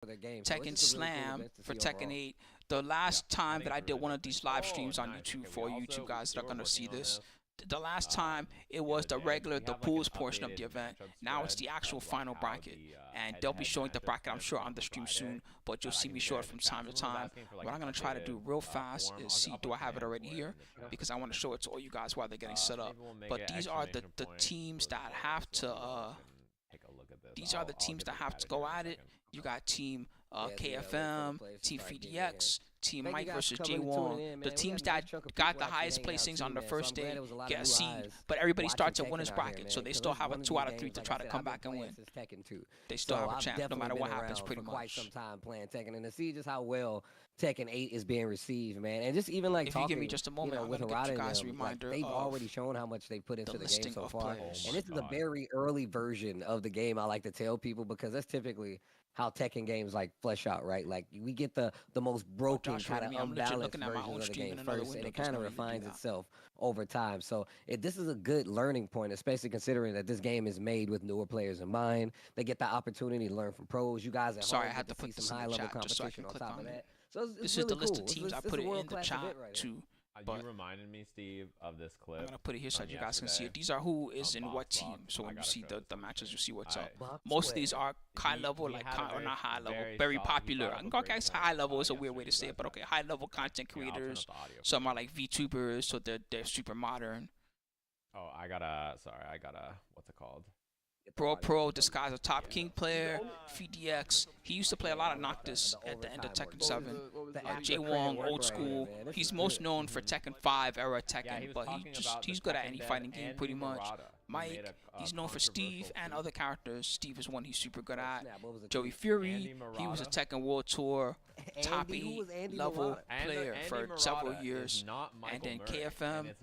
their game. So it's Tekken just a really cool Slam event to for see Tekken overall. 8. The last time that think I it's did really one of different. these live Oh, streams on nice. YouTube Okay, for we YouTube also guys that we are were gonna see working on this. this The last time it the was other the day. regular, We the have, like, an pools portion of updated the event. matchup Now it's spread the actual of, like, final how bracket, the and they'll be head-to-head showing the matchups bracket, I'm went sure, for on the stream Friday soon. But you'll that I see can me share show in it the from chat. time to Someone was time. asking for, like, What an I'm gonna try to do updated real fast form. is see, I'll do put I have it commands already for it here? in the chat. Because I want to show it to all you guys while they're getting set up. Maybe we'll make But it these are the exclamation point teams that before have so to people can take a look at this. these are the I'll teams get that the have chat to in here go in a at it. second. You got Team Yeah, so you gotta wait for the KFM, players to Team start getting in here. 3DX, Team Thank you Mike guys versus for coming and tuning J1. in, The man. We teams had a nice that chunk of got people the actually highest hanging out placings too, on the man. So I'm first glad day there was a lot of get a new seed. eyes But everybody watching starts at Tekken winner's out here, bracket, man. so they 'Cause still this is have a one of 2 these out of 3 games, to like try I to said, come I've been back and playing win. since Tekken 2. They still So have a I've chance no definitely matter been what happens, around pretty for quite much. some time playing Tekken, and to see just how well Tekken 8 is being received, man, and just even like If you give me talking, just a you moment, know, I'm with gonna get Harada you and guys a them, like reminder they've already of shown how much they put the into the game listing so of far. players. And My this is a God. very early version of the game. I like to tell people because that's typically how Tekken games like flesh out, right? Like we get the most broken Josh kind heard of me. I'm legit unbalanced looking at my versions own of the stream game in another first, and window. it Does kind of not even do refines that. itself over time. So this is a good learning point, especially considering that this game is made with newer players in mind. They get the opportunity to learn from pros. You guys at Sorry, I home had get to to see put some this in high the level chat just so I competition can on click top of on it. that. So it's This is really the list cool. of teams. I It's put a it world in the class chat event right here. too. You But reminded me, Steve, of this I'm clip gonna put it here so from that you guys can see it. yesterday. These are who is in Box what Box. team. So I when you gotta see show the this to matches, you. you see what's up. Box Most of these sweat. are high He- level, he like had a or very- not high level, very very solid- he popular. brought up a Okay, great guys, point, high level is a weird yesterday, way to say it, but guys. okay, high level content Here, I'll turn creators. up the audio for Some you. are like VTubers, so they're super modern. Oh, sorry, what's it called? Pro disguised as top king player. VDX. He used to play a lot of Noctis at the end of Tekken 7. Jay Wong, old school. He's most known for Tekken 5 era Tekken, but he's good at any fighting game pretty much. Mike, he's known for Steve and other characters. Steve is one he's super good at. Joey Fury, he was a Tekken World Tour top 8 level player for several years. And then KFM,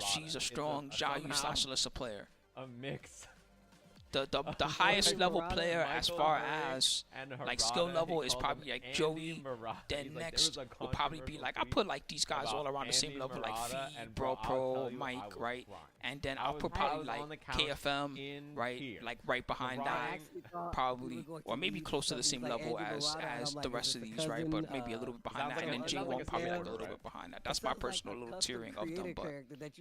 she's a strong Jayu slash Alyssa player. A mix. The highest level player as far as like skill level is probably like Joey. Then next will probably be like I put like these guys all around the same level like Fee, Bro Pro, Mike, right? And then I'll put probably like KFM, right? Like right behind that, probably, or maybe close to the same level as the rest of these, right? But maybe a little bit behind that. And then J1 probably like a little bit behind that. That's my personal little tiering of them, but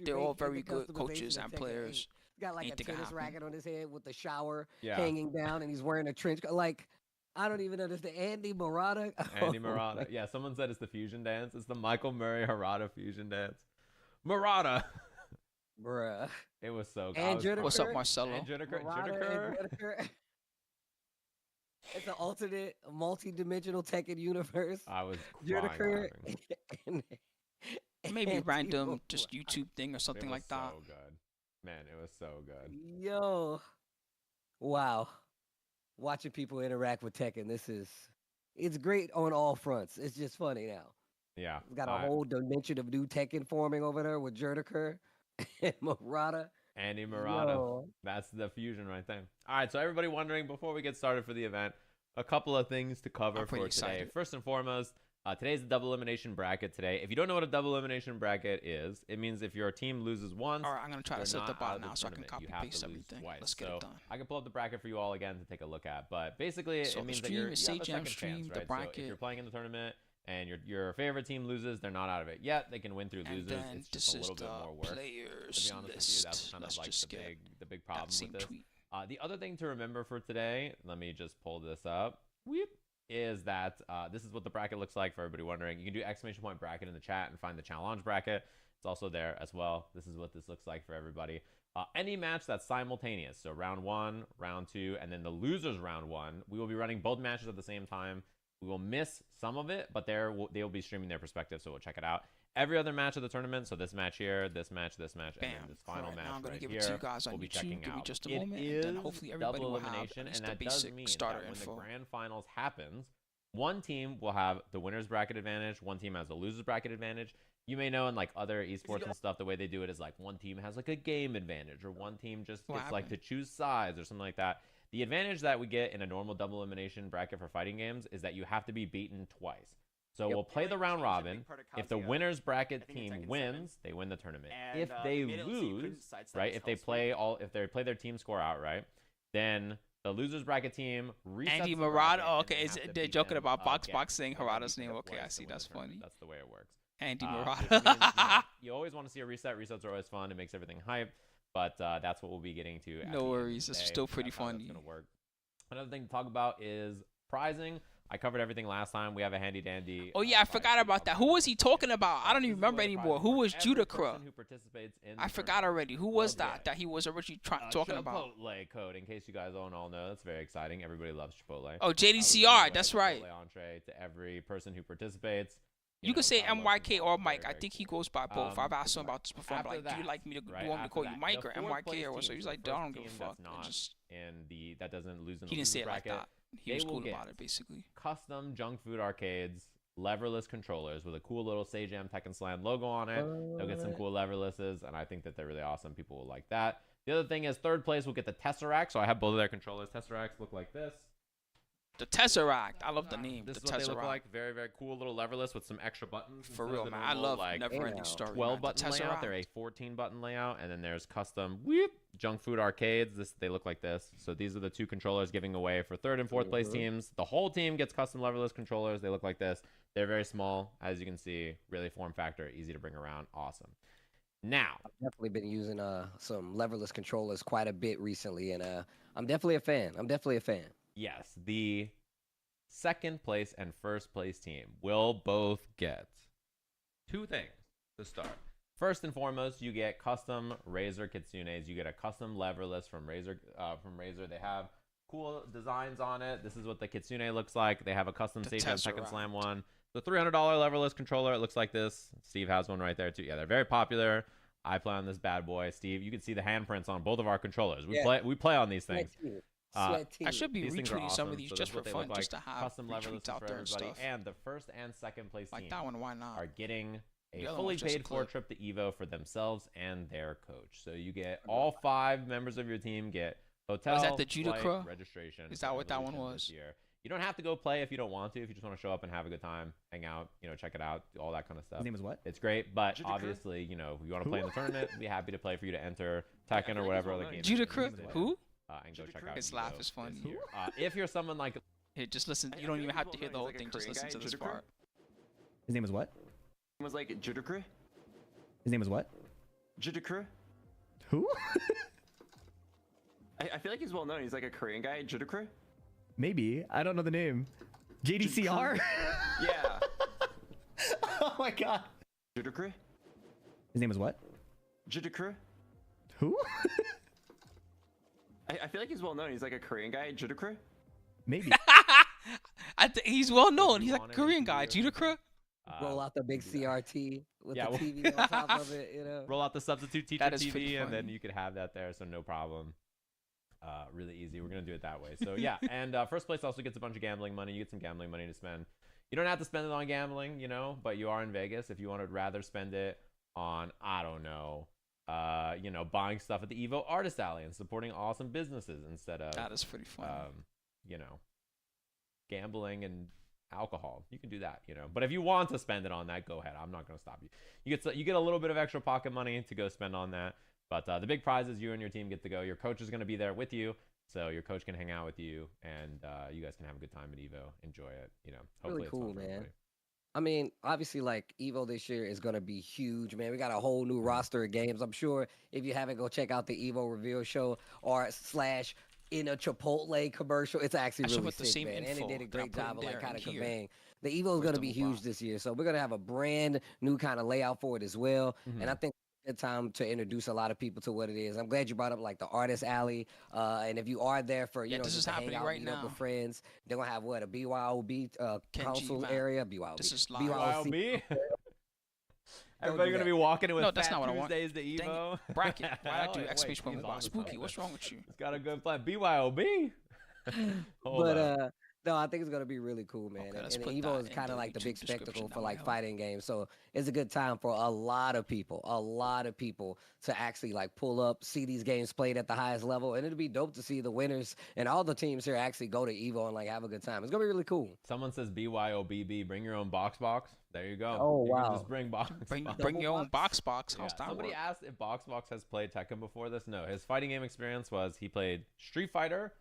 they're all very good coaches and players. Got like a Anything can tennis happen. racket on his head with the shower Yeah. hanging down, and he's wearing a trench coat. Like, I don't even understand. Andy Murata. Andy Murata. Yeah, someone said it's the fusion dance. It's the Michael Murray Harada fusion dance. Murata. Bruh. It was so good. And Juniker. What's up, Marcelo? And Juniker. Murata and Juniker. It's an alternate, multi-dimensional Tekken universe. I was crying Juniker laughing. and Maybe Andy random, Murata. just YouTube thing or something It was like that. so good. Man, it was so good. Yo. Wow. Watching people interact with Tekken, it's great on all fronts. It's just funny now. Yeah. We've got a whole dimension of new Tekken forming over there with Juniker and Murata. Andy Murata. Yo. That's the fusion right there. All right, so everybody wondering, before we get started for the event, a couple of things to cover I'm for pretty today. excited. First and foremost, today's the double elimination bracket today. If you don't know what a double elimination bracket is, it means if your team loses once, All right, I'm gonna try to you're set the not out bot of the now so I can tournament. copy You have paste to lose everything. twice. Let's get So it done. I can pull up the bracket for you all again to take a look at. But basically, So it the means that stream you is have a Sajam second stream, chance, the right? So if bracket. you're playing in the tournament and your favorite team loses, they're not out of it yet. They can win through And losers. then It's this just a is little bit the more work. To players be honest with you, list. that's kind of Let's like just the get big problem that same with this. tweet. The other thing to remember for today, let me just pull this up. Weep. Is that this is what the bracket looks like for everybody wondering. You can do exclamation point bracket in the chat and find the challenge bracket. It's also there as well. This is what this looks like for everybody. Any match that's simultaneous, so round 1, round 2, and then the losers round 1, we will be running both matches at the same time. We will miss some of it, but they will be streaming their perspective, so we'll check it out. Every other match of the tournament, so this match here, this match, and Bam. then this final Alright, match now I'm gonna right give here, it to you guys on we'll be YouTube. checking Give me out. just a It moment, and then is hopefully everybody double will have elimination, at least and the that does basic mean starter that when info. the grand finals happens, one team will have the winner's bracket advantage, one team has the loser's bracket advantage. You may know in like other esports and stuff, the way they do it is like one team has like a game advantage, or one team just gets like to choose sides or something like that. The advantage that we get in a normal double elimination bracket for fighting games is that you have to be beaten twice. So we'll play the round robin. If the winner's bracket team wins, they win the tournament. If they lose, right? If they play their team score outright, then The losers bracket team resets Andy the Murata. bracket, Oh, and okay, they have to they're beat joking him about Box again. saying So they Harada's need to name. hit Okay, I twice see. to win That's the tournament. funny. That's the way it works. Andy Which Murata. means, you always want to see a reset. Resets are always fun. It makes everything hype. But that's what we'll be getting to. At No the end worries. of the It's day. still pretty That's how that's funny. gonna work. Another thing to talk about is prizing. I covered everything last time. We have a handy dandy. Oh yeah, I forgot about that. Who was he talking about? I don't even remember This is the way the anymore. Who was prizing works. Every Judicra? person who participates in the I forgot tournament already. Who will was that? get That he was originally talking about. Chipotle code. In case you guys don't all know, that's very exciting. Everybody loves Chipotle. Oh, We'll give JDCR. away That's a right. Chipotle entree to every person who participates. You could know, say God loves MYK Chipotle. or Very, Mike. I very think he cool. goes by both. I've asked him about this before. I'm After like, do you that, like me to? right, Do you want me to after call you that, Mike the or fourth MYK place or what? So team, he's the like, I first don't give a team fuck. that's not Just that doesn't lose in the he didn't say loser it like bracket, that. He they was will cool get about it, basically. custom junk food arcades, leverless controllers with a cool little Sajam Tekken Slam logo on it. They'll get some cool leverlesses, and I think that they're really awesome. People will like that. The other thing is third place will get the Tesseract. So I have both of their controllers. Tesseracts look like this. The Tesseract. I love the name. This The is what they look Tesseract. like. Very, very cool little leverless with some extra buttons. For instead of real, the man. I normal, love like never-ending story. 12 man. button The layout. They're Tesseract. a 14 button layout, and then there's custom junk food arcades. They look like this. So these are the two controllers giving away for third and fourth place teams. The whole team gets custom leverless controllers. They look like this. They're very small, as you can see. Really form factor, easy to bring around. Awesome. Now, I've definitely been using some leverless controllers quite a bit recently, and I'm definitely a fan. yes, the second place and first place team will both get two things to start. First and foremost, you get custom Razer Kitsunes. You get a custom leverless from Razer. They have cool designs on it. This is what the Kitsune looks like. They have a custom Sajam Tekken Slam one. The $300 leverless controller. It looks like this. Steve has one right there too. Yeah, they're very popular. I play on this bad boy. Steve, you can see the handprints on both of our controllers. We play on these things. I should be These things are retweeting some awesome. of these So just that's for what they fun, look just to like. have Custom leverless retweets out for there and everybody. stuff. And the first and second place Like team that one, why not? are getting a The other fully one's just a paid for clip. trip to Evo for themselves and their coach. So you get all 5 members of your team get hotel, Was that the flight, Judicra? registration. Is that for what that one Evolution was? this year. You don't have to go play if you don't want to. If you just want to show up and have a good time, hang out, check it out, do all that kind of stuff. His name is what? It's great, but Judicra? obviously, if you want to play in the tournament, we'd be happy to play for you to enter Tekken or whatever other game. Judicra? Who? And go check out His Evo laugh is this funny. year. If you're someone like Here, just listen. You don't even have to hear the whole thing. Just listen to this part. His name is what? Was like Judicra? His name is what? Judicra? Who? I feel like he's well known. He's like a Korean guy. Judicra? Maybe. I don't know the name. JDCR? Yeah. Oh my god. Judicra? His name is what? Judicra? Who? I feel like he's well known. He's like a Korean guy. Judicra? Maybe. He's well known. He's like a want Korean anything guy. to do- Judicra? Roll out the big CRT with Yeah, the well- TV on top of it, roll out the substitute teacher That is pretty TV, and then funny. you could have that there, so no problem. Really easy. We're gonna do it that way. So yeah, and first place also gets a bunch of gambling money. You get some gambling money to spend. You don't have to spend it on gambling, but you are in Vegas. If you want to rather spend it on, I don't know, buying stuff at the Evo Artist Alley and supporting awesome businesses instead of That is pretty funny. gambling and alcohol. You can do that, But if you want to spend it on that, go ahead. I'm not going to stop you. You get a little bit of extra pocket money to go spend on that. But the big prize is you and your team get to go. Your coach is going to be there with you, so your coach can hang out with you, and you guys can have a good time at Evo. Enjoy it. Hopefully Really it's cool, fun for man. everybody. I mean, obviously, like Evo this year is gonna be huge, man. We got a whole new roster of games. I'm sure if you haven't, go check out the Evo reveal show or / in a Chipotle commercial. It's actually I should really put the sick, same man, and info it did a that I great put in job of like there kind and of here. conveying. The Evo is With gonna the be mobile. huge this year, so we're gonna have a brand new kind of layout for it as well. Mhm. And I think it's a good time to introduce a lot of people to what it is. I'm glad you brought up like the Artist Alley, and if you are there for Yeah, this just is to hang happening out, right meet up with now. friends, they're gonna have what, a BYOB Kenji council event. area, BYOB. This is live. BYOC. BYOB? Don't Everybody do gonna that. be walking in with No, that's Fat not what I want. Tuesdays to Dang Evo. it. Bracket. Why I do Wait, exclamation point he's with on the Spooky? phone. What's wrong with you? It's got a good plan. BYOB. Hold But up. no, I think it's gonna be really cool, man. Okay, let's and put Evo that is in kind the of like the YouTube big description. spectacle That for might like help. fighting games. So it's a good time for a lot of people to actually like pull up, see these games played at the highest level, and it'll be dope to see the winners and all the teams here actually go to Evo and like have a good time. It's gonna be really cool. Someone says BYOBB. Bring your own box. There you go. Oh, You can wow. just bring box. Bring your own box. How's Yeah, that somebody work? asked if Box has played Tekken before this. No, his fighting game experience was he played Street Fighter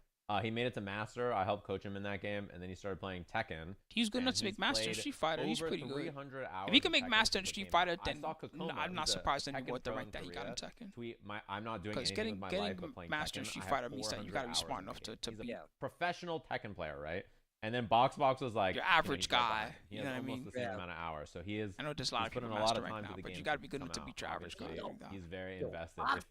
He made it to Master. I helped coach him in that game, and then he started playing Tekken. He's good enough to make Master Street Fighter. He's pretty good. If he can make Master and Street Fighter, then I'm not surprised anymore with the rank that he got in Tekken. I'm not doing anything with my life but playing Master and Tekken. Street I have Fighter means that you 400 gotta be smart hours enough in the to game. be He's a professional Tekken player, right? And then Box was like your average guy. He You has know what I almost mean? the same amount of hours, so he is. I know there's a lot of people putting a lot of Master time right to now, the but game you gotta be to good come enough to out, beat your average guy. obviously. He's very invested. Box.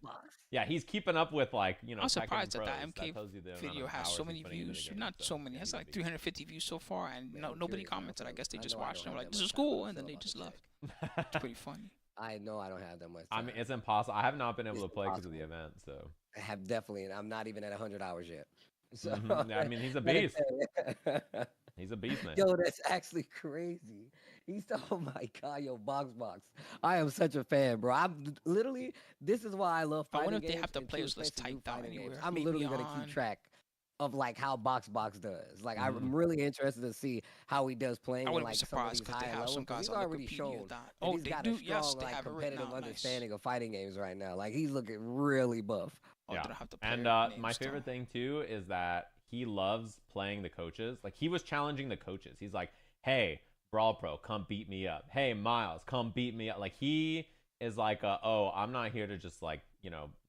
Yeah, he's keeping up with like I'm surprised Tekken that pros. MK tells you the amount video of has so hours many he's putting into the views. game, Not so many. It has he's a like beast. 350 views so far, and nobody curious commented. now, I guess they I just know I watched don't and were have like, that "This is much cool," time, and then so they I'm just about left. to It's pretty funny. I know I don't have that much I time. mean, it's impossible. I have not been able It's to play because of the impossible. event, so. I have definitely, and I'm not even at 100 hours yet. So Yeah, I mean, he's a let me beast. tell you. He's a beast, man. Yo, that's actually crazy. Oh my God, yo, Box. I am such a fan, bro. I'm literally, this is why I love I fighting wonder if they games have the and too, players list especially new typed out fighting games. anywhere. I'm Maybe literally gonna on. keep track of like how Box does. Like I'm really interested to see how he does playing I in wouldn't like be some of surprised these because they higher have levels. some 'Cause guys he's on already Wikipedia shown that. that he's They got do. a strong Yes, they like have it written competitive out. Nice. understanding of fighting games right now. Like he's looking really buff. Yeah. They don't have the And player my names favorite still. thing too is that he loves playing the coaches. Like he was challenging the coaches. He's like, "Hey, Brawl Pro, come beat me up. Hey, Miles, come beat me up." Like he is like, "Oh, I'm not here to just like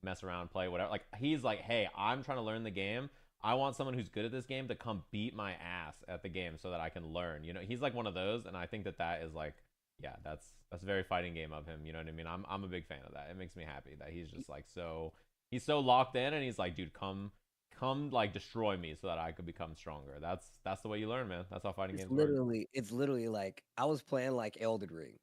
mess around, play whatever." Like he's like, "Hey, I'm trying to learn the game. I want someone who's good at this game to come beat my ass at the game so that I can learn." He's like one of those, and I think that is like, yeah, that's a very fighting game of him. You know what I mean? I'm a big fan of that. It makes me happy that he's just like he's so locked in, and he's like, "Dude, come like destroy me so that I could become stronger." That's the way you learn, man. That's how fighting games work. It's literally like I was playing like Elden Ring.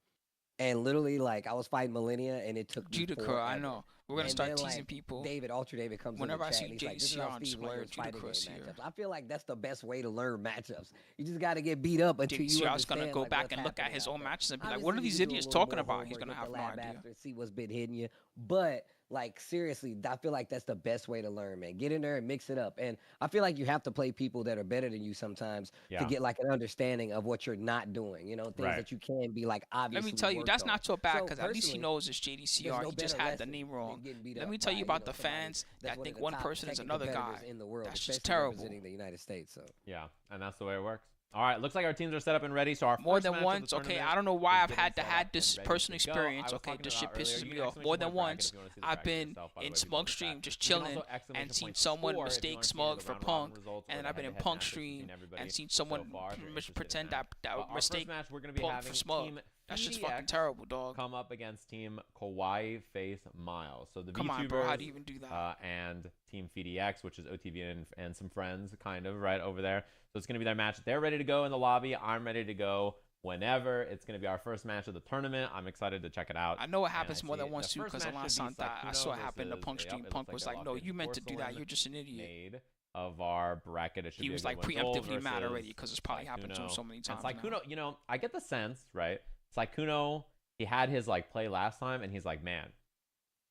And literally, like, I was fighting Millennia, and it took me Judicur, forever. I know. We're gonna And start then, teasing like, people. Ultra David comes Whenever in I the see chat, and he's like, "This is JDC how on Steve Square, learns fighting game Judicur's here. matchups." I feel like that's the best way to learn matchups. You just got to get beat up until you JDC, understand. I was gonna go like, back what's and look at happening his out own there. matches and be like, Obviously, "What are you these can do a idiots little talking more about?" He's homework, gonna hit have the no lab idea. after, see what's been hitting you. But like seriously, I feel like that's the best way to learn, man. Get in there and mix it up. And I feel like you have to play people that are better than you sometimes to get like an understanding of what you're not doing. Things that you can be like obviously. Let me tell you, worked that's on. not so bad So, because at least he personally, knows it's there's JDCR. no He just better had the lesson name than wrong. getting beat Let up me tell by, you about the somebody fans that's that one think of the one top person is Tekken another guy. competitors in the world, That's just especially terrible. representing the United States. So Yeah, and that's the way it works. All right, looks like our teams are set up and ready. So our More first than match of the once, okay. tournament I don't know why is I've getting had to set had up this and ready personal to go. I experience. was Okay, talking this about shit earlier, pisses you me can off more than exclamation point once. bracket if you wanna see the I've bracket been yourself, by the in way, people Smug in the Stream chat. just You can chilling also and exclamation seen point someone score if you mistake wanna see Smug the for round robin Punk, results or and the then I've been in head-to-head Punk matches Stream between everybody and seen so someone far, if you're interested in pretend that. that Our mistake first match, we're going to be Punk having for Smug. Team That's just fucking PDX terrible, dog. come up against Team Kawaii Face Miles. So the Come on, VTubers, bro. How do you even do that? and Team FDX, which is OTV and some friends, kind of right over there. So it's going to be their match. They're ready to go in the lobby. I'm ready to go whenever. It's going to be our first match of the tournament. I'm excited to check it out. I know it And happens more see than once too, first because the match last should time be that I saw it happen to Saikuno Punk versus- Stream, yep, it Punk looks was like like, a "No, you meant to do that. porcelain You're just an idiot." made of our bracket. It should He be was a like good one. Gold preemptively mad versus already because it's probably happened to him so many times. And now. Saikuno, I get the sense, right? Saikuno, he had his like play last time, and he's like, man,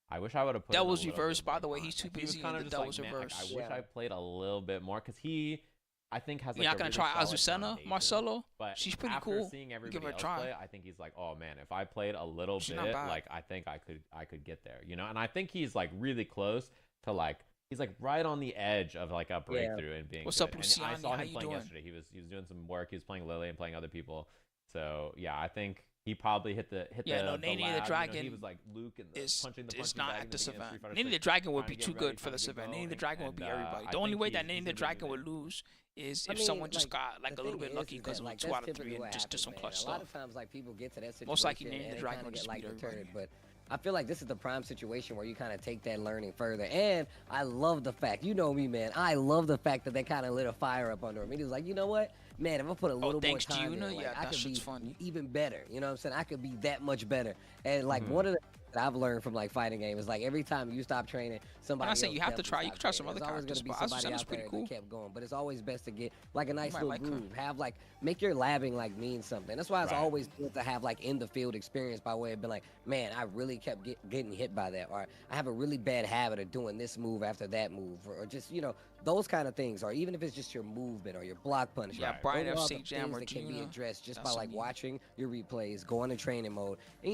I wish I would have put. Devil's in a little Reverse, bit by more the way, time. he's too Like, he was busy kinda in the just like, Devil's man, Reverse. I wish I played a little bit more because he, I think, has like You're not a gonna really try solid Azucena, foundation. Marcelo? But She's pretty after cool. seeing Give everybody her a else try. play, I think he's like, oh man, if I played a little She's bit, not bad. like I think I could get there, And I think he's like really close to like. He's like right on the edge of like a breakthrough and being. What's good. up, And I Luciani? saw How him you playing doing? yesterday. He was doing some work. He was playing Lily and playing other people. So yeah, I think he probably hit the No, Nene the lab, Dragon he was like Luke and punching the is punching not bag at in this the beginning of event. Street Fighter Nene the 6, Dragon would trying be to get too ready, good for trying this to event. go, Nene the Dragon would be everybody. I The only think way that he's Nene the gonna Dragon do would it. lose is I if mean, someone just like, got like the a little thing bit is lucky that, because of like, 2 that's out of 3 typically and what just did happens, some man. clutch A stuff. lot of times, like people get to that situation, Most likely Nene the and they Dragon kind would of just get like beat everybody. deterred. But I feel like this is the prime situation where you kind of take that learning further. And I love the fact, you know me, man. I love the fact that they kind of lit a fire up under him. He was like, you know what, man, if I put a little more thanks to time Yuna? in, like, Yeah, I that could be shit's funny. even better. You know what I'm saying? I could be that much better. And like one of the that I've learned from like fighting games is like every time you stop training, somebody not saying else you have to definitely try. You stops can try some training. other There's always characters, gonna be but somebody Azucena's out pretty there cool. that kept going. But it's always best to get like a nice might little like her. groove. Have like make your labbing like mean something. That's why it's Right. always good to have like in the field experience by way of being like, man, I really kept getting hit by that, or I have a really bad habit of doing this move after that move, or just those kind of things, or even if it's just your movement or your block punishment. Yeah, Right. Brian Those are F. all St. the Jam things or that can be Gina. addressed just by That's like me. watching your replays, going to training mode, and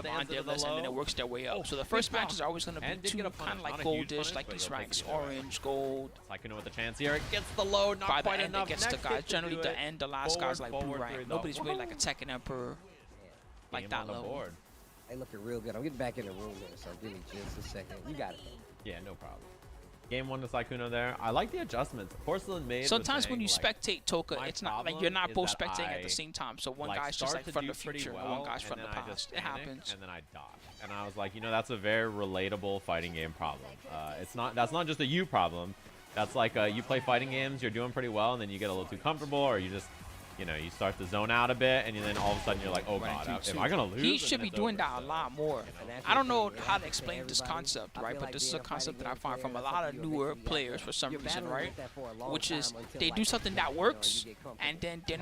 of on their list, and then it works their way up. So the first matches are always going to be two kind of like goldish, like these ranks, orange, gold. Sykkuno with the chance here. It gets the low, not By quite the end, enough. it gets to Next guys. hit to Generally, do the it. end, the last guy's like blue Forward rank. three, Nobody's though. really like a Tekken Emperor like Game that on the level. board. They looking real good. I'm getting back in the room here, so give me just a second. You got it. Yeah, no problem. Game 1 to Sykkuno there. I like the adjustments. Porcelain Maid. Sometimes when you spectate Toka, my it's not like problem you're not is both that spectating at I, the same time. So one like, guy's just start like to from do the pretty future, and well, one guy's and from the then I past. just It panic, happens. And then I dodge. And I was like, you know, that's a very relatable fighting game problem. That's not just a you problem. That's like you play fighting games, you're doing pretty well, and then you get a little too comfortable, or you just, you know, you start to zone out a bit, and then all of a sudden you're like, oh god, am I gonna lose? He should be doing that a So, lot more. I don't know how to explain this concept, right? But this is a concept that I find from a lot of newer players for some reason, right? Which is they do something that works, and then they're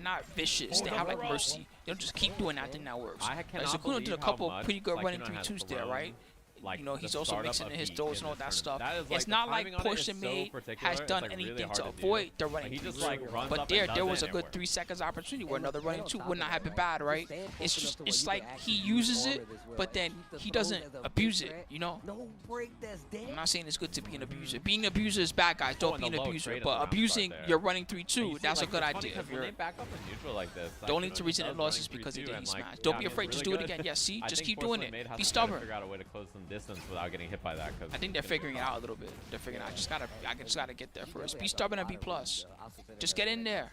not vicious. They have like mercy. They'll just keep doing that thing that works. I Like cannot Sykkuno did a believe how couple much pretty good running Sykkuno has 3-2s there, thrown, right? like, You know, the he's also startup mixing of in his heat throws in and all this that stuff. tournament. That is, It's like, not the like timing on it is Portia so Maid particular, has it's, done like, really anything hard to to do. avoid the Like, running he just, 3-2. like, runs But up and there does was it a and it good works. 3 seconds opportunity where another running 2 would not have been bad, right? It's like he uses it, but then he doesn't abuse it, you know? I'm not saying it's good to be an abuser. Being an abuser is bad, guys. Don't be an abuser. But abusing your running 3-2, that's a good idea. If When they you're back up in neutral like this, the only Sykkuno reason it does lost is running because he 3-2 did and, he like, smash. Don't be I mean, afraid, it's just really do it good. again. Yeah, see, I just think keep doing Porcelain Maid it. has Be to try to stubborn. figure out a way to close some distance without getting hit by that. I think they're figuring it out a little bit. They're figuring it out. I just gotta get there first. Be stubborn and be plus. Just get in there.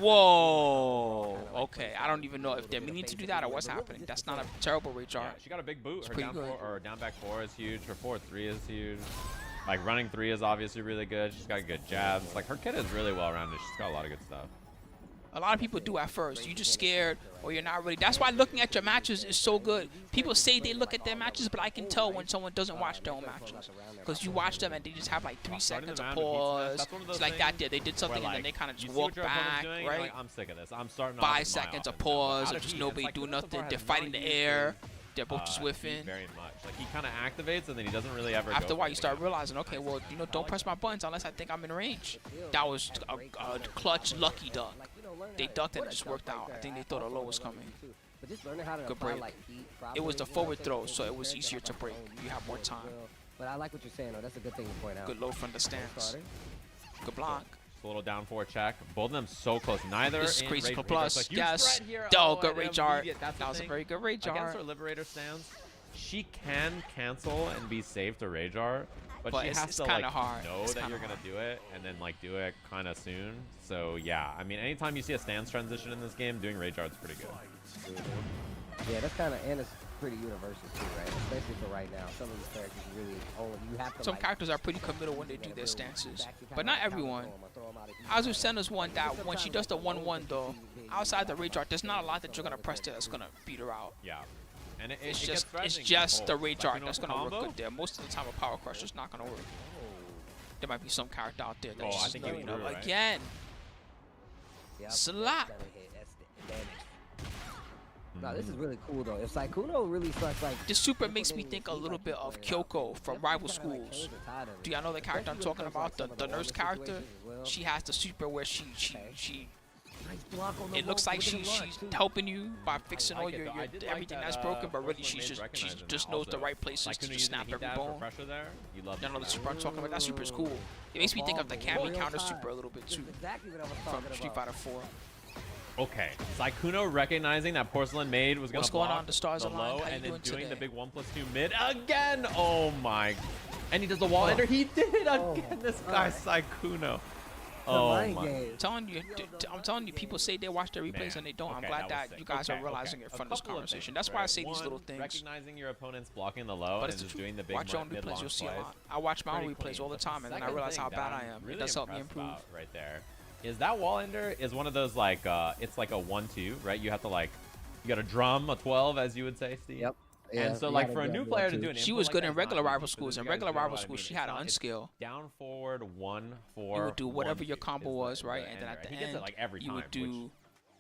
Whoa. Okay, I don't even know if they're meaning to do that or what's happening. That's not a terrible rage Yeah, art. she got a big boot. Her pretty down good. four, or down back 4 is huge. Her forward 3 is huge. Like running 3 is obviously really good. She's got good jabs. Like her kit is really well rounded. She's got a lot of good stuff. A lot of people do at first. You're just scared or you're not really. That's why looking at your matches is so good. People say they look at their matches, but I can tell when someone doesn't watch their own matches. Because you watch them and they just have like 3 seconds of pause. It's like that there. They did something and then they kind of just walk back, right? Like, I'm sick of this. I'm starting 5 seconds of pause or just nobody doing nothing. They're fighting the air. They're both just whiffing. Very much. Like he kind of activates and then he doesn't really ever. After a go while, for you start anything realizing, okay, well, you know, don't press my buttons unless I think I'm in range. That was a clutch, lucky duck. They ducked and it just worked out. I think they thought a low was coming. Good break. It was the forward throw, so it was easier to break. You have more time. But I like what you're saying, though. That's a good thing to point out. Good low from the stance. Good block. Just a little down 4 check. Both of them so close. Neither. This is in crazy rage for art. plus. Like, Yes. here. Oh, good and rage art. immediate. That's That the was a thing. very good rage Against art. her Liberator stance, she can cancel and be safe to rage art, but she it's has to kinda like hard. know It's that kinda you're gonna hard. do it and then like do it kind of soon. So yeah, I mean, anytime you see a stance transition in this game, doing rage art's pretty good. Yeah, that's kind of, and it's pretty universal too, right? Especially for right now. Some of these characters really only, you have to Some like, characters are pretty committal when they do their stances, but not everyone. Azu Senna's one that when she does the 1-1 though, outside the rage art, there's not a lot that you're gonna press there that's gonna beat her out. Yeah, and It's it just gets it's threatening. just the Oh, rage like, art you know, that's gonna combo? work good there. Most of the time, a power crush is not gonna work. There might be some character out there Oh, that's I just think you you know, threw, right? again. Yep, Slap. that's gonna hit. That's the damage. No, this is really cool though. If Sykkuno really starts like This super makes me think a little bit of Kyoko from Rival Schools. Do y'all know the character I'm talking about? The nurse character. She has the super where she it looks like she's helping you by fixing all your everything that's broken, but really she just knows the right places to just snap every bone. Y'all know the super I'm talking about? That super is cool. It makes me think of the Kami counter super a little bit too from Street Fighter 4. Okay, Sykkuno recognizing that Porcelain Maid was gonna What's going block on? The stars the aligned. low How you and then doing doing the today? big 1+2 mid again. Oh my! And he does the wall ender. He did it again. This guy Sykkuno. Oh my! I'm telling you, people say they watch their replays Man, and they don't. I'm okay, glad was that sick. you guys Okay, are realizing okay. it A from this couple of conversation. things, That's why I right? say these One, little things. Recognizing your opponent's blocking the low But and it's the just truth. doing the big Watch your own mid replays, long you'll see a slice. lot. I watch my own Pretty replays clean. all the But time, and then I second realize thing how that bad I I'm am. really It does help me impressed improve. about right there is that wall ender is one of those like it's like a 1-2, right? You have to like you got to drum a 12 as you would say, Steve. Yep. And so, like, for a new player to do an She input was like good that in is not regular easy. rival For schools. those In guys regular who know rival what I schools, mean, she it's had an not- it's unskill. down forward 1-4. You would do whatever your 1-2 combo is was, the right? And then ender. at the He gets it, end, like, every you time, would which- do.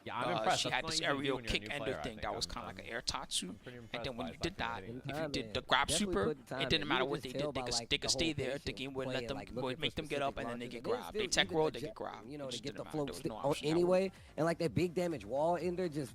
Yeah, I'm impressed. She That's had not this easy to do aerial when you're a kick new ender player, I thing think. that was kind of like an air tatsu. I'm pretty And impressed then when by you did that, Sykkuno. if you did the grab super, it didn't matter what they did. They could stay there. The game would let them, would make them get up, and then they get grabbed. They tech roll, they get grabbed. You know, It to just get the didn't float matter. There was no stick option. That anyway. And like that big damage wall ender just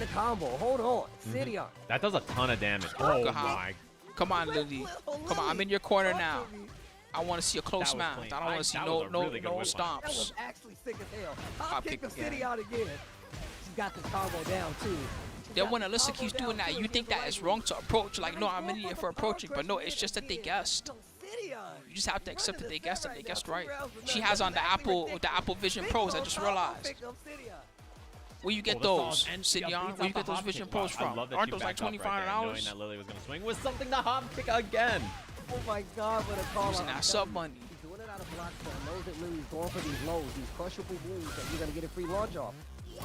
the combo. Hold on. City on. That does a ton of damage. Oh Good hop. my. Come on, Lily. Come on, I'm in your corner now. I want to see a close That was match. clean. I don't want to see that no was a really good whip That was stomps. actually sick as hell. Hop Hop kick kick the city again. out again. She got the combo down too. Then when Alyssa keeps doing that, you think that it's wrong to approach. Like, no, I'm an idiot for approaching. But no, it's just that they guessed. You just have to accept that they guessed it. They guessed right. She has on the Apple Vision Pros. I just realized. Where you get those, Sidion? Where you get those Vision Pros from? Aren't those like $25? Knowing that Lily was gonna swing was something to hop kick again. Oh my God, what a call! Using that sub money. He's doing it out of block form. Knows that Lily's going for these lows, these crushable moves that you're gonna get a free launch off.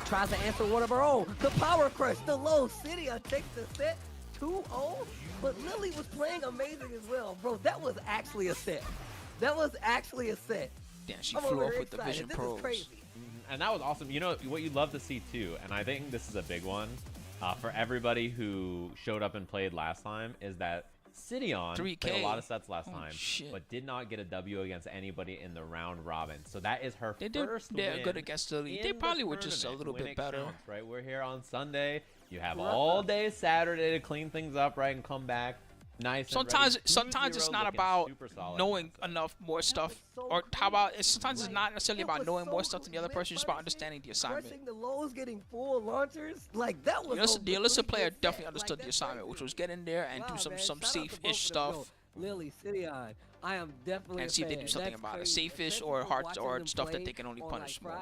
Tries to answer one of her own. The power crush, the low. Cydia takes the set 2-0. But Lily was playing amazing as well, bro. That was actually a set. That was actually a set. Damn, she I'm flew over off here with the excited. Vision This Pros. is crazy. And that was awesome. You know what you love to see too, and I think this is a big one for everybody who showed up and played last time, is that Sidion 3K. played a lot of sets last Oh, time, shit. but did not get a W against anybody in the round robin. So that is her They did first they're win good against Lily. in They the probably were just a tournament little when bit it better. counts, right? We're here on Sunday. You have all day Saturday to clean things up, right, and come back nice. Sometimes and ready. it's 2-0 not looking about super solid. knowing enough more stuff, or how about sometimes it's not necessarily about knowing more stuff than the other person. It's just about understanding the assignment. Crushing the lows, getting full launchers, like that was. The Alyssa player definitely understood the assignment, which was get in there and do some safe-ish stuff. Lily, Sidion, I am definitely And see if they do something about it. Safe-ish or hard or stuff that they can only punish more.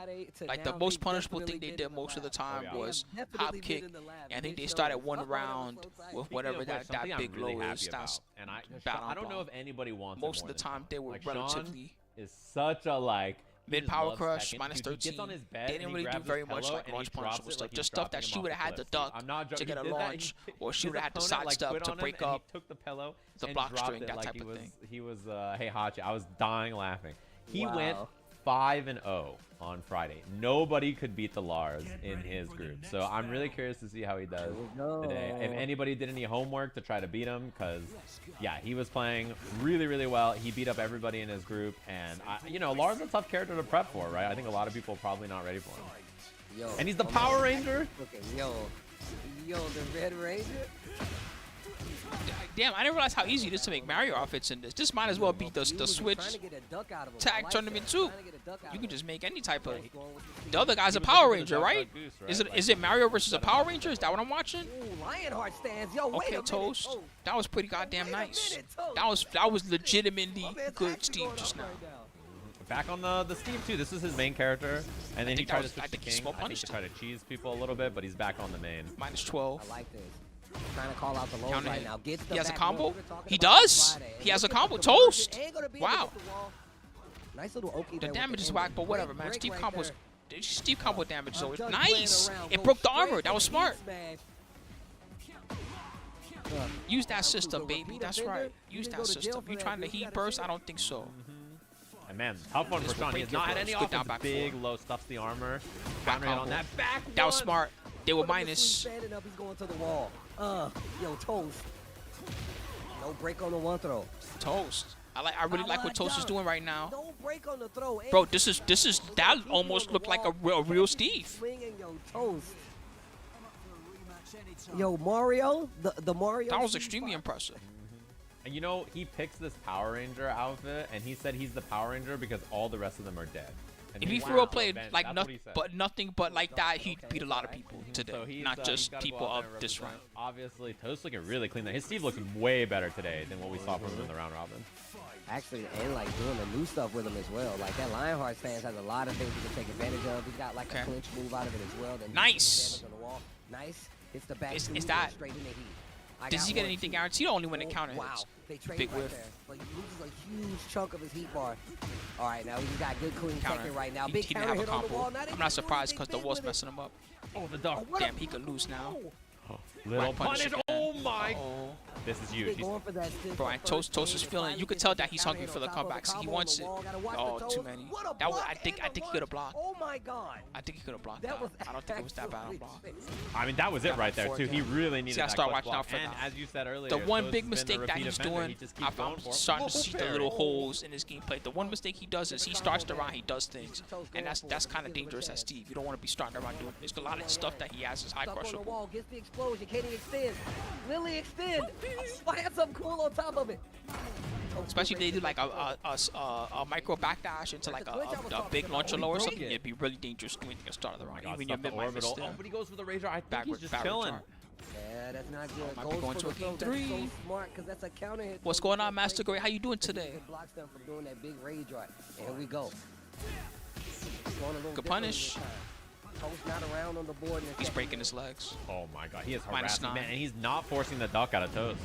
Like the most punishable thing they did most of the time was hop kick. And I think they started one round with whatever Speaking of which, that something big I'm really low happy is. That's about, and bad on I don't know block. if anybody wants it Most of more the than time Sean. they were Like, Sean relatively is such a like he mid just power loves crush, Tekken. minus Dude, he 13. gets on his bed They and didn't he really do grabs very his much pillow like and he launch drops punishable it stuff. like he's Just stuff that dropping she him would off have had a to cliff. duck I'm not to joking. get a He did that. launch, He- or she his would have had to opponent, like, sidestep quit to on him, break and he up took the pillow the and block dropped string, it that like type he of was thing. he was hey Hachi. I was dying laughing. He went Wow. 5-0 on Friday. Nobody could beat the Lars in his group. So I'm really curious to see how he does today. If anybody did any homework to try to beat him, because yeah, he was playing really, really well. He beat up everybody in his group, and you know, Lars is a tough character to prep for, right? I think a lot of people are probably not ready for him. Yo, And he's the oh my Power God. Ranger. Okay, yo, the Red Ranger. Damn, I didn't realize how easy it is to make Mario outfits in this. This might as well be the Switch tag tournament too. You can just make any type of. The other guy's a Power Ranger, right? Is it Mario versus a Power Ranger? Is that what I'm watching? Ooh, Lionheart stands. Yo, wait a Okay, minute. Toast. Oh, That was pretty goddamn nice. minute, Toast. That was legitimately my man's good, actually Steve, going just up now. right now. Back on the Steve too. This is his main character, and then he think tried that to was- switch I to think he King. small I think punished to try to cheese people a little bit, but he's back on the main. Minus 12. I like this. Trying to call out the lows Counter right hit. now. Gets the He has a back combo? row. We were talking He about does? Friday. He has a Looking combo. for the conversion. Toast. Ain't gonna be able to Wow. get the wall. Nice little Oki The there with damage is ending. whack, but whatever, man. Break Steve right combos. there. Steve combo damage, though. I'm It's done nice. playing around. It Go broke the straight armor. for That was the smart. heat smash. Use that system, to baby. repeat That's offender, right. you Use can that go to jail system. for You that. trying to You heat gotta burst? see I it. don't think so. And man, tough one for This will Sean. He break has your not had burst. any Good down offense. back Big four. low stuffs the armor. Back Counter hit on combo. that back. That was one. smart. They were Put him to minus. sleep, standing up, he's going to the wall. Yo, Toast. No break on the one throw. Toast. I really like what Toast is doing right now. No break on the throw. Bro, this is that almost looked like a real Steve. Swinging, yo, Toast. Yo, Mario, the Mario. That was Steve extremely spot. impressive. And you know, he picks this Power Ranger outfit, and he said he's the Power Ranger because all the rest of them are dead. And If he he went for real out to the played bench. like That's what nothing, he said. but nothing but like that, he'd beat a lot of people So today, he's, not he's just gotta go people out of there and this represent. round. Obviously, Toast looking really clean. His Steve looks way better today than what we saw from him in the round robin. Actually, and like doing the new stuff with him as well. Like that Lionheart stance has a lot of things you can take advantage of. He's got like Okay. a clinch move out of it as well. That Nice. damage on the wall. Nice. It's the back. Is two, that- straight in the heat. I Does got he get one, anything too. guaranteed? Only when it Oh, counter wow. hits. They trade Big right whiff. there. But he loses a huge chunk of his heat bar. All right, now he's got good clean Counter. Tekken right now. He Big didn't counter have a hit on the combo. wall. Not I'm even not doing surprised anything because the big wall's with it. messing him up. Oh, the dog. what a- Damn, he could lose now. Little Right punish punish. again. Oh my. Oh. This is They're huge. He's going for that stiff Bro, on and first Toast game is to feeling. finally You could get tell the that he's counter hungry hit for on the top of comebacks. He combo wants on it. the wall. Gotta watch Oh, the too toes. many. What a That was. block I think and he the could have run. blocked. Oh my God. I think he could have blocked That that. was I don't think it was that bad on actually block. sick. I mean, that was it Got right my there four too. He again. really needed See, I that start clutch watching out block. for And that. as you said earlier, The one Toast big has been mistake the that repeat he's offender. doing, He just keeps going I'm for it. starting to Whoa, see the parry. little holes in his gameplay. The one mistake he does is he starts the round, he does things, and that's kind of dangerous as Steve. You don't want to be starting the round doing. There's a lot of stuff that he has is high Stuck on the crushable. wall, gets the explosion. Can he extend? Lily extend. Oh, I had something cool on top of it. Especially if they do like a micro backdash into like a big launcher low or something. It'd be really dangerous doing at the start of the round. Even your mid might miss orbital. still. Oh, but he goes for the Razor. I think Backward, he's just backward chilling. chart. Yeah, that's not good. Might be going to a game 3. So smart, 'cause that's a counter hit. What's going on, Master Gray? How you doing today? It blocks them from doing that big rage art. And here we go. Good punish. Toast not around on the board. He's breaking his legs. Oh my god, he is Minus harassing, 9. man, and he's not forcing the duck out of Toast.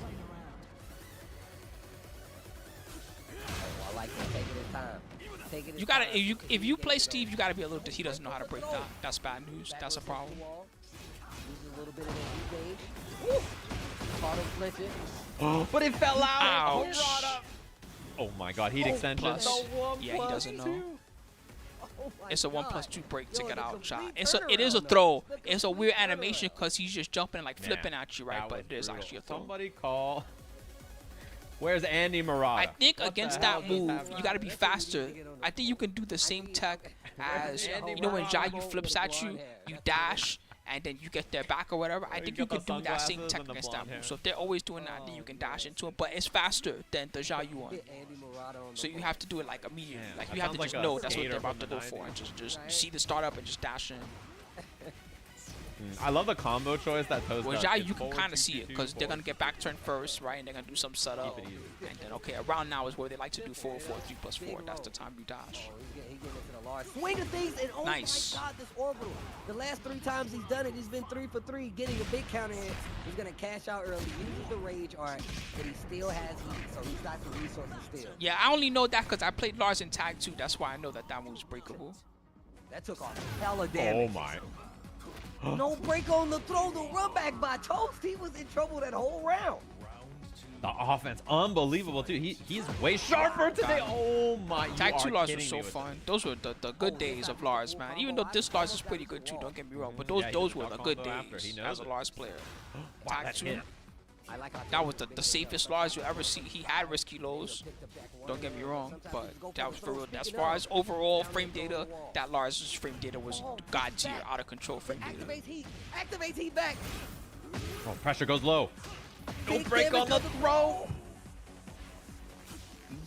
Oh, I like that. Taking his time. Taking his You gotta time. if you play Steve, you gotta be a little. He doesn't know how to break that. That's bad news. That's a problem. Loses a little bit of that heat gauge. Caught him flinching. But it fell out. Ouch. Oh my god, heat extension. Plus. Yeah, he doesn't know. Oh my It's a God. 1+2 break to Yo, get the out shot. complete It is a turnaround, throw. though. The It's a complete weird animation turnaround. because he's just jumping and like flipping Man, at you, right? that But was it is brutal. actually a throw. Somebody call. Where's Andy Murata? I think What the against hell that just move, happened? you got to be faster. I think you can do the same tech as, you know, when Jayu flips at you, you dash, and then you get their back or whatever. I think you got could the do that same sunglasses tech and the against that blonde hair. move. So if they're always doing that, then you can dash into him. But it's faster than the Jayu one. Hit Andy Murata on the So you ball. have to do it like immediately. Man, Like that you have to sounds just like a know that's what skater they're about to from go the for, and 90s. just see the startup and just dash in. I love the combo choice that Toast Well, does. Jai, It's you can forward kind of 2, see 2, it 2, because they're forward. gonna get back turn first, right? And they're gonna do some setup, Keep it easy. and then okay, around now is where they like to do 4-4, 3+4. That's the time you dash. Oh, he's getting into the large swing of things, and oh Nice. my God, this orbital. The last 3 times he's done it, he's been 3 for 3, getting a big counter hit. He's gonna cash out early, uses the rage art, but he still has heat, so he's got some resources still. Yeah, I only know that because I played Lars in tag too. That's why I know that that move's breakable. That took off hella Oh damage. my. No break on the throw, the run back by Toast. He was in trouble that whole round. The offense, unbelievable too. He's way sharper today. Oh my. Tag you 2 are Lars kidding was me so with fun. Those were the good days of Lars, man. Even though this Lars is pretty good too, don't get me wrong. But those Yeah, he those did were the the good combo after. He days knows as a it. Lars player. Wow, Tag that 2. hit. I like how That was the safest Lars you ever see. He had risky lows. Don't get me wrong, but that was for real. As far as overall frame data, that Lars' frame data was god tier, out of control frame data. Activates heat back. Oh, pressure goes low. No Big break damage on the on the throw.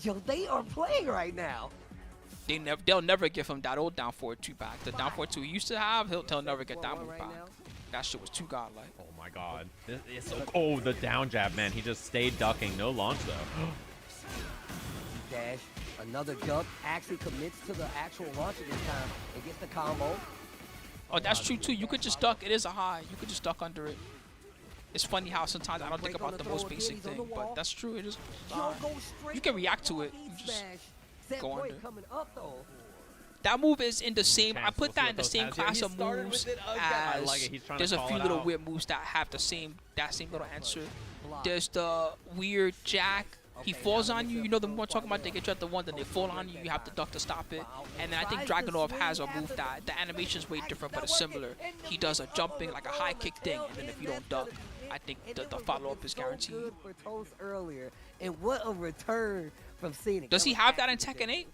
Yo, they are playing right now. They'll never give him that old down forward 2 back. The down forward 2 he used to have, they'll never get that move back. That shit was too godlike. Oh my god. It's so, oh, the down jab, man. He just stayed ducking. No launch though. Dash, another jump, actually commits to the actual launcher this time and gets the combo. Oh, that's true too. You could just duck. It is a high. You could just duck under it. It's funny how sometimes I don't think about the most basic thing, but that's true. It is. Yo, go straight You can react to it. lead You just smash. Set go point under. coming up though. That move is in the same. I Chance, put we'll see that what in the those same has here. class He of started moves with it again. I as like it. He's trying to there's a call few it little out. weird moves that have that same little answer. Block. There's the weird jack. He falls on you. You know the more I'm talking about. They get you at the one, then they fall on you. You have to duck to stop it. And then I think Dragunov has a move that the animation's way different, but it's similar. He does a jumping like a high kick thing, and then if you don't duck, I think the follow up is guaranteed. Good for Toast earlier, and what a return from Scenic. Does he have that in Tekken 8?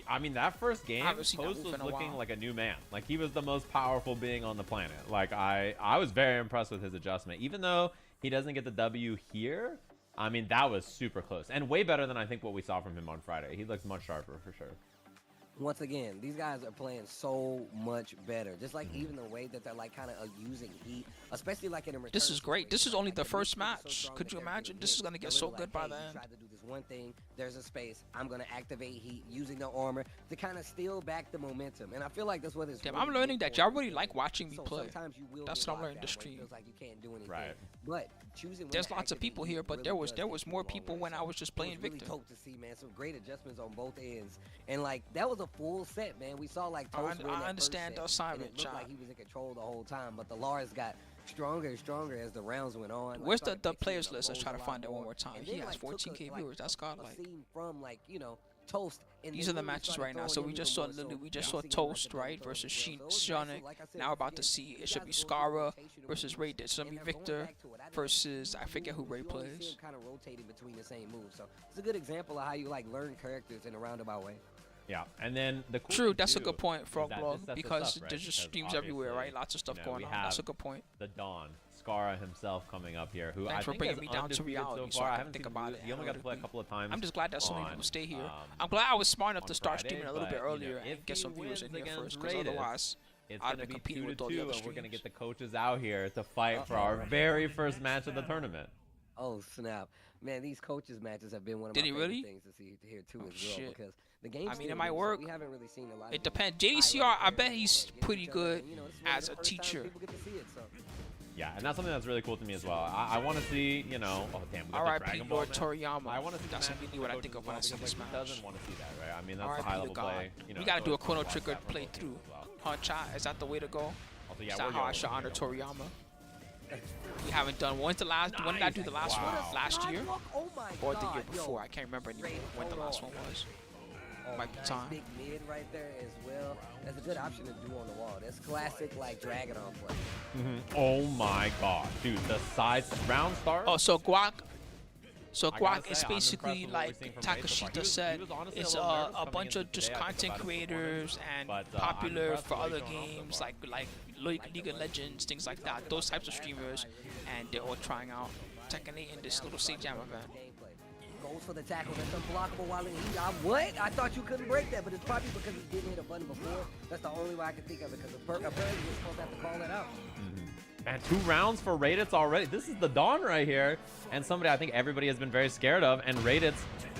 I mean, that first game, haven't seen that Toast move was in a looking while. like a new man. Like, he was the most powerful being on the planet. Like, I was very impressed with his adjustment. Even though he doesn't get the W here, I mean, that was super close. And way better than I think what we saw from him on Friday. He looked much sharper, for sure. Once again, these guys are playing so much better. Just like even the way that they're like kind of using heat, especially like in a return. This is great. This is only the situation, first like, they look so match. strong Could that you they're imagine? really This is hit. gonna get They're so really good by like, the hey, end. you tried to do this one thing. There's a space. I'm gonna activate heat using the armor to kind of steal back the momentum. And I feel like that's what it's. Damn, really I'm learning good that for y'all in really this like game. watching me So play. sometimes you will That's get what I'm learning locked this out where it stream. feels like you can't do anything. Right. But choosing when There's to lots of activate people heat here, but really there was does take more you a people long when way. I was just It playing was really Victor. dope to see, man. Some great adjustments on both ends, and like that was a full set, man. We saw like Toast win I that understand the first set, and assignment, it looked like John. he was in control the whole time. But the Lars got stronger and stronger as the rounds went on. Like, Where's started the mixing players the list? Let's try to roles a lot find it one more time. And He then, has like, took 14K a, viewers. That's a godlike. scene from Toast. And These then are the really matches started right now. throwing So him we just even saw more, so we just you're saw seeing, like, Toast, the right, double versus throws as well. Shonic. So it's nice, like I said, Now we're about to again, see these it should guys be are going through Skara rotation of versus moves, Ray. There's gonna and be they're going Victor back to it. I didn't versus I see forget who moves. Ray You only see plays. him kind of rotating between the same moves. So it's a good example of how you like learn characters in a roundabout way. Yeah, and then the cool True, thing, that's a too, good point, is Frog that Blog, this sets us because up, right? there's just Because streams everywhere, obviously, right? Lots of stuff going we on. have That's a good point. the Dawn, Skara himself coming up here, who Thanks I for think bringing is me down to undisputed reality so so far. I I can haven't think seen about him it He only got to play a analytically. couple of times. I'm just glad that so many on, people stay here. um, I'm glad I was smart enough on to start Friday, streaming a little bit but, you know, earlier and if get he some viewers in wins here against first, because Raiders, otherwise it's I'd going to be be competing 2-2, with all the other and we're going to streams. get the coaches out here to fight for our very first match of the tournament. Oh snap, man! These coaches matches have been one of Did my he favorite really? things to see here too Oh, as well shit. because the game. I mean, it might work. We haven't really seen a lot. It of depends. these JDCR, high-level I bet players he's get pretty each other, good and, this is one of as the a first times teacher. people get to see it, so. Yeah, and that's something that's really cool to me as well. I want to see, you know, oh damn, we got the R.I.P. Dragon Ball Lord match. Toriyama. I want to see That's the matches immediately with what the I think coaches of when I as see well, this because match. who doesn't want to see that, right? I mean, that's R.I.P. the high to level God. play. You know, We gotta do a so Chrono watch Trigger that from both playthrough. as well. Huh, chat? Is that the way to go? Also, yeah, Is that we're how I going, should we're honor going. Toriyama? We haven't done. When did I do the last one? Wow. Last year? Oh my Or the God, year yo. before? I can't remember anymore when the last one was. Might be Nice time. big mid right there as well. That's a good option to do on the wall. That's classic like Dragon on play. Oh my god, dude, the sides round start. Oh, so Guac. So I gotta Guac is say, I'm impressed basically with what we're like seeing from Ray so far. Takashita said, He was honestly it's little nervous a coming bunch into of just today, I think, content about his creators performance. and But, I'm popular impressed for with other what's going on so games far. like League of Legends, things like that. Those types of streamers, and they're all trying out Tekken 8 in this little Sajam event. Gameplay. Goes for the tackle. That's unblockable while in the heat. What? I thought you couldn't break that, but it's probably because he didn't hit a button before. That's the only way I can think of it, because apparently you're supposed to have to call that out. Man, 2 rounds for Raditz already. This is the Dawn right here, and somebody I think everybody has been very scared of. And Raditz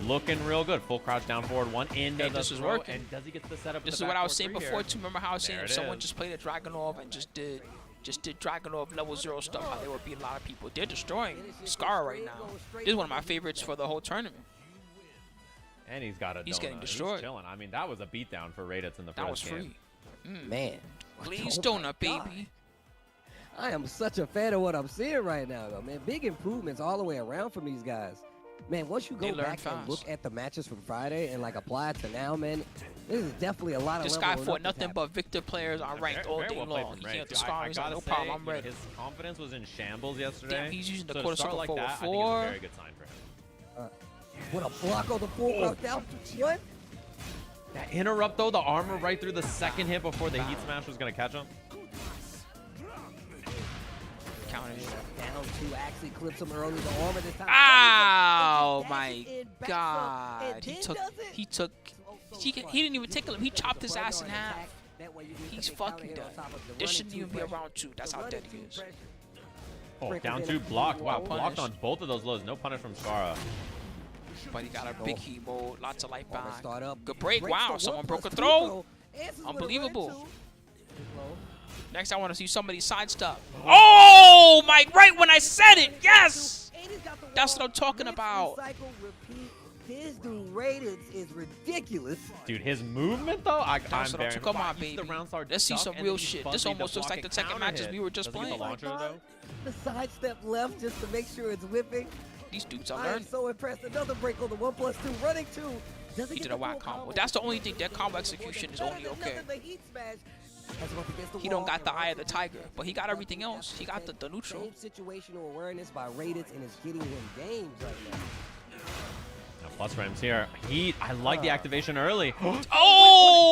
looking real good. Full crouch down forward, one into Hey, the this is throw, working. and does he get to the setup? This with is the what I back was saying 4-3 before here? too. Remember how I was saying There if it someone is. just played a Dragonov and just did Dragonov level 0 stuff, how there would be a lot of people. They're destroying Scar right now. This is one of my favorites for the whole tournament. And he's got a He's donut. getting destroyed. He's chilling. I mean, that was a beatdown for Raditz in the first That was game. free. Man. Please Oh my donut, God. baby. I am such a fan of what I'm seeing right now, though, man. Big improvements all the way around from these guys. Man, once you They go learn back and fast. look at the matches from Friday and like apply it to now, man, this is definitely a lot of This guy leveling fought up that's nothing but Victor players on ranked Very- all very day well played long. from He Ray. came up to Dude, Scar. I He's like, gotta no say, problem, I'm you know, ready. his confidence was in shambles yesterday. Damn, he's using the so quarter to start circle like forward that, I think is a 4. very good sign for him. What a block on the full crouch down. What? That interrupt though, the armor right through the second hit before the heat smash was gonna catch him. Counted. Down two, actually clips him early. The armor this time. Ow, Dashes my in back God. front, and He then took, does it. he took, he didn't even tickle him. He chopped his ass in half. He's fucking dead. This shouldn't even be a round 2. That's how dead he is. Oh, down 2 blocked. Wow, blocked on both of those lows. No punish from Skara. But he got a big heat mode, lots of life back. Start up. Good break. Breaks Wow, the someone 1+2 broke a throw. Answers with a Unbelievable. 1-2. Next, I want to see somebody sidestep. Oh, my, right when I said it. Yes. That's what I'm talking about. This dude rated is ridiculous. Dude, his movement though, I'm That's what I'm very talking about, impressed. baby. The round start Let's see stuck, some and real then he's shit. This fuzzy to almost looks like block the a Tekken counter matches hit. we were just Doesn't get the playing. launcher, though. The sidestep left just to make sure it's whipping. These dudes are I am learning. so impressed. Another break on the 1+2, running 2. Doesn't He get did the a whack full combo. That's the only thing. Their combo execution is only okay. He don't got the eye of the tiger, but he got everything else. He got the neutral. Same situational awareness by Raditz, and it's getting him games right now. Now, plus frames here. I like the activation early.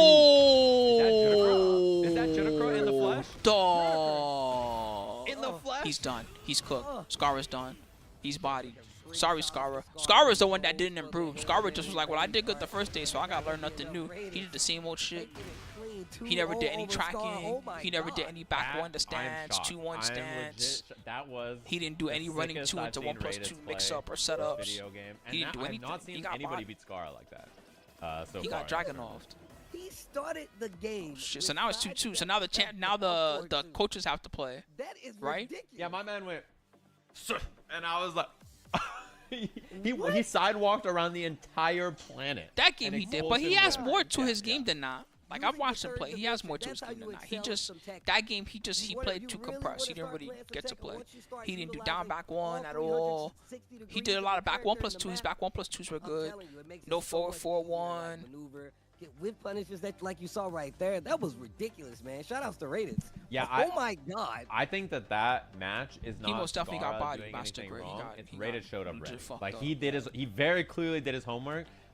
Oh! Is that Judicro in the flesh? Dog. In the flesh? He's done. He's cooked. Skara's done. He's bodied. Sorry, Skara. Skara's the one that didn't improve. Skara just was like, well, I did good the first day, so I gotta learn nothing new. He did the same old shit. He never did any tracking. He never did any back one to stance, 2-1 stance. That was. He didn't do any running 2 into 1+2 mix up or setups. He didn't do anything. I've not seen He got anybody bodied. beat Skara like that. So He got far. Dragonoved. He started the game. Shit, so now it's 2-2. So now the coaches have to play. That is right? ridiculous. Yeah, my man went, "Sir," and I was like, he sidewalked around the entire planet. That game and he did, but he explosive has win. more to Yeah, his game than not. Like I've watched him play, he has more to his game than not. He just that game he played too compressed. He didn't really get to play. He didn't do down back 1 at all. He did a lot of back 1+2. His back 1+2s were good. No forward 4-1. Get whip punishes that like you saw right there. That was ridiculous, man. Shout outs to Raditz. Yeah, oh my God. I think that match is not. He most definitely got Skara bodied, doing Master anything Gray. wrong. He Rated got showed up legit ready. fucked Like up. he very clearly did his homework.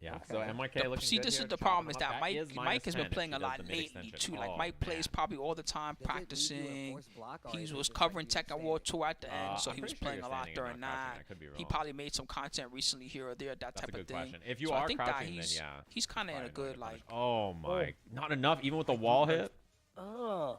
Yeah, so MYK looking See, good this here, is the chopping problem them is up. that Mike, is Mike has -10 been if playing she a does lot the lately mid-extension. too. Like Oh, Mike plays man. probably all the time Does it leave you a practicing. forced block, or He is was it just covering like you Tekken War stay- 2 at the end, so I'm he was pretty sure playing you're a lot standing and during not crouching. that. I could be He wrong. probably made some content recently here or there, that That's a type of good thing. question. If you So are I think that crouching, then he's yeah. he's kind of in a Probably not good gonna punish. like. Oh my! Not enough, even with the wall hit. Oh,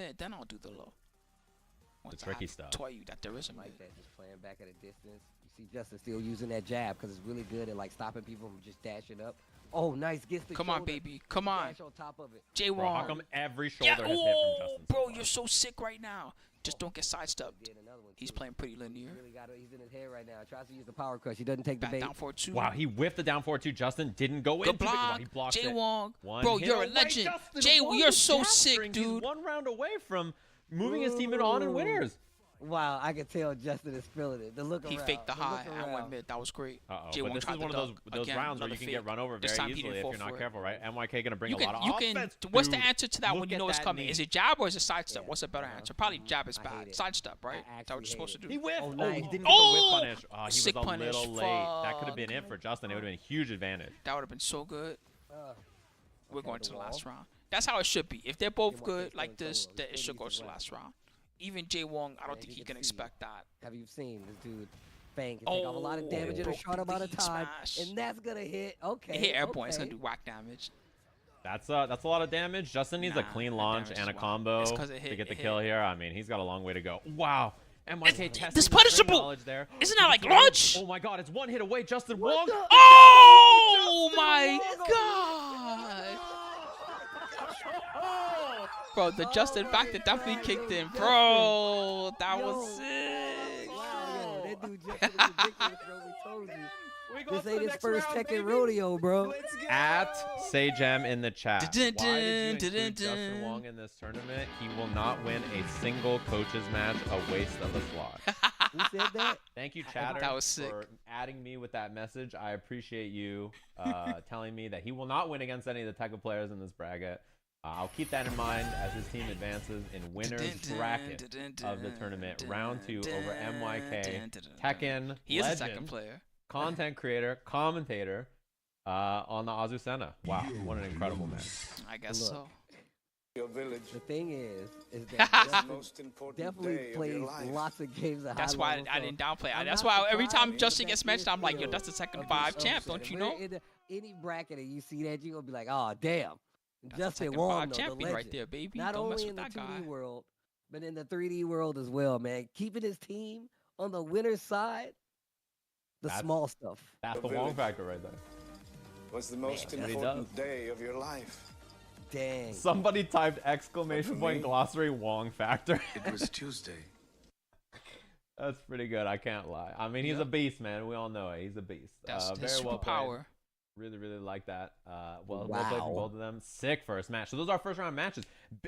mid, then I'll do the low. The tricky stuff. Tell you that there is a Like mid. that, just playing back at a distance. You see Justin still using that jab because it's really good at like stopping people from just dashing up. Oh, nice. Gets the Come on, shoulder. baby. Come on. Dash on top of it. J1. Bro, how come every shoulder Yeah, has hit from oh, Justin? bro, so far? you're so sick right now. Just don't get sidestepped. Did another one, He's too. playing pretty linear. He really got it. He's in his head right now. Tries to use the power crush. He doesn't take the Back bait. down for 2. Wow, he whiffed the down 4-2. Justin didn't go Good into it. block. Wow, he blocked it. J1. One Bro, hit you're a away. legend. Justin Jay, won you're the so jab sick, string. dude. He's 1 round away from moving his team on and winners. Wow, I can tell Justin is feeling it. The look He around. faked the high look and around. went mid. That was great. Uh-oh. J1 But this tried is to one of duck. those Again, rounds where you another can fake. get run over This very time he easily didn't if fall you're not for it. careful, right? MYK gonna bring You a lot of can. offense. What's the Dude, answer to that when look you at know it's that coming? knee. Is it jab or is it sidestep? Yeah, What's the better uh-huh. answer? Probably jab is I hate bad. it. Sidestep, right? I Is that what you're actually supposed to hate do? He whiffed. Oh, Oh, nice. he didn't get the Oh! whiff punish. Oh, he Sick was a punish. little late. That could have been Fuck. it for Justin. It would have been a huge advantage. That would have been so good. We're Okay, going the to the wall. last round. That's how it should be. If they're both J1 good takes like them this, solo. then it He should go needs to to the win. last round. Even J1, I don't think he can expect that. Have you seen this dude? Fang can take off a lot of damage in a broke short the amount of lead time, smash. and that's gonna hit. Okay. It hit airborne. It's okay. gonna do whack damage. That's a lot of damage. Justin needs a Nah, clean that launch damage and a is whack. combo It's 'cause it to hit- get the it kill hit. here. I mean, he's got a long way to go. Wow. MYK testing this the string punishable. knowledge there. Isn't that like lunch? Oh my God! It's one hit away. Justin Wong. Oh my god! Bro, the Justin factor definitely kicked in, bro. That was sick. Wow, yo, that dude Justin is ridiculous, bro. We told you. We go This to ain't the his next first round, Tekken baby. rodeo, bro. Let's go. At Sajam in the chat. Why did you include Dun-dun-dun, Justin dun-dun. Wong in this tournament? He will not win a single coaches match. A waste of a slot. Who said that? Thank you, Chatter, That was sick. for adding me with that message. I appreciate you telling me that he will not win against any of the Tekken players in this bracket. I'll keep that in mind as his team advances in winners bracket of the tournament. Round 2 over MYK. Tekken He is a legend, second player. content creator, commentator on the Azucena. Wow, what an incredible match. I guess Look. so. Your village. The thing is It's that the Justin most important definitely day of plays your life. lots of games at That's high why level, I so didn't downplay it. I'm That's not why every time surprised Justin that gets he mentioned, I'm like, yo, still that's the second a 5 bit champ, upset. don't If you we're know? in any bracket and you see that, you're gonna be like, oh damn, That's the Justin second Wong, 5 though, the champion legend. right there, baby. Not Don't mess only in with the that 2D guy. world, but in the 3D world as well, man. Keeping his team on the winner's side, the That's- small stuff. That's The the Wong village. factor right there. Was the most Man, that's- important day of your life. Dang. Somebody typed exclamation for point me- glossary Wong factor. It was Tuesday. That's pretty good. I can't lie. I mean, he's a beast, man. We all know it. He's a beast. That's his very well played. superpower. Really, really like that. Well played from Wow. both of them. Sick first match. So those are our first round matches.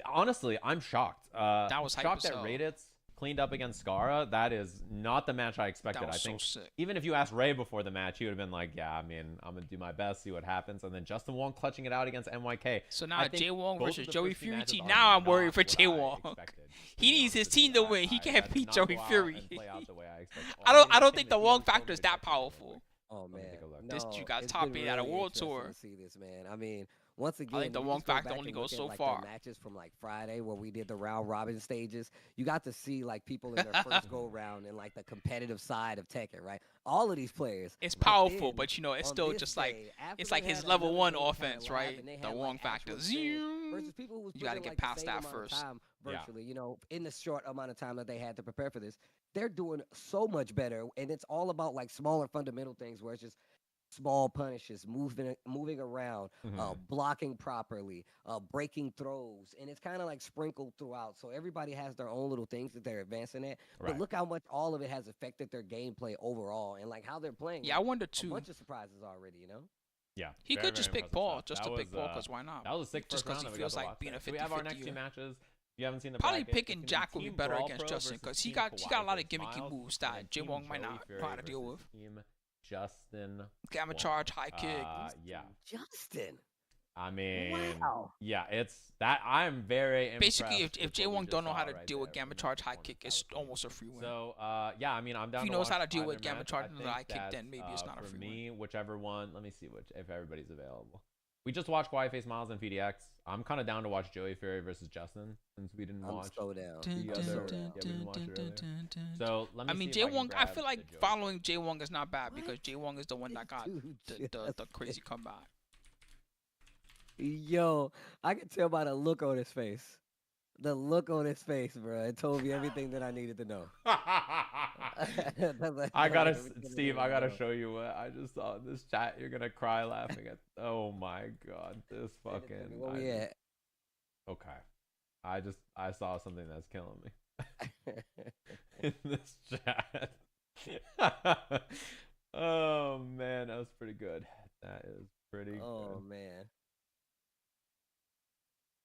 Honestly, I'm shocked. That was hype shocked as that hell. Raditz cleaned up against Skara. That is not the match I expected. That was I think so sick. even if you asked Ray before the match, he would have been like, "Yeah, I mean, I'm gonna do my best, see what happens." And then Justin Wong clutching it out against MYK. So now I think Jay Wong both versus of the Joey first two Fury matches team. are Now I'm worried not for what Jay I Wong. expected, He to be needs his honest team with to you. win. He That can't did beat not Joey go out Fury. and play out the way I expected. I Well, don't maybe think the the team Wong is totally factor is that different, powerful. Oh Let me man, take a look. This No, you got it's top been eight at a really world interesting tour. to see this, man. I mean, once again, think the when you Wong just go factor back only and goes look so at, like, far. the matches from like Friday where we did the round robin stages, you got to see like people in their first go round and like the competitive side of Tekken, right? All of these players. It's But powerful, then, but you know, it's on still this just like day, after it's they like his had level another 1 game kinda offense, live right? and they The had, Wong like, factor. actual fans versus people who was You gotta putting, get like, past the same that amount of first. time Yeah. virtually, you know, in the short amount of time that they had to prepare for this. They're doing so much better, and it's all about like smaller fundamental things where it's just small punishes, moving around, blocking properly, breaking throws, and it's kind of like sprinkled throughout. So everybody has their own little things that they're advancing at. Right. But look how much all of it has affected their gameplay overall, and like how they're playing. Yeah, I like, wonder a too. bunch of surprises already, you know. Yeah. He very, could just very pick impressive Paul, stuff. just That to pick was, Paul, because why not? That was a sick Just first round 'cause he that we feels got to like watch being there. a So we have our 50-50 next two here. matches. If you haven't seen the Probably bracket, picking it's Jack gonna would be be better Team against Brawl Pro Justin, versus 'cause he Team got a lot of Hawaii gimmicky versus moves Miles, that and Jay Team Wong might Joey not Fury know how to deal versus with. Team Justin. Gamma Wong. charge, high kick. Yeah. Justin. I mean, Wow. yeah, it's that. I'm very Basically, impressed if with Jay what we Wong just don't know saw how to right deal with there gamma from charge, that high performance. kick, That it's was almost a free win. So, yeah, I mean, I'm down. If he to knows how watch to deal with either gamma match. charge I and the think high kick, that, then maybe it's not a for free me, whichever one. Let me see if everybody's available. We just watched Quiet Face Miles and PDX. I'm kind of down to watch Joey Fury versus Justin since we didn't I'm watch. so down. the I'm other- so yeah, down. we didn't watch it earlier. So let me. I mean, see Jay if I can Wong, I grab feel the like Joey following Jay Wong is not bad because Jay Wong is the one that got Dude, the crazy comeback. Yo, I can tell by the look on his face. The look on his face, bro. It told me everything that I needed to know. I gotta, Steve, I gotta show you what I just saw in this chat. You're gonna cry laughing at. Oh my god, this fucking. Where we at? Okay, I saw something that's killing me in this chat. Oh man, that was pretty good. That is pretty. Oh good.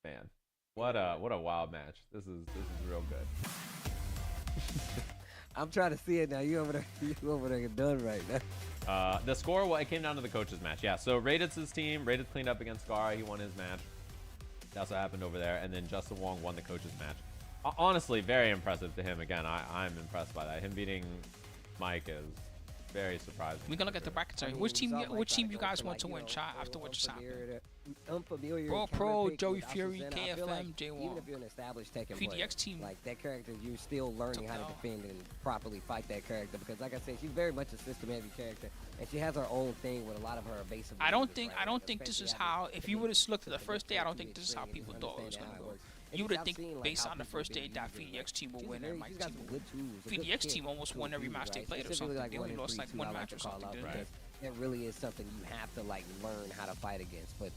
Man, what a wild match. This is real good. I'm trying to see it now. You over there done right now. The score, well, it came down to the coaches match. Yeah, so Raditz' team, Raditz cleaned up against Scar. He won his match. That's what happened over there. And then Justin Wong won the coaches match. Honestly, very impressive to him. Again, I'm impressed by that. Him beating Mike is very surprising. We're gonna look at the brackets. Which team you guys want to win, chat, after what just happened? Pro, Joey Fury, KFM, J1. Even if you're an established Tekken player, PDX team. like that character, you're still learning how to defend and properly fight that character. Because, like I said, she's very much a system-heavy character, and she has her own thing with a lot of her evasive. I don't think this is how. If you would have looked at the first day, I don't think this is how people thought it was gonna go. You would have think based on the first day that PDX team will win and Mike team will win. PDX team almost won every match they played or something. They only lost like one match or something, didn't they? It really is something you have to like learn how to fight against. But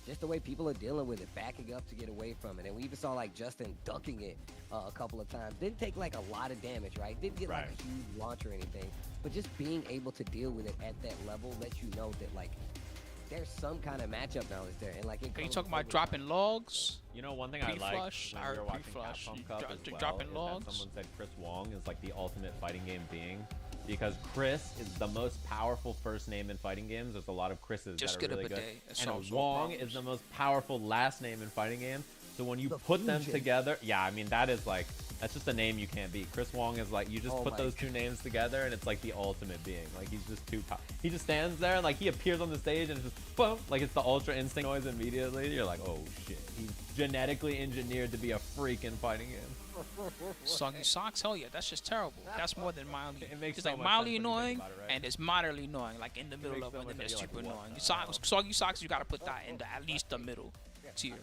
just the way people are dealing with it, backing up to get away from it. And we even saw like Justin dunking it a couple of times. Didn't take like a lot of damage, right? Didn't get like a huge launch or anything. But just being able to deal with it at that level lets you know that like there's some kind of matchup knowledge there. And like, are you talking about dropping logs? You know, one thing I like when we were watching Capcom Cup as well, dropping is logs. that someone said Chris Wong is like the ultimate fighting game being, because Chris is the most powerful first name in fighting games. There's a lot of Chris's Just that are get really up a good. day. And Wong is the most powerful last name in fighting games. So when you put them together, yeah, I mean, that is like, that's just a name you can't beat. Chris Wong is like, you just put those two names together and it's like the ultimate being. Like, he's just too powerful. He just stands there and like he appears on the stage and it's just boom, like it's the ultra instinct noise immediately. You're like, oh shit, he's genetically engineered to be a freak in fighting games. Soggy socks, hell yeah, that's just terrible. That's more than mildly. It makes it's so like much mildly sense when you annoying think about it, right? and it's moderately annoying, like in the middle of it, and then it's super annoying. Soggy socks, you gotta put that in at least the middle tier.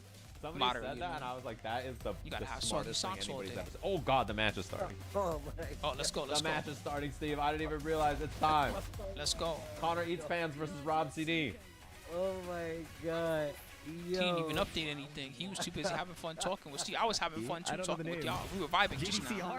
Somebody said that, and I was like, that is the smartest thing anybody's ever said. Oh god, the match is starting. Oh, let's go. The match is starting, Steve. I didn't even realize it's time. Let's go. Connor Eats Fans versus Rob CD. Oh my god. He didn't even update anything. He was too busy having fun talking with Steve. I was having fun too talking with y'all. We were vibing just now.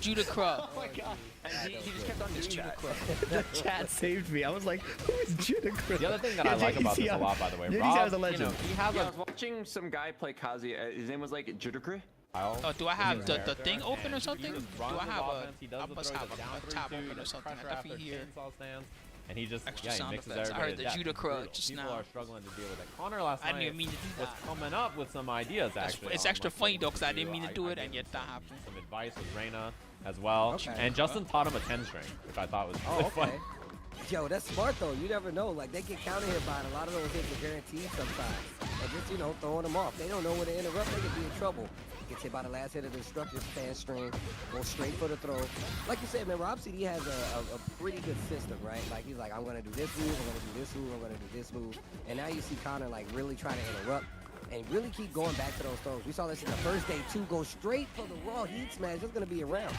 Judicra. Oh my god. And he just kept on doing that. The chat saved me. I was like, who is Judicra? The other thing that I like about this a lot, by the way, Rob, is a legend. you know, he has I was watching some guy play Kazuya. His name was like Judicra. Oh, do I have the thing open or something? Do I have I must have a tab open or something? I definitely hear. And he just, Extra he sound mixes effects. I everybody heard to the death. Judicra just People now. are struggling to deal with it. Connor last I didn't night even mean to do was that. coming up with some ideas, actually. It's extra funny though, because I didn't mean to do it, and yet that happened. Some advice with Reina as well. And Justin taught him a 10-string, which I thought was really fun. Yo, that's smart though. You never know. Like they get counter hit by it. A lot of those hits are guaranteed sometimes. And just, you know, throwing them off. They don't know when to interrupt. They could be in trouble. Gets hit by the last hit of the destruction stand string. Go straight for the throw. Like you said, man, Rob CD has a pretty good system, right? Like he's like, I'm gonna do this move, I'm gonna do this move, I'm gonna do this move. And now you see Connor like really trying to interrupt and really keep going back to those throws. We saw this in the first day too. Go straight for the raw heat smash. It's gonna be around.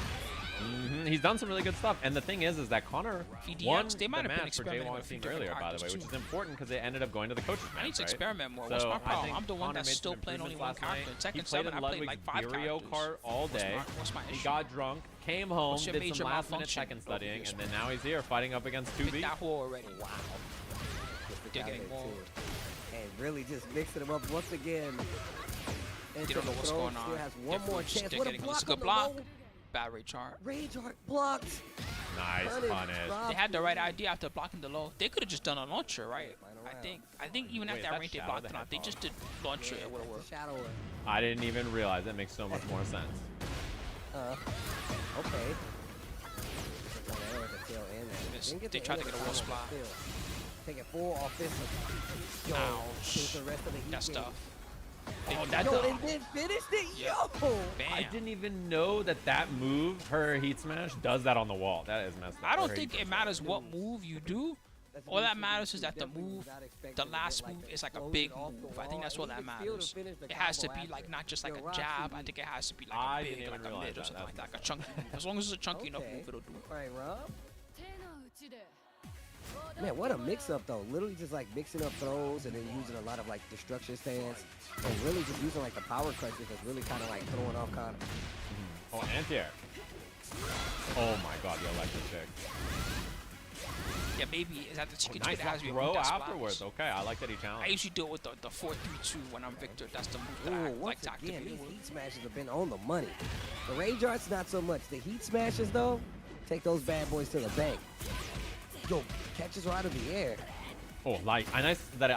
He's done some really good stuff, and the thing is that Connor won they might the have been match for experimenting J1's with team different earlier, by the way, characters, which is too. important because they ended up going to the coaches match. I need to right? experiment more. So What's my I problem? think I'm the one Connor that's made still some playing only improvements one last character. night. In He Tekken played 7, in I played like 5 Ludovic characters. Kart all day. What's my He issue? got drunk, came home, What's your did some major last-minute malfunction? Tekken studying, and then now he's here fighting up against 2B. Pick that whore already. Wow. They're getting more. And really just mixing them up once again. They don't know what's going on. Still has one more chance. They're What a getting block a good on the block. low. Bad Rage Heart. Rage Heart blocked. Nice punish. They had the right idea after blocking the low. They could have just done a launcher, right? I think even Wait, at that that's range they Shadow blocked the it out. They Hedgehog. just did launcher. It would have worked. Shadow. I didn't even realize. That makes so much more sense. Okay. They tried to get a wall splat. Take it full offensive. Yo, Ouch. the rest of the heat That's game. tough. Yo, and then finished it. Yeah. Yo. Bam. I didn't even know that move, her heat smash, does that on the wall. That is messed up. I don't think it matters what move you do. All that matters is that the move, the last move is like a big move. I think that's all that matters. It has to be like not just like a jab. I think it has to be like a big, like a mid or something like that, like a chunky move. As long as it's a chunky enough move, it'll do. All right, Rob. Man, what a mix-up though. Literally just like mixing up throws and then using a lot of like destruction stance and really just using like the power crunches that's really kind of like throwing off Connor. Oh, anti-air. Oh my god, the electric kick. Yeah, maybe is that the chicken Nice has me throw that's afterwards. Okay, I like that he I challenged. usually do it with the 4-3-2 when I'm Victor. That's the move that I Ooh, like once to again, activate. these heat smashes have been on the money. The rage arts, not so much. The heat smashes, though, take those bad boys to the bank. Yo, catches right out of the air. Oh, like I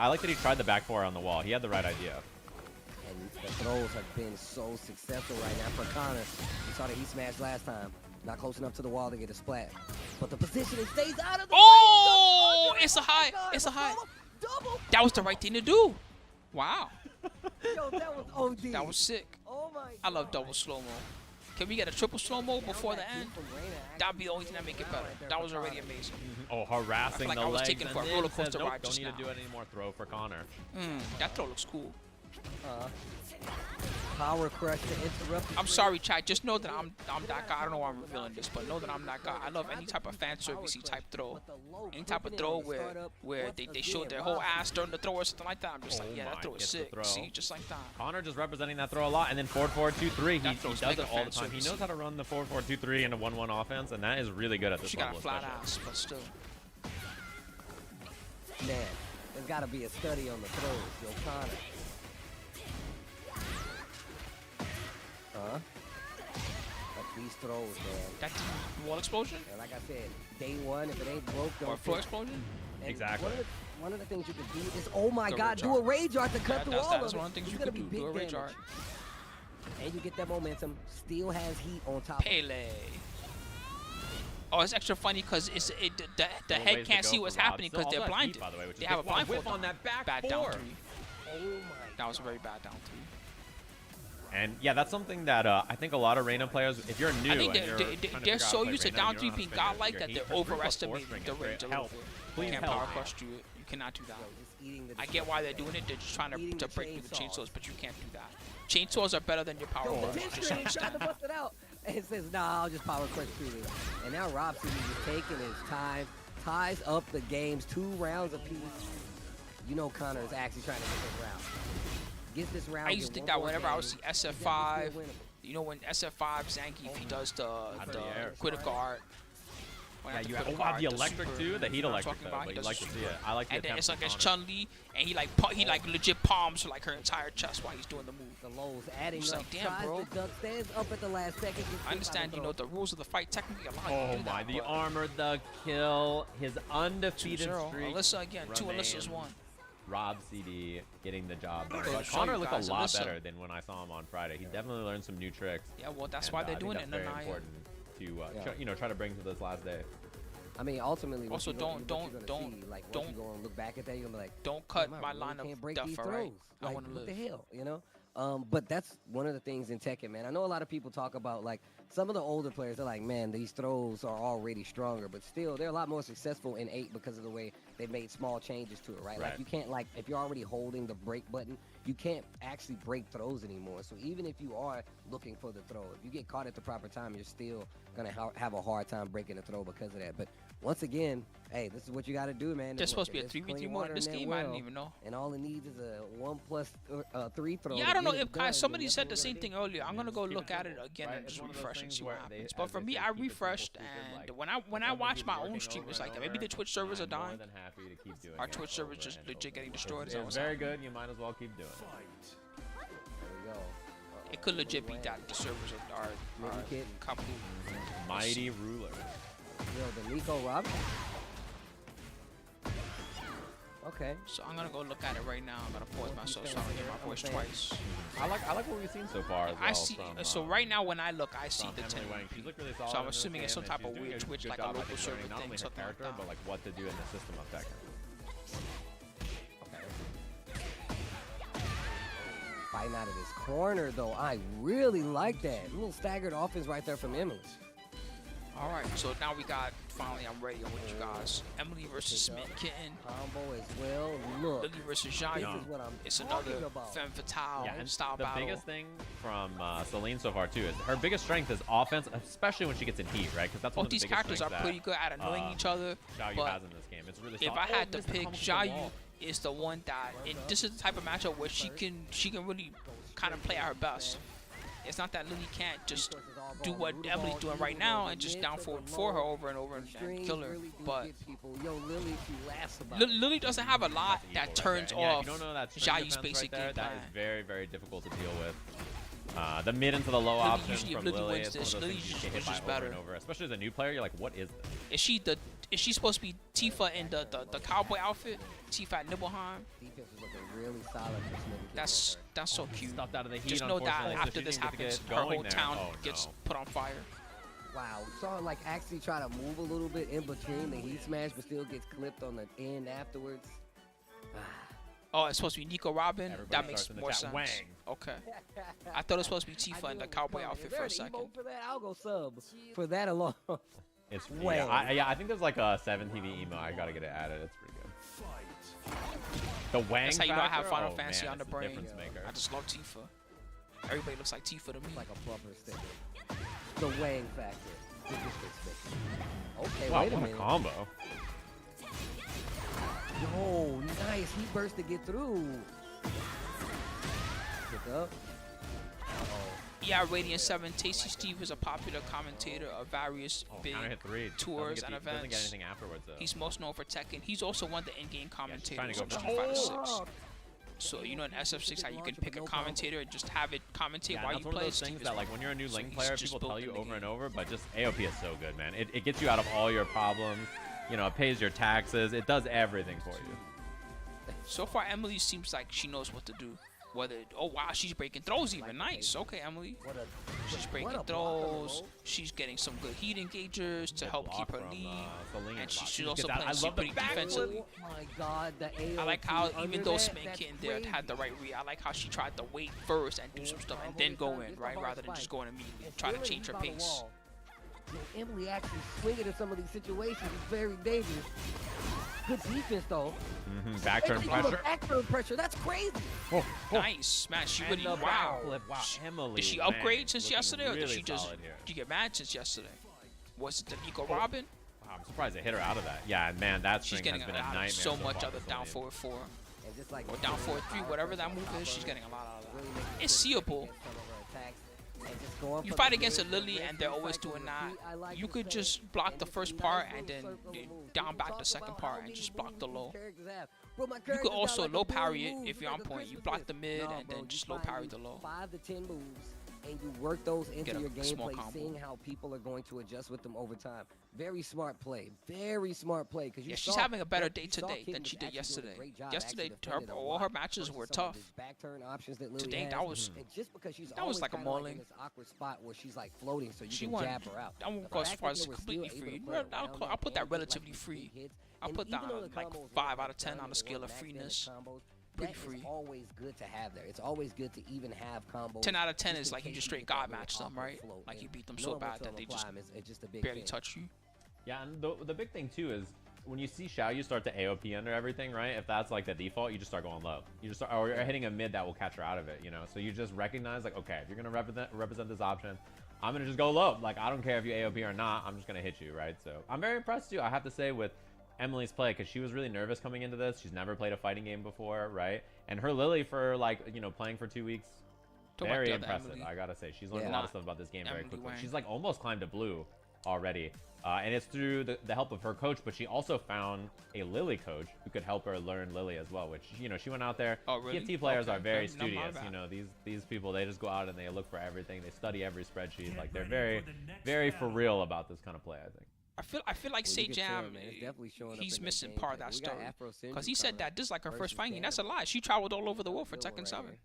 like that he tried the back four on the wall. He had the right idea. And the throws have been so successful right now for Connor. We saw the heat smash last time. Not close enough to the wall to get a splat. But the positioning stays out of the Oh, range. it's a high. It's a high. Double. That was the right thing to do. Wow. Yo, that was OD. That was sick. Oh my I love God. double slow-mo. Can we get a triple slow-mo before the end? That'd be the only thing that make it better. That was already amazing. Oh, harassing like the I was legs. taking And for a then roller says, coaster nope, ride don't just need now. to do any more throw for Connor. That throw looks cool. Power crush to interrupt. I'm sorry, chat. Just know that I'm that guy. I don't know why I'm revealing this, but know that I'm that guy. I love any type of fan servicey type throw. Any type of throw where they show their whole ass during the throw or something like that. I'm just like, yeah, that throw is gets the sick. throw. See, just like that. Connor just representing that throw a lot, and then 4-4-2-3. He That does throw's it all the mega time. He fan knows how to run the 4-4-2-3 into 1-1 offense, and that is really good at this She got level. a flat especially. ass, but still. Man, there's got to be a study on the throws. Yo, Connor. But these throws, man. That wall explosion And like I said, day one, if it ain't broke, or don't floor fix it. explosion. And Exactly. One of the things you can do is, oh my The God, rage do a rage art to cut Yeah, through that's all that's of one it. of the things It's you gonna can be do. Do a big rage damage. art. And you get that momentum. Still has heat on top. Pele. Oh, it's extra funny because the Little head ways to can't go see for what's Rob. happening Still because they're also has heat, blinded. by the way, which is They have a good. Wow, whip blindfold on that back bad four. down 3. Oh my. That was a very bad down 3. And yeah, that's something that I think a lot of Reina players, if you're new, I think and you're trying to they're figure out so how play used to Reina, down you 3 don't know being how to spin godlike that your they're heat. 3+4 overestimating string the is range a great. little bit. Please You can't help. power crush you. You cannot do that. Just eating the I get why they're doing it. They're just trying Eating to the break through the chainsaws. chainsaws, but you can't do that. Chainsaws are better than your power Yo, moves. the Just tried to understand. bust it out. And it says, nah, I'll just power crush through this. And now Rob seems just taking his time, ties up the games, 2 rounds apiece. You know Connor is actually trying to get this round. Get this round. I used to think that whenever I would see SF5, you know when SF5 Zangief, if he does the the air. critical art. When Yeah, at the you critical have art, the electric super- too, the heat you know what I'm electric talking though, about? but He you does like the to see super. it. I like the And then it's attempt like from it's Connor. Chun-Li, and he legit palms like her entire chest while he's doing the move. The lows adding Just up. like, damn, tries bro. to duck, stands up at the last second. gets hit by I understand, the you know, throw. the rules of the fight technically allow you Oh to do my, that, the but armor, the kill, his undefeated 2-0. streak. Alyssa again, 2 Alyssas, remains. 1. Rob CD getting the job done. Okay, But show Connor you looked guys a lot Alyssa. better than when I saw him on Friday. He definitely learned some new tricks. Yeah, well, that's and, why I they're think doing it that's in the very 9. important to Yeah. try to bring to this last day. I mean, ultimately, what Also, you gonna- don't- what you're don't- gonna see, like, once don't- you go and look back at that, you're gonna be like, Don't cut "Damn, I my really line can't of break stuff, these all right? throws. I Like, want to what live. the hell, you know? But that's one of the things in Tekken, man. I know a lot of people talk about, like, some of the older players, they're like, man, these throws are already stronger, but still, they're a lot more successful in 8 because of the way they've made small changes to it, right? Like, Right. you can't, like, if you're already holding the break button, you can't actually break throws anymore. So even if you are looking for the throw, if you get caught at the proper time, you're still going to have a hard time breaking the throw because of that. But once again, hey, this is what you got to do, man. There's supposed to be a There's 3v3 clean mode water in this that game. I didn't well, even know. And all it needs is a 1+3 throw. Yeah, to I don't know get it if done. somebody That's said what the we're same gonna thing do. earlier. I'm gonna go Keep look it at it simple, again right? and It's just one of those refresh and things see what where they- happens. as But for they me, say, I keep it simple, refreshed, keep it, like, and when I something watch keeps my working own stream, over it's and like maybe over, the Twitch servers are I'm more dying. than happy to keep doing Our it Twitch servers over just and legit over. getting destroyed. Is It's that what's very happening? good. You might as well keep doing it. There we go. It could legit be that the servers are Maybe kid. kapu. Mighty ruler. Yo, the Nico Robin. Okay. So I'm gonna go look at it right now. I'm gonna pause myself so I don't hear my voice twice. I like what we've seen so far as well. I see. From, So right now when I look, I see from the Emily 10. Wang. She's looked really solid So I'm in this assuming it's game, some and type of she's doing weird a Twitch, good like a job, I local think, server learning not thing, only her something like character, that. but like what to do in the system of Tekken. Fighting out of this corner, though. I really like that. A little staggered offense right there from Emily. All right. So now we got finally I'm ready with you guys. Emily versus Smith Kitten. Combo as well. Look. Lily versus This Jayu. is what I'm It's talking another about. femme fatale Yeah, and style the battle. biggest thing from Celine so far too is her biggest strength is offense, especially when she gets in heat, right? Because that's one Both of the these biggest characters are strengths pretty good at annoying each other. Xiaoyu But has in this game. It's really if solid. I had to missed the pick, combo from the Jayu wall. is the one that this is the type of matchup where she can really kind of play at her best. It's not that Lily can't just do what Emily's doing right now and just down forward for her over and over and kill her. But Lily doesn't have a lot that turns And yeah, if off you don't know that string Jayu's defense basic right there, game that plan. is very, very difficult to deal with. The mid into the low Lily option usually- from Lily Lily wins is one of this. those Lily things you usually get hit by is over better. and over. Especially as a new player, you're like, what is this? Is she supposed to be Tifa in the cowboy outfit? Tifa at Nibelheim? Defense is looking really solid for Smith. That's so cute. Stuffed out of the heat, Just know that unfortunately, so after she this didn't get to happens, get her going whole there. town Oh, gets no. put on fire. Wow, saw him like actually try to move a little bit in between the heat smash, but still gets clipped on the end afterwards. Oh, it's supposed to be Nico Robin? Everybody That makes starts in the more chat, sense. Wang. Okay. I thought it was supposed to be Tifa in the cowboy outfit for a second. For that, I'll go sub for that alone. It's Wang. I think there's like a 7 TV emo. I gotta get it added. It's pretty good. The Wang That's how you know I have factor? Final Oh, Fantasy man, on the it's a brain. difference maker. I just love Tifa. Everybody looks like Tifa to me. Like a bumper sticker. The Wang factor. Okay, Wow, wait a what a minute. combo. Yo, nice. He burst to get through. Pick up. Yeah, Radiant 7. Tasty Steve is a popular commentator of various big Counter hit 3. tours Doesn't and get events. anything afterwards though. He's most known for Tekken. He's also one of the in-game trying to commentators go on for Street Fighter 6. Oh, So you know in SF6 how you can pick a commentator and just have it commentate Yeah, while that's you one of play. those Steve things is that, one. like, when you're a new So Link he's player, just people tell built you in the over and game. over, but just AOP is so good, man. It gets you out of all your problems. You know, it pays your taxes. It does everything for you. So far, Emily seems like she knows what to do. Whether wow, she's breaking throws even. Nice. Okay, Emily. She's breaking throws. She's getting some good heat engagers to help keep her Block from, lead. Celine. And Wow, she's just also gets out. playing I love the pretty backflip. defensively. Oh my God, the AOP I like how under even though that, Smith that's Kitten there had the crazy. right read, I like how she tried to wait first and do some stuff and then go in, right? Rather than just going immediately. And Try to feeling change her by the pace. wall. Yo, Emily actually swinging in some of these situations is very dangerous. Good defense though. Back turn Actually, pressure. Back turn pressure. That's crazy. Nice, man. She And really the wow. backflip. Wow, Emily. Did she Wang upgrade since looking yesterday, or did really she just solid here. did you get mad since yesterday? Was it the Nico Robin? Wow, I'm surprised they hit her out of that. Yeah, man, that She's string getting has been a a lot, nightmare. so much far out of for down Celine. forward 4 And just like or down forward 3, whatever that move is. She's getting a lot out of that. It's seeable. You fight against a Lily and they're always doing that. You could just block the first part and then down back the second part and just block the low. You could also low parry it if you're on point. You block the mid and then just low parry the low. 5 to 10 moves, and you work those into Get a your small gameplay, combo. seeing how people are going to adjust with them over time. Very smart play. Very smart play. Because Yeah, she's having a better day today than she did yesterday. Yesterday, all her matches were tough. Back turn options that Lily Today, has. that was And just because she's that was always like a kinda mulling. in this awkward spot where she's like floating, so you She can won. jab her out. I won't The go as fact far that as they were still completely able to free. play Well, around I'll put that and get, like, relatively these free. hits, I'll and put that even though on the like combos 5 were out of 10 on done the scale or of back then in freeness. combos, Pretty that is free. always good to have there. It's always good to even have combos. 10 out of 10 just is in like you case just you straight get that God little match them, awkward right? float, Like and you beat them so normal bad that to they just climb is just a big barely thing. touch you. Yeah, and the big thing too is when you see Xiaoyu start to AOP under everything, right? If that's like the default, you just start going low. You just start, or you're hitting a mid that will catch her out of it, you know? So you just recognize like, okay, if you're gonna represent this option, I'm gonna just go low. Like, I don't care if you AOP or not, I'm just gonna hit you, right? So I'm very impressed too, I have to say, with Emily's play, because she was really nervous coming into this. She's never played a fighting game before, right? And her Lily, for like, you know, playing for 2 weeks, Talk about very the other impressive. Emily. I gotta say, she's learned Yeah. a lot of stuff about this game very Emily quickly. Wang. She's like almost climbed to blue already, and it's through the help of her coach. But she also found a Lily coach who could help her learn Lily as well. Which, you know, she went out there. Oh, really? TFT players Okay, are very not my studious. bad. You know, these people, they just go out and they look for everything. They study every spreadsheet. Like, they're very for real about this kind of play, I think. I feel like Well, you can tell, Sajam, man, it's definitely showing up he's in that missing gameplay. part of that We got story. Afro Because he Cindy said coming that this is like her first versus fighting. That's a Cam. lie. She traveled all over the world for Good one Tekken 7. right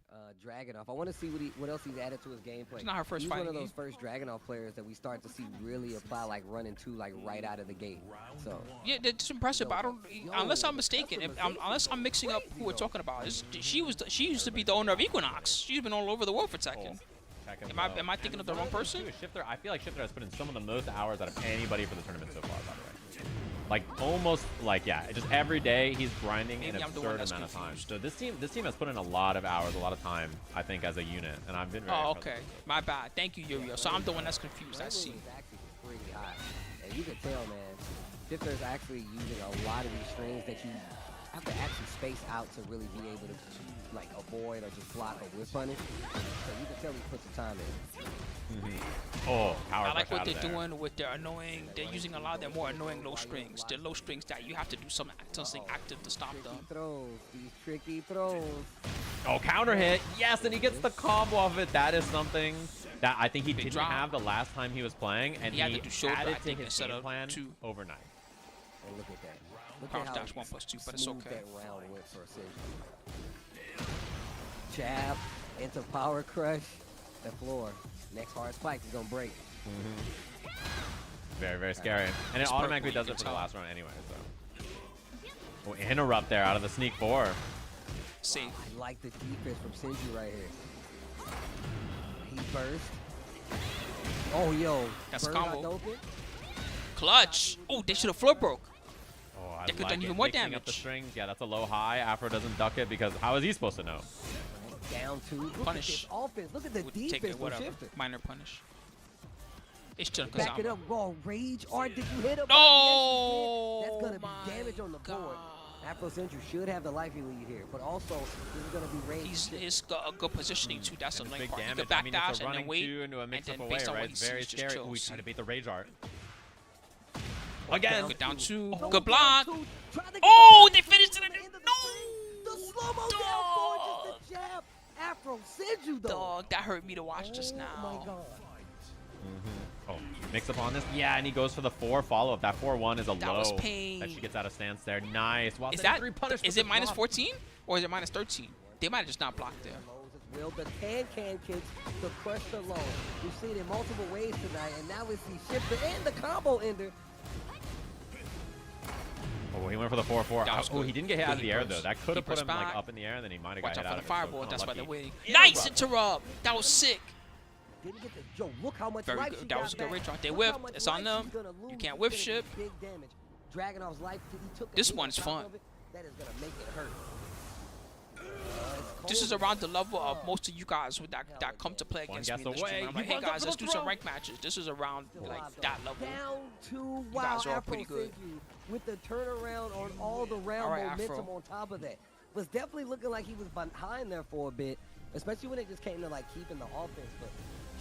here. Dragunov. I want to see what else he's added to his gameplay. It's not her first He's one fighting of those game. first Dragunov players that we start to see really apply like running two like right out of the gate. So Yeah, that's impressive. But I don't, unless I'm mistaken, unless I'm mixing up who we're talking about. She used to be the owner of Equinox. She's been all over the world for Tekken. check him. Am I thinking of the wrong person? Shifter, I feel like Shifter has put in some of the most hours out of anybody for the tournament so far, by the way. Like almost like just every day he's grinding an absurd amount of time. So this team has put in a lot of hours, a lot of time, I think, as a unit, and I've been very Oh, okay. My bad. Thank you, Yurio. So I'm the one that's confused. I see. Actually pretty high. And you can tell, man, Shifter's actually using a lot of these strings that you have to actually space out to really be able to like avoid or just block or whip punish. So you can tell he puts the time in. Oh, power I like push what out they're of there. doing with their annoying. They're using a lot of their more annoying low strings. They're low strings that you have to do something active to stop them. Throws, these tricky throws. Oh, counter hit. Yes, and he gets the combo off of it. That is something that I think he didn't have the last time he was playing, and he had to do shoulder, added I to think, his instead game of plan 2. overnight. And look at that. Look Crouch at how dash 1+2, but it's smooth okay. that round went for Essential. Jab into power crush. The floor. Next hard spike is gonna break. Very, very scary. And it automatically does it for the last round anyway, so. Oh, interrupt there out of the sneak 4. Safe. I like the defense from Senju right here. He burst. Oh, yo. That's a Bird combo. Hadouken. Clutch. Oh, they should have floor broke. Oh, I That could've like done it. even more Mixing up the damage. strings. Yeah, that's a low high. Afro doesn't duck it because how is he supposed to know? Down 2. Look Punish. at this offense. Look at the Would take defense it, from whatever. Shifter. Minor punish. It's just Back it Kazama. up, raw rage. Or did you hit him? No! Yes, you did. That's gonna be my damage on the board. God. Afro Central should have the lifey lead here, but also this is gonna be rage. He's got a good positioning too. That's the And it's annoying big part. He damage. could I mean, it's backdash a and running then wait, 2 into a mix-up and then away, based on right? what he It's sees, very just scary. chill. Ooh, he tried to beat the rage art. Oh, Again. Good down 2. No, Good block. down 2. Try to get Oh, the they finished it. on the end of the No! The slow-mo down 4, just the jab. Afro Senju though. Dog, that hurt me to watch just now. Oh my god. Oh, mix up on this. Yeah, and he goes for the 4 follow-up. That 4-1 is a That low was pain. that she gets out of stance there. Nice. Wow, Is then that three punish is with it the minus drop. 14 or is it minus 13? They might have just not blocked there. Will the can kicks to crush the low. We've seen it multiple ways tonight, and now we see Shifter and the combo ender. Oh, he went for the 4-4. That was Oh, good. he didn't get hit out of Good the air, burst. though. That could have He put him burst like back. up in the air, and then he might have Watch got out hit for out the of it. fireball. So That's why unlucky. they're waiting. Interrupt. Nice interrupt. That was sick. Didn't get the Joe. Look how much Very life good. she That got was a good back. range route. They Look how whiffed. much It's on life them. she's gonna You lose. can't She's whiff gonna ship. get big damage. Dragunov's life. He took a This hit one's on top fun. of it. That is gonna make it hurt. This is around the level of most of you guys with that come to play One against me guess in the stream. away. I'm like, He hey runs up guys, to let's the do some throw. rank matches. This is around like that level. Down to guys wow, are all Afro pretty good. Senju with the turnaround on all the round All right, momentum Afro. on top of that. Was definitely looking like he was behind there for a bit, especially when it just came to like keeping the offense. But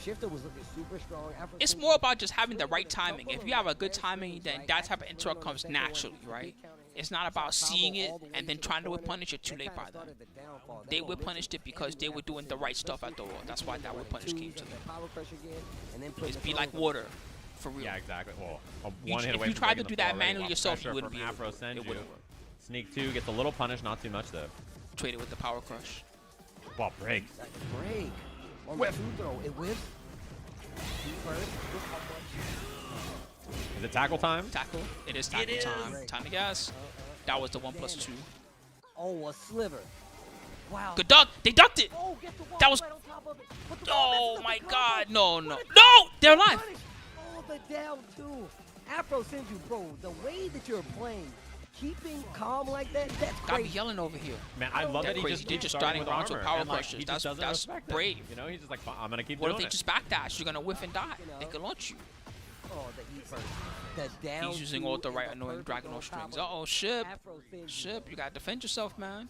Shifter was looking super strong. Afro It's Senju more about just having the swinging right with a couple timing. If of you have a good red timing, swings, then right? that type of Actually interrupt swinging on comes the second one, naturally, big right? counter hit. It's not Shot about seeing combo it all the way and then to the trying to whip corner. punish it too That late kinda by then. started the downfall. That They whip momentum punished it because they heavy were doing the Afro right Senju, stuff at the wall. That's why that whip punish came to them. Power crush again, and then putting It's the be like throws on. water, for real. Yeah, exactly. Well, You- one hit if away you from tried to breaking do the that floor already. manually Lots of yourself, you pressure wouldn't from be able Afro to. It Senju. wouldn't work. Sneak 2 gets a little punish, not too much though. Traded with the power crush. Ball break. Nice break. On the 2 throw, it whips. Deep first. Look how much. Is it tackle time? Tackle. It is tackle time. is. Time to guess. That was the 1+2. Oh, a sliver. Wow. Good duck. They ducked it. Oh, get the wall That was- right on top of it. But the Oh ball messes my up the God. combo. No, no. What is No! They're alive. punish? Oh, the down 2. Afro Senju, bro, the way that you're playing, keeping calm like that, that's Got me crazy. yelling over here. Man, I love That's that he crazy. just They're keeps just starting starting with rounds with armor, power and, like, crushes. he just doesn't That's respect it. brave. You know, he's just like, I'm gonna keep What if doing they it. just backdash? You're gonna whiff and die. You know. They can launch you. Oh, the E first. The down He's using 2 all the and right annoying perfect Dragunov on top strings. of it. Uh-oh, ship. Afro Senju. Ship, you gotta defend yourself, man.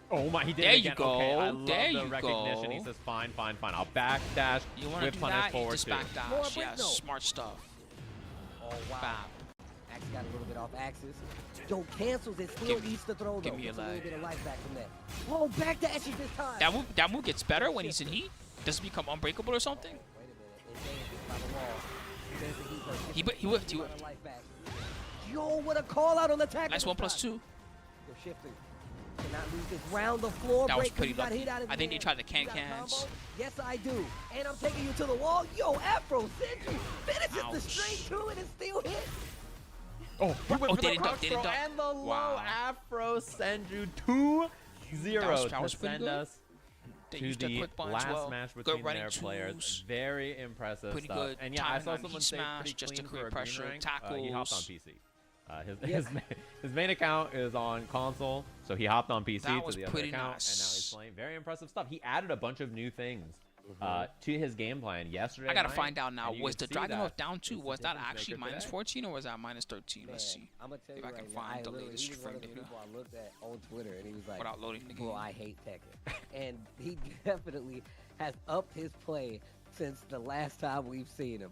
Oh my, he did There it you again. Okay, I go. love There the you recognition. He go. says, fine, fine, fine. I'll backdash, You wanna whip do punish that? You forward just too. More backdash. break, Yeah, no. smart stuff. Oh, wow. Bam. Axe got a little bit off axis. Joe cancels it, still Give me- eats the throw, though. give me Gets a a little leg. bit of life back from that. Oh, back to ashes this time. That move gets better when he's in heat. Does it become unbreakable or something? Wait a minute. Engaged by the wall. There's the heat first. He whiffed. He Gets a lot whiffed. of life back. Yo, what a call out on the tackle. Nice 1+2. Yo, Shifter cannot lose this round. The floor That was break 'cause pretty he got lucky. hit out of I think they hand. tried to You got a can-cans. combo? Yes, I do. And I'm taking you to the wall. Yo, Afro Senju finishes the Ouch. string too, and it's still hit. Oh, he went Oh, for they the didn't duck, crouch they didn't throw duck. and the low Wow. Afro Senju 2-0 That was to pretty send good. us They to used their the quick buttons last well. match Good between running their players. twos. Very impressive Pretty stuff. good And yeah, I timing saw on someone heat say smash pretty just to clean create for a pressure, green ring. He hopped on tackles. PC. His main account is on console, so he hopped on PC That to was the other pretty account, nice. and now he's playing. Very impressive stuff. He added a bunch of new things to his game plan yesterday. I gotta night, find out now. and you Was can the see Dragunov that down 2? it's the Was that difference actually maker minus today. 14 or was that minus 13? Let's see. I'm gonna tell you If I right can now, find the literally- latest he was one of frame the data. people I looked at on Twitter, and he was like, Without loading the "Bro, game. I hate Tekken," and he definitely has upped his play since the last time we've seen him.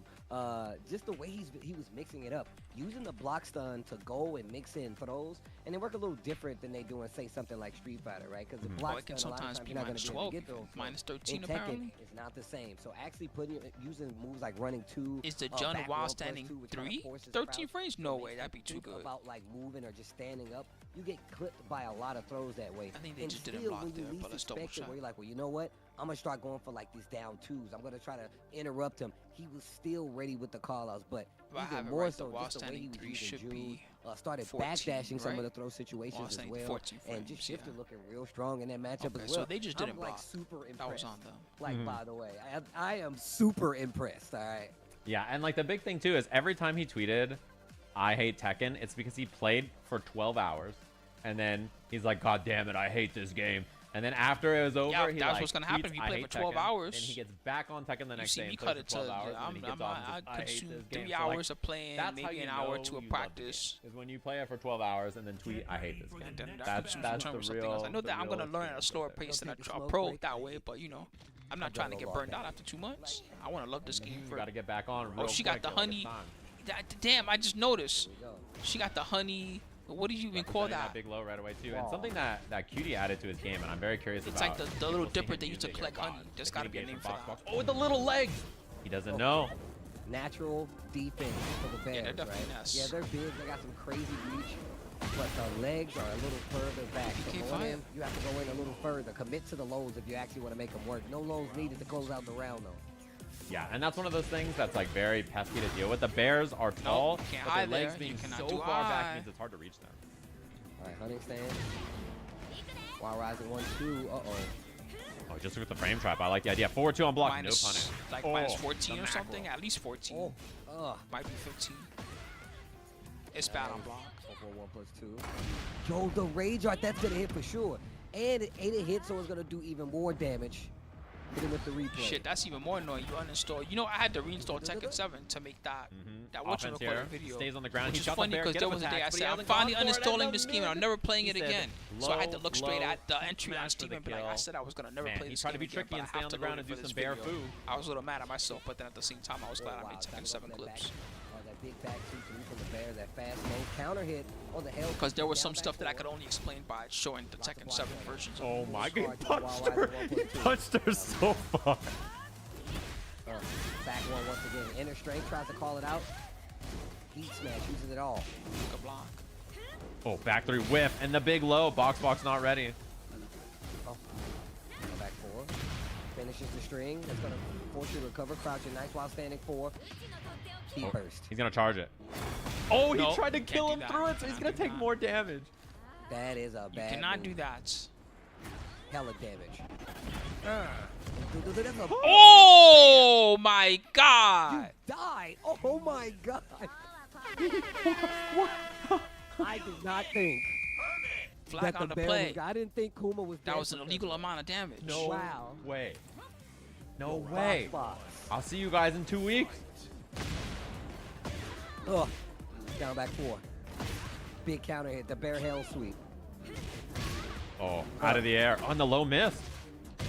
Just the way he was mixing it up, using the block stun to go and mix in throws, and they work a little different than they do in, say, something like Street Fighter, right? Because the Oh, block it can stun, a lot of sometimes times be you're not going minus to be able 12, to get those. minus 13 in apparently. Tekken, it's not the same. So actually using moves like running 2, Is the back Jun 1 while plus standing 2, which kinda 3? forces 13 crouch, frames? so No it way, makes that'd you be too think good. about like moving or just standing up. You get clipped by a lot of throws that way. I think they And just didn't still, block when you there, least but let's double expect it, check. where you're like, well, you know what? I'm gonna start going for like these down 2s. I'm gonna try to interrupt him. He was still ready with the call-outs, but If I have even it more right, the so, while just the way he standing was 3 using should Jude, be started 14, backdashing some right? of the throw While situations as standing well, 14 and just frames, Shifter yeah. looking real strong in that matchup Okay, as so well. they just I'm didn't like block. super impressed. That was on them. Like, by the way, I am super impressed. All right. Yeah, and like the big thing too is every time he tweeted, "I hate Tekken," it's because he played for 12 hours, and then he's like, "God damn it, I hate this game." And then after it was over, Yeah, he that's like, what's gonna happen tweets, if you "I play hate for 12 Tekken," hours. and he gets back on Tekken the You next see day me and cut plays it for to, 12 hours, and then he gets off and I says, "I hate consume this game." 3 So, like, hours of playing, that's how maybe you an hour know to a you love the game, practice. is when you play it for 12 hours and then tweet, "I hate this game." And then That's consume the time or something real. else. I know the that I'm real gonna learn at a experience slower of it. pace than Take the a slow pro break. that way, but you know, I'm not trying to get burned out after 2 months. I want to love this game for. Got to get back on. Real Oh, she got quick, the though, like, honey. it's time. Damn, I just noticed. Here we go. She got the honey. What do you even call Representing that? big low right away too, and something that Cutie added to his game, and I'm very curious It's about. like the people little seeing dipper him they use used to it here. collect honey. There's got to be a name for that. Oh, with the little legs. He doesn't know. Natural defense for the Bears, they're definitely right? nice. Yeah, they're big. They got some crazy reach, but the legs are a little further back. So PK going five. in, you have to go in a little further. Commit to the lows if you actually want to make them work. No lows needed to close out the round, though. Yeah, and that's one of those things that's like very pesky to deal with. The Bears are tall, you can't but hide their legs there. being You cannot so do far back eye. means it's hard to reach them. All right, hunting stand. While rising 1-2. Uh-oh. Oh, he just took the frame trap. I like the idea. 4-2 on block. Minus, no punish. like Oh, minus the 14 or mackerel. something. At least 14. Oh. Might be 15. It's bad on block. 4-4-1+2. Yo, the rage art, that's gonna hit for sure. And it ain't a hit, so it's gonna do even more damage. Hit him with the replay. Shit, that's even more annoying. You uninstall. You know, I had to reinstall Tekken 7 to make that that Offense here. whatchamacallit video. Stays on the ground. Which He is shot the funny bear, because get there him was a day I attacked, but he said, I'm hasn't finally gone for it, uninstalling and this the game and I'm never playing he it said, again. So I had to low, look straight low, at the entry on smash for Steam the and be like, I kill. said I was going to never Man, play he this tried game to be again, tricky but and I stay have on to the ground load and it do for some this bear video. foo. I was a little mad at myself, but then at the same time, I was glad I made Tekken 7 clips. That big back 2-3 from the Bears, that fast mode counter hit on the hell. Because there was some Down stuff back that I could four. only explain by showing the Tekken 7 versions of Oh my god, he While punched rising her. 1+2. He punched her so far. Back one once again. Inner strength tries to call it out. Heat smash uses it all. Good block. Oh, back 3 whiff and the big low. Box not ready. Oh. Back 4. Finishes the string. That's gonna force you to recover. Crouching nice while standing 4. Heat burst. He's gonna charge it. Oh, he No, tried to can't kill do him that. through it, so he's Cannot gonna do take that. more damage. That is a You bad cannot move. do that. Hella damage. That's a Oh my god! died. Oh my god. I did not think Flag that on the the Bear play. was, I didn't think Kuma was That dead was an because illegal of it. amount of damage. No Wow. way. No Box, way. box. I'll see you guys in 2 weeks. Ugh. Down back 4. Big counter hit. The Bear hell sweep. Oh, out of the air on the low miss.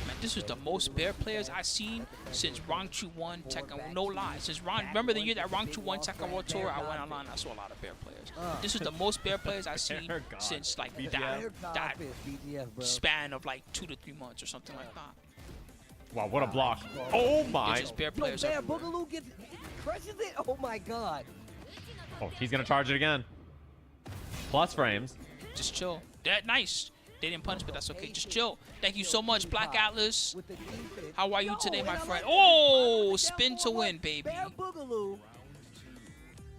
Man, this was the most Bear players I've seen since Rangchu won Tekken. No lie. Since remember the year that Rangchu won Tekken World Tour? I went online. I saw a lot of Bear players. This is the most Bear players I've seen Bear God. since like BGF. that BGF, bro. span of like 2 to 3 months or something like that. Wow, what a block. Oh my. It's just Bear Yo, players Bear everywhere. Boogaloo gets crushes it. Oh my god. Oh, he's gonna charge it again. Plus frames. Just chill. That nice. They didn't punch, but that's okay. Just chill. Thank you so much, Black Atlas. With the defense. How are you Yo, today, and my I friend? like Oh, that. spin to win, baby. Bear Boogaloo.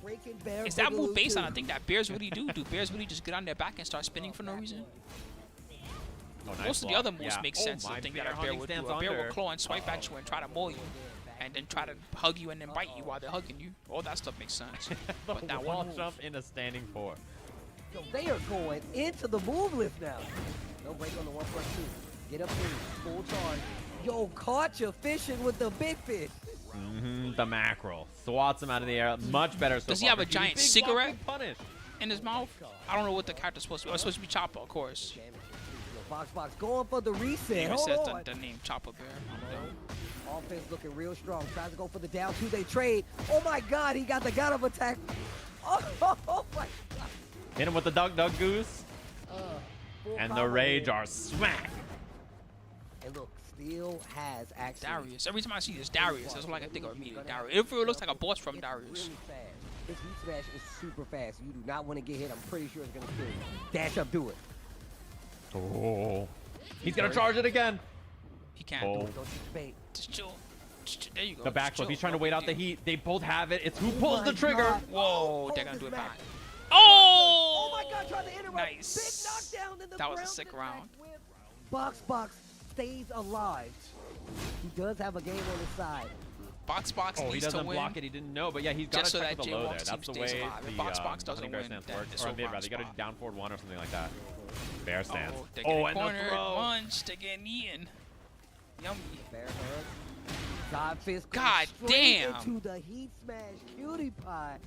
Breaking Bear Is that move Boogaloo based on too. a thing that Bears really do? Do Bears really just get on their back and start spinning for no reason? Oh, nice Most of the block. other moves Yeah. make Oh, sense. my The thing bear that a bear hunting would do. stance A bear under. would claw and swipe at you and try to maul you, and then try to hug you and then bite you while they're hugging you. All that stuff makes sense. But that wall one move, jump in a standing 4. So they are going into the move lift now. No break on the 1+2. Get up in full charge. Yo, caught you fishing with the big fish. The mackerel swats him out of the air. Much better. So Does he far have for a Cutie. giant Big block, cigarette? big punish. in his mouth. I don't know what the character's supposed to be. Oh, it's supposed to be Chopper, of course. Box going for the reset. It Hold says on. the name Chopper Bear. Offense looking real strong. Tries to go for the down two. They trade. Oh my God, he got the God of attack. Oh my God. Hit him with the Duck Goose. Full And the power Rage here. are smack. And look, still has actually. Darius. Every time I see this Darius, that's all I can think of immediately. Darius. It looks like a boss from It's Darius. really fast. His heat smash is super fast. You do not want to get hit. I'm pretty sure it's going to kill you. Dash up, do it. Oh. He's going to charge it again. He can't Oh. do it. Don't you bait. Just chill. There you go. The Just backflip. chill. He's trying to No wait big out the deal. heat. They both have it. It's who Oh pulls my the trigger. God. Whoa, they're Hold gonna do his it back. back. Oh Oh! my God, tried to interrupt. Nice. Big knockdown in the That was a ground sick and round. back whip. Box stays alive. He does have a game on his side. Box Oh, he needs to doesn't win. block it. He didn't know, but yeah, he's got Just to so check that with the low J-Walk's there. That's the team way stays alive. If the Box hunting doesn't guard win, stance then works. it's Or over mid on rather, you got to spot. do down forward 1 or something like that. Bear stance. Oh, they're Oh, getting and the cornered. throw. Punch. They're getting eaten. Yummy. Bear hug. Side fist. goes God straight damn. Into the heat smash cutie pie.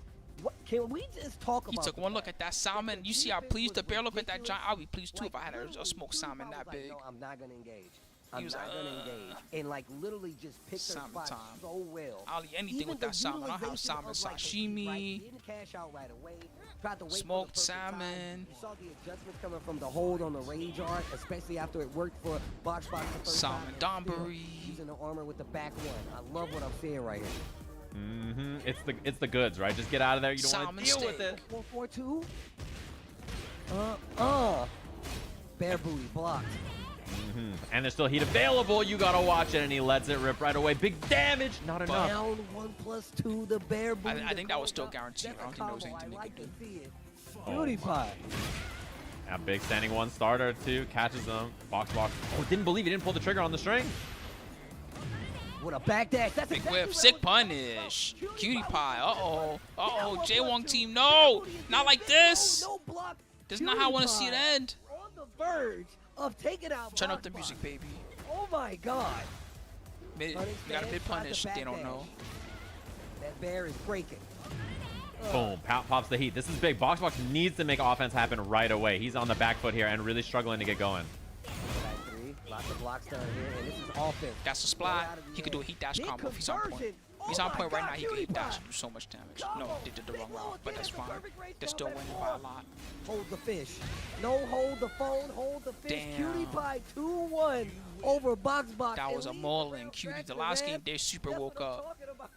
What, can we just talk He about took the one look fact at that salmon. You see how defense pleased the was bear look at that ridiculous? giant? I'll be pleased too if I had literally, a smoked Cutie salmon Pie that was like, big. No, I'm not gonna engage. He I'm was not like, gonna engage. And like literally just picked her Salmon spot time. so well. I'll eat anything Even with the that salmon. I'll have utilization salmon of, like, the heat, sashimi. right, didn't cash out right away. Tried to wait Smoked for the perfect time. salmon. You saw the adjustments coming from the hold on the rage art, especially after it worked for Box the first Salmon time. and still Donbury. Using the armor with the back one. I love what I'm seeing right here. It's the goods, right? Just get out of there. You don't want Salmon to deal with steak. it. 4-4-2. Bear booty blocked. And there's still heat available. You gotta watch it, and he lets it rip right away. Big damage, not enough. Down 1+2. The bear booty. I think that was still That's guaranteed. I don't think there was anything I they like could to do. see it. Oh Cutie my. pie. A big standing 1 starter too. Catches them. Box. Oh, didn't believe he didn't pull the trigger on the string. With a back dash. That's Big exactly whip, what sick I was- punish. Cutie pie. J1 team, no! Not like this! No block. This is not how I want to Cutie see it pie end. On the verge of taking out. Turn up Box the Box. music, baby. Oh my God. Mid, you got a mid punish. They don't know. That bear is breaking. Boom. Pops the heat. This is big. Box needs to make offense happen right away. He's on the back foot here and really struggling to get going. Back three. Lots of blocks down here, and this is offense. That's a Right splat. out of the He could do a air. heat dash Big combo if he's on point. conversion. If he's Oh on my point right God, now, he can Cutie heat dash pie. and do so much damage. Combo. No, they did the Big wrong low route, but that's finish with fine. perfect range They're still combo. winning by a lot. Hold the fish. No, hold the phone. Hold the fish. Damn. Cutie pie 2-1 over Box. That and was a leaves mauling. real Cutie, the tracks last in game, hand. they super That's woke what I'm up. talking about.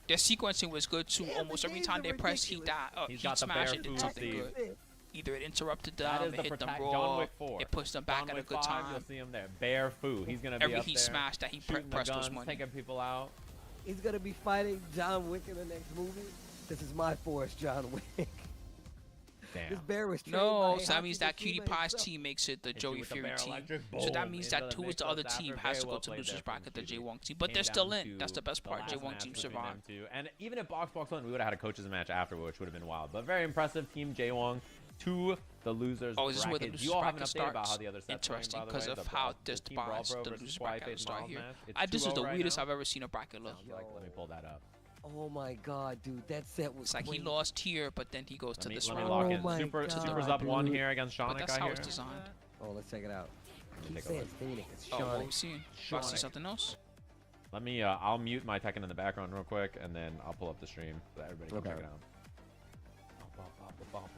Their sequencing was good too. Yeah, Almost the every games time are they pressed heat, ridiculous. He's heat got the smash, bear it did food something seed. good. Either it interrupted That them, is it the hit them protect John raw, Wick 4. it pushed them back John at a Wick good 5, time. You'll see him there. Bear Foo. He's gonna be Every up heat there. smash that he shooting the pressed was guns, money. taking people out. He's gonna be fighting John Wick in the next movie. This is my force, John Wick. Damn. This bear was trained No, by so that means that Heihachi Cutie Mishima Pie's himself. team makes it the Hit you Joey with the Fury bear team. electric, So that boom, means into that the who is mix the of other Zapper. team Very has to go well to played losers there from bracket, the Cutie. J1 team. But Came they're still down in. to That's the best part. last J1 match team between them survived. two. And even if Box won, we would have had a coaches match after, which would have been wild. But very impressive team J1 to the losers Oh, is this where the bracket. losers You all have an bracket update about how starts? the other sets Interesting, going, by the because way. of The how Brawl- this Team Brawl divides Pro the versus losers Quiet bracket Face start Miles here. match. It's This is the 2-0 right weirdest now. I've ever seen a bracket look. Let me pull that up. Oh my God, dude, that set was. It's like he crazy. lost here, but then he goes to this Let me round. lock Oh in. my Super's God, up 1 dude. here against But Shonik. that's I how hear. it's designed. Oh, let's check it out. He take a says look. Phoenix. It's Oh, what Shawnee. we seeing? Do I see Sonic. something else? Let me. I'll mute my Tekken in the background real quick, and then I'll pull up the stream so that everybody can Okay. check it out.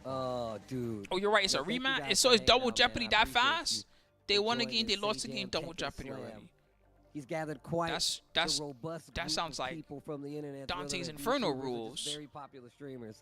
Oh, dude. Oh, you're right. It's a Thank you rematch. guys So for it's hanging double out, man. jeopardy I that appreciate fast? you They won a enjoying game. They this lost the Sajam game. Double Tekken jeopardy Slam. already. He's gathered quite That's a robust that group sounds of like people from the internet, Dante's whether Inferno YouTubers or just rules. very popular streamers.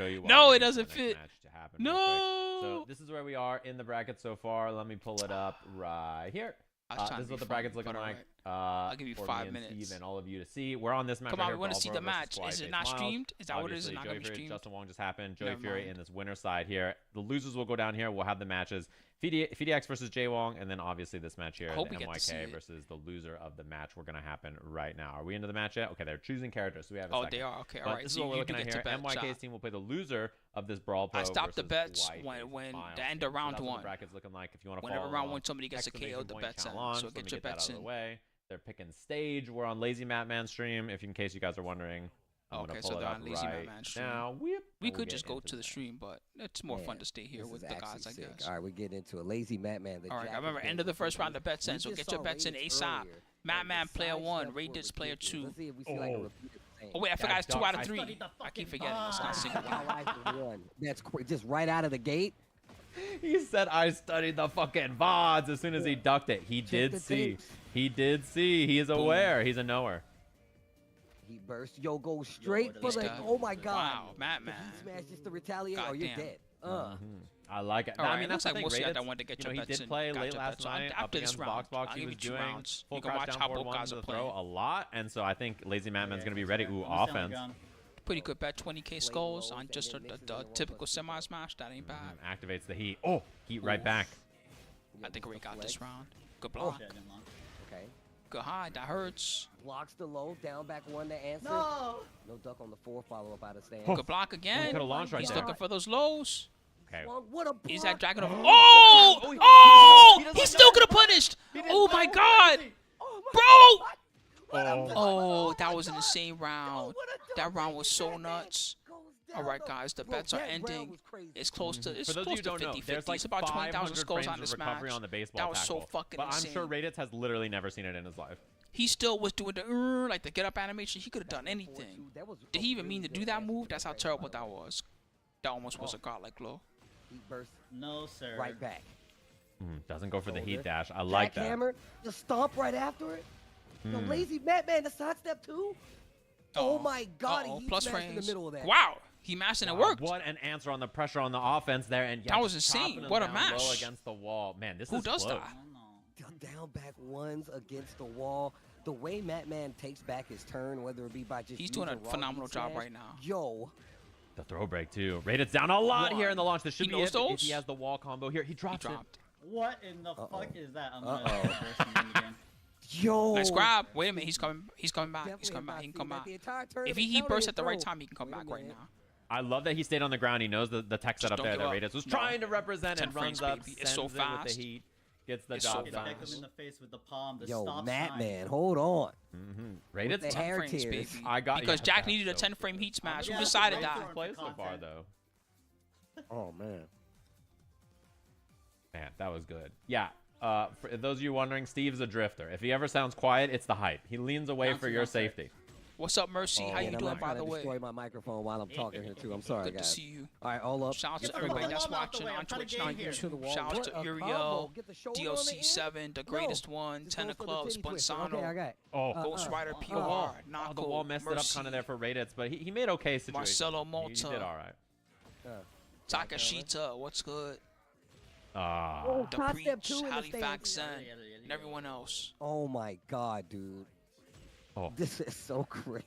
show you. No, while it waiting for doesn't the next fit. match to happen real quick. No. So this is where we are in the bracket so far. Let me pull it up right here. I was trying This to is what be the bracket's funny, looking but like. alright. I'll give you for 5 me and minutes. Steve and all of you to see. We're on this match. Come right on, here, we want to Brawl see Pro the versus match. Squad Is it Face not Miles. streamed? Is that what it is? Obviously, It's not Joey going to be Fury, streamed? Justin Wong just happened. Joey Never Fury mind. in this winner side here. The losers will go down here. We'll have the matches. FDX versus Jay Wong, and then obviously this match here, hope the we get to see MYK it. versus the loser of the match. We're going to happen right now. Are we into the match yet? Okay, they're choosing characters, so we have a Oh, second. they are. Okay, But all right. this is So what we're you looking do at get here. to bet. MYK's shot. team will play the loser of this Brawl Pro I stopped the versus bets White when Face the Miles end team. of round So that's what the one. bracket's looking like. If you want to Whenever follow round along. one somebody gets a Exclamation KO, the point bets in. challenge. So Let me get your that bets out of the in. way. They're picking stage. We're on Lazy Madman stream. If in case you guys are wondering, I'm Okay, gonna so pull it they're up on Lazy right Madman stream. now. We We'll could get just go into to the that. stream, but it's more fun Man, to stay here this with is the actually guys, I sick. guess. All right, we're getting into a Lazy Madman. All right, I remember end of the first round, the bets in. So get your bets in ASAP. Madman player 1, Raditz player 2. Let's see if we see like a repeated thing. Oh wait, I forgot it's 2 out of I 3. I keep forgetting. It's not single. My life is one. That's quick. Just right out of the gate. He said I studied the fucking VODs as soon as he ducked it. He the did see. tapes. He did see. He is aware. He's a knower. He burst. Yo, go straight for This the. guy. Oh my God. Wow, If Madman. he smash just to retaliate, or you're Goddamn. dead. I like it. All right, I mean, looks that's like the thing. we'll see. I Raditz, wanted to get you your know, he bets did in. play Got late your last bets. So night up after this against round, Box. I'll He give was you 2 doing rounds. full You can crouch watch down how forward both ones guys to are the throw playing. a lot, and so I think Lazy Madman's going to be ready. Ooh, offense. Pretty good bet. 20k skulls on just a typical semi smash. That ain't bad. Activates the heat. Oh, heat right back. I think we got this round. Good Oh. block. Okay. Good hide. That hurts. Blocks the low. Down back one to answer. No. No duck on the 4 follow up out of stand. Good block again. Could've launched right He's there. looking for those lows. Okay. Well, what a He's block. that dragon of. Oh, Oh! Oh! He's still gonna punish. Oh my God, bro! Oh, that was an insane round. That round was so nuts. All right, guys, the bets are ending. It's close to For those of you who close to don't know, 50-50. there's like It's about 20,000 500 skulls on frames this of recovery match. on the baseball That was so tackle. fucking But insane. I'm sure Raditz has literally never seen it in his life. He still was doing the like the get up animation. He could have done anything. Did he even mean to do that move? That's how terrible that was. That almost was a godlike blow. Heat burst No, sir. right back. Doesn't go for the heat Shoulder. dash. I like that. Jackhammer, just stomp right after it. The Lazy Madman, the sidestep too. Oh my God, he Plus smashed in the frames. middle of that. Wow, he mashed and it worked. What an answer on the pressure on the offense there, and yeah, That was just insane. chopping him What a down low mash. against the wall. Man, this Who is does close. that? Down back ones against the wall. The way Madman takes back his turn, whether it be by just He's doing a using raw phenomenal heat job smash, right now. Yo, The throw break too. Raditz down a lot here in the launch. This should He be knows it if those? he has the wall combo here. He drops it. What in the fuck is that? I'm gonna Uh-oh. burst him in again. yo. Nice grab. Wait a minute. He's coming. He's coming back. Definitely He's coming back. He can come about back. the entire turn If of the he counter bursts and at the right throw. time, he can come Wait a back right minute. now. I love that he stayed on the ground. He knows the tech setup don't there give that up. Raditz was No. trying to represent 10 and runs frames, up, baby. sends It's so it with fast. the heat, gets the It's so job Deck done. him in the face with the palm. The Yo, stop Madman, sign. hold on. Raditz, the 10 hair frames, tears. baby. I got because yeah, Jack that's needed a so 10-frame heat smash. Who Yeah, decided right that? for play so far content. though. Oh man. Man, that was good. Yeah. For those of you wondering, Steve's a drifter. If he ever sounds quiet, it's the hype. He leans away for your safety. What's up, Mercy? How you And I'm doing, not by trying the to way? destroy my microphone while I'm talking here too. I'm sorry, Good to guys. see you. All right, all up. Shout out Get to the everybody fucking that's wall out the watching way. on I'm trying to Twitch get and on in here. To the YouTube. wall. Shout out What to a Uriel, combo. Get the shoulder on the end. DLC7, the greatest one, Just goes for the Tentaclubs, titty twister. Okay, I Bonsano, got it. Oh, Ghost Rider, POR, oh, Nako, the wall messed it up Mercy, kind of there for Raditz, but he made okay situation. Marcelo He Malta, did all right. Takashita, what's good? Oh, The top Preach, step 2 in the Halifax stand. Zen, and everyone else. Oh my God, dude. Oh. This is so crazy.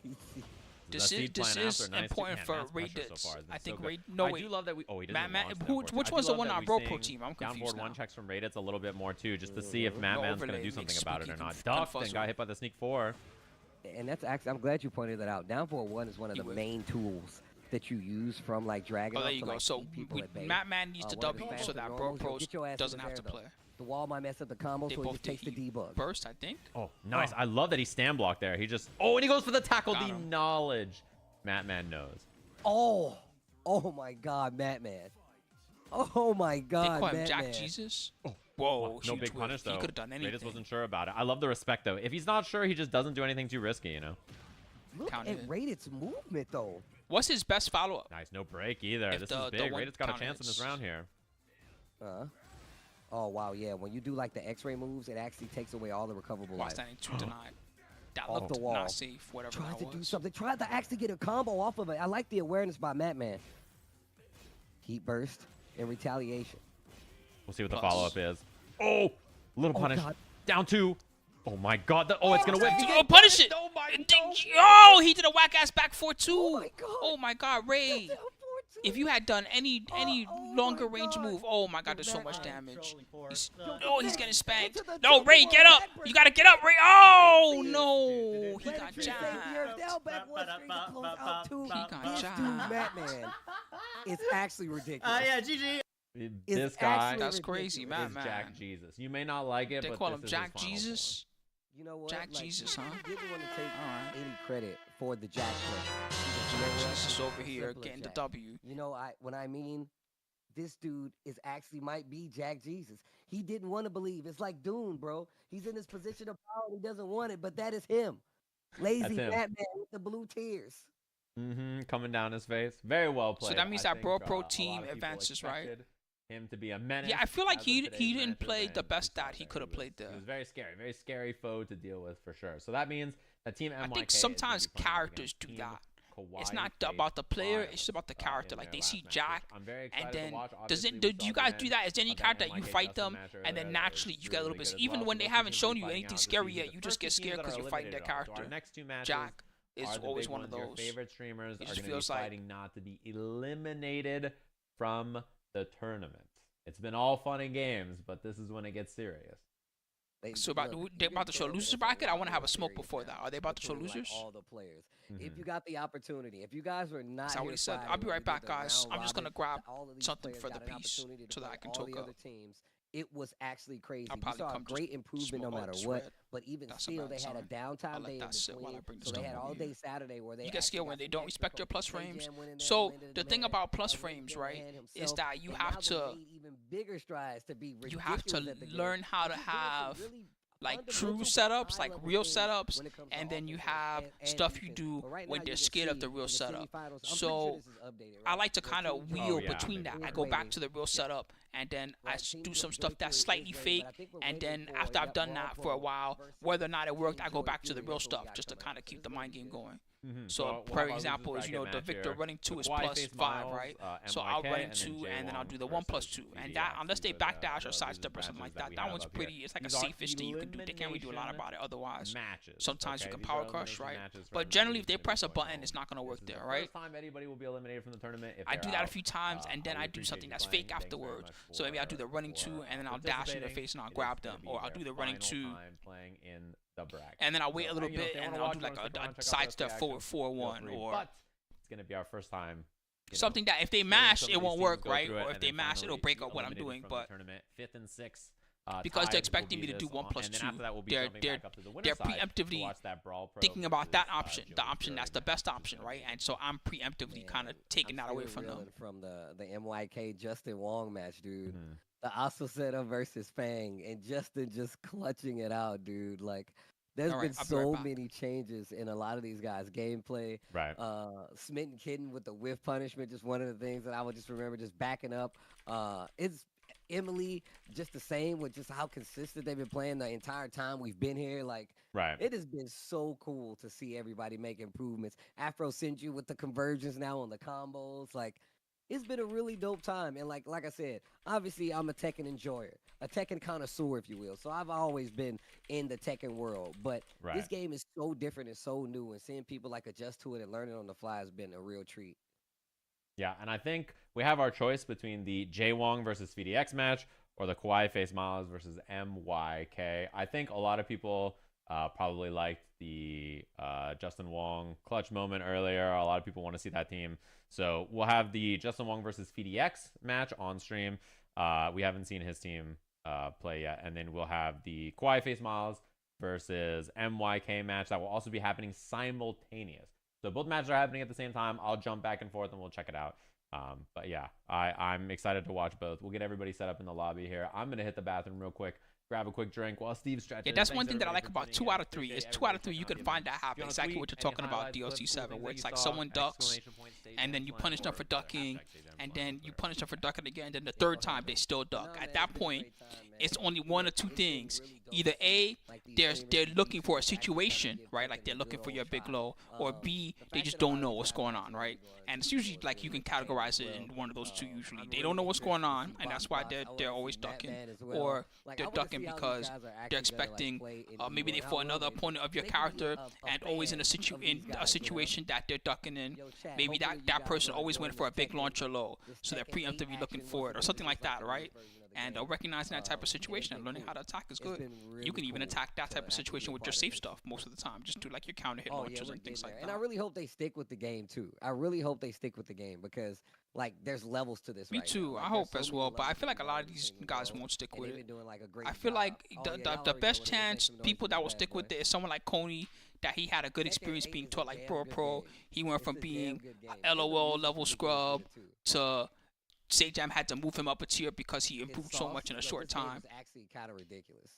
This is important for Raditz. So I think Raid. No, I wait. do love that we. Oh, he doesn't. Matt, launch that, which unfortunately. one's I the do one love on that Bro we're Pro seeing team? I'm confused Downboard now. one checks from Raditz a little bit more too, just to see if Madman's gonna overlay do something makes about it or Spooky not. conf- Ducked and got hit by the sneak 4. And that's actually, I'm glad you pointed that out. Down for one is one of He the would. main tools that you use from like Dragon. Oh, there to, you go. like, So keep people at bay. Madman needs to one of the W fastest so that Bro normals. Yo, Pros get your ass doesn't over have to there, play. though. The wall might mess up the combo, They so he both just takes the did debug. burst, I think. Oh, nice. I love that he stand blocked there. He just. Oh, and he goes for the tackle. Got The him. knowledge. Madman knows. Oh, oh my God, Madman. Oh my They God, call him Madman. Jack Jesus. Whoa, No huge big whiff. punish though. He could have done anything. Raditz wasn't sure about it. I love the respect though. If he's not sure, he just doesn't do anything too risky, you know. Look Count at it. Raditz movement though. What's his best follow-up? Nice, no break either. If This the- is the big. one Raditz got a count chance in this hits. round here. Oh wow, yeah. When you do like the X-ray moves, it actually takes away all the recoverable While life. standing 2 denied. That Off looked the wall. not safe, whatever Tried that to was. do something. Tried to actually get a combo off of it. I like the awareness by Madman. Heat burst in retaliation. We'll see what the Plus. follow-up is. Oh, little Oh, punish. God. Down 2. Oh my God! It's gonna whip. Oh, punish it! Oh my Oh, he did a whack ass back 4-2. Oh Oh my God, Ray! If you had done any longer range move, oh my God, there's so much damage. He's getting spanked. No, Ray, get up! You gotta get up, Ray! Oh no, he got jabbed. He got jabbed. Batman. It's actually ridiculous. Yeah, GG. This guy That's crazy, man. is Jack Jesus. You may not like it, They but call this him is Jack his final Jesus. You know what? Jack Jesus, huh? He didn't want to take Alright. any credit for the Jack play. Jack Jesus over here Simple as getting the Jack. W. You know, when I mean this dude is actually might be Jack Jesus. He didn't want to believe. It's like Dune, bro. He's in this position of power. He doesn't want it, but that is him. Lazy him. Batman with the blue tears. coming down his face. Very well played. So that means I that Bro think, Pro a lot team of people advances, right? expected him to be a menace. Yeah, I feel like as of he today's didn't matches, play the and best we saw that he could have played there. He was very scary foe to deal with for sure. So that means that Team NYK I think is sometimes gonna be playing characters against do Team that. It's Kawhi not Face about the player, it's just Miles, about the character. in Like their they see last match, Jack, which I'm very and excited to then watch. do Obviously, we you saw guys the do end that? Is there any of that character that you NYK fight Justin them match and then earlier that naturally was you get a little really bit? good as Even well. when So they those haven't teams shown will be you fighting anything out this scary season. yet, The you just first get two scared teams because that you're are fighting their eliminated, though. So character. our next two matches Jack is are the always big one of ones. Your those. favorite streamers It are just going to be feels like- fighting not to be eliminated from the tournament. It's been all fun and games, but this is when it gets serious. So they're about to show losers bracket. I want to have a smoke before that. Are they about to show losers? All the players. If you got the opportunity, if you guys were not That's here what he said. Friday I'll be when right we back, did the guys. round I'm just gonna robin, grab all of these something players for the got an piece opportunity to so that play I can all talk the up. other teams. It was actually crazy. I'll We probably saw a come great just improvement no smoke all matter this what. red. But even That's still, about they it, had a son. downtime I'll let day in that sit while I between. bring the So they stuff had over all here. day Saturday where they You get scared when they don't respect your plus Ray frames. Jam went in there, So landed the the thing man. about plus Ray frames, Jam right, had is himself, that you and have now they to made even bigger strides to be you have to ridiculous at the game. learn how to He's doing some have really like true fundamental setups, like high-level real things setups, when it comes to and then you offense have and stuff you defense. do But right when now they're you can scared of see the real in the setup. semifinals- I'm pretty So sure this is updated, I right? like to The kind of teams- wheel yeah, between maybe. that. I go back to the real setup, and then I do some stuff that's slightly fake, and then after I've done that for a while, whether or not it worked, I go back to the real stuff just to kind of keep the mind game going. So, for example, is the Victor running 2 is plus 5, right? So I'll run in 2, and then I'll do the 1 plus 2, and that unless they backdash or sidestep or something like that, that one's pretty. It's like a safest thing you can do. They can't really do a lot about it otherwise. Sometimes you can power crush, right? But generally, if they press a button, it's not gonna work there, right? First time anybody will be eliminated from the tournament. If I they're do that a out. few times, and then I do something that's fake afterwards. So maybe I'll do the running 2, and then I'll dash in their face and I'll grab them, or I'll do the running 2. Playing in the bracket. And then I'll wait a little you know, if bit, they and wanna then I'll watch do like or stick around, check a out the sidestep reaction, forward feel 4-1, free. or But it's gonna be our first time. something that if they Seeing mash, some it of these won't teams work, go right? through it Or if and they then mash, finally it'll break be up what I'm eliminated doing. from the But tournament. 5th and 6th. because tied they're will expecting be me to do this 1 on- plus and then 2, after that, we'll be they're jumping they're back up to the winner's they're side to preemptively watch that Brawl Pro thinking about that versus, option, the Joey option that's the Fury. best option, right? And so I'm preemptively kind of taking that away from them. From the MYK Justin Wong match, dude. The Asa setup versus Fang, and Justin just clutching it out, dude. Like, there's All been right, I'll be right so back. many changes in a lot of these guys' gameplay. Right. Smitten Kitten with the whiff punishment, just one of the things that I would just remember just backing up. It's Emily just the same with just how consistent they've been playing the entire time we've been here. Like, Right. it has been so cool to see everybody make improvements. Afro sent you with the conversions now on the combos. Like, it's been a really dope time. And like I said, obviously I'm a Tekken enjoyer, a Tekken connoisseur, if you will. So I've always been in the Tekken world. But this Right. game is so different and so new, and seeing people like adjust to it and learning on the fly has been a real treat. Yeah, and I think we have our choice between the Jay Wong versus VDX match or the Kawhi Face Miles versus MYK. I think a lot of people probably liked the Justin Wong clutch moment earlier. A lot of people want to see that team. So we'll have the Justin Wong versus VDX match on stream. We haven't seen his team play yet. And then we'll have the Kawhi Face Miles versus MYK match that will also be happening simultaneous. So both matches are happening at the same time. I'll jump back and forth and we'll check it out. But yeah, I'm excited to watch both. We'll get everybody set up in the lobby here. I'm going to hit the bathroom real quick, grab a quick drink while Steve stretches. Yeah, that's Thanks one thing that I everybody like for about tuning 2 in. out of 3. Appreciate Is 2 out of 3 everybody you for can tuning find in. that If you happen. wanna Exactly tweet what you're any talking about highlights, DLC clips, cool 7, things where that it's you like saw, someone ducks, exclamation point, stay and then you excellent, punish them or for ducking, hashtag and then you punish them for ducking again, and then the third time they still duck. At that point, it's only one or two things. Either A, they're looking for a situation, right? Like they're looking for your big low, or B, they just don't know what's going on, right? And it's usually like you can categorize it in one of those two. Usually, they don't know what's going on, and that's why they're always ducking, or they're ducking because they're expecting maybe they fought another opponent of your character, and always in a situation that they're ducking in. Maybe that person always went for a big launcher low, so they're preemptively looking for it, or something like that, right? And recognizing that type of situation and learning how to attack is good. You can even attack that type of situation with your safe stuff most of the time. Just do like your counter hit launchers and things like that. And I really hope they stick with the game too. I really hope they stick with the game because like there's levels to this. Me too. I hope as well. But I feel like a lot of these guys won't stick with it. I feel like the best chance people that will stick with it is someone like Coney, that he had a good experience being taught like pro. He went from being a LOL level scrub to Sajam had to move him up a tier because he improved so much in a short time. It's actually kind of ridiculous.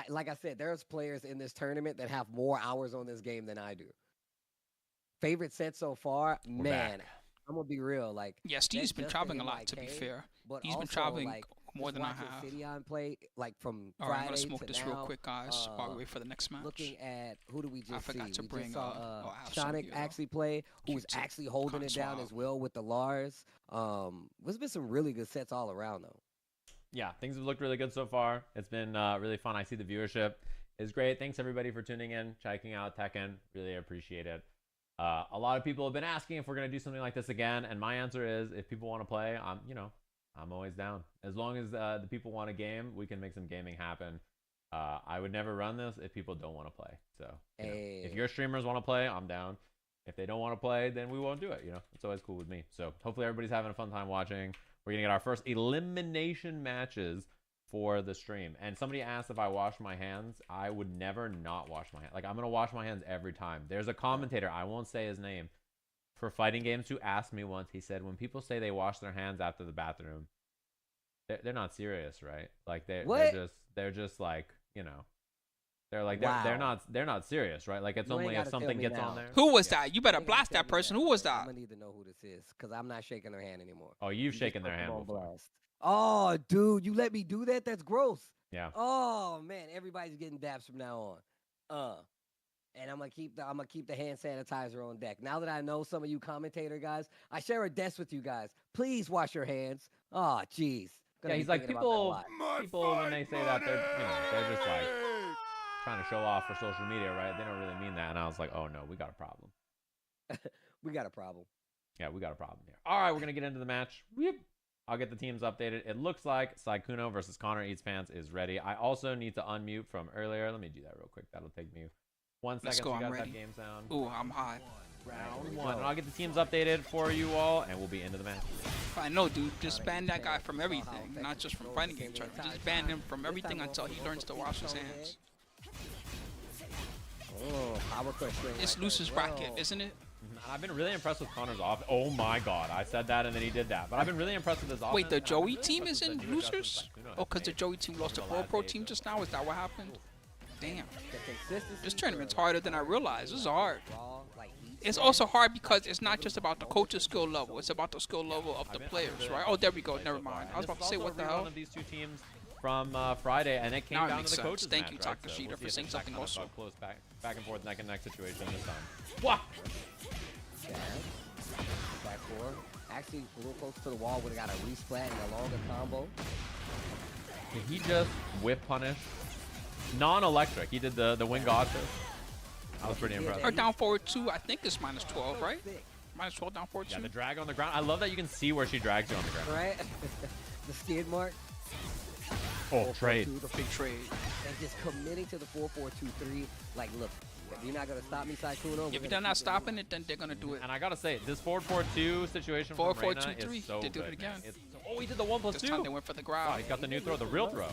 Like I said, there's players in this tournament that have more hours on this game than I do. Favorite set so far, man. I'm gonna be real. Like, yeah, Steve's been traveling a lot. To be fair, he's been traveling more than I have. City on play like from All right, I'm gonna Friday smoke to this now, real quick, guys, while we wait for the next match. Looking at who do we just see? I forgot to bring Sonic actually play, who's actually holding it down as well with the Lars. There's been some really good sets all around though. Yeah, things have looked really good so far. It's been really fun. I see the viewership is great. Thanks everybody for tuning in, checking out Tekken. Really appreciate it. A lot of people have been asking if we're gonna do something like this again, and my answer is if people want to play, I'm always down. As long as the people want a game, we can make some gaming happen. I would never run this if people don't want to play. So if your streamers want to play, I'm down. If they don't want to play, then we won't do it. It's always cool with me. So hopefully everybody's having a fun time watching. We're gonna get our first elimination matches for the stream. And somebody asked if I wash my hands. I would never not wash my hands. Like, I'm gonna wash my hands every time. There's a commentator, I won't say his name, for fighting games who asked me once. He said, when people say they wash their hands after the bathroom, they're not serious, right? Like they're just like, they're like they're not serious, right? Like it's only if something gets on there. Who was that? You better blast that person. Who was that? I'm gonna need to know who this is because I'm not shaking their hand anymore. Oh, you've shaken their hand before. Blast. Oh, dude, you let me do that? That's gross. Yeah. Oh man, everybody's getting dabs from now on. And I'm gonna keep the hand sanitizer on deck. Now that I know some of you commentator guys, I share a desk with you guys. Please wash your hands. Oh, jeez. Yeah, he's like people when they say that they're just like trying to show off for social media, right? They don't really mean that. And I was like, oh no, we got a problem. We got a problem. Yeah, we got a problem here. All right, we're gonna get into the match. I'll get the teams updated. It looks like Saikuno versus Connor Eats Pants is ready. I also need to unmute from earlier. Let me do that real quick. That'll take me 1 second. Let's go, so you guys I'm ready. have game sound. Ooh, I'm hot. Round one. And I'll get the teams updated for you all, and we'll be into the match. I know, dude. Just ban that guy from everything, not just from fighting game tournaments. Just ban him from everything until he learns to wash his hands. Oh, power crush. It's Luce's bracket, isn't it? I've been really impressed with Connor's offense. Oh my god, I said that and then he did that. But I've been really impressed with his offense. Wait, the Joey team is in losers? Oh, because the Joey team lost to Pro team just now? Is that what happened? Damn. This tournament's harder than I realized. This is hard. It's also hard because it's not just about the coach's skill level. It's about the skill level of the players, right? Oh, there we go. Never mind. I was about to say, what the hell? One of these two teams from Friday, and it came now down to the coaches. Thank you, match, Takashita, right? So for saying something also. Close back and forth, neck and neck situation this time. What? Back four. Actually, a little close to the wall. Would have got a resplat and a longer combo. Did he just whip punish? Non-electric. He did the wing god. I was pretty impressed. Or down forward 2, I think it's minus 12, right? Minus 12 down forward 2. Yeah, the drag on the ground. I love that you can see where she drags you on the ground. Right? The skid mark. Oh, trade. The big trade. And just committing to the 4-4-2-3. Like, look, if you're not going to stop me, Saikuno. If you're not stopping it, then they're going to do it. And I got to say, this 4-4-2 situation from Reina is so they did good, it again. Oh, he did the 1+2. This time they went for the grab. Oh, he got the new throw, the real throw.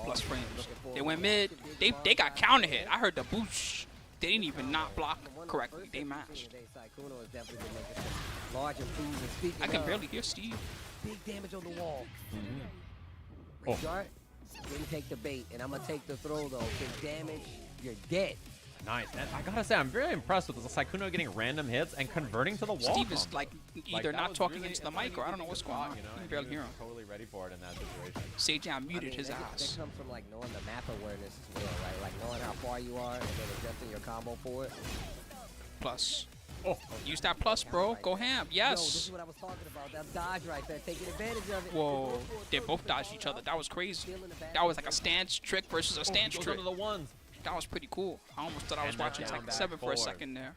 Plus frames. They went mid. They got counter hit. I heard the boosh. They didn't even not block correctly. They matched. I can barely hear Steve. Big damage on the wall. Oh. Didn't take the bait, and I'm gonna take the throw though. Big damage. You're dead. Nice. And I gotta say, I'm very impressed with this Sykkuno getting random hits and converting to the wall. Steve is combo. like either that not was talking really- into the it's not mic or I don't know even what's a going spot, on. you know, You can and barely he hear was him. Totally ready for it in that situation. Sajam muted his that, ass. That comes from like knowing the map awareness as well, right? Like knowing how far you are and then adjusting your combo for it. Plus. Oh, use that plus, bro. Go ham. Yo, this Yes. is what I was talking about. That dodge right there, taking advantage of it. Whoa. They both dodged each other. That was crazy. That was like a stance trick versus a stance Goes trick. under the ones. That was pretty cool. I almost thought I was And now watching down Tekken back 7 for a forward. second there.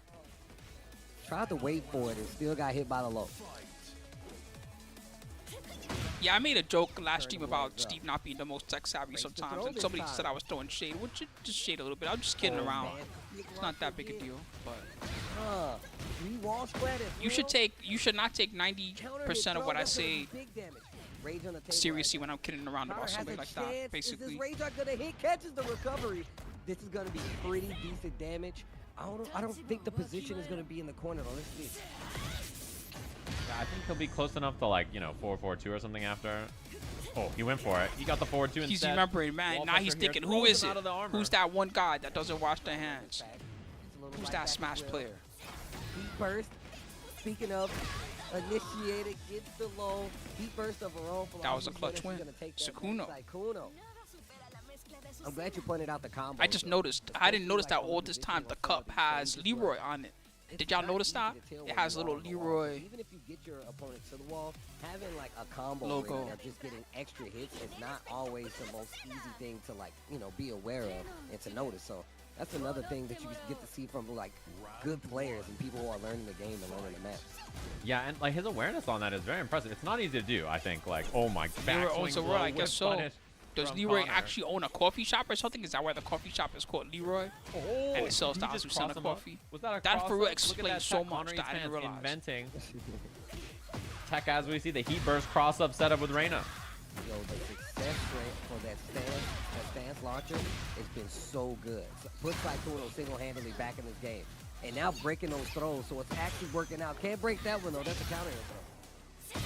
Tried to wait for it and still got hit by the low. Yeah, I made a joke last stream about Steve not being the most tech savvy sometimes, and somebody said I was throwing shade. Which just shade a little bit. I'm just kidding around. It's not that big a deal, but you should not take 90% of what I say seriously when I'm kidding around about somebody like that. Basically, Is this Rage Art gonna hit? Catches the recovery. This is gonna be pretty decent damage. I don't think the position is gonna be in the corner though. Let's see. Yeah, I think he'll be close enough to like, you know, 4-4-2 or something after. Oh, he went for it. He got the 4-2 instead. he's remembering, man. Wall Now he's pressure here thinking, who throws is him it? out of the armor. Who's that one guy that doesn't wash their hands? Who's that Smash player? Heat burst. Speaking of initiated, gets the low. Heat burst of her own. That was a clutch win. Sykkuno. I'm glad you pointed out the combo. I just noticed. I didn't notice that all this time. The cup has Leroy on it. Did y'all notice that? It has a little Leroy Even if you get your opponent to the wall, having like a combo logo. where they're just getting extra hits is not always the most easy thing to like, you know, be aware of and to notice. So that's another thing that you get to see from like good players and people who are learning the game and learning the maps. Yeah, and like his awareness on that is very impressive. It's not easy to do, I think. Like, oh my, Leroy backswing owns a blow world, I with guess so. punish Does from Leroy Connor. actually own a coffee shop or something? Is that why the coffee shop is called Leroy? Oh, And it sells did he to just Azucena cross him up? coffee? Was that a That for real cross-up? Look at explains that so tech, much Connor that I didn't Eastman's realize. Inventing tech as we see the heat burst cross up setup with Reyna. Yo, the success rate for that stance launcher has been so good. So put Sykkuno single-handedly back in this game. And now breaking those throws, so it's actually working out. Can't break that one though. That's a counter throw.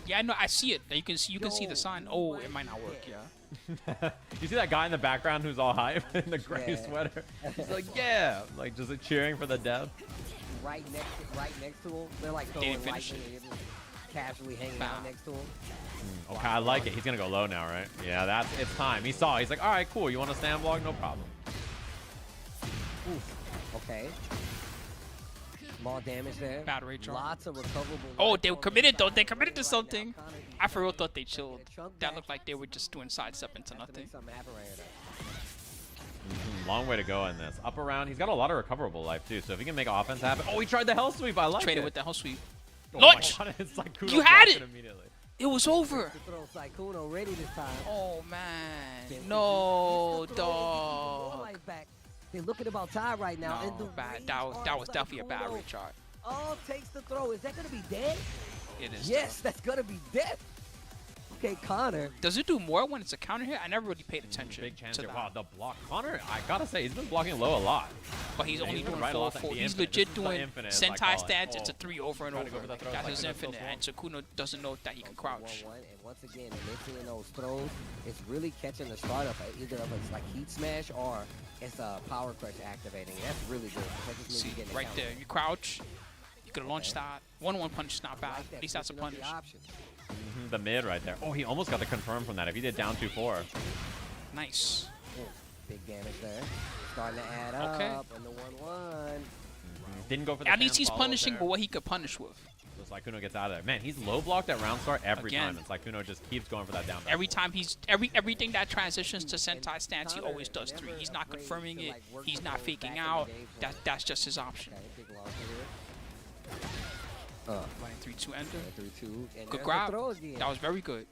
Yeah, I know. I see it. You can see the sign. Oh, it might not work. Yeah. You see that guy in the background who's all hype in the gray Yeah. sweater? He's like, yeah, like just cheering for the dev. Right next to him. They're like throwing didn't finish lightning and you're just casually hanging out next to him. Okay, I like it. He's gonna go low now, right? Yeah, it's time. He saw. He's like, all right, cool. You want to stand block? No problem. Oof. Okay. Small damage there. Bad rage armor. Lots of recoverable. Oh, life they were on committed the though. side They right committed to now. something. Connor being I for real chunk thought they chilled. back. That looked like they were just doing sidestep into Have to nothing. make something happen right here, though. Long way to go in this. Up around. He's got a lot of recoverable life too. So if he can make offense happen. Oh, he tried the hell sweep. I like Traded it. with the hell sweep. Oh Launch! my God, it's like Kuno You had blocked it! immediately. It was over. To throw Sykkuno ready this time. Oh man. Can't No, finish. Just to throw more dog. life back. They're looking about tied right now. and the No, bad. rage That was on definitely a bad Sykkuno rage art. all takes the throw. Is that going to be dead? It is. Yes, that's going to be dead. Okay, Connor. Does it do more when it's a counter hit? I never really paid attention Big chance to here. that. Wow, the block. Connor, I gotta say, he's been blocking low a lot. But he's Yeah, only he's been doing right a lot. 4-4. The He's infinite. legit This is the doing infinite, as I Sentai call it. stance. It's a Oh. 3 over and Trying to go over. for the throw. That's his Sykkuno infinite. still And Sykkuno doesn't know that he can crouch. 1-1, and once again, mixing in those throws, it's really catching the startup. Either if it's like heat smash or it's a power crush activating. That's really good. That just means See, you're getting a right counter. there. You crouch. You could launch that. 1-1 punch is not bad. Like that, At least that's a switching up punish. the options. The mid right there. Oh, he almost got the confirm from that. If he did down 2-4. Nice. Big damage there. Starting to add up. Okay. And the 1-1. Didn't go for the At least sand he's follow punishing there. with what he could punish with. So Sykkuno gets out of there. Man, he's low blocked at round start every Again. time. And Sykkuno just keeps going for that down back. Every time everything that transitions to Sentai stance, he always does 3. He's not confirming it. He's not faking out. That's just his option. Okay, big loss here. Running 3-2 ender. 3-2. And Good there's the grab. throw again. That was very good.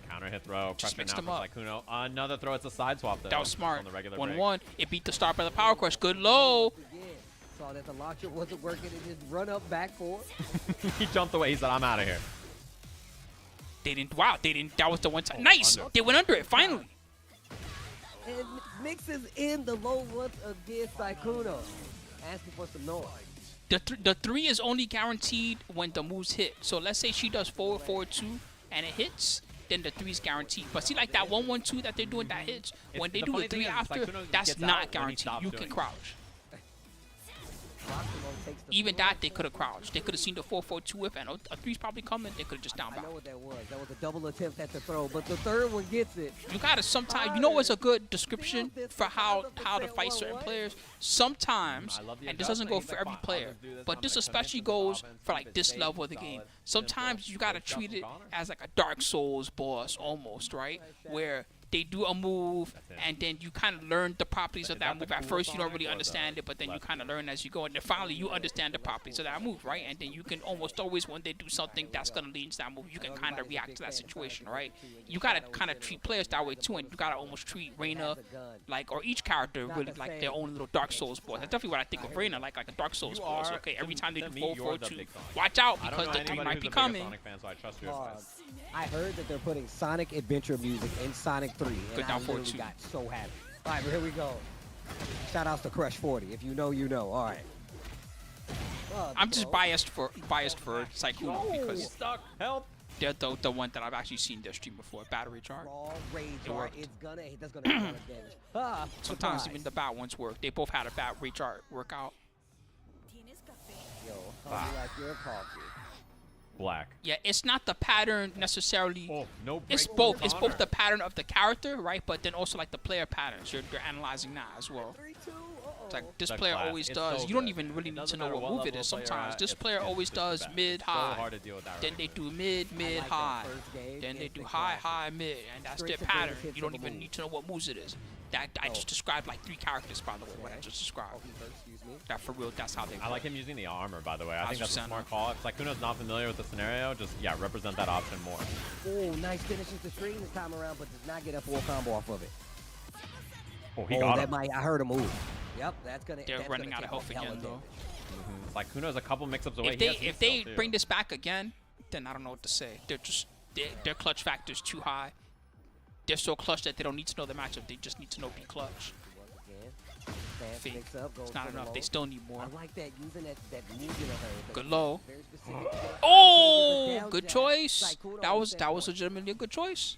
Counter hit throw. Just Pressure mixed now him from up. Sykkuno. Another throw. It's a side swap though. That was smart. On the regular break. 1-1. It beat the start by the power crush. Good low. Again, saw that the launcher wasn't working and just run up back for it. He jumped away. He said, I'm out of here. They didn't. Wow. They didn't. That was the one time. Nice. under. They went under it finally. And mixes in the low once against Sykkuno. Asking for some noise. The 3 is only guaranteed when the moves hit. So let's say she does forward 2 and it hits. then the 3's guaranteed. But see, like that 1-1-2 that they're doing that hits, when they the do funny a 3 thing is, after, Sykkuno that's gets out not when he guaranteed. stops You doing can it. crouch. Takes the Even throw. that, they could have crouched. They could have seen the 4-4-2 whip, and a 3's probably coming. They could have just down I know back. what that was. That was a double attempt at the throw, but the third one gets it. You gotta sometimes, you know what's a good description for how to fight certain players? Sometimes, I love the and this doesn't go adjustment. for He's every like, "Fine, player, I'll just do this. but I'm this gonna especially commit to the goes offense, for keep like it this safe, level of the solid, game. simple, Sometimes you gotta good treat stuff it from Connor. as like a Dark Souls boss almost, right? Where they do a move, and then you kind of learn the properties of Is that that the move. At cool first, you don't Sonic really or the understand it, but then you left kind of learn as you go, and then finally you understand the properties of that move, right? And then you can almost always, when they do something that's gonna lead to that move, you can kind of react to that situation, right? You gotta kind of treat players that way too, and you gotta almost treat Reina like, or each character really like their own little Dark Souls boss. That's definitely what I think of Reina, like a Dark Souls You boss. are- Okay, every to- time they to do me, 4 you're the 4 2, big Sonic. watch out I don't because know the 3 anybody might who's be a bigger coming. Sonic fan, so I trust you as best. I heard that they're putting Sonic Adventure music in Sonic 3, and Good I down forward literally two. got so happy. All right, here we go. Shout outs to Crush 40. If you know, you know. All right. I'm just biased for Sykkuno because Stuck. Help. they're the one that I've actually seen their stream before. Battery charge. Raw rage It art. worked. It's gonna. That's gonna do a lot of damage. Ah, Sometimes surprise. even the bad ones work. They both had a bad reach art workout. Yo, how you like your coffee? Black. Yeah, it's not the pattern necessarily. Oh, no break It's for both. It's Connor. both the pattern of the character, right? But then also like the player patterns. You're analyzing that as well. 3-2. It's like this The player class. always It's does. so You don't good. even really It need to doesn't know matter what what move it level is. of player you're Sometimes at, this player it's always just does best. mid, It's so high. hard to deal with that Then right they now. do mid, mid, like that high. first game Then they against do the high, class. high, mid, and that's Straight their to greatest pattern. hits You don't of a even move. need to know what moves it is. That I just described like 3 characters, by the way. What I just described. Oh, he hurt, excuse me. That for real. That's how they. I like him using the armor, by the way. I think that's a 100%. smart call. If Sykkuno's not familiar with the scenario, just, yeah, represent that option more. Oh, nice finishes the screen this time around, but does not get a full combo off of it. Oh, he Oh, got that him. might. I heard a move. Yep, that's gonna. They're that's running gonna out of take health hella again, though. damage. Sykkuno's a couple mix-ups away. If He they has heat if they still, too. bring this back again, then I don't know what to say. They're just their clutch factor's too high. They're so clutch that they don't need to know the matchup. They just need to know be clutch. Once again, fast Fake. mix up, goes It's not for the enough. low. They still need more. I like that using that movement of hers. Good low. Very specific to get- Oh, down good jab. choice. Sykkuno That was standpoint. legitimately a good choice.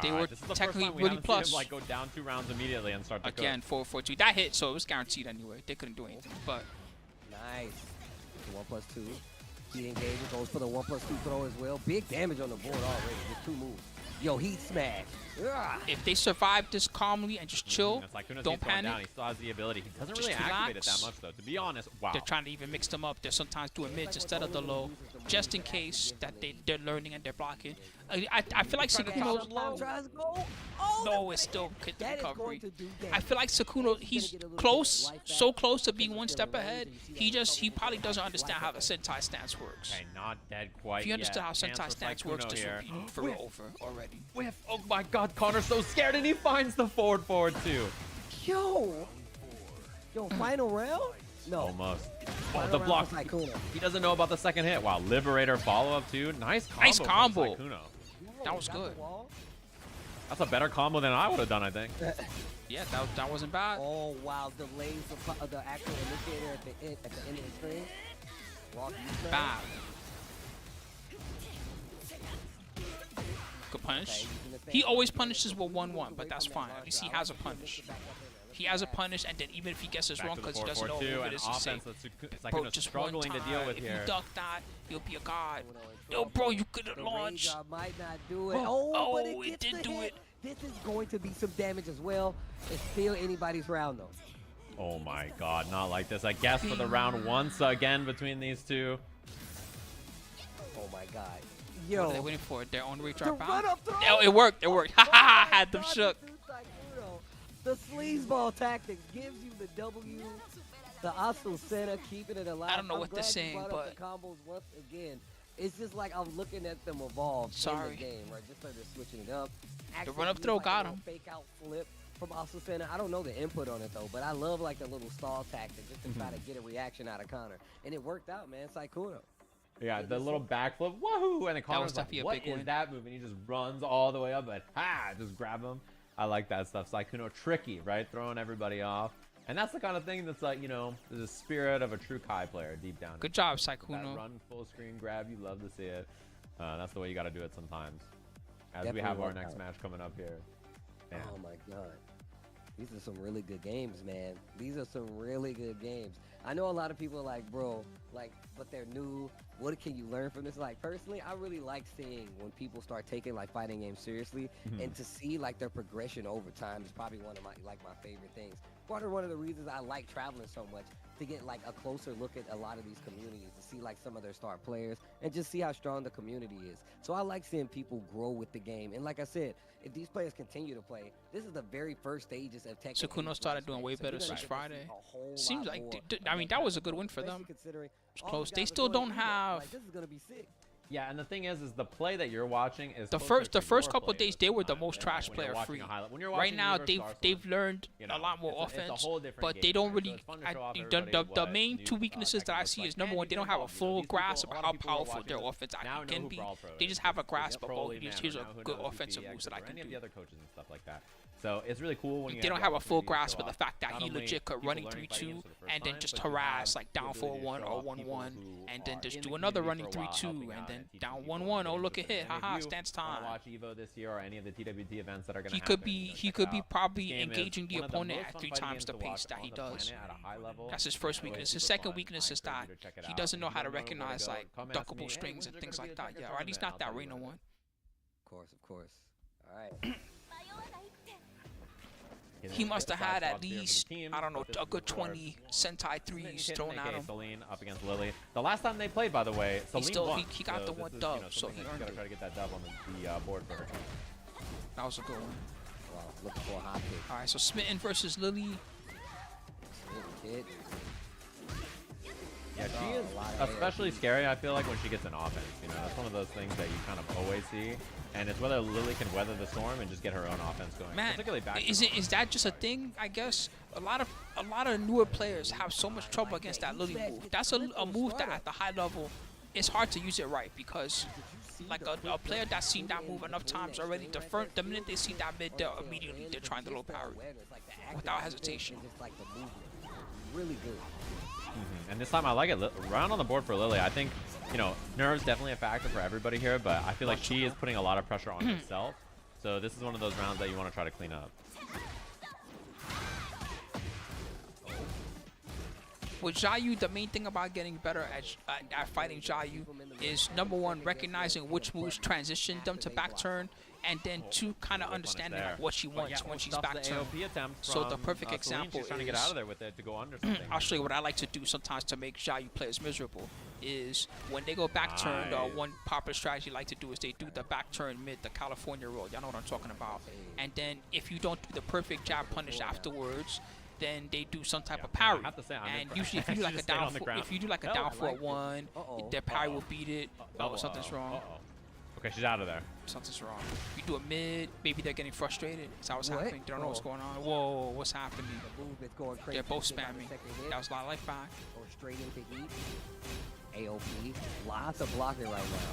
They Alright, were this is the first technically time we really haven't seen him, plus. like, go down 2 rounds immediately and start to cook. Again, 4-4-2. That hit, so it was guaranteed anyway. They couldn't do anything. But Nice. The 1+2. He engages, goes for the 1+2 throw as well. Big damage on the board already. Just 2 moves. Yo, heat smash. Ugh. if they survive this calmly and just chill, It's Sykkuno's don't he's going down. panic. He still has the ability. He doesn't Just really activate it relax. that much, though. To be honest, wow. They're trying to even mix them up. They're sometimes doing mids instead of the low, just in case that they're learning and they're blocking. I feel like Sykkuno. Tries to go. Oh, No, that's it's still hit the that is recovery. going to do damage. I feel like Sykkuno, he's close, so close to being 1 step ahead. He probably doesn't understand how the Sentai stance works. Okay, not dead quite If you understood yet. how Chance Sentai for stance Sykkuno works, this here. would be for real over already. Whiff. Oh my god, Connor's so scared and he finds the forward too. Yo, final round? No. Almost. Oh, Final the round block. for Sykkuno. He doesn't know about the second hit. Wow, Liberator follow-up too. Nice combo. Nice from combo. Sykkuno. That was Got the good. wall. That's a better combo than I would have done, I think. Yeah, that wasn't bad. Oh wow, delays the actual initiator at the end of the screen. Rock U-turn. Bad. Good Okay, punish. using the same- He always punishes with 1-1, but that's fine. At least he has a punish. He has a punish, and then even if he gets this Back wrong to the because he doesn't know what 4-4-2 move it and is, he's safe. offense that Bro, Sykkuno's just one struggling time. to deal with If here. you duck that, you'll be a god. Yo, bro, you could have The launched. Razor might not do it. Oh, Oh, but it it, gets did the do hit. it. This is going to be some damage as well. It's still anybody's round though. Oh my god, not like this. I guess for the round once again between these two. Oh my god. What are they Yo. waiting for? Their own The retry run up throw. Oh, it worked. It worked. Ha ha! Had them God, shook. this is Sykkuno. The sleazeball tactics gives you the W. The Oslo center keeping it alive. I don't know I'm what they're glad you saying, brought up the combos once again. It's just like I'm looking at them evolve in Sorry. the game, right? Just like they're switching it up. Actually, run up used throw like a got little him. Fake out flip from Oslo center. I don't know the input on it though, but I love like the little stall tactic just to try to get a reaction out of Connor, and it worked out, man. Sykkuno. Yeah, the little backflip, woohoo! And then Connor's like, definitely a what big is win. that move? And he just runs all the way up and just grab him. I like that stuff. Sykkuno tricky, right? Throwing everybody off. And that's the kind of thing that's like, you know, the spirit of a true Kai player deep down. Good job, That Sykkuno. run full screen grab, you love to see it. That's the way you got to do it sometimes. As we Definitely have our work next out. match coming up here. Man. Oh my god. These are some really good games, man. These are some really good games. I know a lot of people are like, bro, like, but they're new. What can you learn from this? Like, personally, I really like seeing when people start taking like fighting games seriously, and to see like their progression over time is probably one of my favorite things. Part of one of the reasons I like traveling so much, to get like a closer look at a lot of these communities, to see like some of their star players and just see how strong the community is. So I like seeing people grow with the game. And like I said, if these players continue to play, this is the very first stages of Tekken. So Kuno started doing way better since Friday. Seems like, I mean, that was a good win for them. It's close. They still don't have. Like, this is gonna be sick. Yeah, and the thing is the play that you're watching is The first couple of days they were the most trash player free. Right now they've learned a lot more offense, but they don't really. The main two weaknesses that I see is number one, they don't have a full grasp of how powerful their offense actually can be. They just have a grasp of, oh, here's a good offensive moves that I can do. Any other coaches and stuff like that. So it's really cool when they don't have a full grasp of the fact that he legit could running 3-2 and then just harass like down 4-1 or 1-1 and then just do another running 3-2 and then down 1-1. Oh, look at hit, haha, stance time. Watch Evo this year or any of the TWT events that are going to He could be probably engaging the opponent at 3 times the pace that he does. That's his first weakness. His second weakness is that he doesn't know how to recognize like duckable strings and things like that. Yeah, or at least not that Reina one. Of course. All right. He must have had at least, I don't know, a good 20 Sentai 3s thrown at him. Celine up against Lily. The last time they played, by the way, Celine won. He got the one dub, so he earned it. Try to get that dub on the board for her. That was a good one. Wow, looking for a hot pick. All right, so Smitten versus Lily. Yeah, she is especially scary, I feel like, when she gets an offense. You know, that's one of those things that you kind of always see. And it's whether Lily can weather the storm and just get her own offense going. Man, is that just a thing? I guess a lot of newer players have so much trouble against that Lily move. That's a move that at the high level, it's hard to use it right because like a player that's seen that move enough times already, the minute they see that mid, they're trying to low parry without hesitation. Really good. And this time I like it. Round on the board for Lily. I think, you know, nerves definitely a factor for everybody here, but I feel like she is putting a lot of pressure on herself. So this is one of those rounds that you want to try to clean up. With Xiaoyu, the main thing about getting better at fighting Xiaoyu is number one, recognizing which moves transition them to back turn, and then two, kind of understanding what she wants when she's back turn. So the perfect example is, trying to get out of there with it to go under something. I'll show you what I like to do sometimes to make Xiaoyu players miserable. Is when they go back turn, one popular strategy I like to do is they do the back turn mid, the California roll. Y'all know what I'm talking about. And then if you don't do the perfect jab punish afterwards, then they do some type of parry. And usually if you do like a down down 4-1, their parry will beat it. Oh, something's wrong. Okay, she's out of there. Something's wrong. You do a mid, maybe they're getting frustrated. That's what's happening. They don't know what's going on. Whoa, what's happening? They're both spamming. That was a lot of life back. Going straight into heat. AOP. Lots of blocking right now.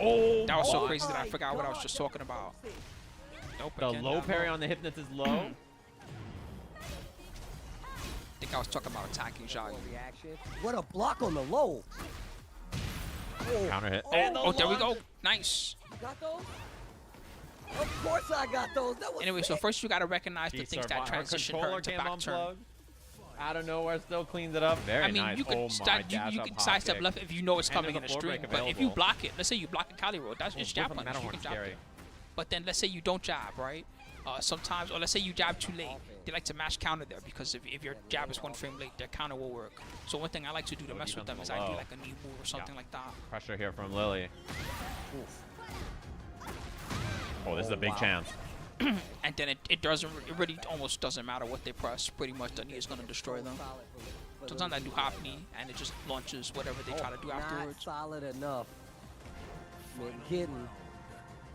Oh, that was so crazy that I forgot what I was just talking about. Nope, the low parry on the Hypnotist is low. I think I was talking about attacking Xiaoyu. What a block on the low. Counter hit. Oh, there we go. Nice. Got those? Of course I got those. That was anyway, so first you got to recognize the things that transition her into back turn. Out of nowhere, still cleans it up. Very nice. You can sidestep left if you know it's coming in a string. But if you block it, let's say you block a Kali roll, that's just jab punish. You can jab it. But then let's say you don't jab, right? Sometimes, or let's say you jab too late. They like to mash counter there because if your jab is 1 frame late, their counter will work. So one thing I like to do to mess with them is I do like a knee move or something like that. Pressure here from Lily. Oh, this is a big chance. And then it really almost doesn't matter what they press. Pretty much the knee is going to destroy them. Sometimes I do hop knee and it just launches whatever they try to do afterwards. Not solid enough. Kidding.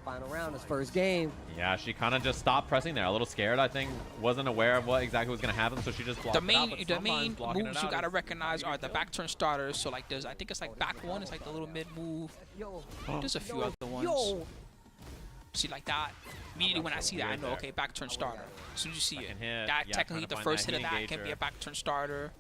Final round, his first game. Yeah, she kind of just stopped pressing there. A little scared, I think. Wasn't aware of what exactly was going to happen, so she just blocked the main moves you got to recognize are the back turn starters. So like I think it's like back one. It's like the little mid move. There's a few other ones. See like that. Immediately when I see that, I know, okay, back turn starter. As soon as you see it, that technically the first hit of that can be a back turn starter.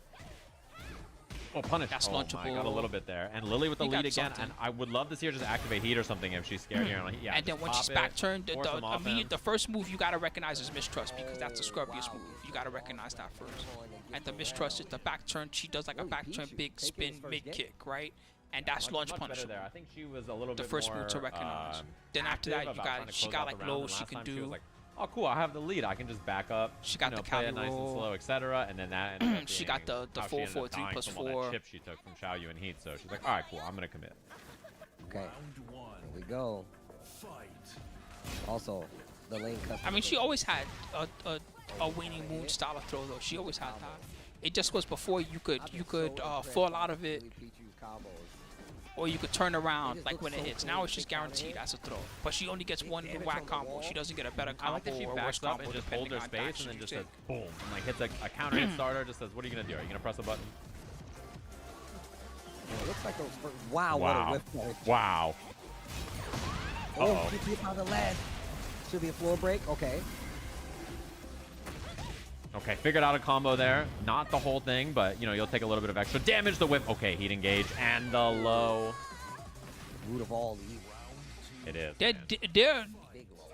Oh, punish. That's oh my, launchable. got a little bit there. And Lily with the He lead got again. something. And I would love to see her just activate heat or something if she's scared here. Like, yeah, And then just when pop she's it, back turned, force some offense. the first move you gotta recognize is mistrust because that's the scrubbiest move. You gotta recognize that first. And the mistrust is the back turn. She does like a back turn big spin mid kick, right? And that's launch much punish. better there. I think she was a little The bit first more, move to recognize. Then after that, active you about trying to she close got out like the round, low and she last can time she was do. like, oh, cool, I have the lead. I can just back up. She got you know, the play it cali nice and roll. slow, etc. And then that ended up She being got the how she full ended up 4-3 dying plus from all 4. that chip she took from Xiaoyu and Heat. So she's like, all right, cool, I'm gonna commit. Okay. Here we go. Also, the lane cut. I mean, she always had a waning moon style of throw though. She always had that. It just was before you could fall out of it, or you could turn around like when it hits. Now it's just guaranteed as a throw. But she only gets one whack combo. She doesn't get a better I like combo that she or worse backs up combo and just holds depending her on space action and then you just take. says boom, and like hits a counter hit starter. Just says, what are you gonna do? Are you gonna press a button? It looks like those. Wow, what a whip punch. Wow. Oh, she keep on the ledge. Should be a floor break. Okay. Okay, figured out a combo there. Not the whole thing, but you know, you'll take a little bit of extra damage. The whip. Okay, heat engage and the low. Root of all evil. It is. They're Big low.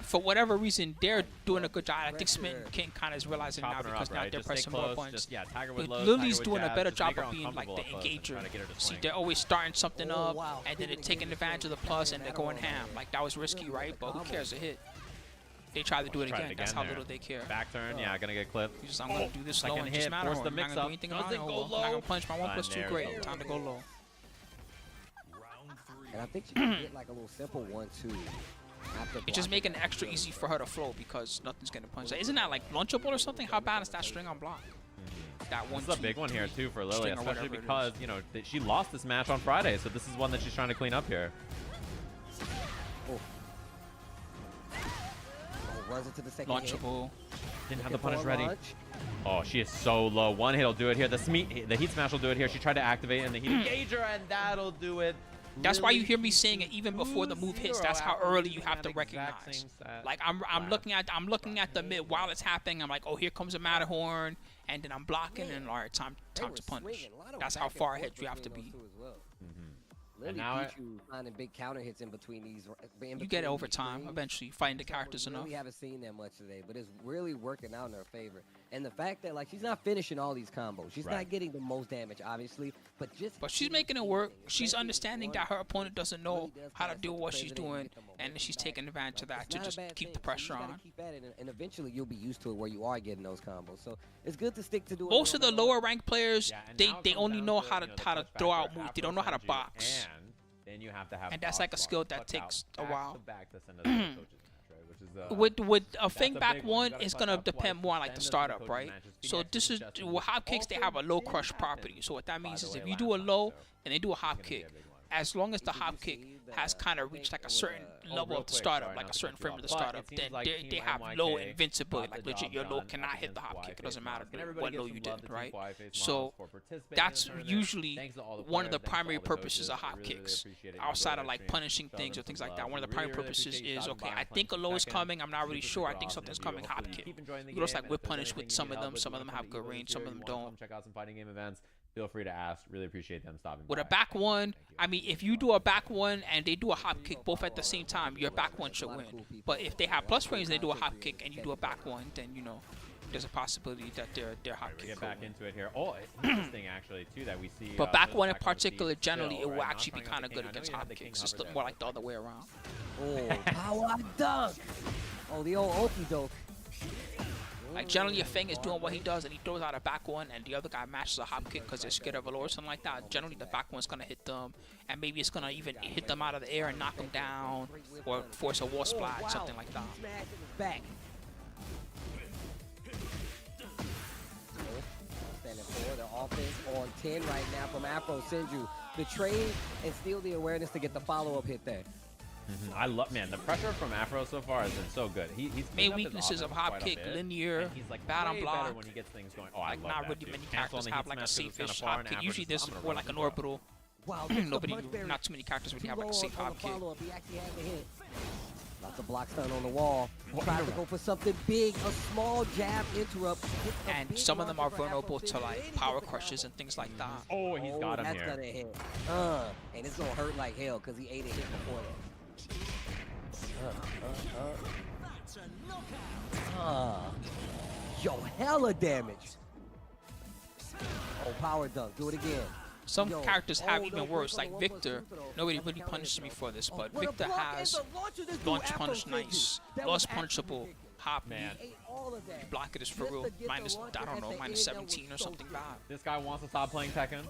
for whatever reason, they're doing a good job. I think Smitten King kind of is realizing now Chopping her because up, now right? they're Just stay pressing more close, buttons. just, yeah, tag her with But lows, Lily's tag her with doing a jabs, better just job make her of being like the uncomfortable at first and engager. try to get her to See, swing. they're always starting something Oh, up, wow. and then they're taking advantage of the plus, and they're going ham. Like, that was risky, right? But who cares? A hit. They try to do it Try it again. That's again how there. little they care. Back turn, yeah, gonna get clipped. You just, I'm going to do this slow Second and just hit, matter. force I'm the not mix going to do up. anything Doesn't about it. go I'm not low. going to punch my 1 plus 2. there's Great. the Time to low. go low. And I think she can get like a little simple 1-2. It's just making it extra easy for her to flow because nothing's getting punched. Isn't that like launchable or something? How bad is that string on block? That one. This is a big one here too for Lily, string or especially whatever it because you know she lost this match on Friday, so this is one that she's trying to clean up here. Oh, runs into the second hit. Launchable. Didn't have the Looking punish for a ready. launch. Oh, she is so low. One hit will do it here. The heat smash will do it here. She tried to activate and the heat engager, and that'll do it. That's why you Lily hear me saying it even before the move hits. That's how early you have to recognize. Like I'm looking at the mid while it's happening. I'm like, oh, here comes a Matterhorn, and then I'm blocking, and all right, time They to were punish. swinging. A lot of That's back how and far forth ahead you have to between be. those two as well. And Lily now beat you finding big counter hits in between these. You get it over time. Eventually, fighting the characters enough. We haven't seen that much today, but it's really working out in her favor. And the fact that like she's not finishing all these combos, she's Right. not getting the most damage, obviously, but She's making it work. She's understanding that her opponent doesn't know how to do what she's doing, and she's taking advantage of that to just keep the pressure on. Keep at it, and eventually you'll be used to it where you are getting those combos. So it's good to stick to doing. Most of the lower ranked players, Yeah, and now it they comes only down know to, how to you know, the how to push throw back out or moves. half They don't know how to percentage, box. And then you have to have. And that's like a box skill blocks, that clutch takes out a while. back to back to send us to the coach's match, right? Which is, With a that's fake a back big one. You one gotta is clutch gonna out twice depend to more on like send the us to startup, coach's right? matches. So PDX this is suggested with hop kicks. They have a low crush happened, property. So what that by means the is way, if you last do a time, low so and they do a hop it's gonna be kick, a big one. as long as the Did you hop kick see has the- kind I of think reached like it a was, certain Oh, level real of the quick, startup, sorry like not a to certain cut you frame off, of the but it startup, seems then like they Team have YYK low invincibility. got Like the legit, job your low done cannot hit against the hop kick. It doesn't YFA's matter models. Can everybody what give low some you love did, to right? Team YFA's So models for participating in that's the tournament. usually Thanks to all the one of the players, thanks to primary all the purposes coaches. of hop We really, really kicks. appreciate it. Outside Enjoy of the like stream. punishing Show things them or things some like that. love. One of the We primary really, really purposes appreciate is you okay, stopping I by, think a playing low is 2 coming. I'm not seconds. really Super sure. I super think awesome something's of you. coming. Hop Hopefully you kick. keep enjoying the You looks game, like and whip if there's punish anything with you some need of help them. with, Some you of them wanna have come to good Evo range. this Some year, of them you wanna don't. come check out some fighting game events, feel free to ask. Really appreciate them stopping by. With a back one, I mean, if you do a back one and they do a hop kick both at the same time, your back one should win. But if they have plus frames and they do a hop kick and you do a back one, then you know there's a possibility that their hop We kick get could back win. into it here. Oh, interesting actually too that we see. But back the one in back on the seat particular, generally, still, it will right? Not actually be trying out kind of the good king. I know against you had hop the king kicks. It's hover there, more like but the other way around. Oh, power dunk. Oh, the old okey doke. Like generally, if Feng is doing what he does and he throws out a back one and the other guy matches a hop kick because they're scared of a low or something like that, generally the back one's gonna hit them, and maybe it's gonna even hit them out of the air and knock them down, or force a wall splat, something like that. Smash in his back. Standing for the offense on 10 right now from Afro Senju. The trade and steal the awareness to get the follow-up hit there. I love, man, the pressure from Afro so far has been so good. He's Main cleaned up his weaknesses of offense hop quite a kick, bit, linear, and he's like bad on way block. better when he gets things going. Oh, I Like love not that, really dude. many Cancel on characters the have heat like a smash 'cause it's kinda safe-ish far, hop and kick. Afro Usually just, there's I'm gonna more run like it an back. orbital. Wow, Nobody, not too many characters really have like a safe hop kick. He actually had the hit. Lots of block stun on the wall. Tries to go for something big, a small jab interrupt. And some of them are vulnerable to like power crushes and things like that. Oh, he's got him that's here. gonna hit. And it's gonna hurt like hell because he ate a hit before that. Yo, hella damage. Oh, power dunk. Do it again. Some characters have even worse, like Victor. Nobody really punished me for this, but Victor has launch punch nice, lost punishable, hop Man. block it is for real, minus, I don't know, minus 17 or something bad. This guy wants to stop playing Tekken.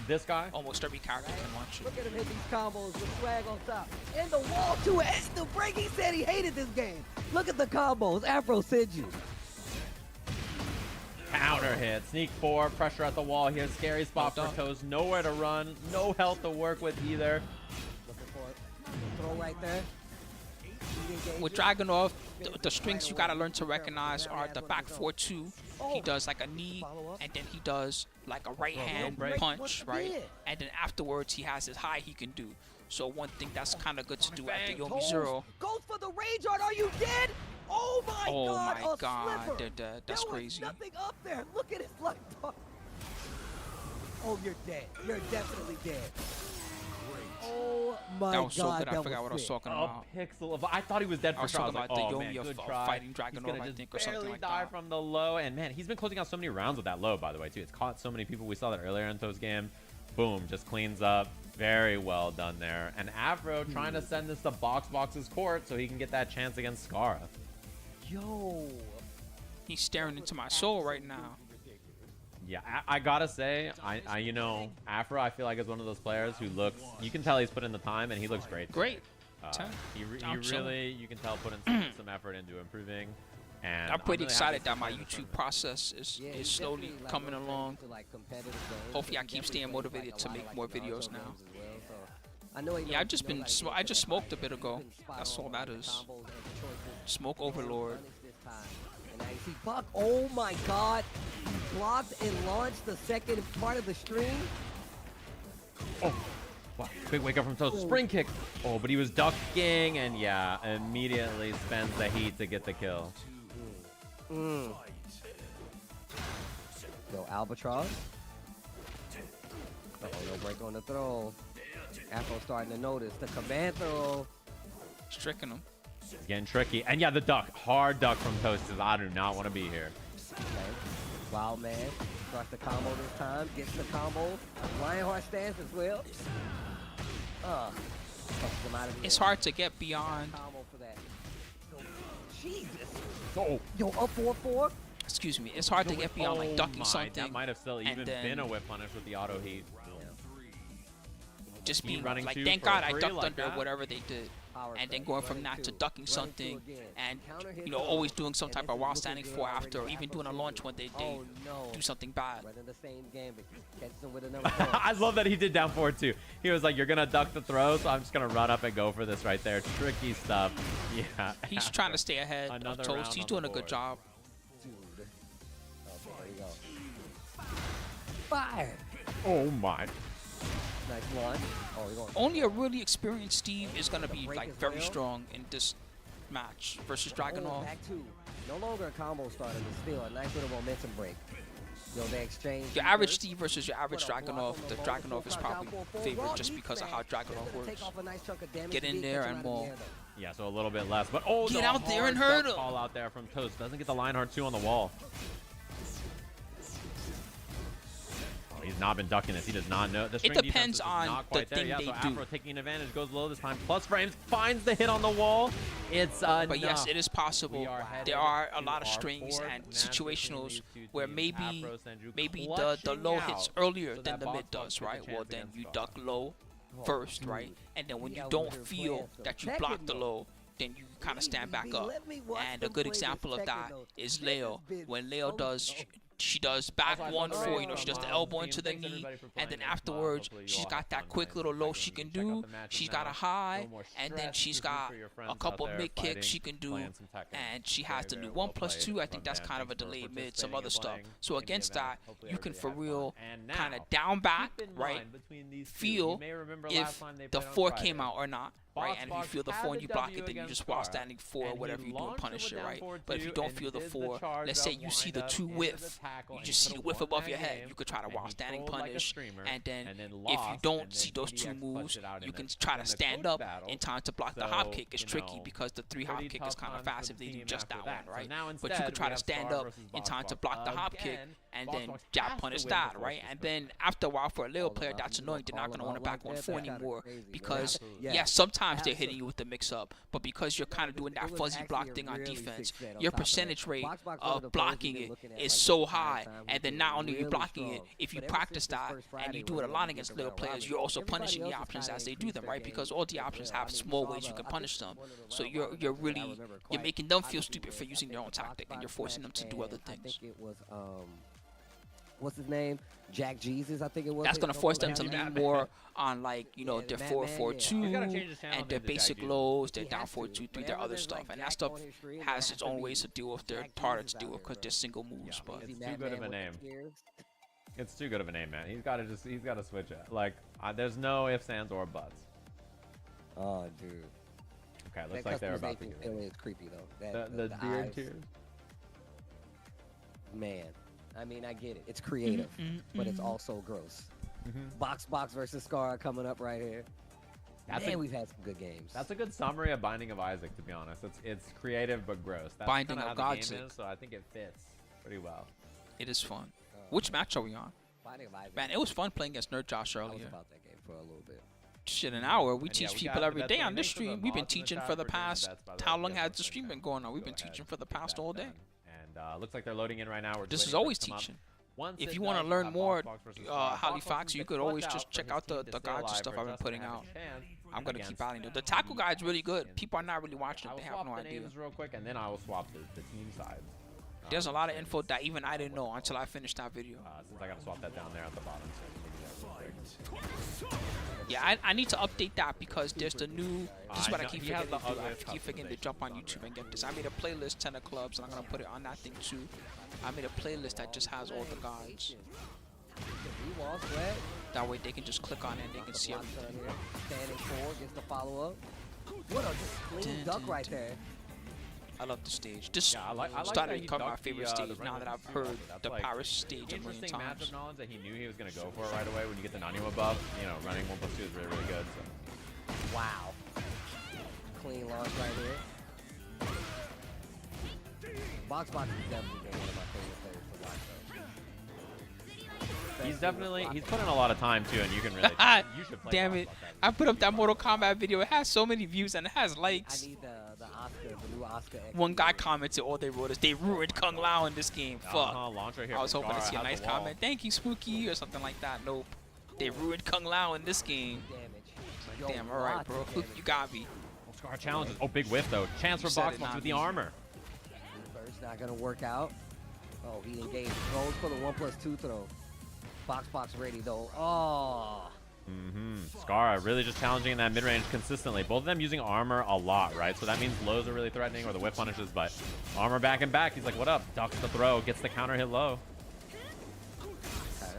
This guy? Almost every character can launch it. Look at him hit these combos with swag on top. And the wall too. And the break, he said he hated this game. Look at the combos Afro sent you. Counter hit, sneak 4, pressure at the wall here, scary spot for Toast, nowhere to run, no health to work with either. Looking for it. Throw right there. With Dragunov, the strings you gotta learn to recognize are the back 4-2. He does like a knee, and then he does like a right hand punch, right? And then afterwards he has his high he can do. So one thing that's kind of good to do after Yomi Zero. Goes for the rage art. Are you dead? Oh my god! They're dead. That's crazy. Nothing up there. Look at his life bar. Oh, you're dead. You're definitely dead. Oh my god! That was so good. I forgot what I was talking about. A pixel of. I thought he was dead for I was talking about the Yomi good of try. fighting He's Dragunov, gonna I just think, or something barely like die that. from the low, and man, he's been closing out so many rounds with that low. By the way, too, it's caught so many people. We saw that earlier in To's game. Boom, just cleans up. Very well done there. And Afro trying to send this to Box's court so he can get that chance against Scarra. Yo. He's staring into my soul right now. Yeah, I gotta say, I you know, Afro, I feel like is one of those players who looks, you can tell he's put in the time and he looks great. Great. He really, you can tell, put in some effort into improving. And I'm pretty really excited happy that my to see him. YouTube process is slowly coming along. Hopefully I keep staying motivated to make more videos now. Yeah, I just smoked a bit ago. That's all that is. Smoke overlord. And I see Buck. Oh my god. He blocked and launched the second part of the string. Oh, wow. Big wake up from Toast. Spring kick. Oh, but he was ducking and yeah, immediately spends the heat to get the kill. Yo, Albatross. Uh-oh, no break on the throw. Afro starting to notice the command throw. Stricken him. It's getting tricky. And yeah, the duck. Hard duck from Toast says, I do not want to be here. Okay. Wild man. Starts the combo this time. Gets the combo. Lionheart stands as well. It's hard to get beyond. Jesus. Oh. Yo, up 4-4. Excuse me. It's hard to get beyond like ducking something. That might have still even been a whip punish with the auto heat. Just being running like, two thank for God I free ducked like under that? whatever they did. And then going from that to ducking something and, you know, always doing some type of wild standing 4 after, or even doing a launch when they do something bad. I love that he did down 4 too. He was like, you're going to duck the throw, so I'm just going to run up and go for this right there. Tricky stuff. Yeah. He's trying to stay ahead of Toast. He's doing a good job. Fire. Oh my. Nice one. Oh, Only a really experienced Steve is going to be like very strong in this match versus Dragunov. Back two. No longer a combo starter, but still a nice little momentum break. Yo, they exchange. Your average Steve versus your average Dragunov, the Dragunov is probably favored just because of how Dragunov works. Get in there and maul. Yeah, so a little bit less, but Get out there and hurt him. Call out there from Toast. Doesn't get the Lionheart 2 on the wall. He's not been ducking this. He does not know. The string depends on not quite the there. thing Yeah, they so do. Afro taking an advantage, goes low this time. Plus frames, finds the hit on the wall. It's But yes, it is possible. There are a lot of strings and situationals where maybe the low hits earlier than the mid does, right? Well, then you duck low first, right? And then when you don't feel that you block the low, then you kind of stand back up. And a good example of that is Leo. When Leo does, she does back 1-4, you know, she does the elbow into the knee, and then afterwards she's got that quick little low she can do, she's got a high, and then she's got a couple mid kicks she can do, and she has the new 1+2. I think that's kind of a delayed mid, some other stuff. So against that, you can for real kind of down back, right, feel if the 4 came out or not, right? And if you Box feel the has 4 a and you block W it, then you against just while Scar. standing 4 or And whatever he you do and launched punish him it, down right? forward But if you two don't and feel the did 4, charge let's say up, you see wind the up 2 into whiff, the tackle, you and just he see the could've whiff won above that your head, game, you could try to and while he standing trolled like a punish, streamer, and then if you lost, don't and see then those 2 PDX moves, clutched it out you in can the- try in to the stand coach up battle. in time to block the hop So, kick. It's you tricky know, because the 3 hop pretty kick is tough kind of on fast for if the they do team just after that that. one, So right? now But you instead, could try we to have stand Scar up versus in time to Boxbox block the hop kick, again. and then Boxbox jab has to punish win that, to right? force And this then after a while, for a little Call player, him out. that's You annoying. They're call not going to him want to out back like on that, 4 that's kinda anymore crazy, man. because, Absolutely. yes, sometimes they're Absolutely. hitting you with the mix-up, but because you're kind of doing that It was fuzzy actually block a thing on really defense, sick set on your top of that. percentage rate Boxbox, one of of the players blocking we've been it looking at, is like, so this entire high. time, And who's then been not only are you really blocking it, strong. if you But ever practice since this that first and Friday you do where it a they lot went against against little round players, robin, you're also everybody punishing the else has options kinda as they do increased them, their right? game Because all the as options well. I have mean, we small saw ways you the- can I punish think them. one of the So round you're robin matches I really remember you're quite making them feel obviously stupid for was, I using their think, own the tactic, and you're Boxbox forcing them match, to do other and I things. think it was what's his name? Jack Jesus, I think it was. That's gonna force them to Yeah, lean more on, like, you know, Yeah, their the 4-4-2 He's gotta change his channel and their name to Jack basic Jesus. lows, their He down has to. 4-2-3, their Whenever other there's, stuff, like, and Jack that stuff on his screen, there has has its to own be ways to deal with their Jack targets Jesus to deal out with here, because bro. they're single moves. Yeah, But it's Madman too good of a with the name. spears. It's too good of a name, man. He's got to switch it. Like, there's no ifs, ands, or buts. Oh, dude. Okay, looks That like they're about to customization get feeling is creepy though. the beard eyes, tears. man. I mean, I get it. It's creative, but it's also gross. Box versus Scar coming up right here. We've had some good games. That's a good summary of Binding of Isaac, to be honest. It's creative but gross. That's Binding kinda of how the game Godsick. is, so I think it fits pretty well. it is fun. Which match are we on? Binding of Isaac. Man, it was fun playing against Nerd Josh I was earlier. about that game for a little bit. Shit, an hour. We And yeah, teach we people got every the day bets. on this Thanks for the stream. We've been mods in the teaching chat for the for doing past. bets, by the How way. long If you has guys the want stream to been check, going on? We've go been ahead, teaching for the keep past that all day. done. And looks like they're loading in right now. We're just This waiting is for it to always come up. teaching. Once If it you want to does, learn more, Boxbox versus Scar. Halifax, Boxbox you gets could always clutch just out check for out his the team to stay guides and alive stuff for I've been Justin putting to have out. a chance I'm gonna keep against adding them. The tackle guide's really good. in People are the not really watching I it. will They have swap no the idea. names real quick, and then I will swap the team sides. There's a lot of info that even I didn't know until I finished that video. Since I gotta swap that down there at the bottom. So I can do that real quick. Yeah, I need to update that because there's the new. This is what I know, keep he has forgetting to the do. I other keep forgetting to jump on YouTube and get this. I made a playlist, 10 of clubs, and I'm gonna put it on that thing too. I made a playlist that just has all the guides. Wall sweat. That way they can just click on it and they can see everything. Standing forward gets the follow up. What a just clean duck right there. I love the stage. This Yeah, I like that started he becoming my ducked favorite the stage now Resident that I've Evil heard That's the like Paris stage a million interesting times. matchup knowledge that he knew he was gonna go for it right away when you get the Nanima buff. You know, running 1+2 is really, really good. So. Wow. Clean launch right here. Boxbox is definitely been one of my favorite players to watch though. He's put in a lot of time too, and you can really. You should play. Damn it. Boxbox as I put up that Mortal Kombat video. It has so many views and it has I likes. need the Oscar, the new Oscar. One guy commented, all they wrote is, they ruined Kung Lao in this game. Fuck. Launch right here I was for hoping to Scar see a at the nice wall. comment. Thank you, Spooky, or something like that. Nope. They ruined Kung Lao in this game. Damage. Yo, Damn, alright, lots bro. of damage. You got me. Scar challenges. Oh, big whiff though. Chance You for said it, Boxbox not with the me. armor. First, not gonna work out. Oh, he engaged. Goes for the 1+2 throw. Boxbox ready though. Oh. Scar really just challenging in that mid-range consistently. Both of them using armor a lot, right? So that means lows are really threatening or the whip punishes, but armor back and back. He's like, what up? Ducks the throw, gets the counter hit low. Okay.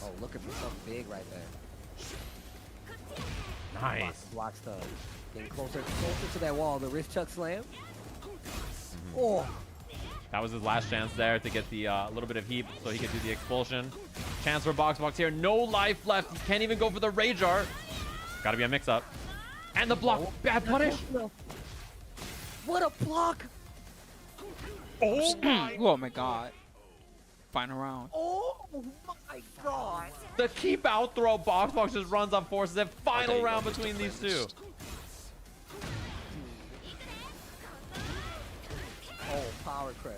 Oh, looking for something big right there. Nice. Blocks the getting closer to that wall. The wrist chuck slam. Oh. That was his last chance there to get the little bit of heap so he could do the expulsion. Chance for Boxbox here. No life left. He can't even go for the Rage Art. Gotta be a mix-up. And the block. Bad punish. What a block. Oh my. Oh my god. Final round. Oh my god. The keep out throw. Boxbox just runs on forces. And final you round go. between these two. Oh, power crush.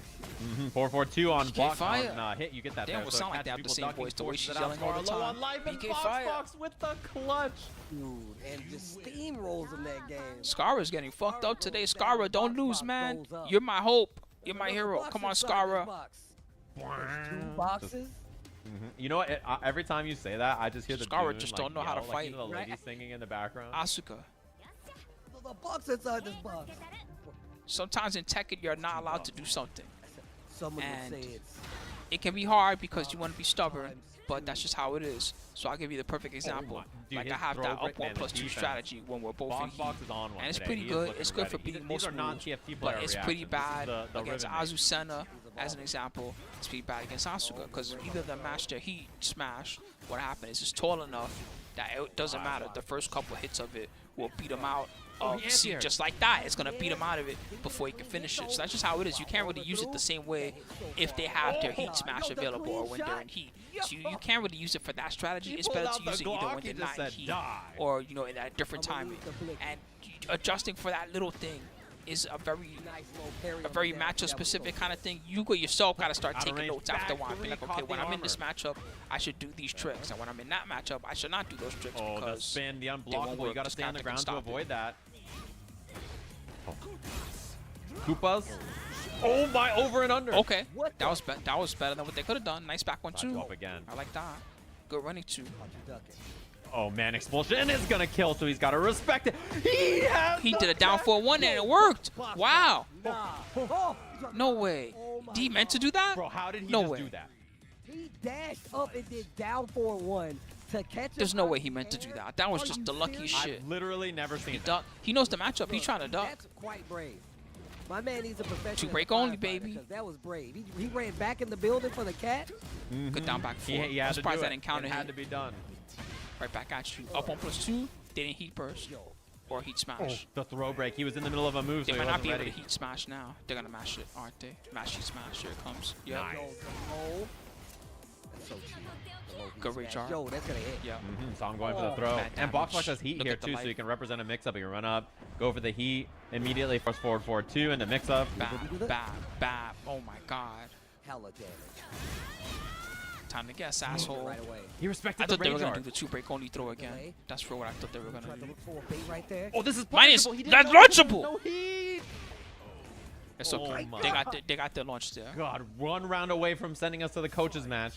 4-4-2 on block. Fire. On hit, you get that Damn, there. would So sound like catch they have the people same ducking, voice, the way forces she's it out. yelling all the Scar low time. on life, and BK Fire. Boxbox with the clutch. Dude, and just steamrolls him that game. Skara's getting fucked up today. Skara, don't lose, man. You're my hope. You're my hero. Come on, Skara. Two boxes. You know what? Every time you say that, I just hear the Skara Dune, just like, don't know how to yell, like, fight. you know, the Right. ladies singing in the background. Asuka. The box inside this box. Sometimes in Tekken, you're not allowed to do something. Someone And would say it's it can be hard because you want to be stubborn, but that's just how it is. So I'll give you the perfect example. Dude, Like I his have that throw break, up man, 1 the plus 2 defense. strategy when we're both in Box heat. Box is on one And it's today. pretty He is good. looking It's good for ready. beating These most are moves, non-TFT but player it's pretty reactions. This bad is the against Riven Azucena, as an example. It's pretty bad against Asuka because either of them match their heat smash. What happened is it's tall enough that it doesn't matter. The first couple hits of it will beat him out. See, just like that, it's gonna beat him out of it before he can finish it. So that's just how it is. You can't really use it the same way if they have their heat smash available or when they're in heat. So you can't really use it for that strategy. It's better to use it either when they're not in heat or in a different timing. And adjusting for that little thing is a very matchup specific kind of thing. You yourself gotta start taking notes after one. Be like, okay, when I'm in this matchup, I should do these tricks, and when I'm in that matchup, I should not do those tricks Oh, the because spin, the won't unblockable. work. You gotta This stay on the character can ground to stop it. avoid that. Koopas. Oh my, over and under. Okay, that was better than what they could have done. Nice back one Back too. off again. I like that. Good running too. Oh man, expulsion is gonna kill, so he's gotta respect it. He did a down 4-1 and it worked. Wow. No way. Did he meant to do that? Bro, how did he No just way. do that? He dashed up and did down 4-1 to catch. There's no way he meant to do that. That was just the luckiest shit. I've literally never seen He that. ducked. He knows the matchup. He's trying to duck. That's quite brave. My man needs a professional. 2 break only, baby. That was brave. He ran back in the building for the cat. Good down back 4. He I'm had to surprised do I it. didn't count It it. had to be done. Right back at you. Up 1+2. They didn't heat burst or heat smash. The throw break. He was in the middle of a move, They so he might not wasn't be able ready. to heat smash now. They're gonna mash it, aren't they? Mash heat smash. Here it comes. Yeah. Nice. That's so cheap. Good reach art. Yo, that's gonna hit. Yeah. So I'm going for the throw. Bad And Box damage. has heat Look here at the too, so life. you can represent a mix-up. You can run up, go for the heat, immediately force forward 4-2 into mix-up. Bam, bam, bam. Oh my god. Hella damage. Time to guess, asshole. Right away. He respected I the thought they were range gonna do art. the 2 break only throw again. That's for what I thought they were gonna Tried to do. look for a bait right there. Oh, this is Minus punishable. He that's didn't know. launchable. No heat. It's Oh okay. my They got their launch there. God, 1 round away from sending us to the coaches match.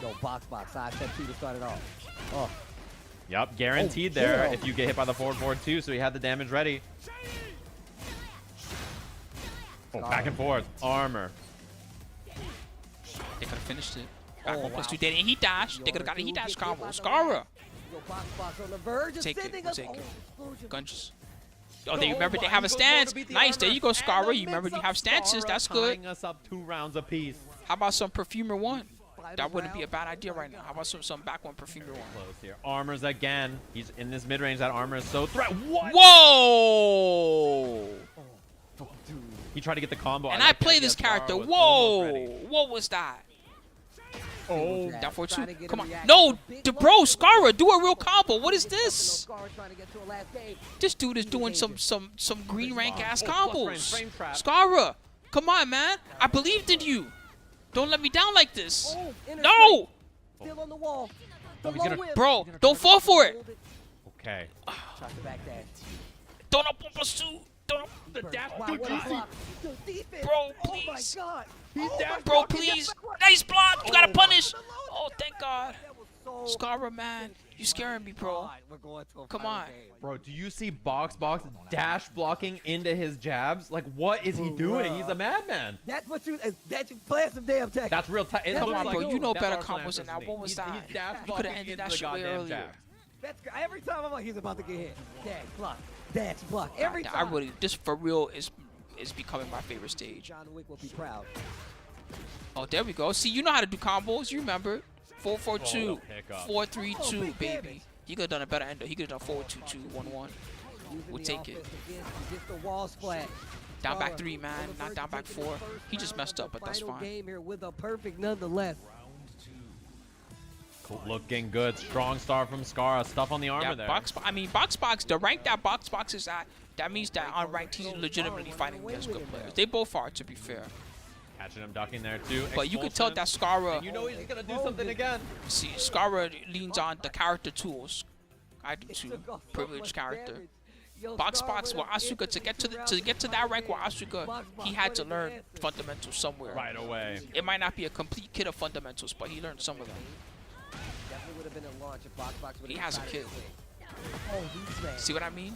Yo, box, side step 2 to start it off. Oh, Yup, guaranteed Oh, there yeah. if you get hit by the forward 4-2, so he had the damage ready. Oh, back and forth. Armor. They could have finished it. Back Oh, 1+2. wow. They didn't heat dash. They could have got a heat dash combo. Skara. yo, box on the verge of Take it, sending we'll us. take it. Explosion. Gunges. Oh, they remember they have a stance. Nice. There you go, Skara. You remember you have stances. That's good. Tying us up 2 rounds apiece. How about some Perfumer 1? That wouldn't be a bad idea right now. How about some back 1 Perfumer 1? Close here. Armors again. He's in this mid-range. That armor is so threat. What? Whoa! He tried to get the combo. And like I that. play Yes, this character. Skara was almost ready. Whoa! What was that? Oh, Down 4-2. Trying to get Come a on. reaction. No, Big the low. bro, Skara, do a real combo. What is this? Skara trying to get to a last game. This dude is doing some green rank ass combos. frame trap. Skara, come on, man. I believed in you. Don't let me down like this. Oh, inner No, straight. Still on the wall. The Oh, he's low gonna- whip. bro, don't fall for it. Hold it. Okay. Tries to back dash. Don't up 1+2. Don't up the dash. Wow, what a block. The defense. Bro, Oh my please. God. Bro, please. Nice block. You gotta punish. Oh, thank God. That was so Skara, man, you scaring me, bro. God, we're going to a Come final on. game. Bro, do you see Box dash blocking into his jabs? Like, what is he doing? He's a madman. That's what you. That's you playing some damn tech. That's real tight. Come on, bro, you know better combos than that. What was that? He's dash You coulda blocking ended into that the shit way goddamn earlier. jabs. That's every time I'm like he's about to get hit. Dash block. Dash block. Every I time. really, this for real is becoming my favorite stage. John Wick will be proud. Oh, there we go. See, you know how to do combos. You remember. 4-4-2, Oh, the pickup. 4-3-2, big baby. damage. He could have done a better ender. He could have done 4-2-2, 1-1. Using We'll the take it. offense again to get the walls flat. Down back Skara 3, on man. the Not verge down of back taking 4. the first He just round messed of up, the but that's final fine. game here with a perfect nonetheless. Looking good. Strong start from Skara. Stuff on the armor Yeah, there. box. The rank that box is at, that means that unranked he's legitimately fighting against good players. They both are, to be fair. Catching him ducking there too. But you can tell that Skara. And you know he's gonna do something again. See, Skara leans on the character tools. I do too. Took off so Privileged much character. damage. Yo, Box Skara with with an Asuka to get to instant that rank with round Asuka, Box he had to with learn an answer. fundamentals somewhere. Right away. It might not be a complete kit of fundamentals, but he learned some of them. Definitely would have been a launch if Box would He have has a decided kid. to win. Oh, he smashed. See what I mean?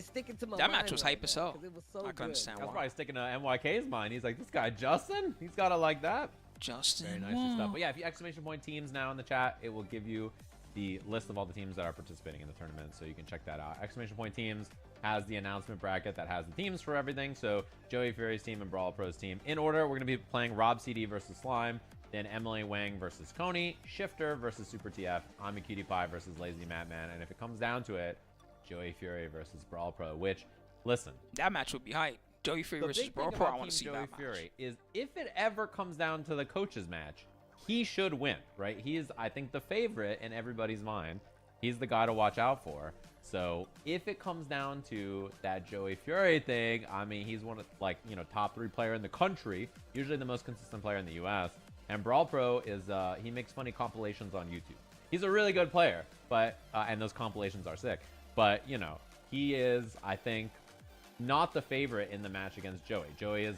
sticking to my That mind match was right hype as now, hell. 'cause it was so I can good. understand That's why. probably sticking to NYK's mind. He's like, this guy Justin, he's got it like that. Justin. Very nice stuff. But yeah, if you exclamation point teams now in the chat, it will give you the list of all the teams that are participating in the tournament, so you can check that out. Exclamation point teams has the announcement bracket that has the teams for everything. So Joey Fury's team and Brawl Pro's team in order. We're going to be playing Rob CD versus Slime, Then Emily Wang versus Coney, Shifter versus Super TF, I'm a Cutie Pie versus Lazy Madman, and if it comes down to it, Joey Fury versus Brawl Pro. Which, listen, That match would be hype. Joey Fury the versus big Brawl thing Pro. I about want to see Team Joey that Fury match. is if it ever comes down to the coaches match, he should win, right? He is, I think, the favorite in everybody's mind. He's the guy to watch out for. So if it comes down to that Joey Fury thing, I mean, he's one of, like, you know, top 3 player in the country, usually the most consistent player in the US. And Brawl Pro is, he makes funny compilations on YouTube. He's a really good player, but, and those compilations are sick. But, you know, he is, I think, not the favorite in the match against Joey. Joey is,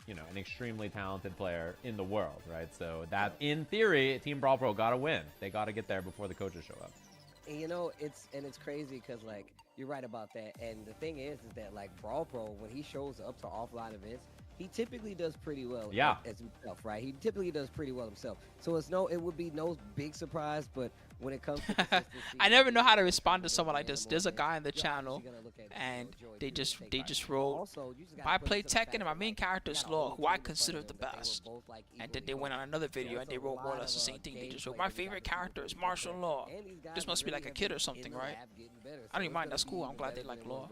you know, an extremely talented player in the world, right? So that, in theory, Team Brawl Pro got to win. They got to get there before the coaches show up. And you know, it's crazy because like you're right about that. And the thing is that like Brawl Pro, when he shows up to offline events, he typically does pretty well. Yeah. As himself, right? He typically does pretty well himself. So it would be no big surprise. But when it comes to consistency, I never know how to respond to someone like this. There's a guy in the channel, and they just wrote, I play Tekken and my main character is Law, who I consider the best. And then they went on another video and they wrote more or less the same thing. They just wrote, my favorite character is Martial Law. This must be like a kid or something, right? I don't even mind. That's cool. I'm glad they like Law.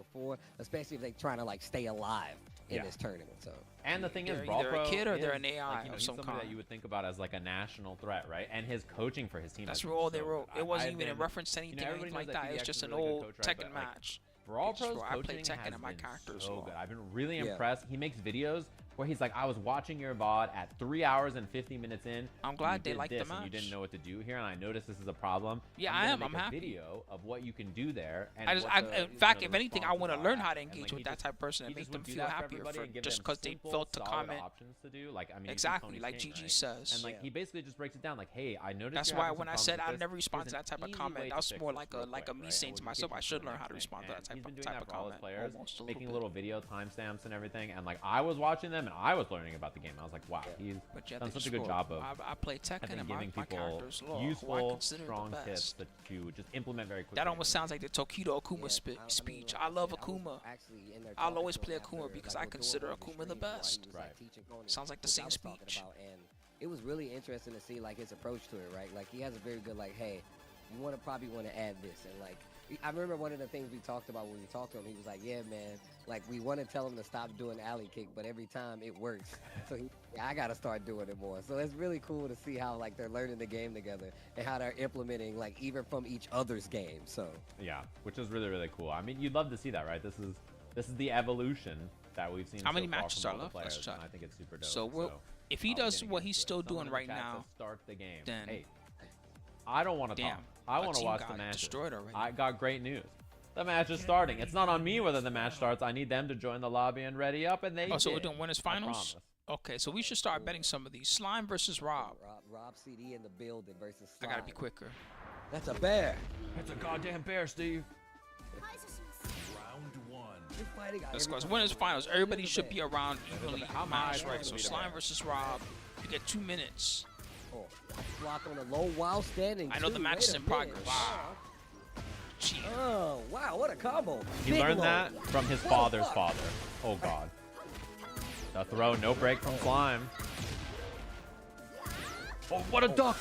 Especially if they're trying to like stay alive in this tournament. So. And the thing is, They're Brawl either Pro a kid or they're is, an AI like, you know, of he's some somebody kind. that you would think about as like a national threat, right? And his coaching for his team. That's has all been they so wrote. good. It wasn't I've even in been- reference to anything, you know, anything everybody like knows that. It was PDX just is a an really good old coach, right? Tekken But, like, match. Brawl They just Pro's wrote, I play coaching Tekken has and my been character is so Law. good. I've been really Yeah. impressed. He makes videos where he's like, I was watching your VOD at 3 hours and 50 minutes in. I'm and glad you they did liked the this, and you match. didn't know what to do here, and I noticed this is a problem. Yeah, I'm I gonna am. I'm make a happy. video of what you can do there. And I just, what the, in fact, you know, if anything, I want to responses learn are. how to And, like, engage he with that just- type of person and he make just them would do feel that for happier everybody for and give just them because they simple, felt to solid comment. options to do. Like, I mean, Exactly, Tony's like king, GG right? says. And like he basically just breaks it down like, hey, I noticed. That's you're why having when some I said problems I'd with never this. respond to There's that type an of easy comment, way that to was fix more this like real a quick, me right? saying And to we'll myself get I you should to learn the how to next respond to thing. that And he's type been doing of that for all his comment. players, Almost a making little little bit. video timestamps and everything. And like I was watching them and I was learning about the game. I was like, wow, he's But yeah, done they such a just good wrote, job of I play Tekken I think and my giving people character is Law, who I useful, consider strong the tips best. to just implement very quickly. That almost sounds like the Tokido Akuma speech. I love Akuma. I'll always play Akuma because I consider Akuma the best. Right. Sounds like the same speech. And it was really interesting to see like his approach to it, right? Like he has a very good like, hey, you probably want to add this, and like I remember one of the things we talked about when we talked to him. He was like, yeah, man, like we want to tell him to stop doing alley kick, but every time it works. So I got to start doing it more. So it's really cool to see how like they're learning the game together and how they're implementing like even from each other's game. So yeah, which is really, really cool. I mean, you'd love to see that, right? This is the evolution that we've seen. How many so far matches from are all the left? Let's players, check. and I think it's super dope. So if he does getting what he's into it. still Someone doing in the right chat now, says start the game. then Hey, I don't want to damn, talk. I our want to team watch got the match. destroyed already. I got great news. The match is starting. It's not on me whether the match starts. I need them to join the lobby and ready up, and they Oh, so did. we're doing winners I finals? promise. Okay, so we should start betting some of these. Slime versus Rob. Rob CD in the building versus I gotta Slime. be quicker. That's a bear. It's a goddamn bear, Steve. You're fighting Let's go. every It's time. winners finals. Everybody should be around evenly How matched, am I right? So supposed to be the Slime bear? versus Rob. You get 2 minutes. Oh, block on the low while standing. I know the too. match Wait is a in minute. progress. Wow. Cheat. Oh, wow, what a combo. He Big learned low. that from his What the father's fuck? father. Oh god. The throw, no break from Slime. Oh, what a duck!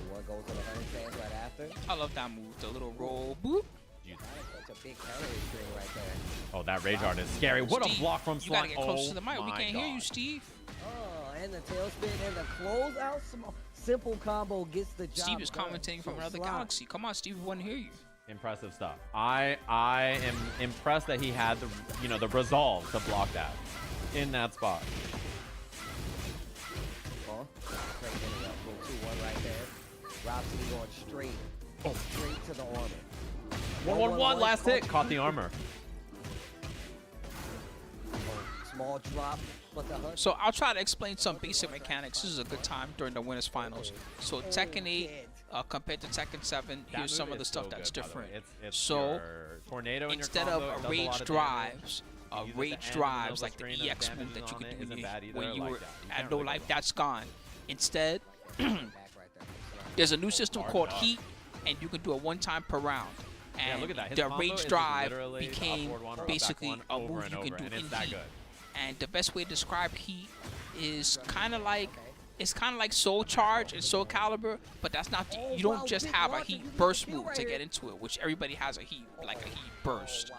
One goes to the handstand right after. I love that move. The little roll. Boop. That's a big counter string right there. Oh, that rage art is scary. What a Steve, block from you Slime. gotta get close oh, to the mic. We my can't hear you, God. Steve. Oh, and the tailspin and the closeout. Simple combo gets the job Steve is done. commentating from So another Slime. galaxy. Come on, Steve. We want to hear you. Impressive stuff. I am impressed that he had the resolve to block that in that spot. Oh, great interrupt. Little 2-1 right there. Rob CD going straight to the armor. 1-1-1, last hit. Caught the armor. Small drop, but the hunt. So I'll try to explain some basic mechanics. This is a good time during the winners finals. So Tekken 8 compared to Tekken 7, That here's some move of the is stuff so that's good, by the way. different. It's So your tornado in your instead combo. It of does a rage lot of drives, damage. You use it at the rage end in the middle drives of like the screen, EX damage move that you on can it do isn't bad either. when you Like were that. You at can't low really go life. wrong. That's gone. Instead, Back right there. there's a new system hard called enough. Heat, and you can do it 1 time per round. Yeah, And look at that. His the combo rage is just drive literally became upward one or up back basically one a over move and you over, can do and in it's that Heat. good. And the best way to describe Heat is kind of like Soul Charge and Soul Calibur, but that's not you don't just have a heat burst move to get into it, which everybody has a heat burst.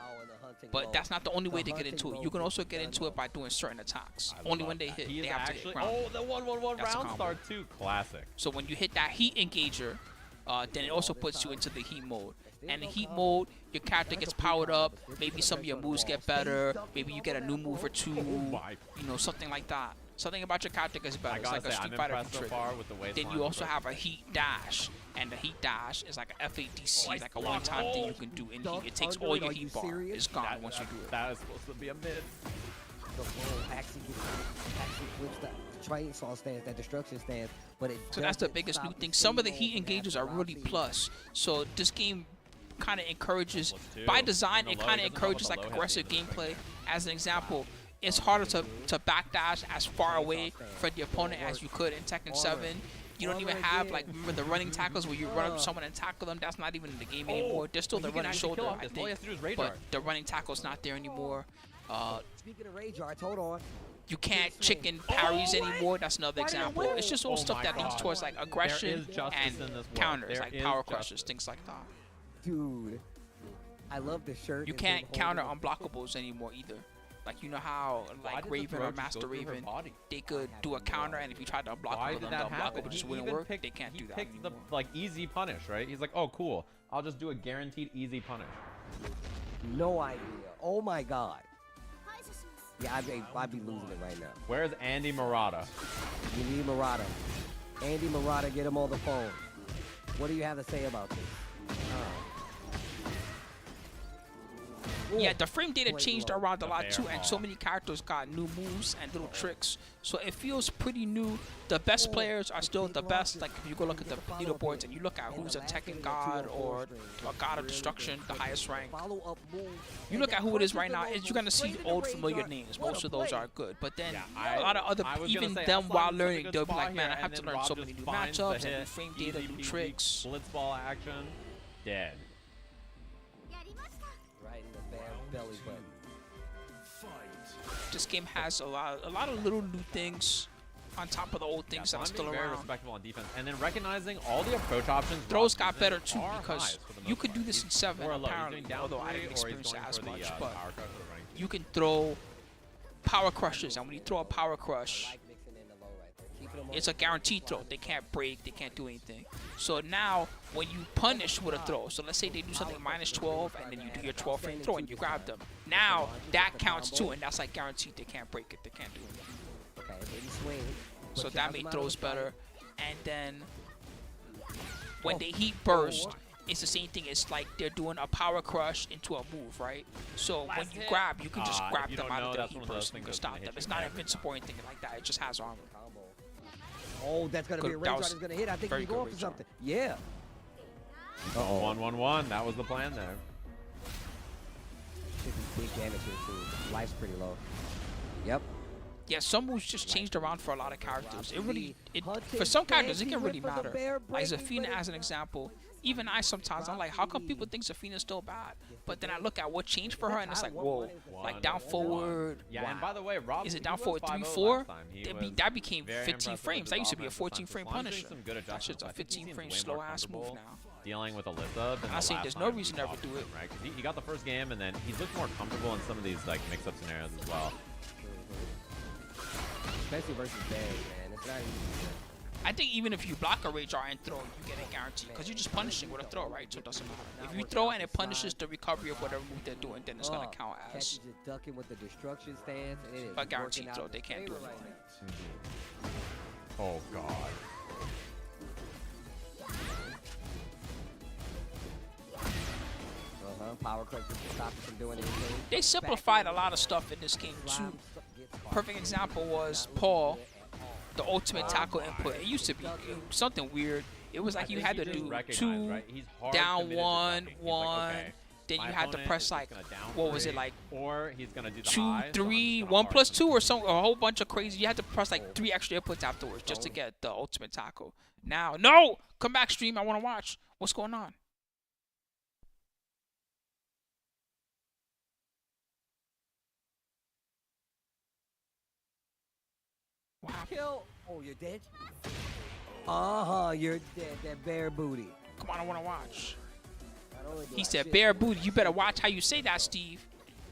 But that's not the only way to get into it. You can also get into it by doing certain attacks. Only when they hit, they have to hit ground. Oh, the 1-1-1 That's a round combo. start too. Classic. So when you hit that heat engager, then it also puts you into the heat mode. And in heat mode, your character gets powered up. Maybe some of your moves get better. Maybe you get a new move or two. You know, something like that. Something about your character gets better. It's like a Street Fighter trick. Then you also have a heat dash. And the heat dash is like a FADC, like a one-time thing you can do in heat. It takes all your heat bar. It's gone once you do it. That is supposed to be a mid. The ball actually flips that train saw stance, that destruction stance, but it So that's the biggest new thing. Some of the heat engagers are really plus. So this game kind of encourages, by design, it kind of encourages like aggressive gameplay. As an example, it's harder to backdash as far away from the opponent as you could in Tekken 7. You don't even have, like, remember the running tackles where you run up to someone and tackle them? That's not even in the game anymore. There's still the running shoulder, I think, but the running tackle's not there anymore. Speaking of rage arts, hold on. You can't chicken parries anymore. That's another example. It's just all stuff that leads towards like aggression and counters, like power crushes, things like that. Dude, I love the shirt. You can't counter unblockables anymore either. Like, you know how like Raven or Master Raven, they could do a counter, and if you tried to unblock them, the unblockable just wouldn't work. They can't do that He picked the anymore. like easy punish, right? He's like, oh cool, I'll just do a guaranteed easy punish. No idea. Oh my god. Yeah, I'd be losing it right now. Where's Andy Murata? You need Murata. Andy Murata, get him on the phone. What do you have to say about this? Yeah, the frame data changed around a lot too, and so many characters got new moves and little tricks. So it feels pretty new. The best players are still the best. Like, if you go look at the leaderboards and you look at who's a Tekken god or a god of destruction, the highest rank. You look at who it is right now, you're gonna see old familiar names. Most of those are good, but then a lot of other, even them while learning, they'll be like, man, I have to learn so many new matchups and new frame data, new tricks. Blitzball action, dead. Right in the belly button. This game has a lot of little new things on top of the old things that are still Very around. respectable on defense, and then recognizing all the approach options. Throws Rob got uses better too, are because highs for the you most could do part. this in 7 Or low. He's apparently, doing down although I three, didn't or he's experience it going as for the, much. power But crush or the running you can throw power crushes, and when you throw a power crush, it's a guaranteed throw. They can't break, they can't do anything. So now, when you punish with a throw, so let's say they do something -12, and then you do your 12 frame throw and you grab them. Now, that counts too, and that's like guaranteed. They can't break it, they can't do anything. Okay, maybe swing. So that made throws better. And then when they heat burst, it's the same thing. It's like they're doing a power crush into a move, right? So when you grab, you can just grab them out of their heat burst and you can stop them. It's not invincible or anything like that. It just has armor. Oh, that's gonna be a Good, rage that art. was Is gonna hit. I think very he's good going for rage art. something. Yeah. 1-1-1. That was the plan there. Should be big damage here too. Life's pretty low. Yep. Yeah, some moves just changed around for a lot of characters. For some characters, it can really matter. Like Zafina, as an example, even I sometimes, I'm like, how come people think Zafina's still bad? But then I look at what changed for her, and it's like, whoa, like down forward. Yeah, wow. and by the way, Rob, Is it he down was forward 5-0 3-4? last time. He was That became very 15 impressive frames. with That his used to be a offense. 14 frame Slon's doing Punisher. some good That shit's adjustments. a I think he 15 seems frame way slow more ass move comfortable now. dealing with Alyssa than I the say last there's no time reason we to ever fought do him, it. right? 'Cause he got the first game, and then he's looked more comfortable in some of these like mix-up scenarios as well. Especially versus Bears, man. It's not easy. I think even if you block a rage art and throw, you get it guaranteed because you're just punishing with a throw, right? So it doesn't matter. If you throw and it punishes the recovery of whatever move they're doing, then it's gonna count as Catches it ducking with the destruction stance, and it is a guaranteed working throw. out They can't do in favor anything. now. Oh god. Power crunch to stop it from doing anything. They simplified a lot of stuff in this game too. Perfect example was Paul, the ultimate tackle input. It used to be something weird. It was like you had to do 2 down 1, 1. Then you had to press like, what was it, like or he's gonna do the 2, high, so I'm 3, just gonna 1 hard plus him. 2 or some, a whole bunch of crazy. You had to press like 3 extra inputs afterwards just to get the ultimate tackle. Now, no, come back stream. I want to watch. What's going on? kill. Oh, you're dead? Uh-huh, you're dead. That bear booty. Come on, I want to watch. Not only do He I said shit bear you, booty. You better watch how you say that, Steve.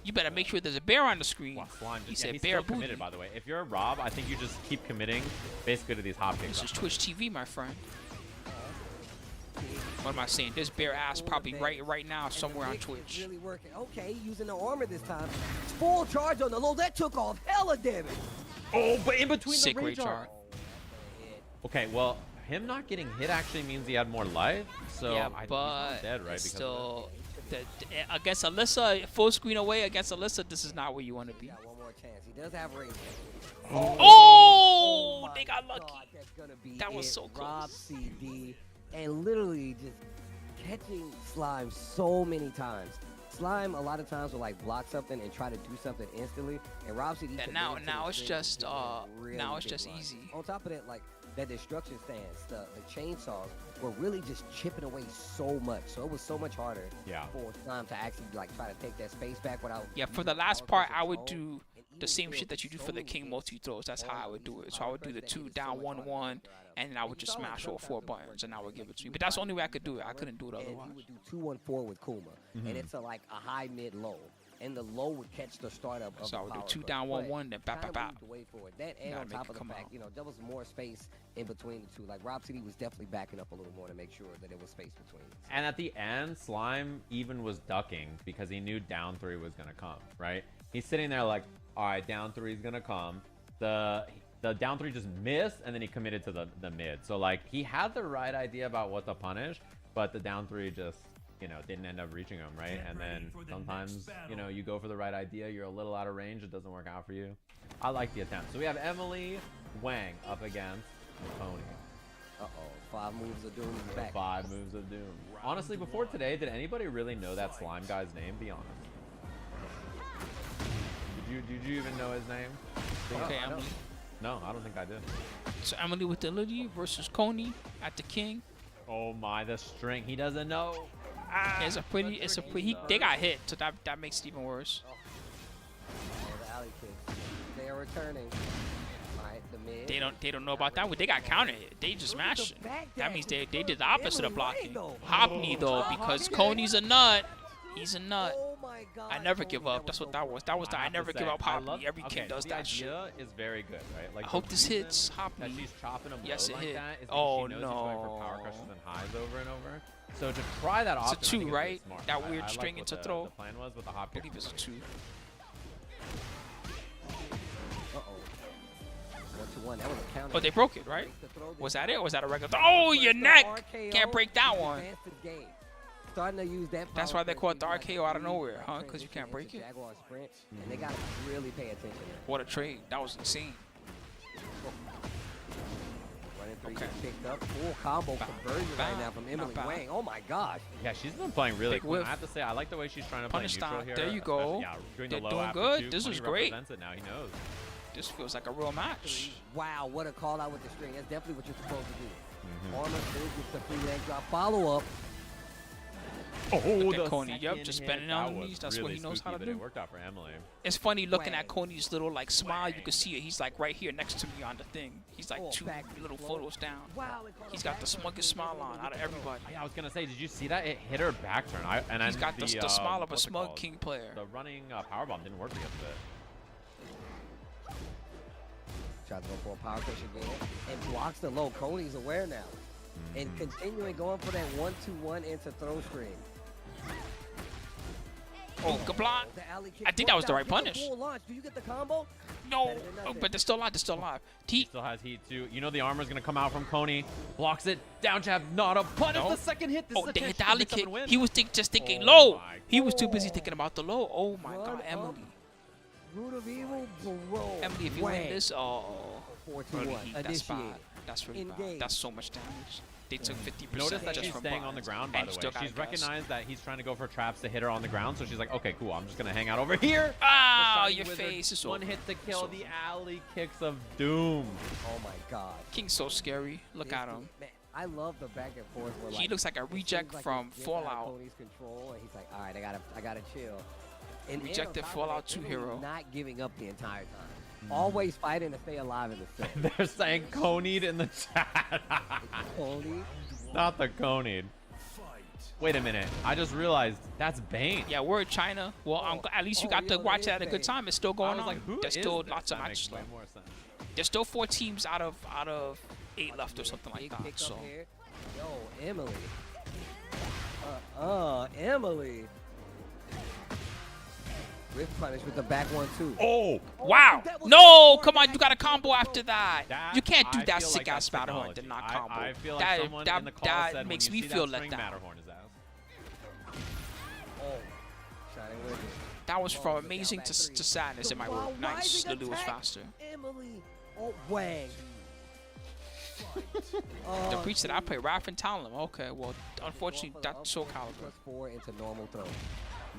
You better make sure there's a bear on the screen. Wow, Slime. He Yeah, said he's bear still booty. committed, by the way. If you're a Rob, I think you just keep committing basically to these hop kicks. This is Twitch TV, my friend. What am I saying? There's bare ass probably right now somewhere on Nick is Twitch. really working. Okay, using the armor this time. Full charge on the low. That took off hella damage. Oh, but in between Sick the rage rage art. Okay, well, him not getting hit actually means he had more life. So Yeah, he's but not dead, right? it's Because still against Alyssa, full screen away against Alyssa. This is not where you want to be. Got one more chance. He does have rage. Oh, my they got lucky. God, that's gonna be That was it. so Rob close. CD and literally just catching Slime so many times. Slime a lot of times will like block something and try to do something instantly, and Rob CD. And committed to now the it's thing just with a really now it's big just run. easy. On top of that, like that destruction stance, the chainsaws were really just chipping away so much. So it was so much harder for Slime to actually like try to take that space back without. Yeah, for the last part, I would do the same shit that you do for the King multi throws. That's how I would do it. So I would do the 2 down 1-1, and then I would just smash all 4 buttons, and I would give it to you. But that's the only way I could do it. I couldn't do it And otherwise. he would do 2-1-4 with Kuma, and it's like a high mid low, and the low would catch the startup of So I the would do power 2 burst. down But 1-1, then bap kinda bap bap. moved away for it. That and Gotta on make top it of the come fact, out. you know, there was more space in between the two. Like Rob City was definitely backing up a little more to make sure that there was space between. And at the end, Slime even was ducking because he knew down 3 was gonna come, right? He's sitting there like, all right, down 3 is gonna come. The down 3 just missed, and then he committed to the mid. So like he had the right idea about what to punish, but the down 3 just, you know, didn't end up reaching him, right? And then sometimes, you know, you go for the right idea, you're a little out of range, it doesn't work out for you. I like the attempt. So we have Emily Wang up against Pony. Uh-oh, 5 moves of doom is back. 5 moves of doom. Honestly, before today, did anybody really know that Slime guy's name? Be honest. Did you even know his name? Okay, Emily. No, I don't think I did. So Emily with the Lily versus Coney at the King. Oh my, the string. He doesn't know. It's a pretty. They got hit, so that makes it even worse. Oh, the alley kicks. They are returning. Alright, the mid. They don't know about that. They got countered. They just Look at the smashed. back That dash. means they did the opposite of Emily blocking. Wang, though. Hop knee though, because Coney's a nut. He's a nut. Oh my God. I never Coney, give up. That's what that was. That was the I have to never say, give up hop love- knee. Every okay, king does the that shit. idea is very good, right? Like I the hope this reason hits hop that knee. she's chopping him Yes, low it like hit. that is because Oh, she knows he's going for power no. crushes and highs over and over. So to try that option, It's a I think 2, is really right? smart. That I weird like string what into the throw. The plan was with the hop I kick. believe it's a 2. Uh-oh. 1-1. That was a counter. Oh, they broke it, right? The throw Was did- that it? Or was that a regular? Oh, your The neck! RKO Can't break that has one. advanced his game. Starting to use that That's power why they crunch call it the to, RKO out of lead, nowhere, huh? 'Cause you transition can't break into it? Jaguar sprint, and they gotta really pay attention there. What a trade. That was insane. Running 3 Okay. gets picked up. Full combo conversion right now from Emily bad. Wang. Oh my gosh. Yeah, she's been playing really Big cool. whiff. I have to say, I like the way she's trying to Punish play neutral style. here. There you especially- go. Yeah, doing They're the low doing after good. 2. This Pony is great. represents it now. He knows. This feels like a real match. Wow, what a call out with the string. That's definitely what you're supposed to do. Armor through, gets the free leg drop. Follow up. Oh, Look at the Coney. Yep, second just hit. bending That on the was knees. That's what really he knows how spooky, to but do. It worked out for Emily. It's funny looking at Wang. Coney's little like smile. You can see it. He's like right here next to me on the thing. He's like Oh, 2 back little flow. photos down. Wow, they called He's a got the back turn. smuggest smile on out of everybody. Yeah, I was gonna say, did you see that? It hit her back turn. He's got the smile of a what's it smug called? king player. The running powerbomb didn't work against it. Tries to go for a power push again and blocks the low. Coney's aware now. And continuing going for that 1-2-1 into throw string. Oh, good block. The alley kick I think that was the worked right out. Get punish. full launch. Do you get the combo? No, Better than nothing. but they're still alive. They're still alive. He still has heat too. You know the armor's gonna come out from Coney. Blocks it. Down jab. Not a punish. No. The second hit. This Oh, is a they chance hit the to alley mix up kick. and win. He was just thinking Oh low. my He was too busy thinking about the low. Oh my Run God, up. Emily. Root of evil, bro. Emily, if you win this, oh, 4-2-1. really heat. That's Initiated. bad. That's really bad. Engage. That's so much damage. They took 50% Notice that just she's from staying on the buttons. ground, by And the still way. got She's gas. recognized that he's trying to go for traps to hit her on the ground, so she's like, okay, cool, I'm just going to hang out over here. Ah, The Shiny your Wizard, face is one over. hit to kill, It's the over. alley kicks of doom. Oh my God. King's so scary. Look This at is- him. Man, I love the back and forth. Where, He looks like a it reject seems like from it's just out of Fallout. Coney's control, and he's like, all right, I gotta chill. And on Rejected top of Fallout that, 2 Emily hero. Not giving up the entire time. Always fighting to stay alive in the set. They're saying Coneyed in the chat. Coney. Not the Coneyed. Wait a minute. I just realized that's Bane. Yeah, we're in China. Well, at least you got to watch it at a good time. It's still I going was on. like, who There's is still this? lots of That makes matches left. way more sense. There's still 4 teams out of 8 left or something like Big that. kick up So here. Yo, Emily. Emily. Rift punish with the back one too. Oh! wow, that was no, so come on, nice. you got a combo after that. You can't do I that feel sick like ass that's Matterhorn and technology. not combo. I feel like someone in the call that said makes when me you see feel that let string, down. Matterhorn is out. Oh, shining wicked. That was from Oh, amazing down to, back three. to sadness in my Wow, world. Nice, rising Lulu was attack. faster. Emily. Oh, Wang. The preach that I play Raph and Talon. Okay, well, unfortunately, that's Soul Calibur. +4 into normal throw.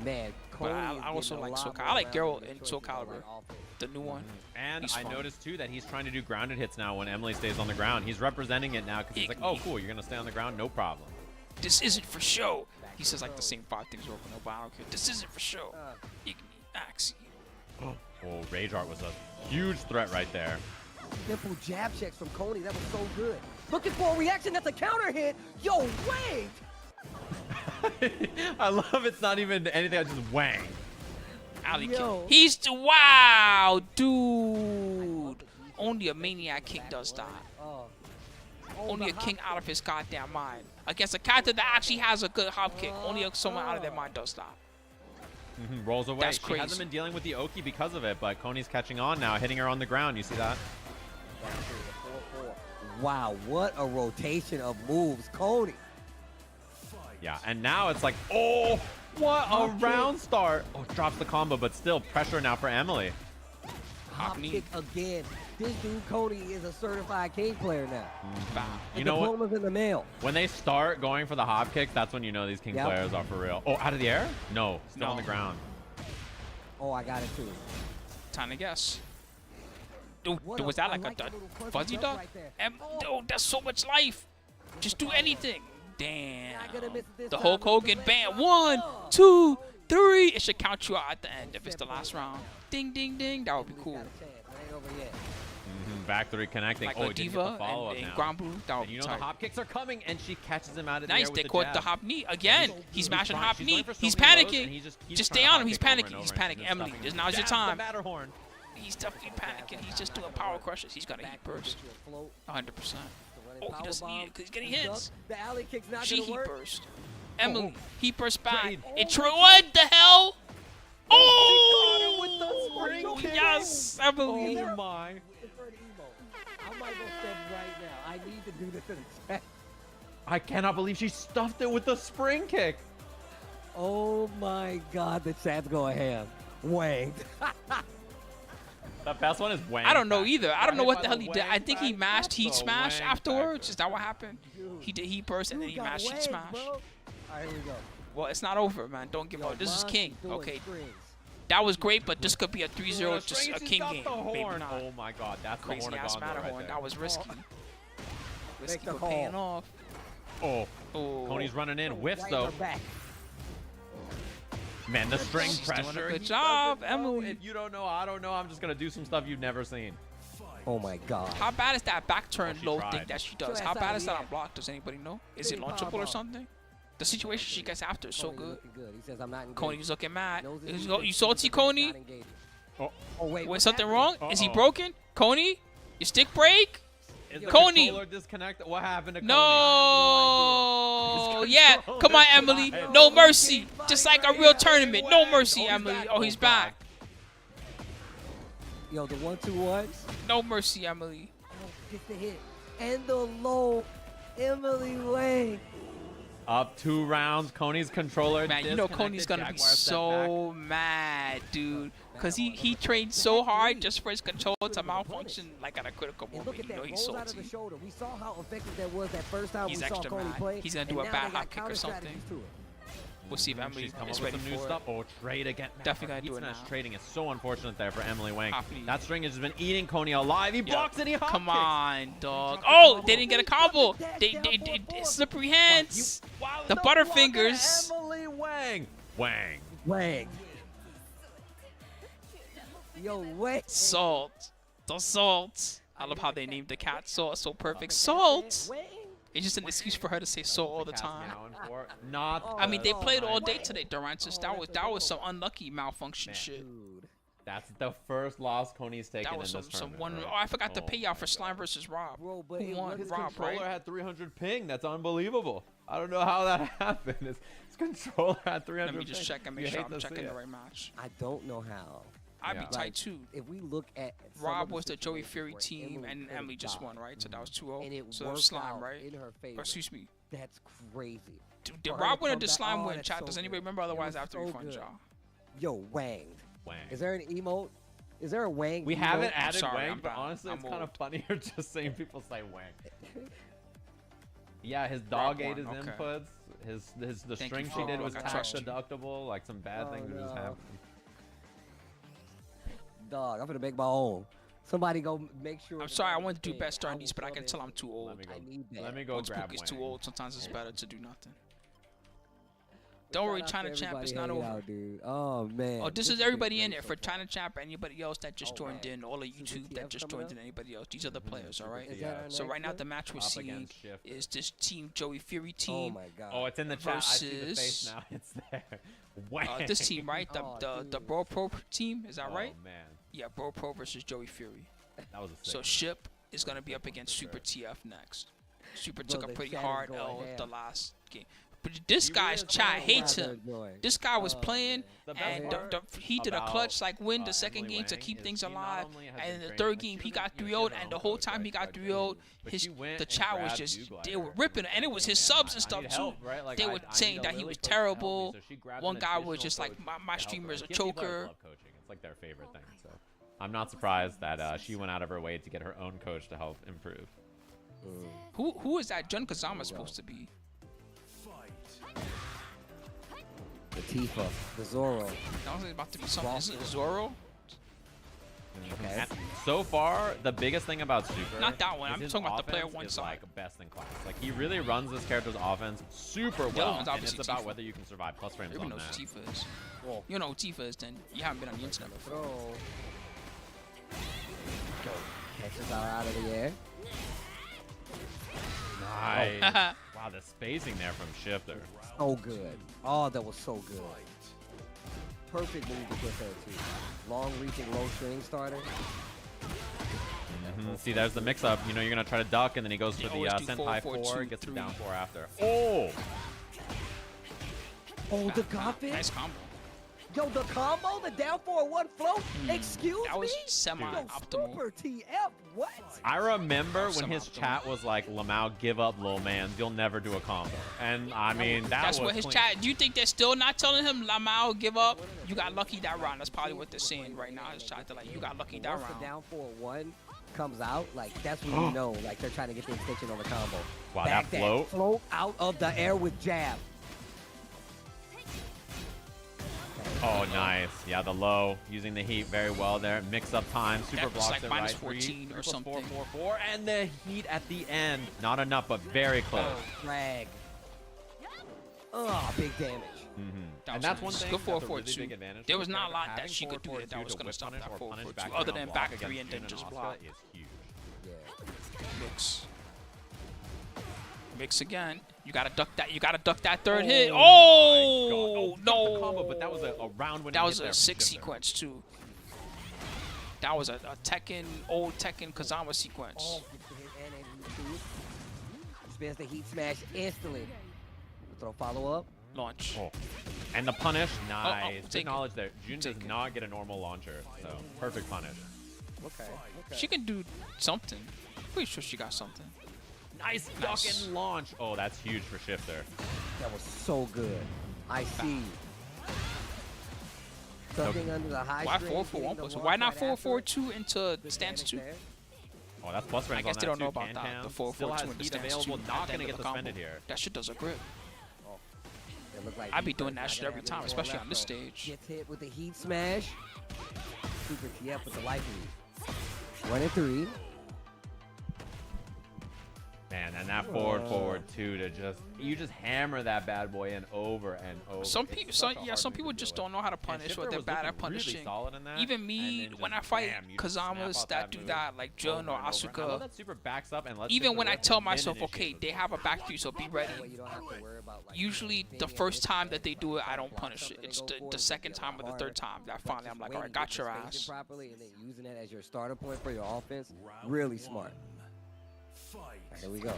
Man, But Coney I is also getting a like lot Soul more Calibur. I like rounds Geralt than in the Soul choices on, Calibur, like, offense. the new one. And He's I fun. noticed too that he's trying to do grounded hits now when Emily stays on the ground. He's representing it now because he's like, oh, cool, you're gonna stay on the ground, no problem. This isn't for show. He says like the same 5 things over and over. I don't care. This isn't for show. Igni, Axie. Oh, Rage Art was a huge threat right there. Simple jab checks from Coney. That was so good. Looking for a reaction. That's a counter hit. Yo, wait. I love it's not even anything. I just wang. Alley Yo. kick. He's wow, dude. Only a maniac king does that. Only a king out of his goddamn mind. Against a character that actually has a good hop kick. Only someone out of their mind does that. Rolls away. That's She crazy. hasn't been dealing with the Oki because of it, but Coney's catching on now, hitting her on the ground. You see that? Wow, what a rotation of moves, Coney. Yeah, and now it's like, oh, what a round start. Oh, drops the combo, but still pressure now for Emily. Hop knee. kick again. This dude Coney is a certified king player now. Bow. You know what? Diploma's in the mail. When they start going for the hop kicks, that's when you know these king Yep. players are for real. Oh, out of the air? No, still on No. the ground. Oh, I got it too. Time to guess. Dude, What was a- that I like a like that little fuzzy fuzzy jump duck? right there. Dude, that's so much life. Just do anything. Damn. Not gonna miss it this The time. Hulk Hogan Let's bam. go. 1, 2, 3. It should count you out at the end if it's the last round. Ding, ding, ding. That would be We cool. got a chance. It ain't over yet. Back three connecting. Like Oh, a he didn't get diva the follow-up and now. Grand Blue. That would And be you know tight. the hop kicks are coming, and she catches him out of the Nice. air with They the caught jab. the hop knee again. He's mashing fine. hop She's knee. going for so He's many lows, and panicking. he just keeps Just trying stay to on hop him. He's kick over and panicking. over, He's and panicking. just Emily, stuffing this him. now's your Jabs the time. Matterhorn. He's definitely panicking. He's just doing power crushes. He's gonna heat burst. 100%. Oh, he doesn't need it because he's getting hits. The alley kick's not She gonna heat work. burst. Emily, heat burst back. Trade. It what the hell? Oh! With the Oh, spring kick. yes, Emily. Oh my. Deferred emo. I might go step right now. I need to do this in the chat. I cannot believe she stuffed it with the spring kick. Oh my god, the chat's going ham. Wang. The best one is Wang. I don't know back. either. I Got don't know hit what by the hell he did. I Wang think he back. mashed heat That's the smash Wang afterwards. factor. Is that what happened? He did heat burst and then You he got mashed heat wang, smash. bro. All right, here we go. Well, it's not over, man. Don't give Yo, up. This is Monty king. doing Okay, strings. that was great, but this could be a 3-0, What just string, a she king got game. the Maybe horn. not. Oh my god, that's the Crazy horn of ass Gonzo right Matterhorn. there. That was risky. Risky Make the for paying call. off. Oh, Oh. Coney's running in. Whiffs Right though. in her back. Man, the string She's doing a pressure. good he job, doesn't know. Emily. If you don't know, I don't know. I'm just gonna do some stuff you've never seen. Oh my god. How bad is that back turn she low tried. thing that she does? Sure, How that's bad out is of that the on air. block? Does anybody know? Is it Pretty launchable or powerful. something? The situation she gets after is so Coney good. looking good. He says I'm not engaged. Coney's looking mad. Knows his You defense, salty, he's Coney? not engaged. Oh. Oh wait. Wait, what's something happening? wrong? Is he Uh-oh. broken? Coney? Your stick break? Is the Coney. controller disconnected? What happened to Coney? No. His Yeah. controller Come on, died. Emily. No Oh, mercy. he Just can't like a fight real right here. tournament. No Wang. mercy, Oh, he's Emily. back. Oh, he's Oh, back. Yo, the 1-2-1. No mercy, Emily. Oh, gets the hit. And the low. Emily Wang. Up 2 rounds. Coney's controller. Man, you know Coney's gonna be so mad, dude. Because he trained so hard just for his control to malfunction like at a critical And moment. look at You know that he's rolls out of the salty. shoulder. We saw how effective that was that first time He's we saw extra Coney mad. play. He's gonna do and a now bad they got hop kick or counter something. strategies to it. We'll see if Emily She's come is up with ready some new for stuff. it. Oh, trade again. Definitely gonna do Heat it smash now. trading is so unfortunate there for Emily Wang. Hop knee. That string has just been eating Coney alive. He blocks and he hop Come kicks. on, dog. Oh, they didn't get a combo. They slippery hands. Wow, The block Butterfingers. on Emily Wang. Wang. Wang. Yo, wait. Salt. The salt. I love how they named the cat Salt. So perfect. Salt. It's just an excuse for her to say salt all the time. Not. I mean, they played all day today, Durantis. That was some unlucky malfunction shit. That's the first loss Coney's taken That in was this some tournament. one. right? Oh, I forgot to Oh pay my y'all for God. Slime versus Rob. Bro, but Who won? His Rob, controller right? had 300 ping. That's unbelievable. I don't know how that happened. His controller had 300 Let me just ping. check and make You sure hate I'm to see checking the it. right match. I don't know how. I'd be Yeah. tight too. If we look at some Rob of the was the Joey situations Fury where team, and could've Emily just died, won, right? So that was and 2-0. it So that was worked Slime, out right? in her favor. Or, excuse me. That's crazy. Did For her Rob to win or come did back- Slime oh, win? that's Chat, so does good. anybody remember? It Otherwise, was I have to so refund good. y'all. Yo, wanged. Wang. Is there an emote? Is there a wang? We emote? haven't added sorry, Wang, I'm but bad. honestly, I'm it's kind of old. funnier just saying people say Wang. Yeah, his dog ate his won, okay. inputs. The Thank string you she for did it. was I tax trust you. deductible. Like some bad Oh, things were just no. happening. Dog, I'm gonna make my own. Somebody go make sure. I'm that sorry, I that wanted to is do paid. best during will these, but I sub can in. tell I'm too old. Let me I need that. Let me go Once grab Spook is Wang. too old, sometimes it's better to do nothing. But Don't worry, shout out China to Champ, everybody it's not hanging over. out, dude. Oh man. Oh, this is has been everybody in great there. so For far. China Champ, anybody else that just Oh, joined man. in, all of Super YouTube that TF just coming joined up? in, anybody else. These are the players, all right? Is that our So next right now, one? the match we're Up seeing against Shift. is this team Joey Fury Oh team. my god. Oh, it's in the chat. I see the face versus- now. It's there. Wang. This team, right? The Oh, the dude. Bro Pro team, is that right? Oh man, Yeah, Bro Pro versus Joey Fury. that was a sick So one. Ship is gonna be up against Super TF next. Super Bro, took a the pretty chat is hard going L ham. the last game. But this You guy's realize chat how hates loud him. This guy was Oh, playing, The best and part he did a about, clutch like win the second Emily game to Wang keep is things she not alive. only has And been in the training, third like, game, she he was- got you know, 3-0'd, she has and her the whole own coach, time he right, got Doug 3-0'd, Dugan. But she went the and chat was grabbed just Douglas they were and ripping, was and it like, was "Hey, his man, subs and I stuff need too. help, right? Like, They I were need saying a that he Lily was coach to help me." terrible. So she grabbed One an guy was additional just like, coach my to help streamer her. is a Gibbies always choker. love coaching. It's like their favorite thing. So I'm not surprised that she went out of her way to get her own coach to help improve. Who is that Jun Kazama supposed to be? The Tifa, the Zoro. That was about to be something. Is it Zoro? Okay. And so far, the biggest thing about Super, Not that one. is I'm his talking about the player offense one is side. like best in class. Like he really runs this character's offense super other well, one's and it's obviously about Tifa. whether you can survive plus frames Everyone on knows that. who Tifa is. Well, You know who Tifa is, then you haven't been on the internet before. throw. Catches her out of the air. Nice. Wow, the spacing there from Shifter. So good. Oh, that was so good. Perfect move to get her too. Long reaching low string starter. See, there's the mix-up. You know, you're gonna try to duck, and then he goes They for the always do sentai 4, 4, 4, 2, gets the 3. down 4 after. Oh, Oh, the Nice confidence. combo. Yo, the combo, the down 4-1 float. Excuse That was me. semi-optimal. Super TF. What? I remember when Some his optimal. chat was like, "Lamau, give up, little man. You'll never do a combo." And I mean, That's was what his clean. chat. Do you think they're still not telling him Lamau give up? You got lucky that round. That's probably what they're saying right now. His chat, they're like, you got lucky that Once the round. down 4-1 comes out, like that's when you know, like they're trying to get the extension on the combo. Wow, Back that float. float out of the air with jab. Oh, nice. Yeah, the low, using the heat very well there. Mix up time, super That was blocks like it minus right. 14 or something. 4, 4, 4, and the heat at the end. Not enough, but very close. Drag. Oh, big damage. That And was that's nice. one thing. Good that's a 4, really 2. big advantage There for was this not a character. lot that Having she could do 4, that 4, was 2 going to whip stop punish that or 4, punish 4, 2, back other around than block back against 3 and then Jun just Asuka block. is huge. Mix. Mix again. You gotta duck that. You gotta duck that third hit. Oh The no! combo, but that was a round winning That was hit there a from 6 Shifter. sequence too. That was a Tekken, old Tekken Kazama sequence. Oh, gets the hit and a heat. Spins the heat smash instantly. Throw follow up. Launch. Oh. And the punish, nice. take Good it. knowledge there. Jun does Take it. not get a normal launcher, so perfect punish. Okay. She can do something. Pretty sure she got something. Nice duck Nice. and launch. Oh, that's huge for Shifter. That was so good. I see. Ducking under the high Why string, 4 for getting 1 the plus? launch Why not right 4 after 4 it. 2 into Good stance damage 2? there. Oh, that's plus frames I guess on they that don't know too. about that. Pan-Tan. The 4 Still 4 has 2 in the heat stance 2. available. Not at the gonna end get of the combo. suspended here. That shit does a grip. It looked like I be defense doing that not shit gonna every have time, any especially more on this left, though. stage. Gets hit with the heat smash. Super TF with the life lead. 1 and 3. Man, and that forward two to you just hammer that bad boy in over and over. Some people just don't know how to punish, or they're bad at punishing. Even me, when I fight Kazamas that do that, like Jun or Asuka, that super backs up and even when I tell myself, okay, they have a back three, so be ready. Usually, the first time that they do it, I don't punish it. It's the second time or the third time that finally I'm like, all right, got your ass. Properly, and then using that as your starter point for your offense, really smart. Right, here we go.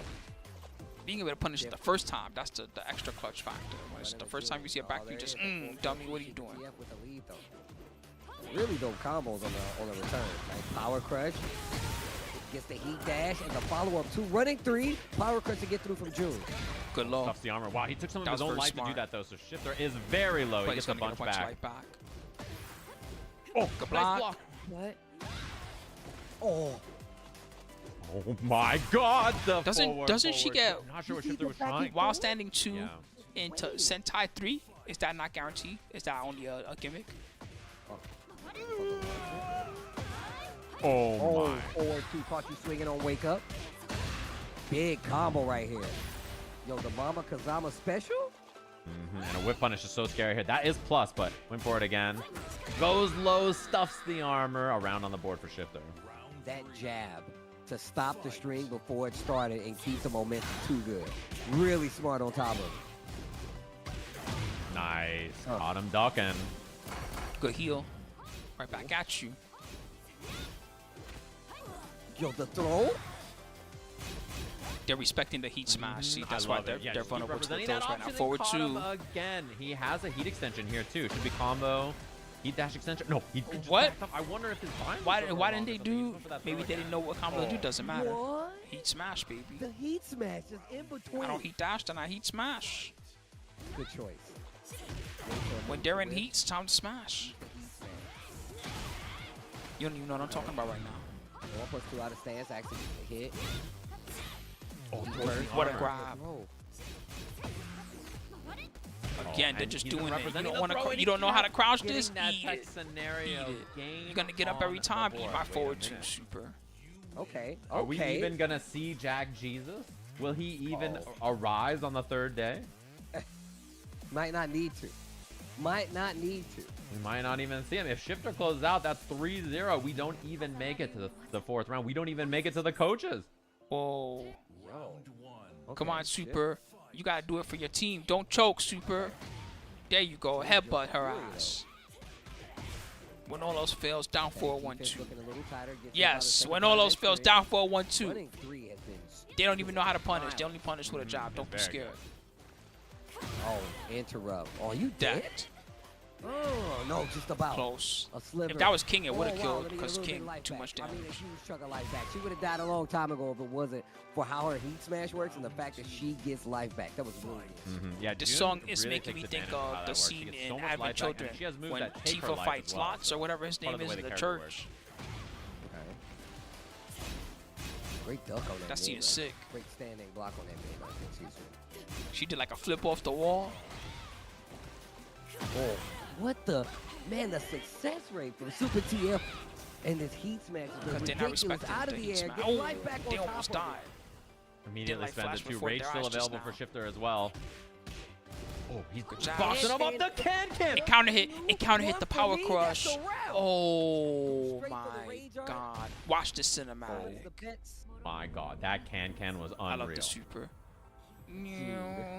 Being able to punish it the first time, that's the extra clutch factor. When it's the first time you see a back three, just dummy, what are you doing? With the lead, though. Really dope combos on the return. Like power crush, gets the heat dash, and the follow up two running three. Power crush to get through from June. Good low. Stuffs the armor. Wow, he took some of his own life to do that though. So Shifter is very low. He gets a bunch back. Right back. Oh, good block. What? Oh. Oh my God! Doesn't she get? I'm not sure what Shifter was trying. While standing 2 into Sentai 3, is that not guaranteed? Is that only a gimmick? Oh my! Forward two caught you swinging on wake up. Big combo right here. Yo, the Mama Kazama special. And a whip punish is so scary here. That is plus, but went for it again. Goes low, stuffs the armor. Around on the board for Shifter. That jab to stop the string before it started and keep the momentum too good. Really smart on top of it. Nice. Caught him ducking. Good heal. Right back at you. Yo, the throw. They're respecting the heat smash. See, that's why they're vulnerable to the throws right now. Forward two. Again, he has a heat extension here too. Should be combo. Heat dash extension. No, he just what? I wonder if his why didn't they do? Maybe they didn't know what combo to do. Doesn't matter. What? Heat smash, baby. The heat smash is in between. I don't heat dash, then I heat smash. Good choice. When they're in heat, it's time to smash. You don't even know what I'm talking about right now. 1+2 out of stance actually hit. Oh, what a grab. Again, they're just doing it. You don't know how to crouch this? Eat it. You're gonna get up every time. Eat my forward two super. Okay. Are we even gonna see Jack Jesus? Will he even arise on the third day? Might not need to. Might not need to. We might not even see him. If Shifter closes out, that's 3-0. We don't even make it to the fourth round. We don't even make it to the coaches. Whoa. Come on, Super. You gotta do it for your team. Don't choke, Super. There you go. Headbutt her ass. When all else fails, down 4-1-2. Yes, when all else fails, down 4-1-2. They don't even know how to punish. They only punish with a jab. Don't be scared. Oh, interrupt. Oh, you dead? Oh, no, just about. Close. A sliver. If that was King, it would have killed because King, too much damage. I mean, a huge chunk of life back. She would have died a long time ago if it wasn't for how her heat smash works and the fact that she gets life back. That was really good. Yeah, this song is making me think of the scene in Advent Children when Tifa fights Lots or whatever his name is in the church. Okay. Great duck on that. That scene is sick. Great standing block on that man. She did like a flip off the wall. Oh. What the? Man, the success rate from Super TF and this heat smash is because they're not respecting the heat smash. Oh, they almost died. Immediately spend the 2. Rage still available for Shifter as well. Oh, he's boxing him up the can. It counter hit. It counter hit the power crush. Oh my God! Watch the cinematic. My God, that can was unreal. I love the super.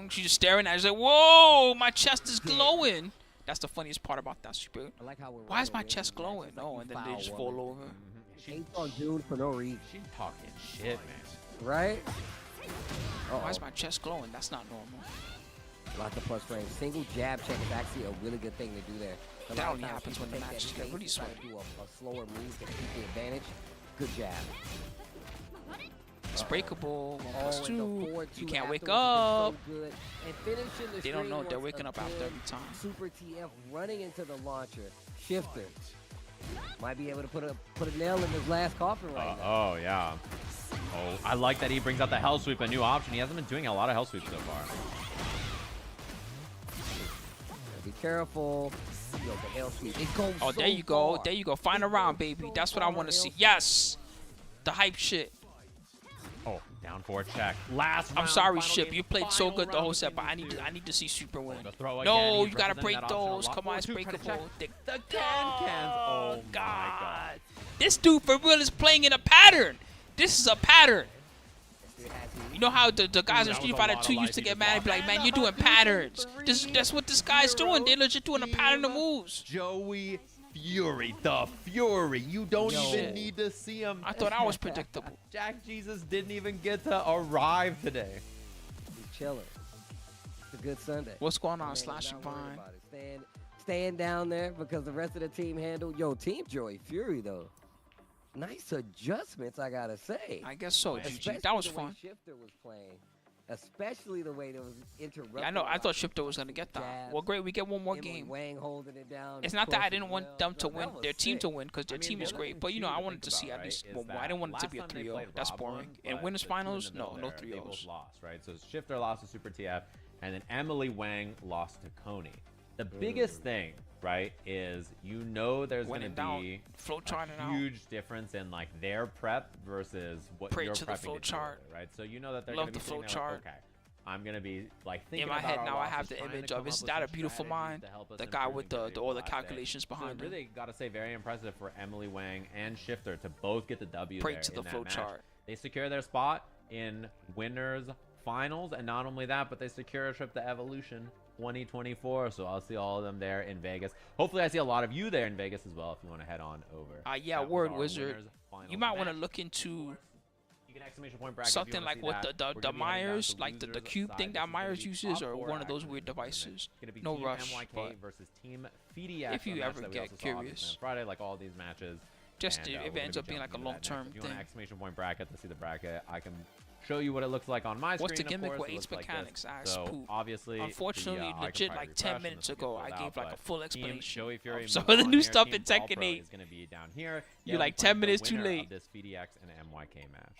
She's just staring at it. She's like, whoa, my chest is glowing. That's the funniest part about that super. Why is my chest glowing? Oh, and then they just fall over. She's on June for no reason. She's talking shit, man. Right? Why is my chest glowing? That's not normal. Lots of plus frames. Single jab check is actually a really good thing to do there. That only happens when the matches get really sweaty. Do a slower move to keep the advantage. Good jab. It's breakable. 1+2. You can't wake up. They don't know they're waking up after every time. Super TF running into the launcher. Shifter might be able to put a nail in his last coffin right now. Oh yeah. Oh, I like that he brings out the hell sweep, a new option. He hasn't been doing a lot of hell sweeps so far. Be careful. Yo, the hell sweep. It goes oh, there you go. There you go. Final round, baby. That's what I want to see. Yes. The hype shit. Oh, Down for a check. Last round, I'm sorry, final Ship. game, You played so final good the round whole set, between but I these need two. I need to see Super win. The throw again. No, He's you gotta representing break that option a those. lot. Come on, it's 4-2, try to breakable. check. The can-cans. Oh, my God. This dude for real is playing in a pattern. This is a pattern. You know how the guys in Street Fighter 2 used to get mad and be like, man, you're doing patterns. That's what this guy's doing. They're legit doing a pattern of moves. Joey Fury, the Fury. You don't even need to see him. I thought I was predictable. Jack Jesus didn't even get to arrive today. He's chilling. It's a good Sunday. What's going on, Man, Slashing not worried Vine? about it. Staying down there because the rest of the team handled. Yo, Team Joey Fury though. Nice adjustments, I gotta say. I guess so, Especially GG. That was the way fun. Shifter was playing. Especially the way that was interrupted. Yeah, I know. I thought Shifter was gonna get that. Well, great. We get one more game. Wang holding it down. It's not that I didn't want them to win, their team to win, because their team is great. But, you know, I wanted to see at least one more. I didn't want it to be a 3-0. That's boring. In winners finals, no 3-0s. Lost, right? So Shifter lost to Super TF, and then Emily Wang lost to Coney. The biggest thing, right, is you know there's going to be a huge difference in like their prep versus what you're prepping to do, right? So you know that they're going to be sitting there like, okay, I'm going to be like thinking in my about head our now. I have losses, the trying to image come of up is with that a some beautiful strategies mind? to help us The guy improve with compared to all the last day. calculations behind So him. really got to say very impressive for Emily Wang and Shifter to both get the W Pray there to in the that flow match. chart. They secure their spot in winners finals, and not only that, but they secure a trip to Evolution 2024. So I'll see all of them there in Vegas. Hopefully I see a lot of you there in Vegas as well if you want to head on over. Yeah, That was word our wizard. winners finals You might want to match. look into You can exclamation point bracket if you something wanna like see what that. the We're gonna be heading down Myers, to like the losers cube side. thing This that is gonna Myers be uses, top or four one of those action weird in the tournament. devices. It's gonna be No Team rush, MYK but versus Team FDX. if you a match ever that we get also saw, obviously, curious. on Friday, like all these matches. Just And, if we're it gonna ends be up being like a jumping into that long-term next. If you want thing. an exclamation point bracket to see the bracket, I can show you what it looks like on my screen. What's the gimmick of with course. It Ace looks like Mechanics? this. I So spook. obviously, Unfortunately, I can legit probably like 10 refresh minutes and ago, get I filled gave out, like a but full Team explanation Joey Fury of some moved of the on new here. stuff Team in Tekken All-Pro 8. is going to be down here. You're Yeah, like we're playing 10 minutes the too winner late. of this VDX and MYK match.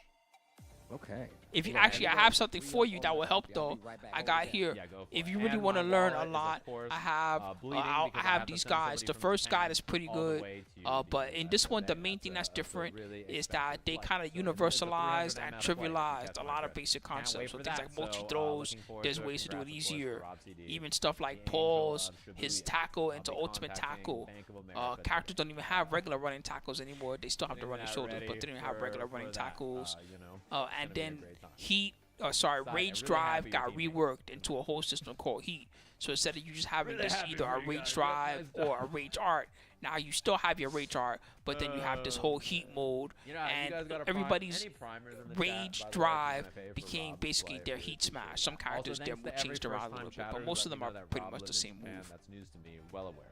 Okay. If you Well, actually, I anyway, have something for you that will help I'll though. be right back I over got there. here. Yeah, go for If it. you really And want to my learn a wallet is, of lot, course, I have bleeding I because I have have to these send guys. somebody The from first Japan guide is pretty all the good. way to But the in this one, the event. main thing that's That's a different really is expensive that they flight. kind of So it's a 300 universalized and MF flight if you trivialized catch a my lot of drift. basic Can't concepts. wait So for things that. like multi So, throws, looking forward there's to it. ways to do it Congrats, of course, easier. to Rob CD, Even stuff like the pause, Angel, his Shibuya. tackle I'll into be ultimate contacting tackle. Bank of America Characters don't even have regular running tackles anymore. They still have to run their shoulders, but they don't even have regular running that. tackles. You know, And gonna be a then great time. Heat, Rage really Drive happy got your team reworked into a whole system called Heat. So instead of you just having Really this happy either for a you Rage guys. Drive Nice or a Rage Art, now you still have your Rage Art, but then you have this whole Heat mode, You know, you guys and gotta prime everybody's any primers in the Rage chat, by the way, if you Drive wanna pay for became Rob's basically play, their I really Heat appreciate Smash. that. Some characters Also, they're thanks to every changed around a first-time little bit, but chatters, most of let them me are know that pretty Rob much the lives in same Japan. move. That's news to me, well aware.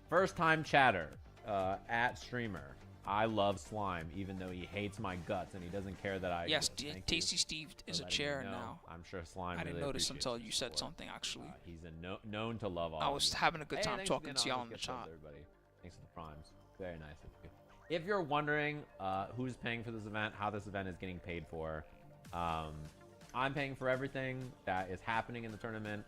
First time chatter at streamer. I love slime, even though he hates my guts and he doesn't care that I. Yes, exist. Thank Tasty you Steve for is a letting me chair know. now. I'm sure slime. I didn't really notice appreciates until your you said support. something actually. He's known to love all. I of was you. having a good Hey, time thanks for talking being to y'all on. in the Good stuff, chat. everybody. Thanks for the primes. Very nice of you. If you're wondering who's paying for this event, how this event is getting paid for, I'm paying for everything that is happening in the tournament.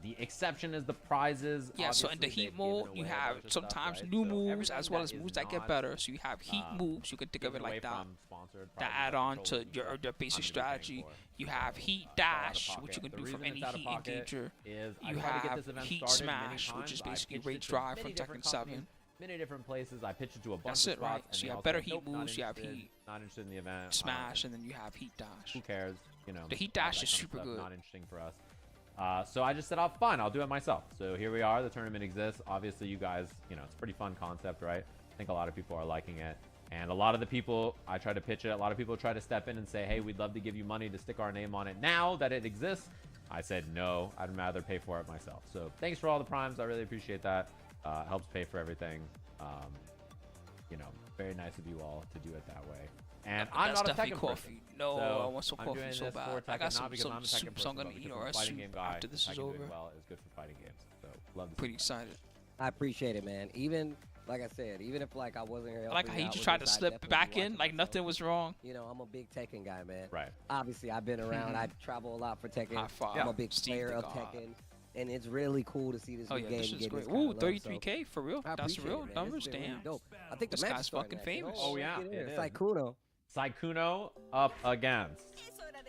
The exception is the prizes. Yeah, so in the Obviously, Heat they've mode, given you away a have bunch of stuff, sometimes right? new So moves everything as well as is moves that get not, better. So you have Heat moves, you can think of it given away like that. from sponsored That prizes add like on to controllers and your stuff, basic I'm gonna be paying strategy. for. You have Heat It's out of Dash, pocket. which you can The do from reason any it's out of Heat pocket engager. is I You tried to get have this event Heat started many Smash, which is times. I basically pitched it Rage to Drive many from different Tekken 7. companies, many different places. I pitched it to a bunch That's of it, right? spots, and So they you have all better said, Heat "Nope, not moves, you have interested, Heat not interested in the event. Smash, and then you have Heat Dash. Who cares? You know, The Heat all Dash that is kind of super stuff, good. Not interesting for us. So I just said, oh, fine, I'll do it myself. So here we are. The tournament exists. Obviously, you guys, you know, it's a pretty fun concept, right? I think a lot of people are liking it. And a lot of the people, I try to pitch it. A lot of people try to step in and say, hey, we'd love to give you money to stick our name on it now that it exists. I said, no, I'd rather pay for it myself. So thanks for all the primes. I really appreciate that. Helps pay for everything. You know, very nice of you all to do it that way. And I'm That's not a definitely Tekken coffee. person. No, So I want some I'm coffee doing so this bad. for I Tekken, got not because I'm a Tekken soup, so I'm person, gonna but eat because or the a fighting soup game guy, after this is Tekken doing over. well is good for fighting games. So love to see Pretty it. excited. I appreciate it, man. Even like I said, even if like I wasn't here, I like how helping he out just with tried to this, I'd slip definitely back be in watching like myself. nothing was wrong. You know, I'm a big Tekken guy, man. Right. Obviously, I've been around. I travel a lot for Tekken. High five. I'm a big Steve player the of God. Tekken, and it's really cool to see this Oh new yeah, game this is get great. this kind Ooh, of love, so 33K for real? I That's appreciate real it, man. numbers. It's been really Damn. dope. I think This the match guy's is starting, fucking actually. famous. Oh, yeah, let's get in it here. It's is. like Kuno. Saikuno up against.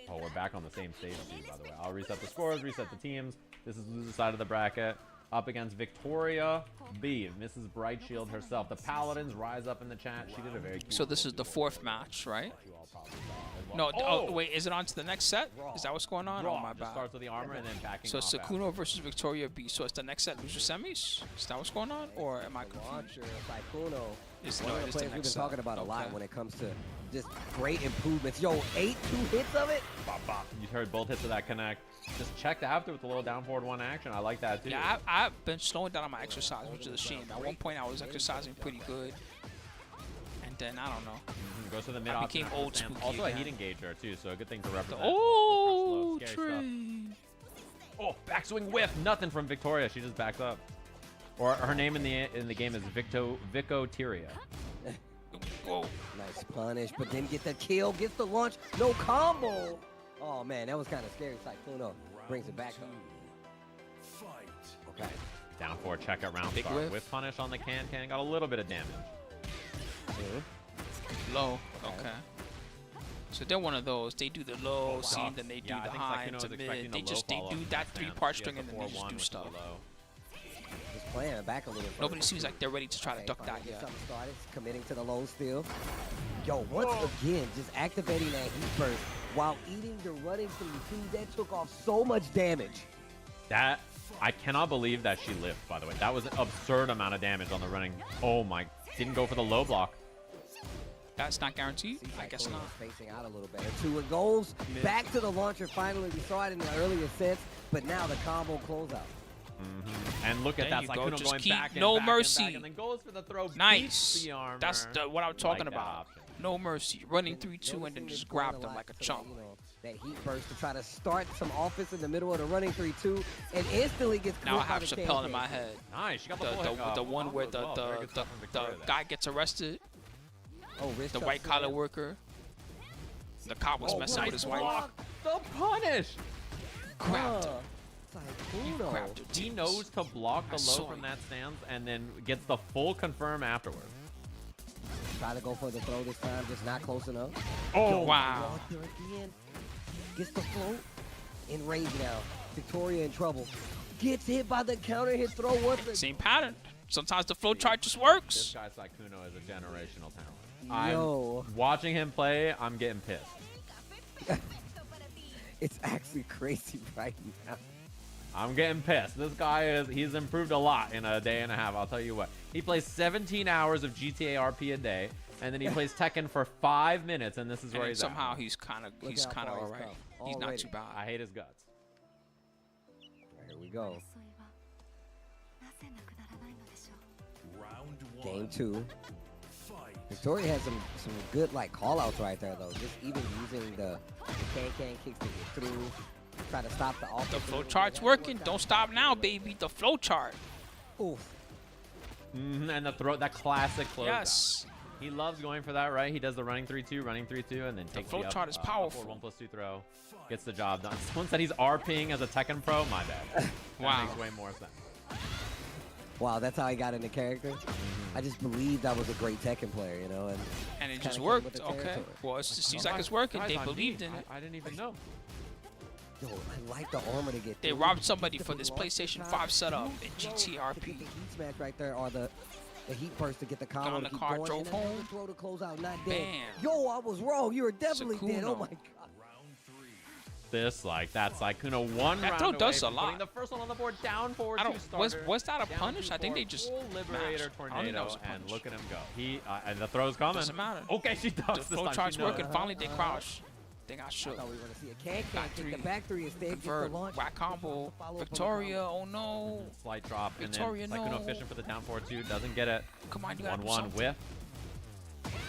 Oh, we're back on the same stage too, by the way. I'll reset the scores, reset the teams. This is loser side of the bracket. Up against Victoria B, Mrs. Brightshield herself. The Paladins rise up in the chat. She did a very cute. So this is the 4th match, right? No, oh, wait, is it on to the next set? Is that what's going on? Oh, my Just bad. starts with the armor and then backing So off Sakuno versus Victoria B. So it's the next set loser semis? Is that what's going on? Or am I confused? Launcher, Saikuno. It's One no, of the it's the players we've next been talking set. about a lot Okay. when it comes to just great improvements. Yo, 8 2 hits of it? Bop, bop. You heard both hits of that connect. Just checked after with a little down forward 1 action. I like that too. Yeah, I've been slowing down on my exercise, which is a shame. At one point, I was exercising pretty good. And then, I don't know. Goes to the mid I option became after the old stance. Spooky Also a again. heat engager too, so a good thing to represent. Oh, Slow, scary stuff. train. Oh, backswing whiff. Nothing from Victoria. She just backs up. Or her name in the game is Vicoteria. Whoa. Nice punish, but then get the kill, gets the launch, no combo. Oh man, that was kind of scary. Saikuno brings it back up. Okay. Down for a check at round Big start. whiff. Whiff punish on the can. Got a little bit of damage. Low. Okay. So they're one of those. They do the low scene, then they do Yeah, I the think high Saikuno into was expecting mid. the They just low they follow-up do from that the stance. 3-part She string has and the then they just 4-1 do with the stuff. low. Playing back a little. Nobody further. seems like they're ready to try to Okay, duck finally that get yet. something started. Committing to the low still. Yo, once again, just activating that heat burst while eating the running through two. That took off so much damage. That I cannot believe that she lived. By the way, that was an absurd amount of damage on the running. Oh my! Didn't go for the low block. That's not guaranteed. See I guess Saikuno not. Spacing out a little better. 2 it goes back to the launcher. Finally, we saw it in the earlier sets, but now the combo closeout. And look at There that, you go. Saikuno Just going keep back and no back and mercy. back, and then goes for the throw. Nice. Beats the armor. That's what I'm talking Like that about. option. No mercy. Running 3-2 and then Noticing just this going grab them like a to chump. That heat burst to try to start some offense in the middle of the running 3-2 and instantly gets Now I clipped by have the Chappelle can in my can. head. Nice. She got the, full hit, The one where combo as well. Very good stuff from the Victoria there. guy gets arrested, Oh, wrist the chucks white to collar him. worker. The cop was messing with his wife. block. The punish. Grabbed him. Saikuno. Grabbed her He titties. knows to block the I low saw from you. that stance and then gets the full confirm afterwards. Try to go for the throw this time, just not close enough. Oh, wow. Walk there again. Gets the float. In rage now. Victoria in trouble. Gets hit by the counter hit throw once again. Same pattern. Sometimes the flow chart just This works. guy Saikuno is a generational talent. Yo. I'm watching him play. I'm getting pissed. It's actually crazy right now. I'm getting pissed. This guy he's improved a lot in a day and a half. I'll tell you what. He plays 17 hours of GTA RP a day, and then he plays Tekken for 5 minutes, and this is And where then he's somehow at. he's kind of Look how far he's alright. come. He's not Already. too bad. I hate his guts. Here we go. Game 2. Victoria has some good like call outs right there though. Just even using the can kicks to get through. Try to stop the offense. The flow chart's working. Don't stop now, baby. The flow chart. Oof. And the throw, that classic close. Yes. He loves going for that, right? He does the running 3-2, and then takes flow the up, chart is powerful. 1+2 throw. Gets the job done. Someone said he's RPing as a Tekken pro. My bad. Wow. That makes way more sense. Wow, that's how he got into character. I just believed I was a great Tekken player, you know, And it kinda just came worked. with the Okay. territory. Well, it seems like it's working. Guys, They on believed me. in it. I didn't even know. yo, I like the armor to get They through. robbed somebody Get for the this launch PlayStation time. 5 setup in Hit GTRP. the heat smash right there, or the heat burst to get the combo on to the keep car, going. drove And another home. throw to close out, not dead. Bam. Yo, I was wrong. You were definitely dead. Oh Sakuno. my god. This, like, that's Saikuno one That round throw away does from a lot. putting the first one on the board, down forward I two don't. Was starter, that a down punish? I think 2-4, they just full Liberator mashed. I don't think that tornado, was a and punish. look at him go. He and the throw's coming. Doesn't matter. Okay, she does The this flow time. chart's She knows. working. Finally, they crouch. They got shook. I thought we were gonna see a can Back kick three. the back three instead. Gets the Convert. launch. Whack combo. Follow up on the Victoria. combo. Oh no. Slight drop, Victoria, and then Saikuno no. fishing for the down forward two, doesn't get it. Come on, you gotta do 1-1 something. whiff.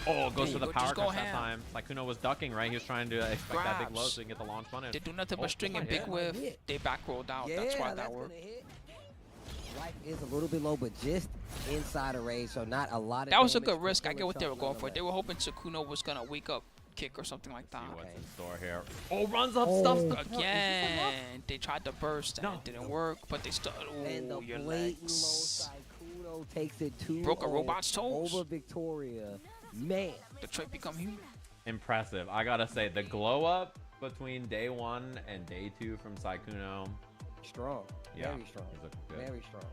Oh, goes There for the you go, power just go crush that ham. time. Saikuno was ducking, right? He was trying to expect that big low Grabs. so he can get the launch punish. They do nothing Oh, but string and good big hit. whiff. hit. They back rolled out. Yeah, That's why that that's worked. gonna hit. Life is a little bit low, but just inside of range, so not a lot of That was a damage, good but risk. I still get what they were something going for. nonetheless. They were hoping Sakuno was gonna wake up kick or something like that. See what's in store here. Oh, runs up, Oh. stuffs the front. Again, they tried to burst and No. it didn't work, but they still. And the Ooh, your blatant low legs. Saikuno takes it 2-0 Broke a robot's toes. over Victoria. Man, Detroit become human. impressive. I gotta say, the glow up between day 1 and day 2 from Saikuno. Strong. Yeah, Very strong. he's looking good. Very strong.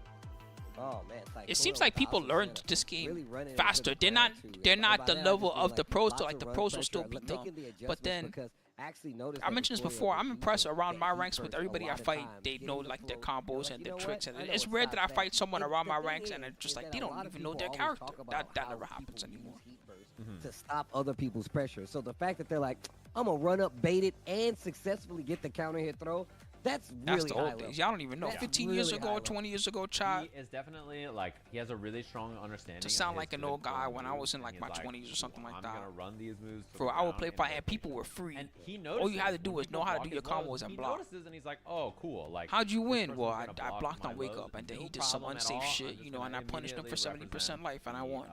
Oh man, it's like It seems Kuno like people Kasu learned said, this game really running into faster. the They're ground, not too. they're And not by the that, I level just mean, of the like, pros. lots To like of the run pros will still pressure, beat them. making the But adjustments then because I actually noticed I that mentioned this Victoria before. was I'm impressed using around that my heat ranks with burst a everybody I lot of fight. times, They getting know the like their flow. They're combos like, and you their know tricks, what? and I know it's it's rare not that I fast. fight someone It's around the my thing ranks and it's just is like that they a don't lot of even know people their always character. talk about That how never happens people anymore. use heat burst to stop other people's pressure. So the fact that they're like, I'm gonna run up, bait it, and successfully get the counter hit throw, that's That's really the high old level. days. Y'all don't even know. That's 15 years really high ago, level. 20 years ago, child. He is definitely like he has a really strong understanding. To of sound his like an good old guy flow when I moves, was in and like he's my 20s or something like I'm that. gonna run these moves. To For the I would ground play and fight and make people it- were free. And he All you had to notices do when was people know how to block do your his lows, combos and he block. notices and he's like, oh, cool. Like, How'd you this win? person's Well, gonna I block blocked my on wake lows, up, and then no he did some problem at unsafe all. shit, I'm just you know, and gonna I punished him for immediately 70% life, and I represent won.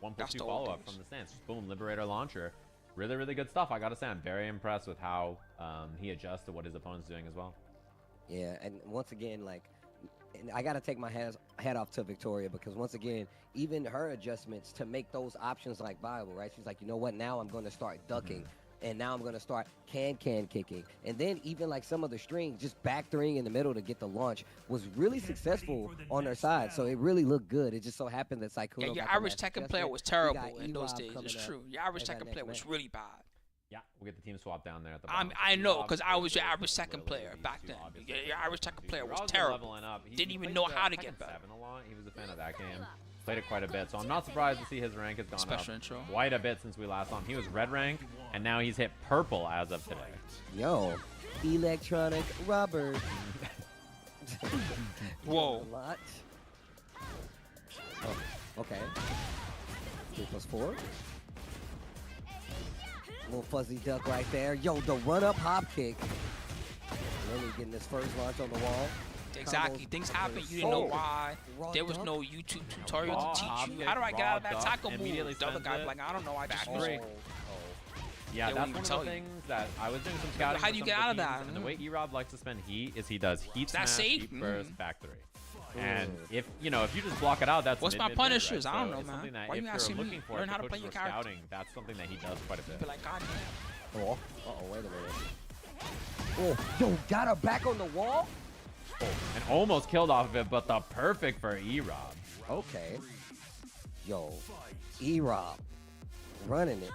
the, 1+2 That's the old follow-up days. from the stance. Just boom, Liberator launcher. Really, really good stuff. I gotta say, I'm very impressed with how he adjusts to what his opponent's doing as well. Yeah, and once again, like, and I got to take my hat off to Victoria because once again, even her adjustments to make those options like viable, right? She's like, you know what? Now I'm going to start ducking, and now I'm going to start can kicking, and then even like some of the strings, just back throwing in the middle to get the launch was really successful on their side. So it really looked good. It just so happened that Saikuno. Yeah, your got the average match Tekken player adjustment. was We terrible got in those E-Rob days. coming It's up true. Your average as our Tekken next player was match. really bad. Yeah, we'll get the team swap down there at the I bottom. I know, E-Rob because I was your versus average Tekken Lily. player These back two then. obviously Your average Tekken player was E-Rob's been terrible. leveling up. Didn't even played know the how to Tekken get better. 7 a lot. He was a fan of that game. Played it quite a bit, so I'm not surprised to see his rank has gone Special up intro. quite a bit since we last saw him. He was red rank, and now he's hit purple as of today. Yo, electronic rubber. Whoa. A lot. Oh, okay. 3+4. Little fuzzy duck right there. Yo, the run-up hop kick. Really getting this first launch on the wall. Exactly. Combos Things happen. was You didn't know so why. raw There was dunk. no YouTube tutorial Raw to teach hop you. kick, How do I get raw out of that dunk, tackle immediately move? The other sends guy's it like, I don't know. I just back use three. it. Yeah, They that's won't one of even the tell you. things that I was doing some scouting. How for do you some get of the out of teams, that? And the way E-Rob likes to spend heat is he does heat That's smash, safe? heat burst, Mm. back three. And if you just block it out, that's What's my mid, punishers? right? I don't So know, it's man. something that Why if you you're asking me? looking for, Learn if how the to play coaches your are character. scouting, that's something that he does quite a bit. Be like, God damn. Oh, uh-oh, wait a minute. Oh, yo, got her back on the wall? And almost killed off of it, but the perfect for E-Rob. Okay. Yo, E-Rob running it.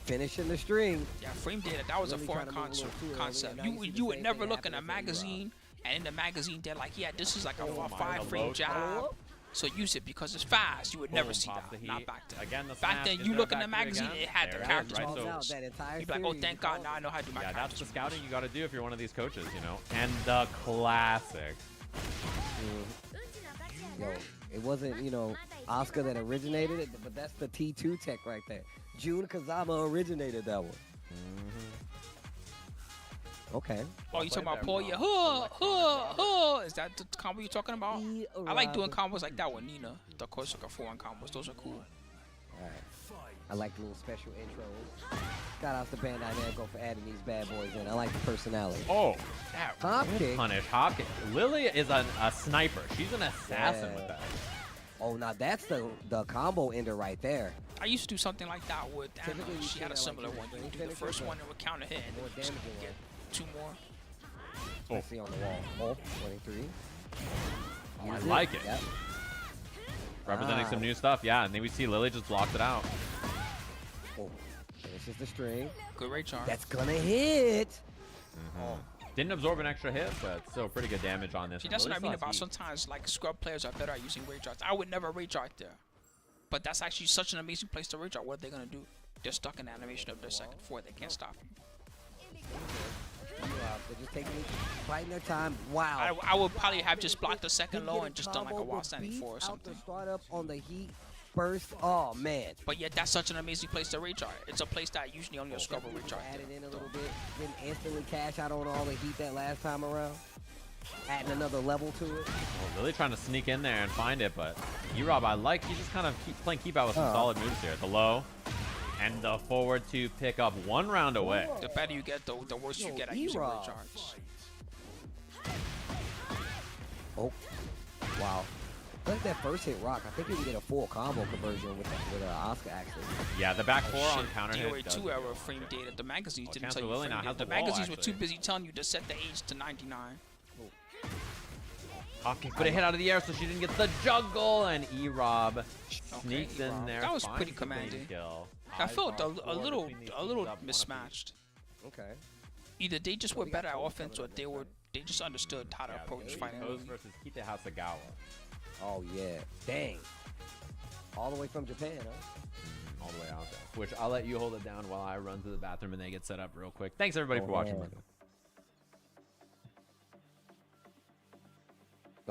Finishing the string. Yeah, Frame did it. That was Really a foreign trying to move a little too early, concept. and now You you see the you would same never thing look in a happening for E-Rob. magazine, and in the magazine they're like, yeah, this is like a Oh my, 5-frame the low jab. follow-up? So use it because it's fast. You would never Boom, see pops that. the Not heat. back then. Again, the Back smash. then, Is you there look a in the back three magazine, again? it had the There it is, characters right? Calls So out that entire You'd be like, oh, series, thank he God, calls now I it. know how to do my Yeah, that's characters. the scouting you got to do if you're one of these coaches, And the classic. Yo, it wasn't, Oscar that originated it, but that's the T2 tech right there. Jun Kazama originated that one. Okay. Oh, you talking about there, Paul? Yeah, Is that the combo you're talking about? I like doing combos like that with Nina. The Corsica foreign combos. Those are cool. All right. I like little special intros. Shout out to Bandai Namco for adding these bad boys in. I like the personality. Oh, that Hop will kick. punish. Hop kick. Lily is a sniper. She's an assassin with that. Oh, now that's the combo ender right there. I used to do something like that with Anna. Typically, you She had a see that, similar like, one. You in do the finishes, first but one and would counter hit, and then more you just damaging get 2 more. I see on the wall. Oh, 23. I Use like it. Yep. Representing Ah. some new stuff. Yeah, and then we see Lily just blocked it out. Oh, finishes the string. Good rate charge. That's gonna hit. Didn't absorb an extra hit, but still pretty good damage on this. See, one. that's what I Lily mean still about has heat. sometimes like scrub players are better at using rage arts. I would never rage art there, but that's actually such an amazing place to rage art. What are they gonna do? They're stuck in the animation of their second 4. They can't stop you. They're just taking, biding their time. Wow. I would probably have just blocked the second Didn't low get and just done like a combo wild with standing beats 4 or out something. the startup on the heat burst. Oh man. But yet that's such an amazing place to rage art. It's a place that usually only a scrub will rage art. Added in a little bit. Didn't instantly cash out on all the heat that last time around. Adding another level to it. Oh, Lily trying to sneak in there and find it, but E-Rob, I like. He's just kind of playing keep out with some solid moves here. The low and the forward to pick up 1 round away. The better you get, the worse you get at using E-Rob. rage arts. Oh. Wow. I think that first hit rock, I think you can get a full combo conversion with Oscar actually. Yeah, the back four on Shit, counter hit DOA does 2 get era it. frame data. The magazines didn't Chancellor tell you Lily frame now data. has The the wall, magazines were too actually. busy telling you to set the age to 99. Hop kick, but it hit out of the air, so she didn't get the juggle, and E-Rob sneaks in E-Rob. there. That was finds pretty the clean commanding. kill. I felt Eyes a are little between these a little teams up, one mismatched. Okay. Either they just Well, were we got better at Pose offense, coming or up they just understood how to approach fighting. Pose versus Kita Hasagawa. Oh yeah. Dang. All the way from Japan, huh? All the way out there. Which I'll let you hold it down while I run to the bathroom and they get set up real quick. Thanks everybody for watching. Man.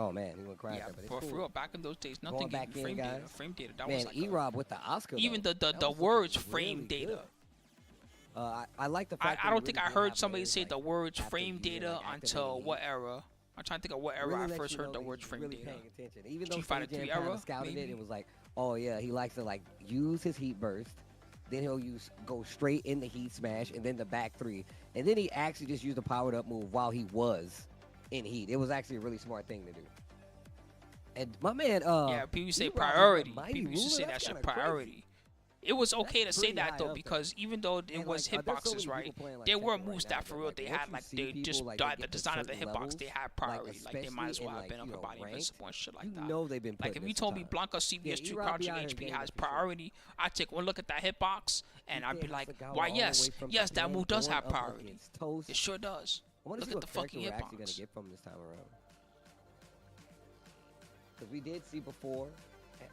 Oh man, he went crazy. Yeah, but it's but cool. for real, back in those days, nothing Going back getting in, frame data. guys. Frame data. That Man, was like E-Rob with the Oscar. even though, the that the was words looking frame really data. good. I like the fact. I that don't he think really I did heard have somebody ways, say like, the words after frame using, data like, until activating what heat. era? I'm trying to think of what era Really I let first you know heard the that words he's frame really data. paying attention. Even Street though Fighter Sajam 3 kind era, of scouted it, maybe? it was like, oh yeah, he likes to like use his heat burst, then he'll go straight in the heat smash, and then the back three, and then he actually just used the powered up move while he was in heat. It was actually a really smart thing to do. And my man, Yeah, people say E-Rob, priority. Mighty People used to say Ruler, that that's shit kinda crazy. priority. It was okay to say pretty that high though, up there. because even though it And, was like, there's so hitboxes, many right? people playing, like, There were Tekken right moves now, that but, for real like, they once had you like see they people, just like, they the get to design of the certain hitbox levels, they had like, priority. Like they might as especially well in, have been like, up about ranked, invincible and shit like you that. know they've been Like putting if you this told me time. Blanca CVS2 E-Rob be crouching out here HP getting has it for sure. priority, I'd take one look at that hitbox and I'd be like, Hasagawa why all the yes, way from yes, that Japan move does going have up priority. against Toast. It sure does. I want to Look see at what the fucking character we're actually going hitbox. to get from this time around. Because we did see before,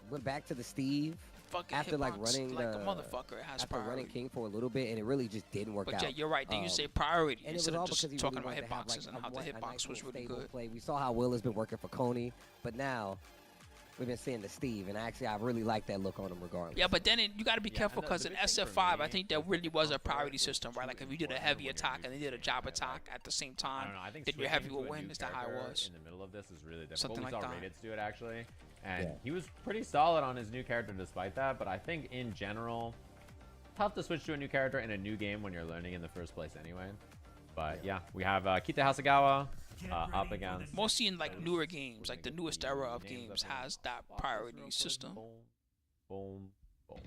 went back to the Steve Fucking after like hitbox, running like a the motherfucker, it has after running priority. King for a little bit, and it really just didn't work But out. yeah, you're right. They used to say Um, priority and it was instead all of because just he talking really about wanted to have, hitboxes like, and how the a nice hitbox was little really stable good. play. We saw how Will has been working for Coney, but now we've been seeing the Steve, and actually I really like that look on him regardless. Yeah, but then you got to be Yeah, careful and the because in big thing for SF5, I me think there was really the was a comfort priority with system, right? Like if you did a important heavy when you're attack and they did a using jab it, attack like, at the same I time, don't know. I think then your heavy switching will to a win. new Is that how it character was? in the middle of this is really difficult. Something We like saw that. Raditz do it actually, and Yeah. he was pretty solid on his new character despite that. But I think in general, tough to switch to a new character in a new game when you're learning in the first place anyway. But yeah, we have Kita Hasagawa up against. Mostly in like newer games, like the newest era of games has that priority system. Boom, boom, boom.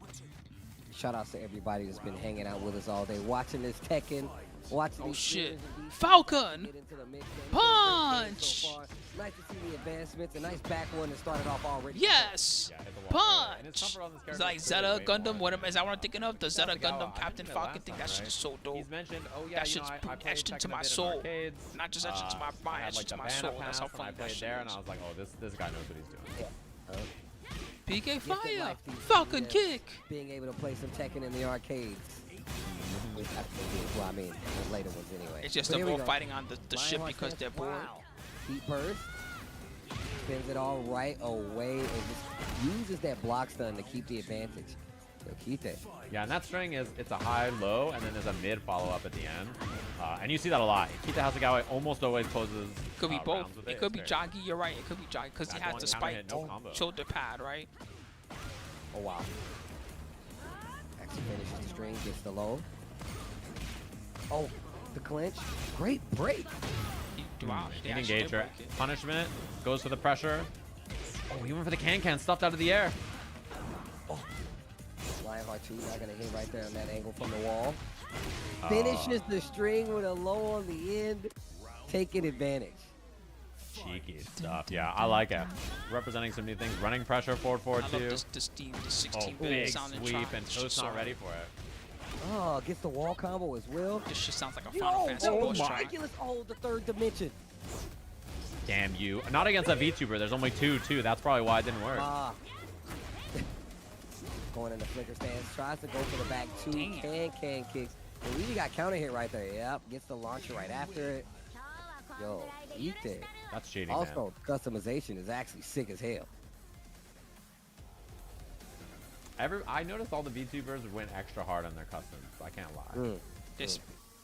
Shout outs to everybody that's been hanging out with us all day, watching this Tekken, watching Oh these shit. series and these Falcon! get into the mix. Punch! So far. Nice to see the advancements. A nice back one that started off already. Yes! Yeah, hit the wall early. And his Punch! comfort on this It's character like is Zeta clearly way Gundam. more Is that what I'm thinking of? The Zeta Hasagawa, Gundam I Captain mentioned it Falcon last thing. time, That shit right? is so dope. He's mentioned, oh yeah, That you know, shit's I played etched into Tekken a my bit in soul. arcades. Not just etched into my I mind, had, etched like, into the my soul. Banner That's how Pass, and I funny that played shit there, and is. I was like, oh, this guy knows what he's doing. PK Gifted Fire! life, these Falcon dudes, Kick! Being able to play some Tekken in the arcades. Well, I mean, the later ones anyway. It's just But they're here we all go. fighting on the ship Lionheart because says, they're bored. wow. Heat burst. Spins it all right away and just uses that block stun to keep the advantage. So keep it. Yeah, and that string is, it's a high, low, and then there's a mid follow-up at the end. And you see that a lot. Kita Hasagawa almost always closes Could be both. rounds with It could be It's very- Joggy. You're right. It could be Joggy because he Back has one the counter spike hit, no combo. shoulder pad, right? Oh, wow. Actually finishes the string, gets the low. Oh, the clinch. Great break. Wow. they In actually did engager. break it. Punishment. Goes for the pressure. Oh, he went for the can-can. Stuffed out of the air. Lionheart 2 not going to hit right there on that angle from the wall. Finishes the string with a low on the end, taking advantage. Cheeky stuff. Yeah, I like it. Representing some new things. Running pressure, forward, forward, I love two. this theme, the Oh, 16-bit big sound and sweep, track. and It's Toast just not so- ready for it. Oh, gets the wall combo as well. This shit sounds like a Final Fantasy Oh, boss track. ridiculous. Oh, the third dimension. Damn you. Not against a VTuber. There's only two, too. That's probably why it didn't work. Ah. Going in the flicker stance. Tries to go for the back two. Damn. Can kicks. And we got counter hit right there. Yep. Gets the launcher right after it. Yo, eat it. That's cheating, man. Also, customization is actually sick as hell. I noticed all the VTubers went extra hard on their customs. I can't lie. This,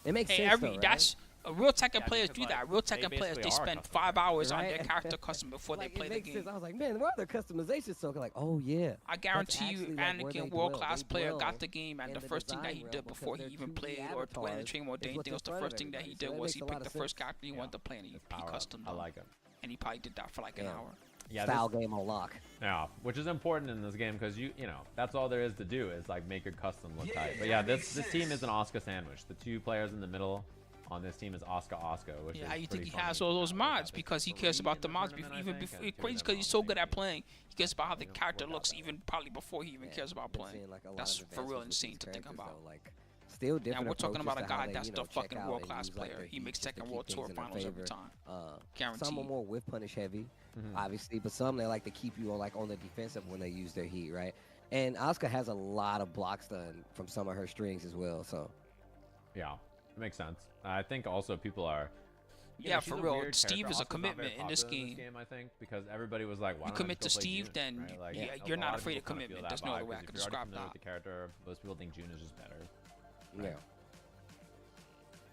It makes hey, sense though, right? that's real Tekken Yeah, players because, do like, that. Real they Tekken players, basically they are spend custom. 5 hours on Right? their character custom before Like, they play it the makes game. sense. I was like, man, why are the customizations so like, oh yeah. I guarantee you, actually, like, where they Anakin, dwell. world class They player, dwell got the game, and in the the first thing that design he realm did because before he they're even 2D played or went in the training or avatars did is what's anything else, in the front of first thing that he everybody. So did that was makes he a lot picked the of sense. first character he wanted to play and he Power up. custom I them. like it. And he probably did that for like an Yeah. hour. Yeah, style game on lock. Yeah, which is important in this game because you know that's all there is to do is like make your custom look tight. But yeah, this team is an Asuka sandwich. The two players in the middle on this team is Asuka, which is How you think pretty he has funny. all those mods? Because he cares about the mods even before. It's crazy because he's so good at playing. He cares about how the character looks even probably before he even cares about Been playing. seeing, like, a lot That's of for real advancements with insane these to think characters, about. though, like, still different And we're talking about a approaches to how guy they, that's you the know, check fucking out world and class use, like, player. their He heat makes just to Tekken keep World things Tour in their finals every favor. time. Some Guaranteed. are more whip punish heavy, obviously, but some they like to keep you on like on the defensive when they use their heat, right? And Asuka has a lot of blocks done from some of her strings as well. So Yeah, it makes sense. I think also people are. Yeah, she's for a real. weird Steve character. is a Asuka's not very commitment in this popular game. I think because everybody was like, why You don't I commit just to go play Steve, June, then right? Like, yeah, a you're lot not of afraid people of kinda feel commitment. that There's no vibe, other way I 'cause can if you're already describe familiar that. with the character, most people think June is just better. yeah,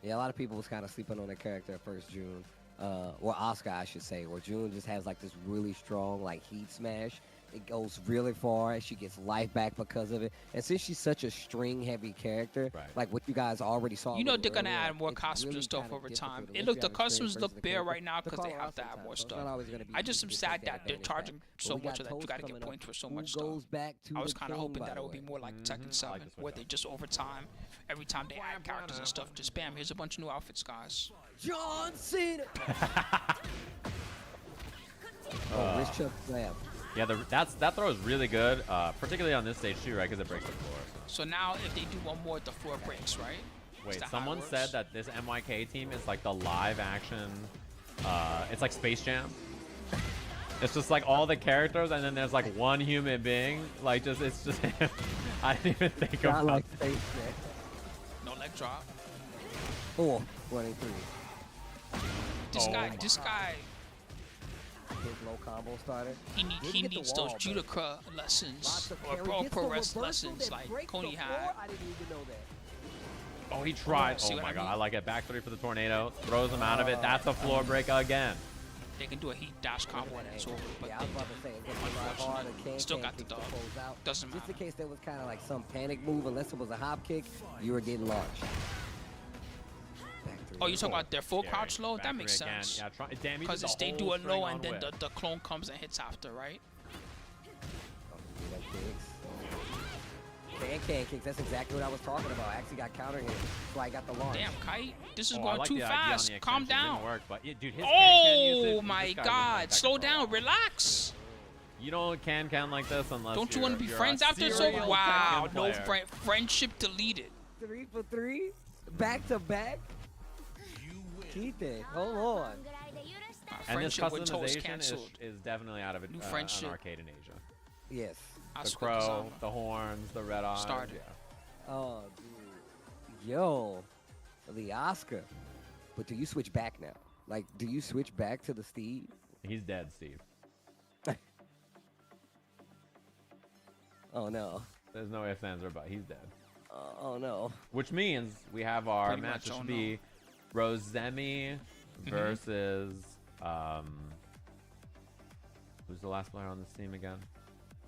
yeah. A lot of people was kind of sleeping on their character at first, June. Or Asuka, I should say, where June just has like this really strong like heat smash. It goes really far. She gets life back because of it. And since she's such a string-heavy character, Right. like what you guys already saw, You know a little they're gonna earlier, add more it's costumes really and stuff kinda over difficult time. unless It you look the have experience costumes versus look the bare character right now to because call they her have out to add sometimes, more so it's not stuff. always gonna be I just easy am to sad take that they're advantage charging back. so But we much got that you Toast gotta get coming up. points for so Who much stuff. goes back to I was the kind of king, hoping by that it the would be way? more like Tekken 7, like the switch where they up. just over time, every time they add characters and stuff, just bam, here's a bunch of new outfits, guys. John Cena. Oh, wrist chuck slam. Yeah, that throw is really good, particularly on this stage too, right? Because it breaks the floor. So now if they do one more, the floor breaks, right? Is Wait, that how it someone works? said that this MYK team is like the live action. It's like Space Jam. It's just like all the characters, and then there's like one human being. Like it's just him. I didn't even think Not about. like Space Jam. No leg drop. Oh, 23. This Oh guy, my this guy, His low combo starter. he Didn't he get the needs those wall, but Judoka lessons lots of or carry. pro Gets the wrestling reversal lessons that like breaks Coney the had. floor? I didn't even know that. Oh, he tried. See Oh what my I god, mean? I like it. Back three for the tornado. Throws him out of it. That's a floor break again. They can do a heat dash combo and it's over, but Yeah, I was they about to say, didn't. it's gonna be live hard and can Still got the kicks to dub. close out. Doesn't Just in matter. case there was kind of like some panic move, unless it was a hop kick, you were getting launched. Back three. Oh, you talking about their full Yeah, crouch low? back That three makes again. sense. Yeah, damn, he did Because the they do whole a string low on and then whip. the clone comes and hits after, right? Can kicks. That's exactly what I was talking about. I actually got counter hit, so I got the launch. Damn, Kite, this is Oh, I going like too the idea on fast. the Calm extension. It didn't down. work, but yeah, dude, his can usage, Oh this my guy doesn't God! like that Slow control. down, relax. You don't can like this unless Don't you want to be you're friends a after so? serial Wow, Tekken no player. friendship deleted. 3 for 3, back to back. Keep it. Hold on. And this Friendship with toast customization is, canceled. is definitely out of New an friendship. arcade in Asia. Yes. I The swear crow, Kazama. the horns, the red eyes. Started. Yeah. Oh, dude. Yo, the Oscar. But do you switch back now? Like, do you switch back to the Steve? He's dead, Steve. Oh no. There's no ifs, ands, or buts. He's dead. Oh no. Which means we have our Pretty match. much, This oh should be Rosemi versus who's the last player on this team again?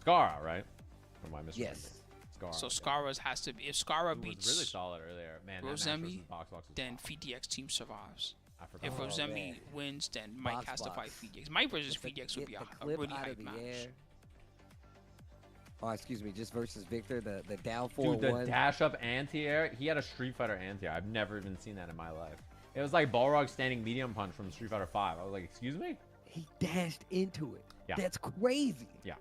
Skara, right? Or am I misremembering? Yes. Skara. So Skara's has to be. If Skara Who beats was really solid earlier. Man, that match versus Rosemi, Box Box was then fire. FDX team survives. I forgot. If Oh, Rosemi man. wins, then Mike Box has to box. fight FDX. Mike versus Just to FDX would get be a the clip really out hype of the match. air. Oh, excuse me, just versus Victor, the down Dude, the 4-1. dash up anti-air, he had a Street Fighter anti-air. I've never even seen that in my life. It was like Balrog standing medium punch from Street Fighter 5. I was like, excuse me? He dashed into it. Yeah. That's crazy. Yeah.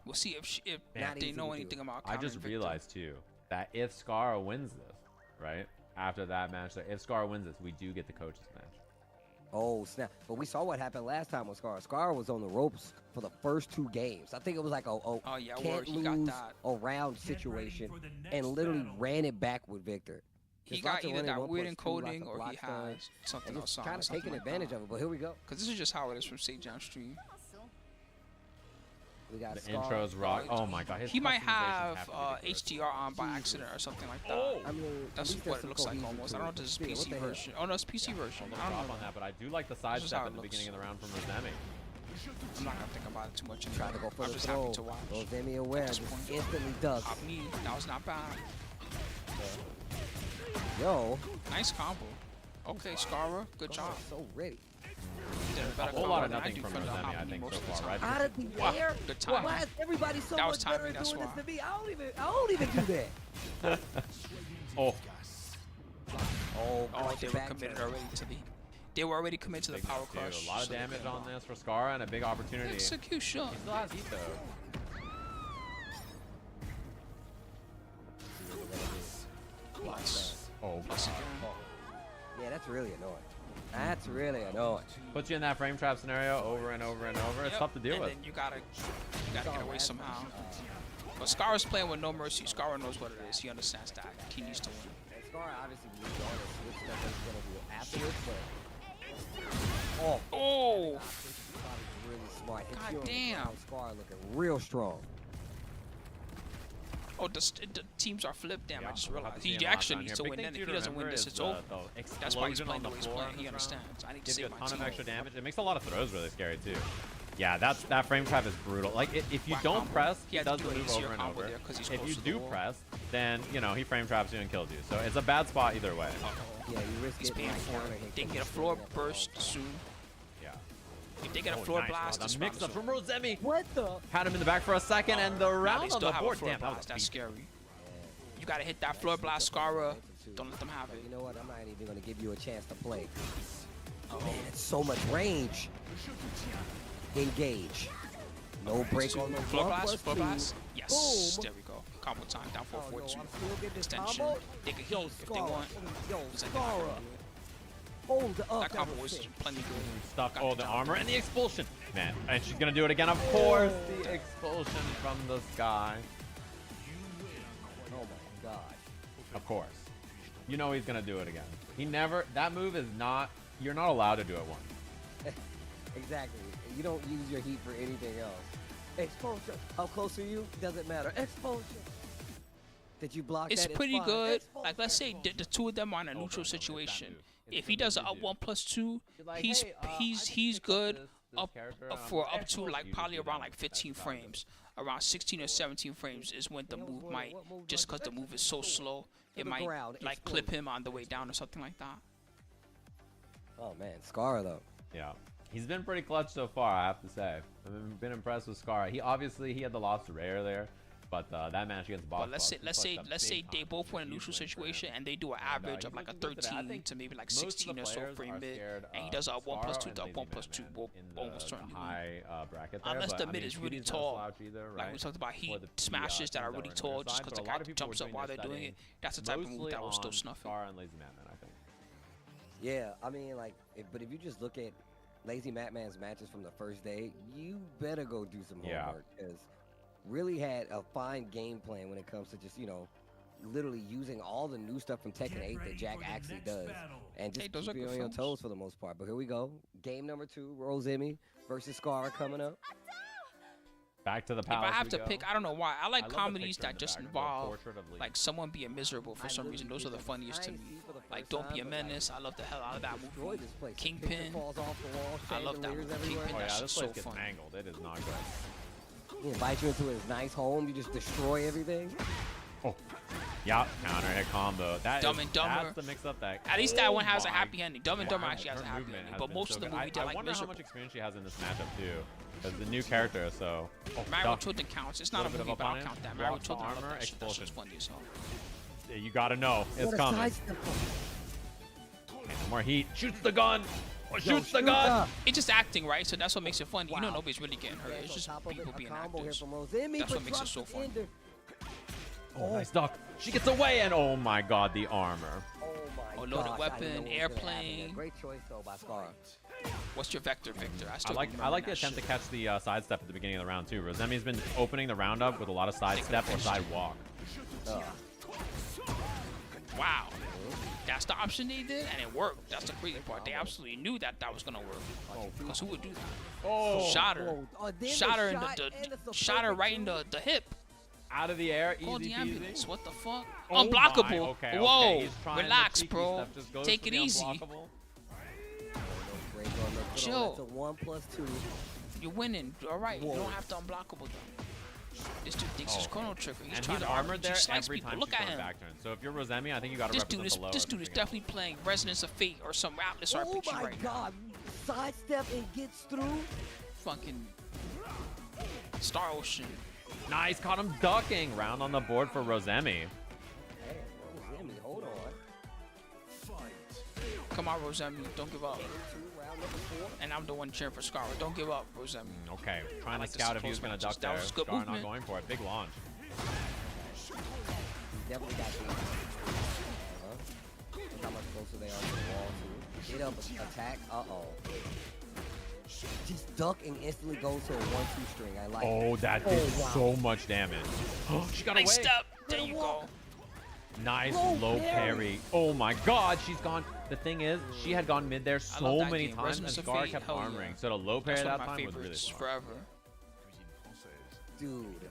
We'll see if Not they easy know to do. anything about. I just countering Victor. realized too that if Skara wins this, right after that match, that if Skara wins this, we do get the coaches match. Oh, snap. But we saw what happened last time with Scar. Scar was on the ropes for the first 2 games. I think it was like a yeah, can't word, he got lose that. around situation and literally ran it back with Victor. He Just got lots of either running that weird 1+2, encoding lots of or he blocks done, has something and else just on. kind of taking advantage of it. But here we go. Because this is just how it is from Sajam Stream. We got The Scar. intros rock. Oh my god, his He might customizations have to be the greatest. HDR on by accident or something like that. I mean, That's at least what there's it some looks like cohesion almost. to I don't know it. if this is Still, what PC the heck? version. Oh no, it's PC version. No I don't drop know. on that, but I do like the side This is how step it at the looks. beginning of the round from Rosemi. I'm not gonna think about it too much. Tried to go for I'm the just throw. happy to watch. Rosemi aware, this just point. instantly ducks. Pop knee. That was not bad. Yo, Nice combo. Okay, Skara, good job. so ready. Did a A better whole combo lot of than I nothing do from for the Rosemi, I Omni think, most so of the far, time. right? Out of the Wow, air? good Why timing. is everybody so That was much better timing, at that's doing this why. than me? I don't even do that. Oh, Oh, Oh, they were committed already to the. They were already committed to the big power enough, too. crush. A lot of so they damage couldn't on block. this for Scar and a big opportunity. He Execution. still has heat though. Plus. Oh, Plus God. again. Yeah, that's really annoying. That's really annoying. Puts you in that frame trap scenario over and over and over. It's Yep, tough to deal and with. then you gotta get away somehow. But Scar is playing with no mercy. Scar knows what it is. He understands that. He needs to win. And Scar obviously moved on and switched up what he's gonna do afterwards, but Oh! probably really smart. Hits God you on the damn. ground, Scar looking real strong. Oh, the teams are flipped. Damn, I just we'll have realized. to see He him last actually time needs here. to Big win. thing Then too if to he doesn't win remember this, is it's over. the That's why he's explosion playing on the way he's floor playing. on He this round. understands. I need to Gives you save a my ton of team. extra damage. It makes a lot of throws really scary too. Yeah, that frame trap is brutal. Like if you Whack don't combo. press, He he had to does do the an move easier over and combo over. there 'cause he's If close you to the do wall. press, then he frame traps you and kills you. So it's a bad spot either way. Yeah, you risk He's getting paying like for counter it. hit They can because get a he's floor sitting there for burst long. soon. Yeah. If they get a floor blast, The this mix round up is from over. Rosemi. What the? Had him in the back for a second, and the Now they round on still the have a board. floor Damn, that was blast. a That's beat. scary. You gotta hit that floor blast, Scara. Don't let them have it. You know what? I'm not even gonna give you a chance to play. Oh man, it's so much range. Engage. No break on the floor 1 blast, plus floor 2. blast. Yes, Boom. there we go. Combo time, down Oh, 4-4-2. yo, I'm still getting this Extension. combo. They can Yo, heat if they Scara. want. Yo, It's like Scara. Hold up. that combo was was sick. plenty good. Stuff. Got Oh, the the job armor done. and the expulsion. Man, and she's gonna do it again. Of course, the expulsion from the sky. Oh my god. Of course. You know he's gonna do it again. He never. That move is not. You're not allowed to do it once. Exactly. You don't use your heat for anything else. Exposure. How close are you? Doesn't matter. Exposure. Did you block It's that? pretty fine. good. Exposure. Like, let's say the two of them are in a neutral situation. If he does a up 1+2, he's good up to like probably around like 15 frames. Around 16 or 17 frames is when the move might, just because the move is so slow, it might like clip him on the way down or something like that. Oh man, Scar though. Yeah. He's been pretty clutch so far, I have to say. I've been impressed with Scar. He had the loss to Rare there, but that match against Boss. But let's say they both win a neutral situation and they do an average of like a 13 to maybe like 16 or so frame mid, and he does a 1+2 to a 1+2 almost turn high bracket there, unless but, the I mid mean, is really QD's not tall. slouch either, Like right? we talked about, For he the smashes that are teams really were tall in just their because side, the but a lot guy of people jumps were up doing while their they're doing setting it. That's the type of move mostly that will still on snuff it. Scar and Lazy Madman, I think. Yeah, I mean like, but if you just look at Lazy Madman's matches from the first day, you better go do some Yeah. homework because really had a fine game plan when it comes to just literally using all the new stuff from Tekken 8 that Jack actually does, and just Hey, those are keep you good on your films. toes for the most part. But here we go, game number 2, Rosemi versus Scar coming up. Back to the If palace I have we to go. pick, I don't know why. I like love the comedies picture in that the just back, the involve portrait of Lee. like someone being miserable for some reason. Those are the funniest to me. Like Don't Be a Menace. I love the hell out of that Destroy movie. this place. The Kingpin. picture falls off the wall, I love that chandeliers movie. everywhere. Kingpin. Oh That's yeah, this so place gets funny. mangled. It is not good. He invites you into his nice home. You just destroy everything. Oh, yeah, counter hit combo. Dumb and Dumber. That's the mix-up that. At least that one has a my happy ending. Dumb and Dumber God, actually has a her happy movement ending, has but been most so of the good. movie they're I like wonder how miserable. much experience she has in this matchup too, because the new character. So Mario duck. Children counts. It's not a Little bit movie, of but I'll opponent. count that. Mario Blocks the Children, I love armor, that shit. That's expulsion. just funny as hell. You gotta know it's What a coming. sidestep. Okay, no more heat. Shoots the gun. Oh, Yo, shoots the shoot gun. up. It's just acting, right? So that's what makes it funny. You know Wow. nobody's really getting hurt. Yeah, It's so just top of it, people a being combo here actors. from Rosemi, That's but what makes it drops so the funny. ender. Oh, nice duck. She gets away, and oh my God, the armor. Oh my Oh, loaded gosh, I didn't know weapon, what was gonna happen there. airplane. Great choice though by Scar. What's your vector, Victor? I still like remember the that attempt to shit. catch the sidestep at the beginning of the round too. Rosemi's been opening the round up with a lot of sidestep or side walk. Wow. That's the option they did, and it worked. That's the crazy part. They absolutely knew that that was gonna work. Because who would do that? Oh, Shot her. Oh, then Shot the her in shot the and it's a shot her perfect right in move. the hip. out of the air, Call easy the peasy. ambulance. What the fuck? Oh my, Unblockable. okay, Whoa. okay. He's trying the Relax, cheeky bro. stuff, just goes Take for it the easy. unblockable. Break on the put Chill. on. That's a 1+2. You're winning. All right. You Whoa. don't have to unblockable though. This dude thinks it's Chrono Trigger. He's And trying he's to armored there slice every people. time Look she's at going him. back turn. So if you're Rosemi, I think you gotta This dude represent is the lower. this dude is definitely playing Resonance of Fate or some Atlas Oh RPG my right now. God. sidestep and gets through. Fucking Star Ocean. Nice, caught him ducking. Round on the board for Rosemi. Hey, Rosemi, hold on. Come on, Rosemi, don't give up. Round number 4. And I'm the one cheering for Scar. Don't give up, Rosemi. Okay, trying like to to scout see if he was close going to matches. duck That there. was good Scar not movement. going for it. Big launch. Definitely got these. Look how much closer they are to the wall, too. Get up, attack. Uh-oh. Just duck and instantly go to a 1-2 string. I like Oh, it. that did so much damage. She got away. Nice step. There you go. Nice Low low parry. parry. Oh my god, she's gone. The thing is, she had gone mid there love so that many game. times and Resonance of Scar Fate, kept hell yeah. armoring. So the low parry That's one that of my time was really favorites smart. forever. Dude. Yo,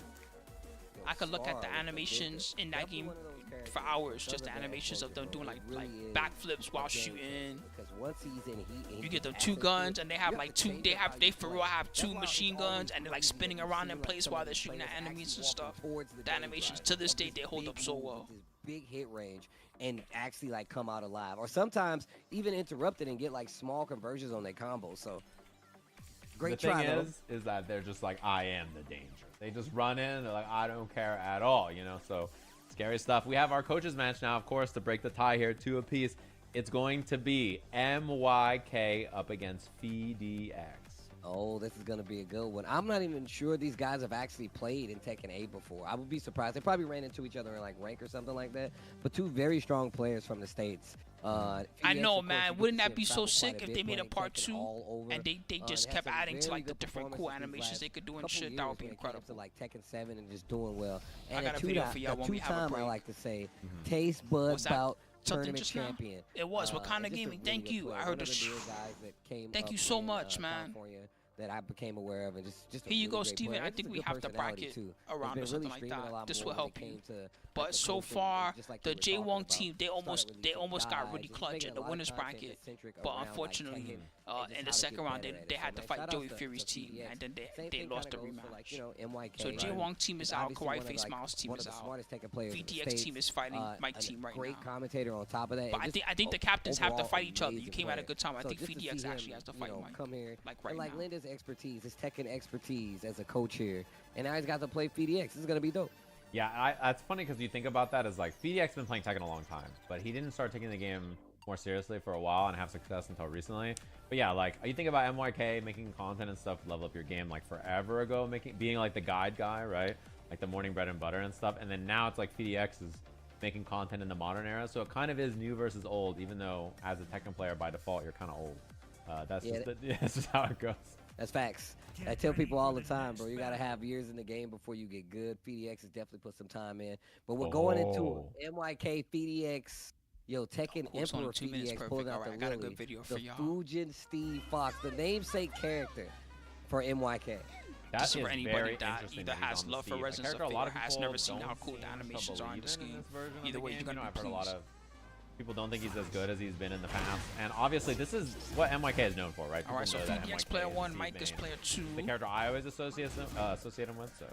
I could look at Scar the was a animations good- in that definitely game one of those characters for hours. that Just the doesn't animations of them back doing focus, like it really is backflips while a game changer. shooting. Because once he's in heat, You get them 2 guns and they have like 2. They for real have 2 machine guns and they're like spinning around in place while they're shooting at enemies and stuff. The animations to this day they hold up so well. Big hit range and actually like come out alive, or sometimes even interrupt it and get like small conversions on their combos. So great The try. thing though. is that they're just like, I am the danger. They just run in. They're like, I don't care at all, you know. So scary stuff. We have our coaches match now, of course, to break the tie here, 2 apiece. It's going to be MYK up against FDX. Oh, this is going to be a good one. I'm not even sure these guys have actually played in Tekken 8 before. I would be surprised. They probably ran into each other in like rank or something like that. But 2 very strong players from the States. I FDX, know, of course, man. you get Wouldn't to see that be him so travel quite sick a if bit they made a playing part Tekken 2 all over. and they just and kept had some adding to very like the good different cool performances these animations last they could do and couple shit? That years would be when it came incredible. to like Tekken 7 and just doing well. I And got a a video for y'all when we have a two-time, I break. like to say, Taste Bud Was that Bout something Tournament just now? champion. It was. What kind of just a gaming? really Thank good you. player. I One heard of the the newer guys that came Thank up you so in, much, man. California that I became aware of, and just a Here you really go, great Steven. player. I And think just a we good have the personality, bracket too. around Has or been something really like streaming a that. lot This more will when help it came you. to, like, But the so coaching, far, just like the we were talking J1 about. team, they Started almost releasing got guides, really just clutch making in a the lot of winners content bracket. that's centric But around, like, unfortunately, Tekken and just in how the to second get round, better at they it. had So, to man, fight shout Joey outs to Fury's team, FDX. and then Same they thing lost the kinda goes for, like, rematch. you know, MYK. So J1 team is out. obviously Kawaii one of, Face like, Miles team one is of the out. smartest Tekken players in the VTX States. team is fighting my A team right great now. commentator on top of that. But and I think the captains have to overall fight each other. You amazing came at a player. good time. I So think just to FDX see actually him, has to fight Mike. come here, Like right and like now. lend his expertise, his Tekken expertise as a coach here, and now he's got to play FDX. This is gonna be dope. Yeah, that's funny because you think about that as like FDX been playing Tekken a long time, but he didn't start taking the game more seriously for a while and have success until recently. But yeah, like you think about MYK making content and stuff, level up your game like forever ago, being like the guide guy, right? Like the morning bread and butter and stuff. And then now it's like FDX is making content in the modern era, so it kind of is new versus old, even though as a Tekken player by default you're kind of old. That's that's just how it goes. That's facts. I tell people all the time, bro, you gotta have years in the game before you get good. FDX has definitely put some time in, but we're going into MYK FDX. Yo, Tekken Cool, it's only Emperor 2 minutes FDX perfect. pulling out Alright, the I got a Lily, good video the for y'all. Fujin Steve Fox, the namesake character for MYK. That Just is for anybody very that interesting either that he's has on the love for Steve. A Resonance character of a lot Fate of or has people never seen don't how cool seem the to animations are in this believe in game. version of Either the way, game. you're gonna I've be heard a lot pleased. of people don't think he's as good as he's been in the past, and obviously this is what MYK is known for, right? People Alright, so know that FDX MYK player is 1, Steve Mike is Bane. player 2. The character I always associate him with. So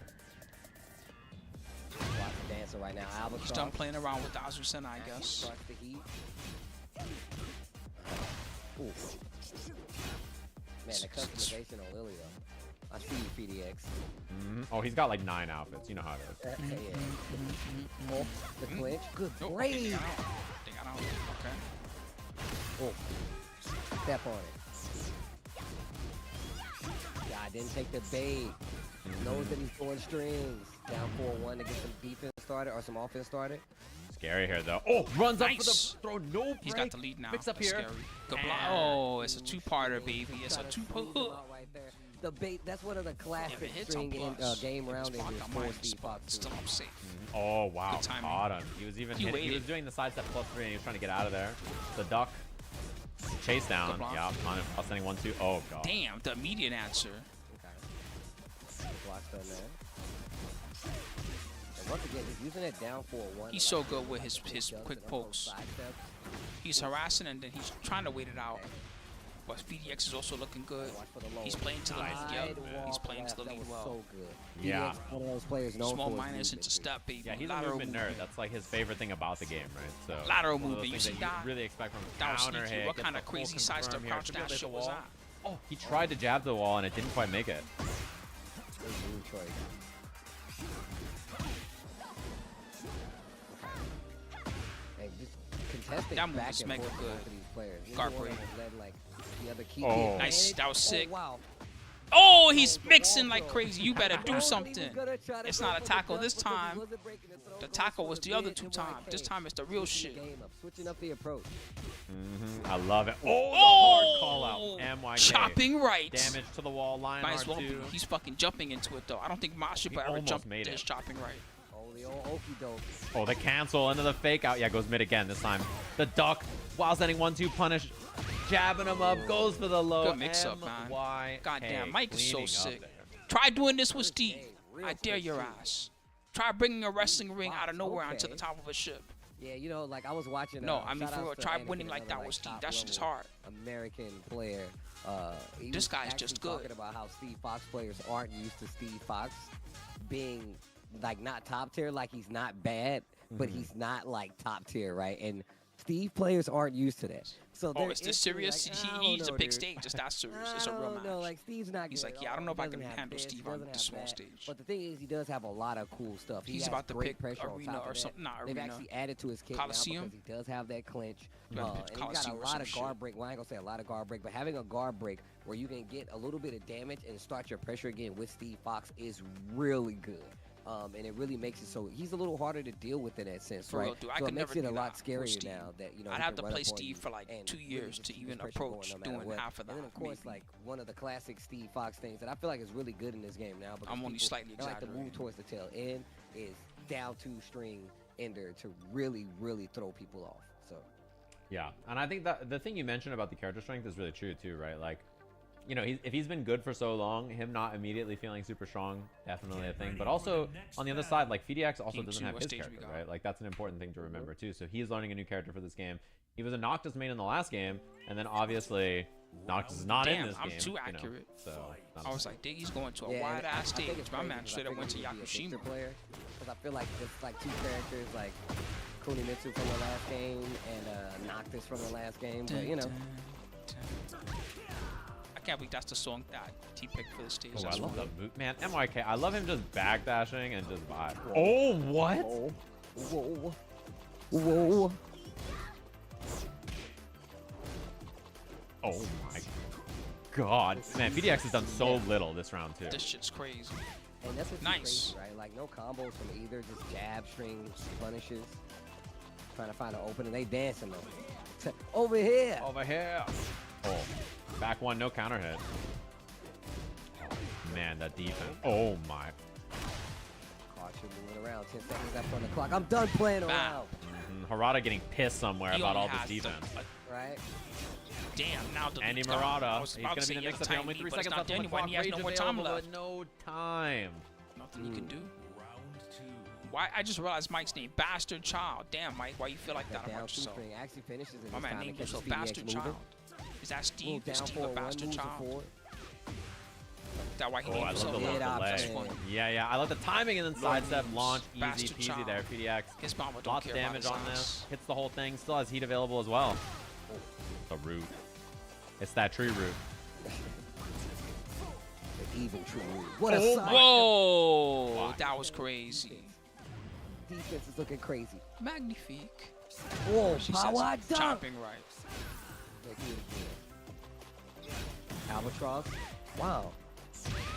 Lots of dancer right now. Albatross. He's done playing around with the Azucena, I guess. Starts the heat. Ooh. Man, the customization on Lily though. I see you, FDX. oh, he's got like 9 outfits. You know how it is. Yeah. Oh, the clinch. Good Oh, break. they got out. They got out. Okay. Oh. Step on it. God, didn't take the bait. Knows that he's throwing strings. Down 4-1 to get some defense started or some offense started. Scary here though. Oh, runs up for Nice. the throw. No break. He's got the lead now. Picks up That's here. scary. Good block. Oh, it's a 2-parter, baby. It's a Try to 2 squeeze him out right there. The bait, that's one of the If classic it hits, string I'm in, plus. game If it's rounding blocked, is I'm for minus, Steve but Fox. still I'm safe. Oh wow, Good timing. caught him. He was even He he was waited. doing the sidestep +3 and he was trying to get out of there. The duck. Chase down. Good block. Yeah, on him. I was sending 1-2. Oh god. Damn, the immediate answer. Okay. The block's done there. And once again, he's using it down 4-1. He's so good with his Does quick it on those pokes. side steps. He's harassing and then he's trying to wait it out. But FDX is also looking good. Watch for the low. He's playing to the lead. Yep. Sidewalk He's playing to the left, lead that was well. So good. Yeah. FDX, one of those players known Small for his minus movement, into too. step, baby. Yeah, he's a Lateral movement nerd. That's like his favorite thing about the game, right? So Lateral one of those movement. You things see that that? you really expect from that was counter sneaky. hit. What gets kind the of full crazy sidestep confirm here. crouch Should be able that to hit shit the was wall. that? Oh, he tried to jab the wall and it didn't quite make it. Good move choice. Hey, just contesting That move back is and mega forth for good. both of these players. Neither Guard one of break. them let, like, the other keep Oh. the Nice, advantage. that was sick. Oh, wow. Oh, he's mixing like crazy. You better do something. It's not a tackle this time. The tackle was the other 2 times. This time it's the real shit. Switching up the approach. I love it. Oh, the hard call Oh, out. MYK. chopping right. Damage to the wall. Line Might as well be. R2. He's fucking jumping into it though. I don't think Masha He ever almost jumped made this it. chopping right. Oh, the old okey doke. Oh, the cancel into the fake out. Yeah, goes mid again this time. The duck while sending 1-2 punish. Jabbing him up. Goes for the low. Good mix-up, man. MYK Goddamn, Mike is so cleaning up sick. there. Try doing this with Steve. I dare your ass. Try bringing a wrestling ring out of nowhere onto the top of a ship. Yeah, you know, like I was watching. No, I mean shout for real. outs to Try Anakin, winning like another, that with Steve. top That shit is level hard. American player. He This was guy's actually just good. talking about how Steve Fox players aren't used to Steve Fox being like not top tier. Like he's not bad, but he's not like top tier, right? And Steve players aren't used to that. So Oh, they're is this instantly serious? like, I He needs a don't big know, stage. It's not serious. dude. It's a real I don't know, match. like Steve's not He's good. like, yeah, I don't know if I Doesn't can have handle this, Steve doesn't on the have small that. stage. But the thing is, he does have a lot of cool stuff. He He's has about to great pick pressure on Arena top or of something. that. Not They've Arena. actually added to his kit Coliseum? now because he does have that clinch. You gotta pick And he's got a Coliseum or lot some of shit. guard break. Well, I ain't gonna say a lot of guard break, but having a guard break where you can get a little bit of damage and start your pressure again with Steve Fox is really good. And it really makes it so he's a little harder to deal with in that sense, For right? real, dude. I so it could makes never it a do lot that with scarier Steve. now that I'd he have can to run play up on Steve you for like and 2 really years just to keep his even pressure going approach no matter doing what. half of that. And then of course, maybe. like one of the classic Steve Fox things that I feel like is really good in this game now. Because I'm only people, slightly they like to move exaggerating. towards the tail end is down 2 string ender to really, really throw people off. So Yeah, and I think that the thing you mentioned about the character strength is really true too, right? Like, you know, if he's been good for so long, him not immediately feeling super strong, definitely a thing. But also on the other side, like FDX also King doesn't 2, have what his stage we character, got? right? Like that's an important thing to remember too. So he's learning a new character for this game. He was a Noctis main in the last game, and then obviously Noctis is not in Damn, this I'm game. too you know, accurate. so I was like, Diggy's going to a yeah, wide and ass I think stage. it's My crazy man 'cause I straight up figured went to he would be a sister Yakushima. player because I feel like it's like 2 characters like Kunimitsu from the last game and Noctis from the last game, but you know. I can't believe that's the song that he picked for the stage. Oh, I That's love wild. the move, man. MYK, I love him just backdashing and just vibe. Oh, what? Whoa. Whoa. Whoa. Oh my god, man. FDX has done so little this round too. This shit's crazy. And that's what's Nice. crazy, right? Like no combos from either, just jab, string, punishes. Trying to find an opening. They dancing though. Over here. Over here. Oh, back one, no counter hit. Man, that defense. Oh my. Caution moving around. 10 seconds left on the clock. I'm done playing around. Harada getting pissed somewhere He about only all this has the- defense. Right? Damn, now the Andy lead's gone. I Murata, was he's about gonna to be say the he has mix a up. tiny Only lead, 3 but it's seconds not left there on the anymore, clock. and he has no Rage more time available, left. but no time. Nothing you can do. Why? I just realized Mike's name, Bastard Child. Damn, Mike, why you feel like that That down about 2 yourself? string actually finishes in My this man time to named catch himself the Bastard moving. Child. Is that Little Steve? Is down Steve a forward, Bastard moves it Child? forward. That why he Oh, named I love himself the Lead low that? option. delay. That's funny. Yeah, I like the timing and then sidestep, moves. launch, easy Bastard peasy child. there. FDX. His mama don't Lots care of about damage his on ass. this. Hits the whole thing. Still has heat available as well. The root. It's that tree root. The evil true root. What a Oh sight. Whoa, that was crazy. Defense is looking crazy. Magnifique. Whoa, She power says dunk. chopping right. Let's do it again. Albatross. Wow.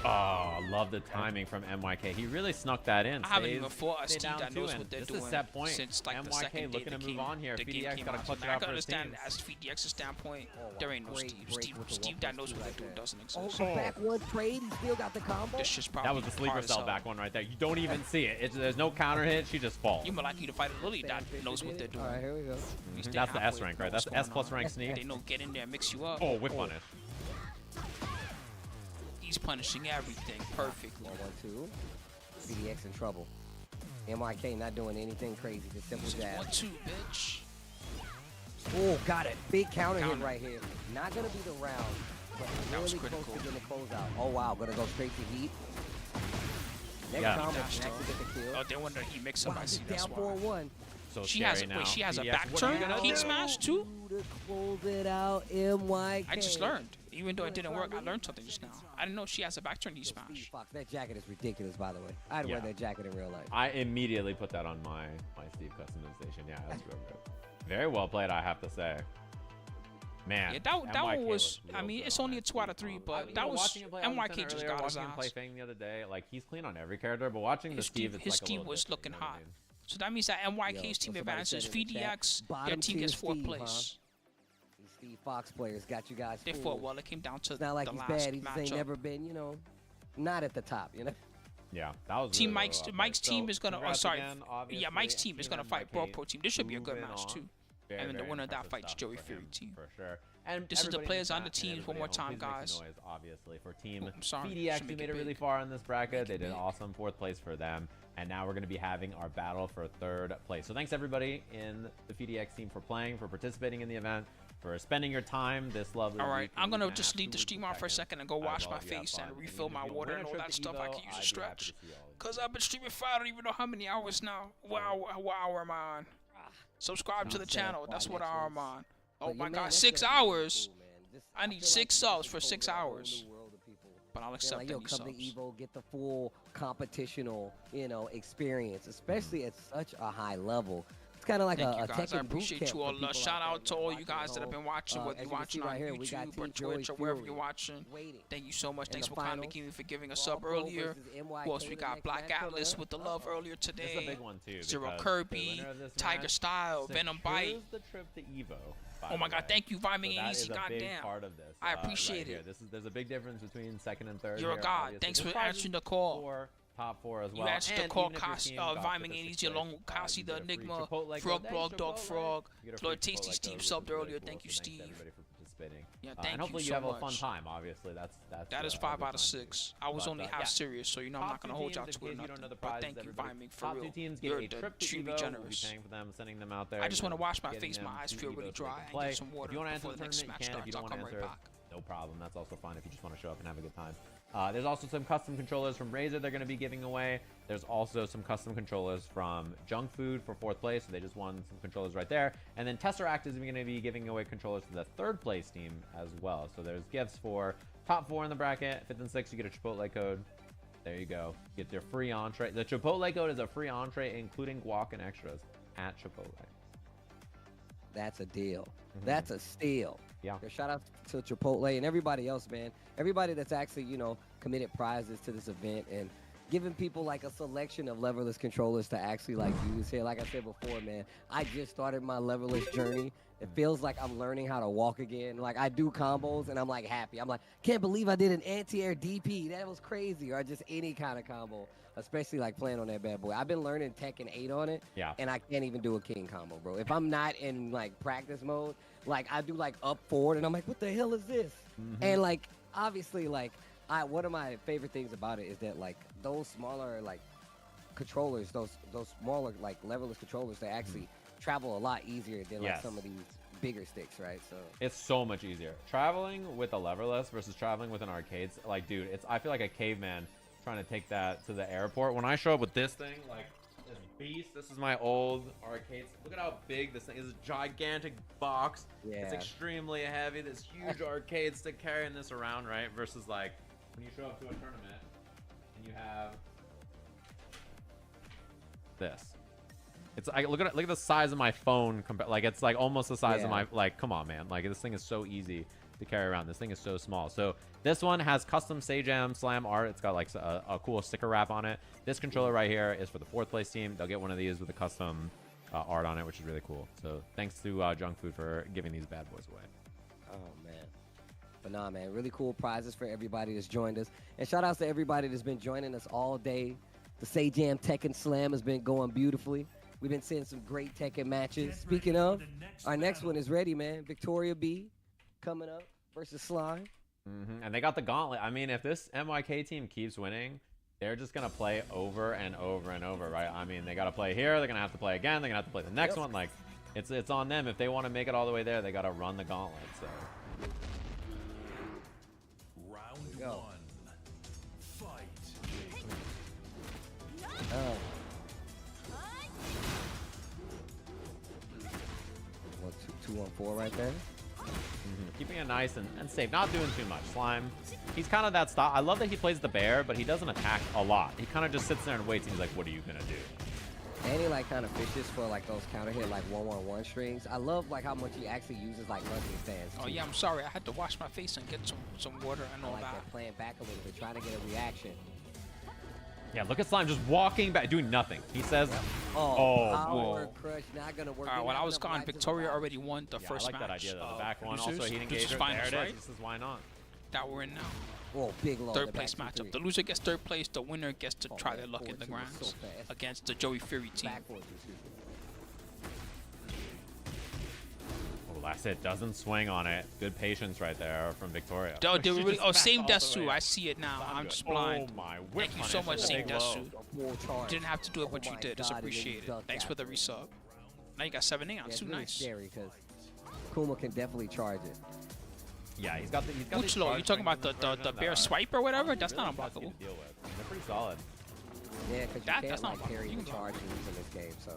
Oh, I love the timing from MYK. He really snuck that in. I haven't Stays- even fought a stay Steve down that two, knows and what they're this doing is set point. since like the MYK second day looking to the move game, on here. the game FDX came got to out. clutch it I out can for his understand team. as FDX's standpoint, Oh, wow. there ain't no Great Steve. break Steve, with the Steve that knows 1+2 what right they're doing there. doesn't Oh, exist. the back one trade. He still got the combo. This shit's probably That was the sleeper hard as cell hell. back one right there. You don't even see it. There's no counter hit. She just falls. You more likely to fight a Lily that knows what they're doing. All right, here we go. You stay That's the S halfway, rank, know right? what's That's S going plus on. rank sneak. They know get in there, mix you up. Oh, whip punish. He's punishing everything perfectly. 1-1-2. BDX in trouble. MYK not doing anything crazy. Just simple This is jab. 1-2, bitch. Oh, got it. Big counter hit Counter. right here. Not gonna be the round, but That was really close critical. to getting the closeout. Oh wow, gonna go straight to heat. Next Yeah. combo Dashed can actually off. get the kill. Oh, they wonder he mixed Wow, up. I see just that's down why. 4-1. So She scary has now. wait, she has a BDX, back what are you turn gonna heat do? smash too? To close it out, MYK. I just learned. Even though it didn't work, I learned something just now. I didn't know she has a back turn D smash. Fox, that jacket is ridiculous, by the way. I'd wear that jacket in real life. I immediately put that on my Steve customization. Yeah, that's real good. Very well played, I have to say. Man, yeah, that one was. real I mean, good it's on only that a 2 out of team. 3, but You that know, was watching him play NYK Ellington just earlier, got his watching him play ass. Fang the other day, like he's clean on every character, but watching the His Steve, team, it's like a team little was different, looking you know what I hot. mean? So that means that NYK's team somebody advances. said in the chat, VDX, their bottom team tier gets 4th Steve, place. These Steve Fox players got you guys They fooled. fought well. It came down to It's not like the he's last bad. He just ain't matchup. never been, you know, not at the top, you know? Yeah, that was Team really, Mike's really well Mike's played. team So, is gonna. Oh, congrats sorry. again, Yeah, obviously, Mike's team is gonna fight Brawl NYK Pro team. This should be a good moving match on. too. Very, And the very winner of that impressive fights stuff Joey for Fury him, team. for sure. And This is the everybody in players on chat the and teams one everybody more at home, time, please make some guys. noise, obviously, for Team I'm sorry. PDX, Should who make made it it really big. far in this bracket. They Make it did big. awesome. 4th place for them. And now we're going to be having our battle for 3rd place. So thanks everybody in the PDX team for playing, for participating in the event, for spending your time this lovely All right, week I'm and gonna a just half, leave the 2 stream weeks off for a second. second and go I wash will my if you have face fun. and refill even my if you don't water win and a all trip that to stuff I Evo, can use to I'd be happy stretch. to see all of you. Cause I've been streaming for I don't even know how many hours now. What hour am I on? Subscribe to the channel. That's what hour I'm on. Oh my God, 6 hours. I need 6 subs for 6 hours. But I'll accept like, yo, any come to subs. Evo, get the full competitional, you know, experience, especially at such a high level. It's kind of like Thank a you guys. Tekken I boot appreciate camp you for all. people Shout out out to there all watching you guys at that have been home. watching, whether As you're you can watching see right on here, we got YouTube Team or Joey Twitch or wherever Fury you're watching. waiting Thank you so much. in Thanks the for kindly finals. giving for giving a Brawl sub Pro earlier. versus Who NYK, else we the got? next Black match coming Atlas up. with the love earlier This is a today. big one too. Zero because Kirby, the winner of this Tiger match Style, Venom Bite. secures the trip to Evo. Oh my God, thank you, Viming So and that Easy. is a big Goddamn. part of this. I right appreciate here. it. There's a big difference between 2nd and 3rd. You're a here, god. obviously. Thanks There's for prizes answering the call. for top 4 as You well. answered the And call, even if your team got to Viming the and 6th Easy, place, along with you Cassie, get the a free Enigma, Chipotle Frog code. Blog, Thanks, Dog Chipotle. Frog, You get a Lord free Tasty Chipotle Steve code, subbed which is really earlier. cool. Thank you, So thanks to Steve. everybody for participating. Yeah, And thank you hopefully you so have a fun much. time. Obviously, that's That is a 5 good out of time too. 6. I was But, only yeah. half serious, so you know I'm Top not gonna 2 hold y'all teams, to in it case or you don't know nothing. the But prizes, thank you, everybody. Viming, for Top real. 2 teams You're get a trip to treat me Evo. We'll be generous. paying for them, sending them out there. I just want to wash my getting face. My them eyes to feel Evo really so they dry. can I play. need some water If you want to answer before the the next tournament, match you can. If you starts. I'll don't want to come right answer, back. no problem. That's also fine if you just want to show up and have a good time. There's also some custom controllers from Razer they're going to be giving away. There's also some custom controllers from Junk Food for 4th place. So they just won some controllers right there. And then Tesseract is going to be giving away controllers to the 3rd place team as well. So there's gifts for top 4 in the bracket. 5th and 6th, you get a Chipotle code. There you go. Get your free entree. The Chipotle code is a free entree, including guac and extras at Chipotle. That's a deal. That's a steal. Yeah. Shout out to Chipotle and everybody else, man. Everybody that's actually, you know, committed prizes to this event and giving people like a selection of leverless controllers to actually like use here. Like I said before, man, I just started my leverless journey. It feels like I'm learning how to walk again. Like I do combos and I'm like happy. I'm like, can't believe I did an anti-air DP. That was crazy. Or just any kind of combo, especially like playing on that bad boy. I've been learning Tekken 8 on it. Yeah. And I can't even do a king combo, bro. If I'm not in like practice mode, like I do like up forward and I'm like, what the hell is this? And like, obviously like, one of my favorite things about it is that like those smaller like controllers, those smaller like leverless controllers, they actually travel a lot easier than like some of these bigger sticks, right? So it's so much easier traveling with a leverless versus traveling with an arcade. Like, dude, I feel like a caveman trying to take that to the airport. When I show up with this thing, like this beast, this is my old arcade. Look at how big this thing is. A gigantic box. Yeah. It's extremely heavy. This huge arcade stick carrying this around, right? Versus like when you show up to a tournament and you have this. It's look at the size of my phone. Like it's like almost the size of my, like, come on, man. Like this thing is so easy to carry around. This thing is so small. So this one has custom Sajam Slam art. It's got like a cool sticker wrap on it. This controller right here is for the 4th place team. They'll get one of these with a custom art on it, which is really cool. So thanks to Junk Food for giving these bad boys away. oh man. But nah, man, really cool prizes for everybody that's joined us. And shout outs to everybody that's been joining us all day. The Sajam Tekken Slam has been going beautifully. We've been seeing some great Tekken matches. Speaking of, our next one is ready, man. Victoria B coming up versus Slime. And they got the gauntlet. I mean, if this MYK team keeps winning, they're just going to play over and over and over, right? I mean, they got to play here. They're going to have to play again. They're going to have to play the next one. Like, it's on them. If they want to make it all the way there, they got to run the gauntlet. So. Round 1. Fight. What, 2-1-4 right there? Keeping it nice and safe, not doing too much. Slime, he's kind of that style. I love that he plays the bear, but he doesn't attack a lot. He kind of just sits there and waits, and he's like, what are you gonna do? And he like kind of fishes for like those counter hit like 1-1-1 strings. I love like how much he actually uses like hunting stands. Oh too. yeah, I'm sorry. I had to wash my face and get some water and I all like that. that playing back a little bit, trying to get a reaction. Yeah, look at Slime just walking back, doing nothing. He says, Power whoa. crush, not gonna work. All right, Didn't when I have was enough gone, life to Victoria survive. already won the Yeah, first I like match. that idea, though. The back one. Producers. Also, he didn't This engage is her. finals, There it is. right? This is why not. That we're in now. Whoa, big low. Third place matchup. The loser gets third place. The winner gets to try their luck in the grounds against the Joey Fury team. Oh, that's it. Doesn't swing on it. Good patience right there from Victoria. Oh, they She really, just oh, backed same all the way Desu. up. I see it now. I'm Good. just blind. Oh my, whip Thank you so much, punish. same Big low. Desu. Didn't have to do it, but you did. Just appreciate it. Thanks for the resub. Now you got 7-8 on Yeah, it's 2. really Nice. scary because Kuma can definitely charge it. Yeah, he's got these Uchlo, you talking about the bear swipe or whatever? That's not unblockable. Deal with. They're pretty solid. Yeah, because you That's can't not like carry you the can- charge moves in this game, so.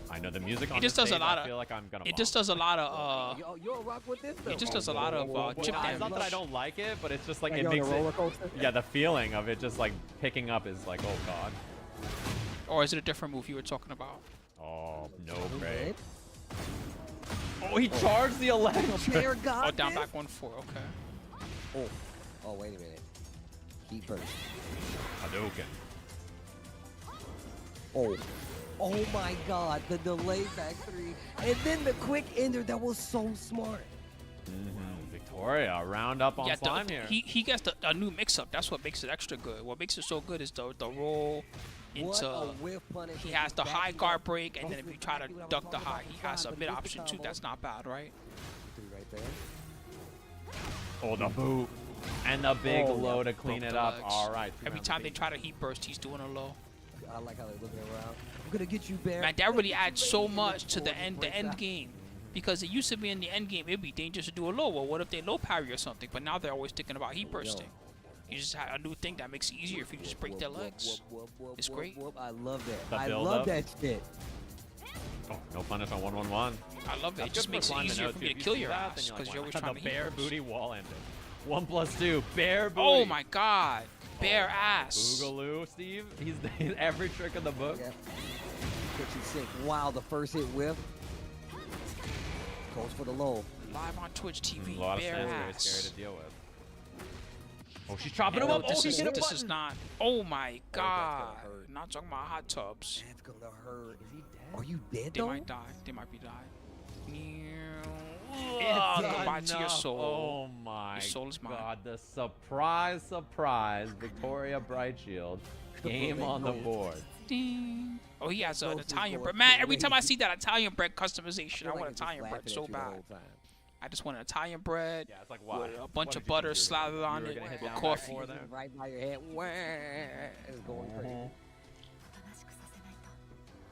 I know the music on It just this does a stage, lot I of. feel like I'm gonna It just does a lot of. You'll rock with this though. It just does a lot of chip Well, it's not that I damage. don't like it, but it's just like Like it you're on a makes roller it. coaster? Yeah, the feeling of it just like picking up is like, oh god. Or is it a different move you were talking about? Oh no, Good. Craig. Oh, he charged the electric. Bear got Oh, down this? back 1-4. Okay. Oh, wait a minute. Heat burst. Hadouken. Oh my God, the delay back 3. And then the quick ender, that was so smart. Victoria, round up on Yeah, Slime here. he gets a new mix-up. That's what makes it extra good. What makes it so good is the roll What a into. whiff punish. He has the high guard break, and then if you try to duck the high, he has a mid option too. That's not bad, right? Right there. Oh, the boot. And the big Oh, low yeah. to clean Broke it the up. legs. All right. Every time they try to heat burst, he's doing a low. I like how they're looking around. I'm gonna get you, Bear. Man, that really adds so much to the end game. Because it used to be in the end game, it'd be dangerous to do a low. Well, what if they low parry or something? But now they're always thinking about heat bursting. You just have a new thing that makes it easier if you just break their legs. It's great. I love that. The I build love up. that shit. Oh, no punish on 1-1-1. I love it. It just makes it easier for me to kill your ass because you're always trying to The bear heat burst. booty wall ended. 1+2. Bear booty. Oh my God, bare ass. Boogaloo, Steve. He's every trick in the book. Yeah. Get you sick. Wow, the first hit whiff. Goes for the low. Live on Twitch TV, A lot of bare stands very ass. scary to deal with. Oh, she's chopping him Oh, up. Oh, he hit a this button. is not. Oh my God. hurt. Not talking about hot tubs. That's gonna hurt. Is he dead? Are you dead They though? might die. They might be died. Oh, goodbye to your enough. soul. Oh my Your soul is mine. God, the surprise, Victoria Brightshield. Game on the board. Ding. Oh, he has an Those Italian people bread. are Man, every time I crazy. see that Italian bread customization, I feel like want he's just Italian bread laughing so at you the bad. whole time. I just want Italian bread Yeah, it's like why? with a bunch of butter slathered on it with coffee. Right by your head. Wah. It's going crazy.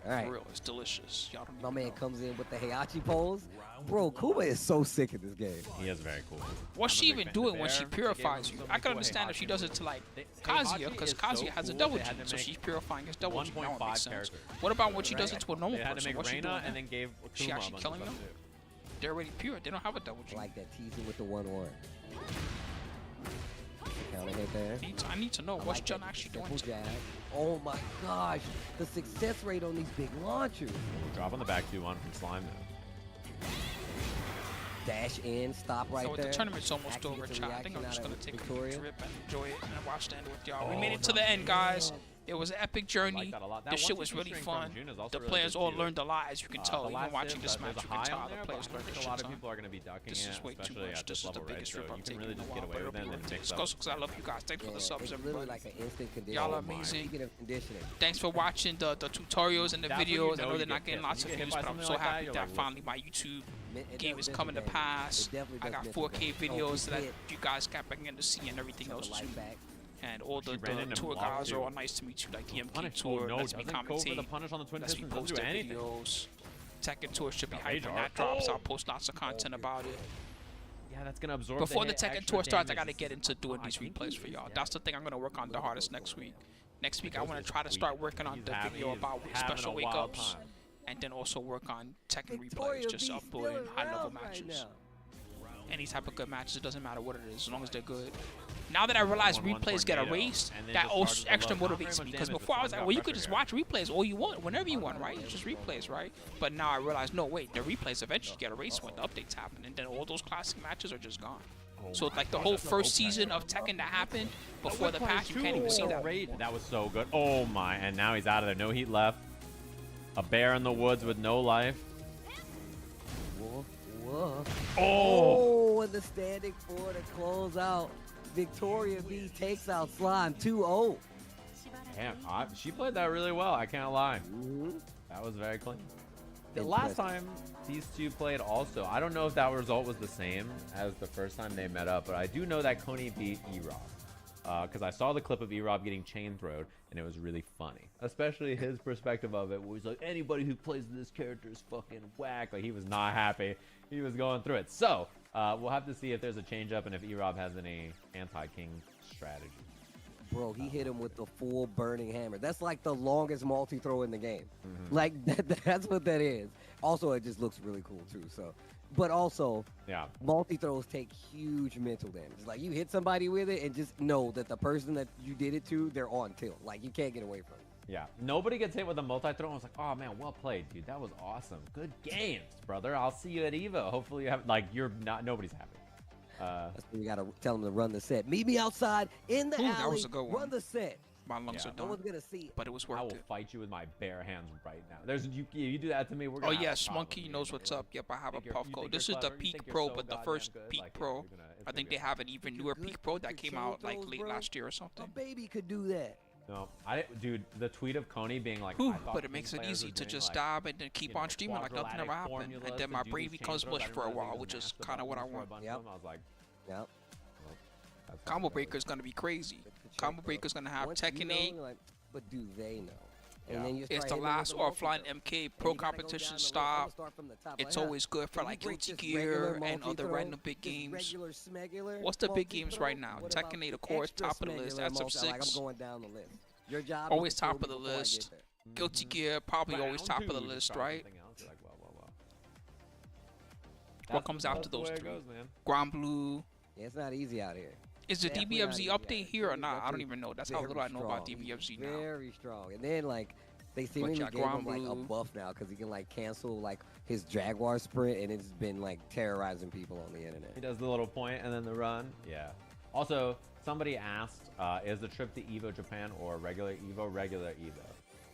All right. For real, it's delicious. Y'all don't My even man know. comes in with the Heihachi pose. Bro, Kuma is so sick in this game. He is very cool. What's I'm she a big even fan. doing The when she bear, purifies gave you? him I some can cool understand if she does Heihachi it to like Heihachi Kazuya, because is so Kazuya has a cool, double they G, had to so make she's purifying his double G. That one 1.5 makes sense. characters. What about when she does it to a normal They had to person? make What's she doing? Reina and then gave She Akuma a actually bunch killing of them? stuff, too. They're already pure. They don't have a double G. I like that teasing with the 1-1. Counter hit there. I need to know I what's like Jun that actually doing. triple jab. Oh my gosh, the success rate on these big launchers. Drop on the back 2-1 from Slime now. Dash in, stop right So there. the tournament's almost Actually over, gets a chat. I think I'm reaction just out gonna of take Victoria. a trip and enjoy it and watch the end with y'all. We Oh, made it to the end, guys. It was an epic journey. like that a lot. That This shit one was two really string fun. from June is also The really players good all too. learned a lot, as you can tell. The Even last watching hit, this there's match, a you can high tell on the there, players but I learned think this a lot shit. of people are going to be ducking This it, is way too especially much. at This this is the level, biggest right? rip So I'm you can taking really in a just while, get away but with it'll it be and then worth it. mix Let's up. go, because I love you guys. Thanks for the Yeah, subs, it's everybody. literally like an instant conditioning. Y'all are Oh my. amazing. Speaking of conditioning, Thanks for watching the tutorials and the That's when you videos. I know know you they're not get getting hit. lots You of get hit views, by but I'm something so like that, happy you're that like, finally my YouTube it game does is mental coming to damage. pass. It definitely I does got mental 4K damage. videos Oh, that hit. you guys got back in to see and everything Shut else the too. light back. And all the ran into tour block guys are too. all nice to meet you, like the MK Punish. Tour, Oh, no, lets me doesn't go for the commentate, punish on the twin lets me pistons. Doesn't post do their anything. videos. Tekken Tour should be hyped Rage when art. that drops. Oh. I'll post lots of content about it. Yeah, that's going to absorb Before the hit, Tekken extra Tour starts, I damage. gotta get into doing these replays for y'all. That's the thing I'm gonna work on the hardest next week. Next week I Those want are to try to sweet. start working on He's the having- video he's about having special a wake wild ups, time. and then also work on Tekken Victoria replays, just be uploading still high level around right matches. now. any type of good matches. It doesn't matter what it is, as long as they're good. Now that I realize 1-1 replays get tornado, erased, and then that just also charges the extra low. Not very motivates much me. Because damage, before but I was like, comes well, you out could just pressure watch replays all you want, whenever you want, right? It's just replays, right? But now I realize, no, wait, the replays eventually get erased when the updates happen, and then all those classic matches are just gone. So like the whole first season of Tekken that happened before the patch, you can't even see that. That was so good. Oh my, and now he's out of there. No heat left. A bear in the woods with no life. Woof, woof. Oh! And the standing four to close out. Victoria V takes out Slime 2-0. Damn, she played that really well. I can't lie. That was very clean. The last time these two played also, I don't know if that result was the same as the first time they met up, but I do know that Coney beat E-Rob. Because I saw the clip of E-Rob getting chain throwed, and it was really funny. Especially his perspective of it, where he's like, anybody who plays this character is fucking whack. Like, he was not happy. He was going through it. So, we'll have to see if there's a change-up and if E-Rob has any anti-King strategy. Bro, he hit him with the full burning hammer. That's like the longest multi-throw in the game. Like, that's what that is. Also, it just looks really cool, too. So, but also, yeah, multi-throws take huge mental damage. Like, you hit somebody with it and just know that the person that you did it to, they're on tilt. Like, you can't get away from it. Yeah, nobody gets hit with a multi-throw. I was like, oh man, well played, dude. That was awesome. Good games, brother. I'll see you at EVO. Hopefully you have, like, nobody's happy. That's when you gotta tell them to run the set. Meet me outside in the alley. That was a good one. Run the set. My lungs are No done. one's gonna see it. But it was worth I will it. fight you with my bare hands right now. There's you do that to me. We're Oh gonna have a yes, problem, Monkey dude. knows what's up. Yep, I have a You puff think code. you're This is the clever? You Peak think you're Pro, so but the goddamn first good? Peak Like, Pro. it's I think they gonna- have an even newer Peak Pro that came out like late last year or something. A baby could do that. No, dude, the tweet of Coney being like, Whew, I thought but it King makes it players easy were to doing, just like, dab and then keep you know, on streaming like nothing ever quadratic happened. formulas And then to my do brain these becomes chain mush throws. I for a didn't realize while, he which was is master kind of what I buttons for a want. bunch of Yep. them. I was like, Yep. that's Combo not Breaker's gonna be crazy. Combo Breaker's gonna have Once Tekken you know, 8. like, but do they know? Yeah. And then you It's start the hitting them last with the offline multi-throw. MK And Pro you gotta go competition down the list. stop. I'ma start from the top. It's Like, always good for can you like break Guilty this regular Gear and other multi-throw? random big This games. regular smegular What's the big games multi-throw? right now? What Tekken about 8, of course, extra top of the list. smegular That's up multi- Like, 6. I'm going down the list. Your job Always is to kill top me of the before I get list. there. Guilty Gear probably always round top two, of the you list, try right? something else, you're like, well. What comes after That's the those way it three? goes, man. Grand Blue. Yeah, it's not easy out here. Is the Definitely not DBFZ easy out update here or not? I don't Definitely even know. That's how very little I know about strong. DBFZ now. Very strong. And then like they seemingly yeah, gave him like a Grand Blue. buff now because he can like cancel like his Jaguar sprint, and it's been like terrorizing people on the internet. He does the little point and then the run. Yeah. Also, somebody asked, is the trip to Evo Japan or regular Evo?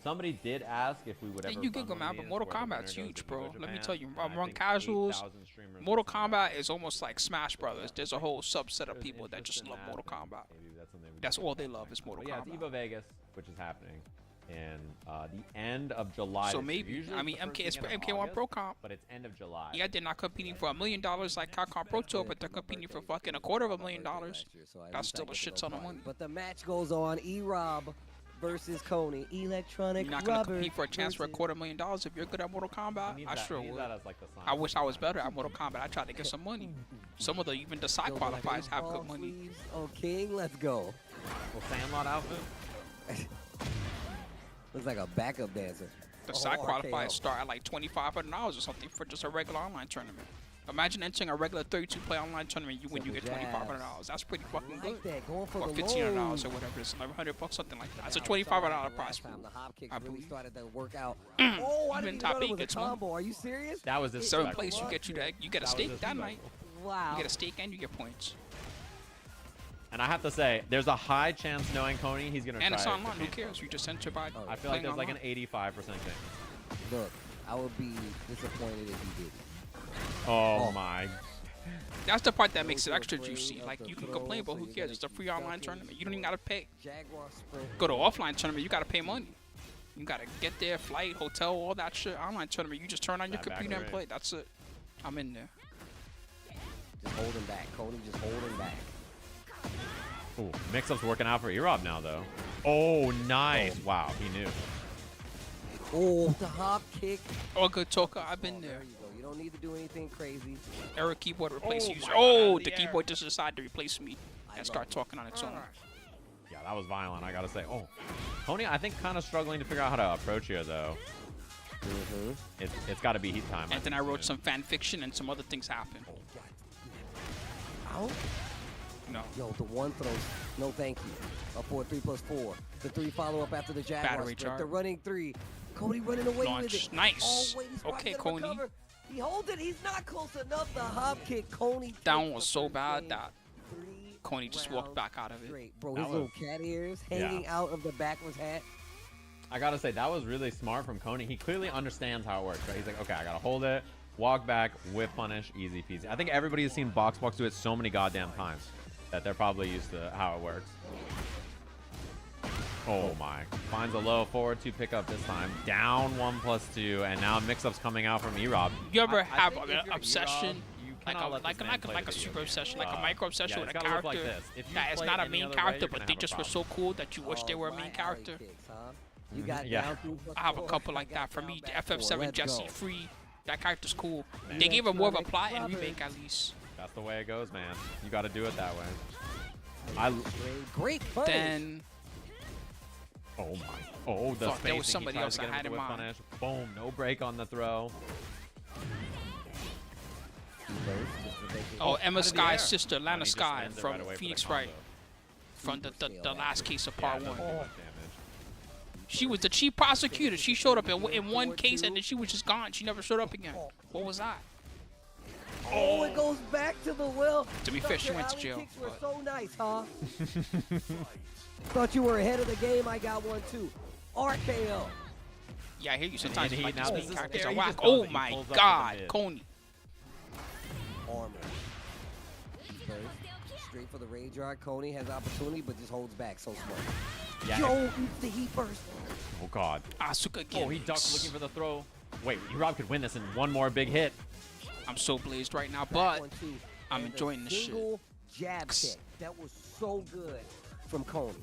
Somebody did ask if we would Hey, ever. you Google bundle man, but meetings Mortal where the winner Kombat's goes huge, to bro. Evo Let me Japan, tell you, and I among think casuals, 8,000 streamers Mortal listened to Kombat that. is almost like Smash Brothers. There's a whole subset of There's people that interest just in love that, Mortal and Kombat. maybe that's something we That's can all talk they about love is next. Mortal But yeah, it's Kombat. Evo Vegas, which is happening in the end of July. So this year. maybe, Usually I it's mean, the first MK, it's weekend of MK1 August, Pro Comp. but it's end of July. Yeah, they're not competing for $1 million like Capcom Pro Tour, but they're competing for fucking $250,000. That's still a shit ton of money. But the match goes on. E-Rob versus Coney. Electronic You're not gonna rubber compete for a chance for versus- $250,000 if you're good at Mortal Kombat. I sure He needs would. that as like the sign. I wish I was better at Mortal Kombat. I tried to get some money. Some of the even the side Goes like qualifiers have baseball good money. sleeves. Oh, King, let's go. Well, Sandlot outfit. Looks like a backup dancer. The Oh, side RKO. qualifiers start at like $2,500 or something for just a regular online tournament. Imagine entering a regular 32-player online tournament. You win, you get Simple jabs. $2,500. That's pretty fucking Like good. that, going for Or the $1,500 low. or whatever. It's $1,100, something like that. That's a Now, we saw that $2,500 prize last time. pool. The hop kicks I really believe. started to work out. Oh, I Even didn't even top know it eight was a gets one. combo. Are you serious? That was It- this. Seventh Like, place, you what? get you get a That was steak just that like- night. Wow. You get a steak and you get points. And I have to say, there's a high chance knowing Coney, he's gonna And try it's it online. to Who me. cares? You just enter by. I feel like playing there's like an online. 85% chance. Look, I would be disappointed if you didn't. Oh my. That's the part that makes it Those are extra afraid juicy. of Like the you can throw, complain, but so who you cares? gotta It's a keep free online ducking. tournament. You don't even gotta pay. Jaguar sprint. Go to offline tournament, you gotta pay money. You gotta get there, flight, hotel, all that shit. Online tournament, you just turn on your That back computer and range. play. That's it. I'm in there. Just holding back. Coney just holding back. Ooh, mix-up's working out for E-Rob now, though. Oh, nice. Wow, he knew. Oh, the hop kick. Oh, good talker. I've been Oh, there. there you go. You don't need to do anything crazy. Error keyboard replace Oh user. my Oh, God, the the keyboard just decided to replace me I and love start it. talking on its own. Yeah, that was violent, I gotta say. Oh, Coney, I think, kind of struggling to figure out how to approach here, though. Mm-hmm. It's got to be heat time. And then I think, wrote soon. some fan fiction and some other things happened. Out? No. Yo, the one throws. No, thank you. A 4-3+4. The 3 follow-up after the Jaguar Battery strip. charge. The running 3. Cody running away Launch. with it. Nice. Oh, wait, he's Okay, rocking the Coney. recover. He holds it. He's not close enough. The hop kick. Coney. That takes one was the so first bad game. that 3 Coney just walked rounds back out of it. straight. Bro, That his little was- cat ears hanging out of the back of his hat. I gotta say, that was really smart from Coney. He clearly understands how it works, right? He's like, okay, I gotta hold it, walk back, whip punish, easy peasy. I think everybody has seen Box do it so many goddamn times that they're probably used to how it works. Oh my. Finds a low forward 2 pickup this time. Down 1+2, and now mix-up's coming out from E-Rob. You ever I have think an if you're obsession? E-Rob, you Like cannot let this man play like the a video super game. obsession, like a micro obsession yeah, with it's a gotta look character like this. If you that is play not a any main other way, character, you're but gonna they have a just were problem. so cool that you wish they were a Oh, main my character. alley kicks, huh? You got Yeah. down 2+4. I have a couple like got that. For down me, back FF7 4. Jesse Let's go. Free, that character's cool. Man. They gave him more of a Electronic plot and Robert. remake at least. That's the way it goes, man. You gotta do it that way. Great punish. Then Oh my. Oh, the Fuck, there was spacing. He somebody tries else to I get him had with in the whip mind. punish. Boom. No break on the throw. oh, Emma out of the Sky's air. sister, And Lana he just Sky lands it from right away for the Phoenix combo. Wright, from the last case of Yeah, part it doesn't 1. do much damage. She was the chief prosecutor. She showed up in one case and then she was just gone. She never showed up again. What was that? Oh, it goes back to the well. To be fair, she Your went to alley jail, kicks were but- so nice, huh? Thought you were ahead of the game. I got one too. RKO. Yeah, I hear you sometimes. And Like now these this main is characters scary. are He whack. just does Oh it. He my pulls up to the God, mid. Coney. Armor. First, straight for the rage yard. Coney has opportunity, but just holds back so smart. Yeah. Joe eats the heat burst. Oh God. Asuka again. Oh, he ducks looking for the throw. Wait, E-Rob could win this in one more big hit. I'm so blazed right now, Back but 1-2. I'm And a enjoying this shit. single jab kick. That was so good from Coney.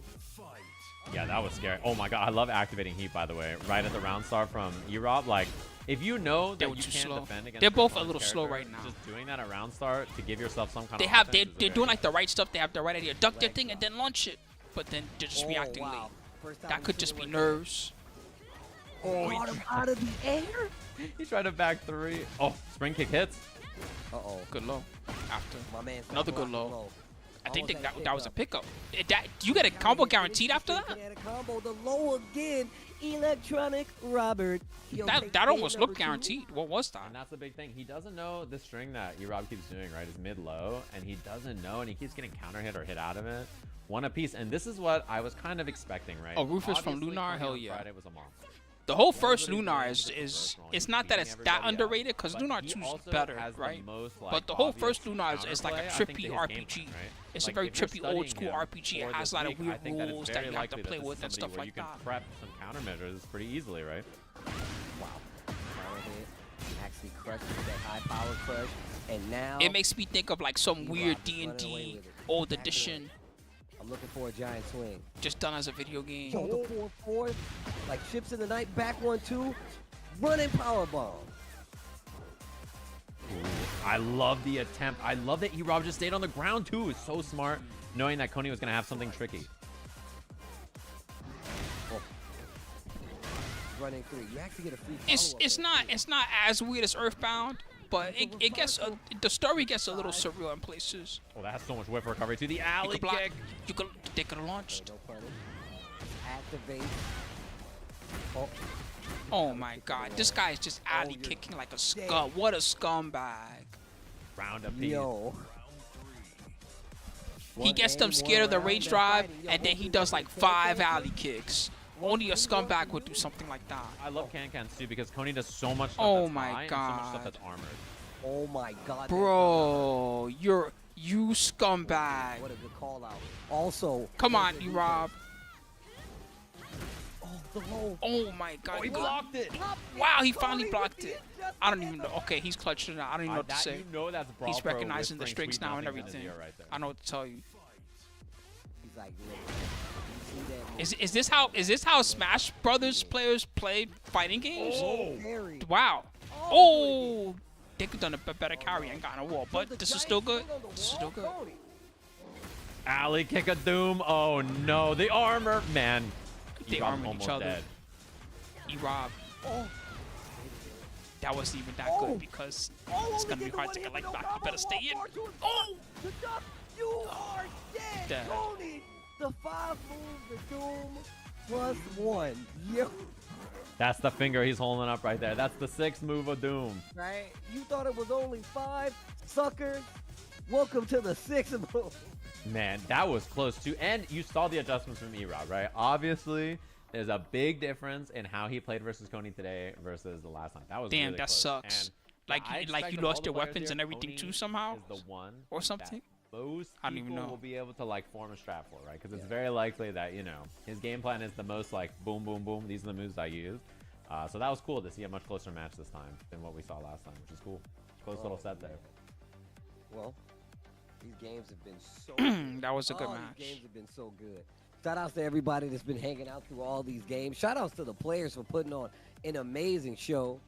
Yeah, that was scary. Oh my God, I love activating heat, by the way. Right at the round start from E-Rob. Like, if you know They that were you too can't slow. defend against They're both a opponent's little slow character, right now. Just doing that at round start to give yourself some kind They of have offense is they're very doing like the right stuff. They have the right idea. Duck their Leg thing and drop. then launch it. But then they're just reacting late. First time That we've could seen just it be work. nerves. Oh, got him out of the air. He tried to back 3. Oh, spring kick hits. Uh-oh. Good low. After. My man. Another good blocking low. I think Almost had a that was a pickup. pickup. You get a combo guaranteed after that? He had a combo. The low again. Electronic Robert. He'll take That game almost number looked 2. guaranteed. What was that? And that's the big thing. He doesn't know the string that E-Rob keeps doing, right, is mid-low. And he doesn't know, and he keeps getting counter hit or hit out of it. One apiece. And this is what I was kind of expecting, right? Oh, Rufus from Obviously, Lunar? Coney Hell on yeah. Friday was a monster. The whole first Everybody's Lunar doing is the first one. it's He's not that beating it's that everybody up. underrated because But Lunar he 2 is also better, has the right? most, like, But the whole obvious first Lunar is like a counterplay, I think, trippy to his game RPG. plan, right? It's Like, a very if you're trippy old studying school him RPG. It for has this a lot of week, I weird think that it's rules very that you have to likely play this is with and somebody stuff where like you can that. prep some countermeasures pretty easily, right? Wow. Power hit. Actually crushes that high power crush. And now It makes me think of like some E-Rob weird is running away D&D with it. old Back edition I'm looking for a giant swing. just done as a video game. Yo, the 4-4. Like ships in the night. Back 1-2. Running power bomb. I love the attempt. I love that E-Rob just stayed on the ground, too. It's so smart, knowing that Coney was going to have something tricky. Running 3. You actually get a free It's not as weird as Earthbound, but it gets the story gets a little surreal in places. Oh, that has so much whip recovery, too. The alley block. kick. They could have launched. No punish. Activate. Oh. Oh my God, this guy is just alley kicking like a scum. What a scumbag. Round of peace. Yo. He gets them scared of the rage drive, and then he does like 5 alley kicks. Only a scumbag would do something like that. I love can-cans, too, because Coney does so much stuff Oh that's my high and so much God. stuff that's armored. Oh my God. Bro, you scumbag. What a good call out. Also. Come on, E-Rob. Oh, the low. Oh my God. Oh, he blocked it. Wow, he finally blocked it. I don't even know. Okay, he's clutched it now. I don't even know what to That, say. you know that's Brawl He's Pro recognizing the whispering strings sweet now and nothings in his everything. ear right there. I know what to tell you. He's like, look, you see that? Is this how Smash Brothers players play fighting games? Oh. Parry. Wow. Oh, they could have done a better carry and gotten a wall, but this is still good. This is still good. Alley kick of doom. Oh no, the armor, man. They E-Rob armored each almost other. dead. E-Rob. Oh. that wasn't even that good because it's gonna be hard to get like back. You better stay in. Oh! You are dead, Dead. Tony. The 5 moves of Doom +1. Yo, That's the finger he's holding up right there. That's the 6th move of Doom. right? You thought it was only 5, suckers. Welcome to the 6th move. Man, that was close too. And you saw the adjustments from E-Rob, right? Obviously, there's a big difference in how he played versus Coney today versus the last time. That was Damn, really that close. sucks. And Like I you expect of lost all the your players weapons here, and everything Coney too somehow, is the one or something. that most I don't even people know. will be able to like form a strat for, right? Because it's very likely that, you know, his game plan is the most like boom, boom, boom. These are the moves I use. So that was cool to see a much closer match this time than what we saw last time, which is cool. Close little set there. Well, these games have been so good. That was a good All match. These games have been so good. Shout outs to everybody that's been hanging out through all these games. Shout outs to the players for putting on an amazing show.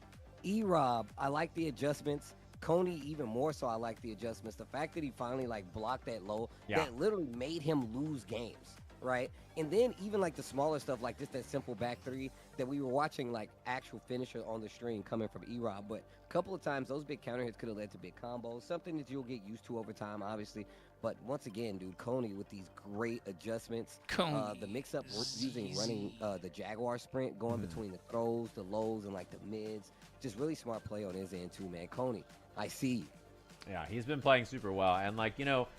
E-Rob, I like the adjustments. Coney, even more so, I like the adjustments. The fact that he finally like blocked that low, that literally made him lose games, right? And then even like the smaller stuff, like just that simple back 3 that we were watching, like actual finisher on the stream coming from E-Rob. But a couple of times those big counter hits could have led to big combos, something that you'll get used to over time, obviously. But once again, dude, Coney with these great adjustments. The mix-up using running the Jaguar sprint, going between the throws, the lows, and like the mids. Just really smart play on his end too, man. Coney, I see you. Yeah, he's been playing super well. And like, you know,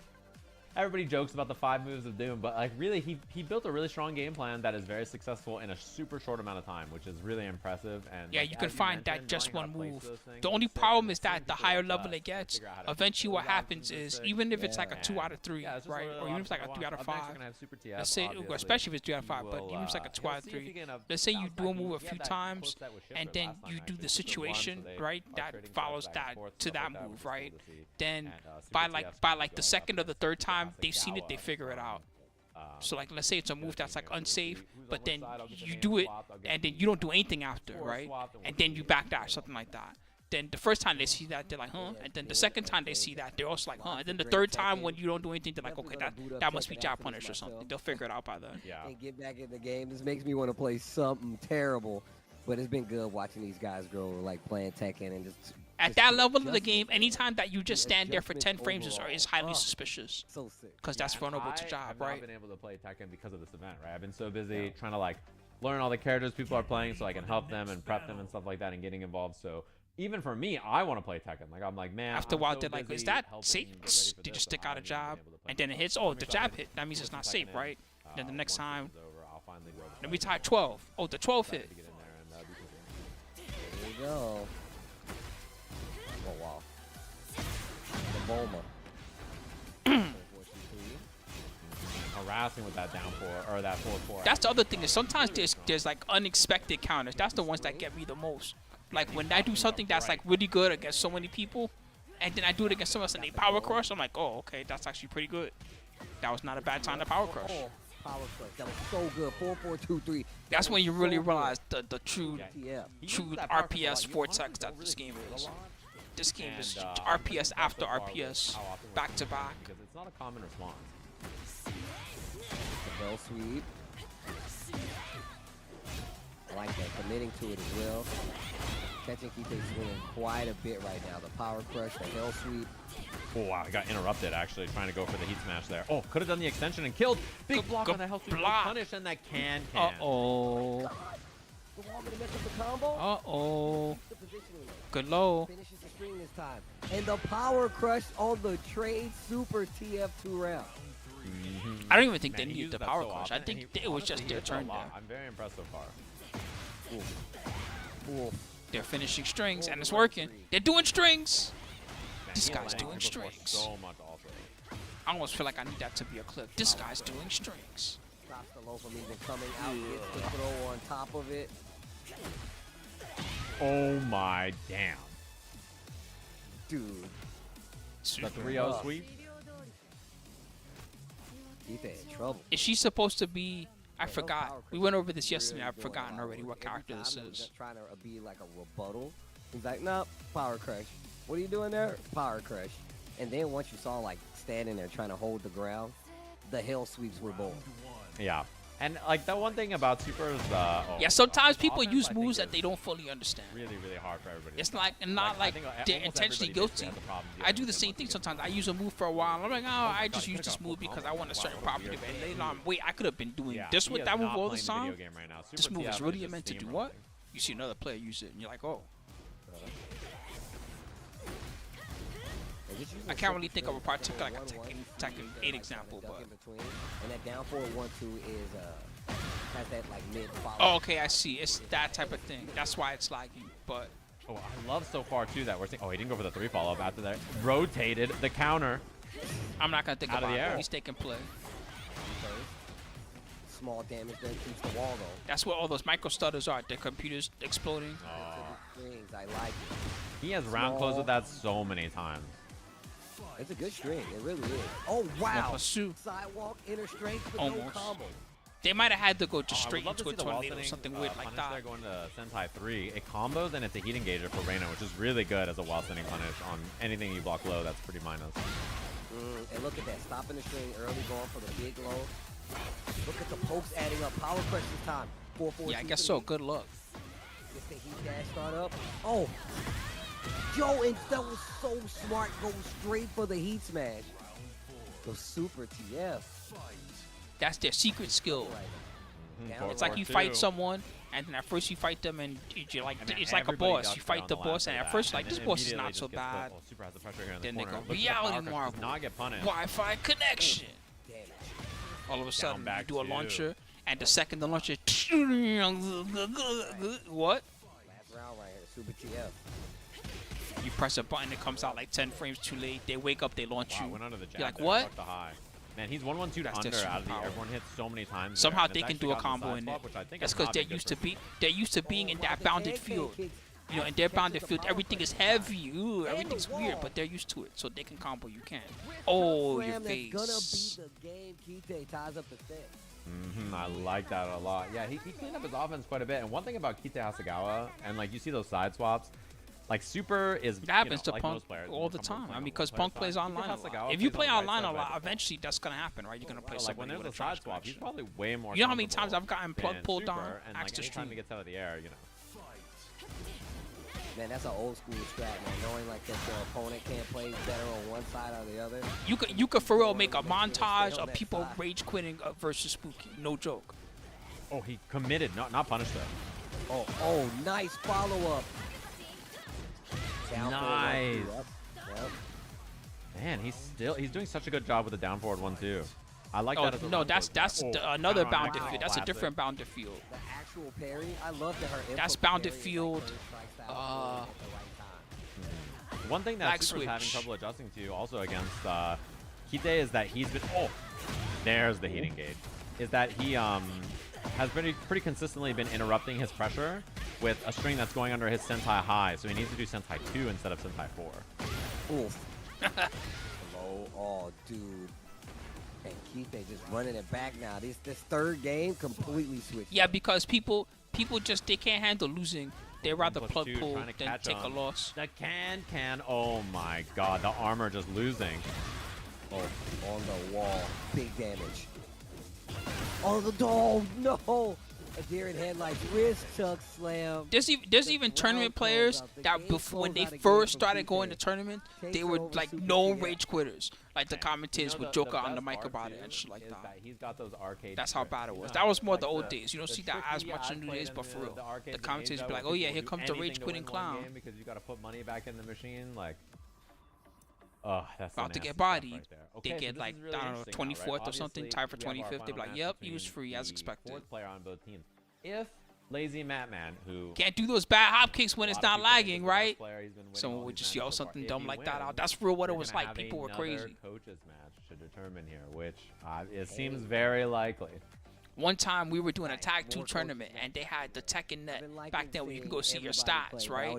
everybody jokes about the 5 moves of Doom, but like really he built a really strong game plan that is very successful in a super short amount of time, which is really impressive. And Yeah, like, you can as find that mentioned, just knowing how one to place move. those things The is only sick, problem and is the that the same higher with, level it gets, figure out how to eventually place what those happens options is sick. even if it's like a And 2 out of 3, yeah, it's just right? really Or even if it's like a awesome 3 out to of watch. 5. Eventually gonna have super TF, Let's say, obviously. especially if it's 3 out of 5, but We'll, even if it's like a 2 we'll out of see if 3, he can, let's say you bounce do a back. move a He few had that times, close set with and Shifter then last time, you do actually. the Just the one, situation, so they right? are That trading follows cards back that and forth, to stuff that like that, which move, is cool right? to see. Then And, by super like TF's by gonna like go the up second or the against third time classic they've seen it, they Gawa figure it from, out. So like let's say it's a move that's like Tekken. unsafe, Who's but on then which side? I'll get the you name do it swapped, I'll get and then the you don't do anything after, score right? swapped, and And we'll then you see. back dash, something like that. Then the first time they see that, they're like, huh? And then the second time they see that, they're also like, huh? And then the third time when you don't do anything, they're like, okay, that must be jab punish or something. They'll figure it out by then. Yeah. And get back in the game. This makes me want to play something terrible. But it's been good watching these guys grow, like playing Tekken and just At that level of the game, anytime that you just stand there for 10 frames is highly suspicious. so sick. Because that's vulnerable to I job, have right? not been able to play Tekken because of this event, right? I've been so busy trying to like learn all the characters people are playing so I can help them and prep them and stuff like that and getting involved. So even for me, I want to play Tekken. Like I'm like, man. After a I'm while, so they're like, is busy that helping safe? get ready for Did you this, stick I out a haven't even jab? been able to play And then it Tekken. hits, So oh, let me the try jab to hit. That means it's put not Tekken safe, in. right? Then the next Once this time, is over, I'll finally be able to then we play tie Tekken. 12. Oh, the 12 Excited hit. to get in there, and that'd be cool. There you go. Oh, wow. The Bulma. Harassing with that down 4 or that 4-4. That's the other thing is sometimes there's like unexpected counters. That's the ones that get me the most. Like when I do something that's like really good against so many people, and then I do it against someone else and they power crush, I'm like, oh, okay, that's actually pretty good. That was not a bad time to power crush. Power crush. That was so good. 4-4-2-3. That's when you really realize the true Yeah. true RPS vortex that this game is. This game is RPS after RPS, back to back. Because it's not a common response. The bell sweep. I like that. Committing to it as well. Tekken Kite's winning quite a bit right now. The power crush, the hell sweep. Oh, wow. I got interrupted, actually, trying to go for the heat smash there. Oh, could have done the extension and killed. Big block on the health sweep. block. Punish, and that can. Uh-oh. The wall gonna mess up the combo. Uh-oh. The positioning. Good low. Finishes the string this time. And the power crush on the trade super TF2 round. I don't even think they Man, he needed uses the that power so crush. I often, think and he it was just honestly their hits a turn lot. there. I'm very impressed so far. Cool. They're finishing strings, and it's working. They're doing strings. Man, This he guy's allows doing people to push strings. So much also. I almost feel like I need that to be a clip. This guy's doing strings. Stops the low from even coming out. Gets the throw on top of it. Oh my damn. Dude. The 3-0 sweep. Keith in trouble. Is she supposed to be? I forgot. We went over this yesterday. I've forgotten already what Every character this time he was is. trying to be like a rebuttal. He's like, nope, power crush. What are you doing there? Power crush. And then once you saw like standing there trying to hold the ground, the hell sweeps were born. Yeah. And like the one thing about Super is yeah, sometimes people offense, use I moves think, that they don't fully understand. really hard for everybody. It's like not I like think, they're almost intentionally everybody basically guilty. has a problem I dealing do the with same him thing once sometimes. I use a move for a while. I'm like, oh, I just use this move because I want a certain property. And later on, wait, I could have been doing this he with is that move not all the playing time. video game right now. This Super move is TF really just meant to do steamrolling. what? You see another player use it, and you're like, oh. I can't really think of a particular like a Tekken 8 example, but. And that down forward 1-2 is has that like mid follow. Oh, okay, I see. It's that type of thing. That's why it's lagging. But Oh, I love so far too that we're seeing. Oh, he didn't go for the 3 follow up after that. Rotated the counter. I'm not gonna think Out of about the air. it. He's taking play. Small damage that keeps the wall though. That's what all those micro stutters are. Their computers exploding. Strings, I like it. He has round closed with that so many times. It's a good string. It really is. Oh wow! Pursuit. Sidewalk inner strength with no Almost. combo. They might have had to go just I would straight love to into a see the wall tornado or sitting, something weird like punish that. there going to Sentai 3. It combos and it's a heat engager for Reina, which is really good as a wall sitting punish on anything you block low. That's pretty minus. And look at that, stopping the string early, going for the big low. Look at the pokes adding up. Power crush this time. 4-4. Yeah, I guess so. Good luck. Gets the heat dash start up. Oh, Joe, and that was so smart. Go straight for the heat smash. Go super TF. That's their secret skill. Down It's like you 4-4-2. fight someone, and then at first you fight them, and you're like, And then it's like a everybody boss. does You get fight on the the boss, lap and for at first that, like and this then boss is immediately not so just gets bad. put- oh, Super has the pressure here in the Then they corner. go Looks like the power reality crush does marble. not get punished. Wi-Fi connection. damage. All of a sudden, you back do a two. launcher, and the second the launcher, what? Last round right here, super TF. You press a button, it comes out like 10 frames too late. They wake up, they launch Wow, you. went under the jab You're like, there, what? fuck the high. Man, he's 1-1-2 That's their under out of the superpower. everyone hits so many times. Somehow there, they and can it's do a actually gotten the combo side in swap, it. which I think That's has because not they're been used good to they're used to being in that bounded field. You know, in their bounded field, everything is heavy. Ooh, everything's weird, but they're used to it, so they can combo. You can. Oh, your Slam that's face. gonna be the game. Kite ties up the set. I like that a lot. Yeah, he cleaned up his offense quite a bit. And one thing about Kite Hasegawa, and like you see those side swaps, like Super is It happens to like Punk most players, all the when time. playing I on mean, because one Punk player's plays side, online a Kite lot. Hasegawa If you plays play on the right online a side lot, by eventually that's gonna happen, right? You're gonna play like someone when with there's a a side trash swap, he's connection. probably way more. You know how many times comfortable I've gotten plug than pulled down, Super, and axe like to anytime stream. he gets out of the air, Man, that's an old school strat, man. Knowing like that your opponent can't play better on one side or the other. You could for real make a montage of people rage quitting versus Spooky. No joke. Oh, he committed, not punished though. Oh, nice follow up. Nice. Yep. Man, he's doing such a good job with the down forward 1-2. I like Oh that as a no, run that's closer. another Wow. bounded field. That's a Classic. different bounded field. The actual parry, I love that her. That's input bounded parry is, field. Like, her strike style at the right time. One thing that Lag Super's having switch. trouble adjusting to also against Kite is that he's been there's the heat engage. Is that he has pretty consistently been interrupting his pressure with a string that's going under his Sentai high, so he needs to do Sentai 2 instead of Sentai 4. Oof. Low. Oh, dude. And Kite just running it back now. This third game completely switched. Yeah, because people just they can't handle losing. They rather plug 1+2 pull trying to than catch take a him. loss. The can. Oh my god, the armor just losing. Oh, on the wall. Big damage. Oh, the dog. No. A deer in headlights. Wrist chuck slam. There's even tournament players that before when they first started going to tournament, they were like known rage quitters. Like the commentators would joke on the mic about it and shit like that. He's got those arcade. That's how bad it was. That was more the old days. You don't see that as much in the new days, but for real, the commentators be like, "Oh yeah, here comes the rage quitting clown." Because you got to put money back in the machine, like. Oh, that's About to nasty get stuff bodied. right there. They Okay, so get this like is really I don't know interesting now, 24th right? or something, Obviously, tied for we have our 25th. They be final like, match "Yep, he between was free as the expected." fourth player on both teams. If Lazy Matman, who Can't do those bad hop kicks when a it's lot of not people think is lagging, the best right? player, he's been winning Someone all would these just matches yell so far. something If dumb he like that wins, out. That's real what it we're was gonna like. have People were another crazy. coaches match to determine here, which it seems very likely. One time we were doing a tag 2 tournament and they had the Tekken net back then where you can go see your stats, right?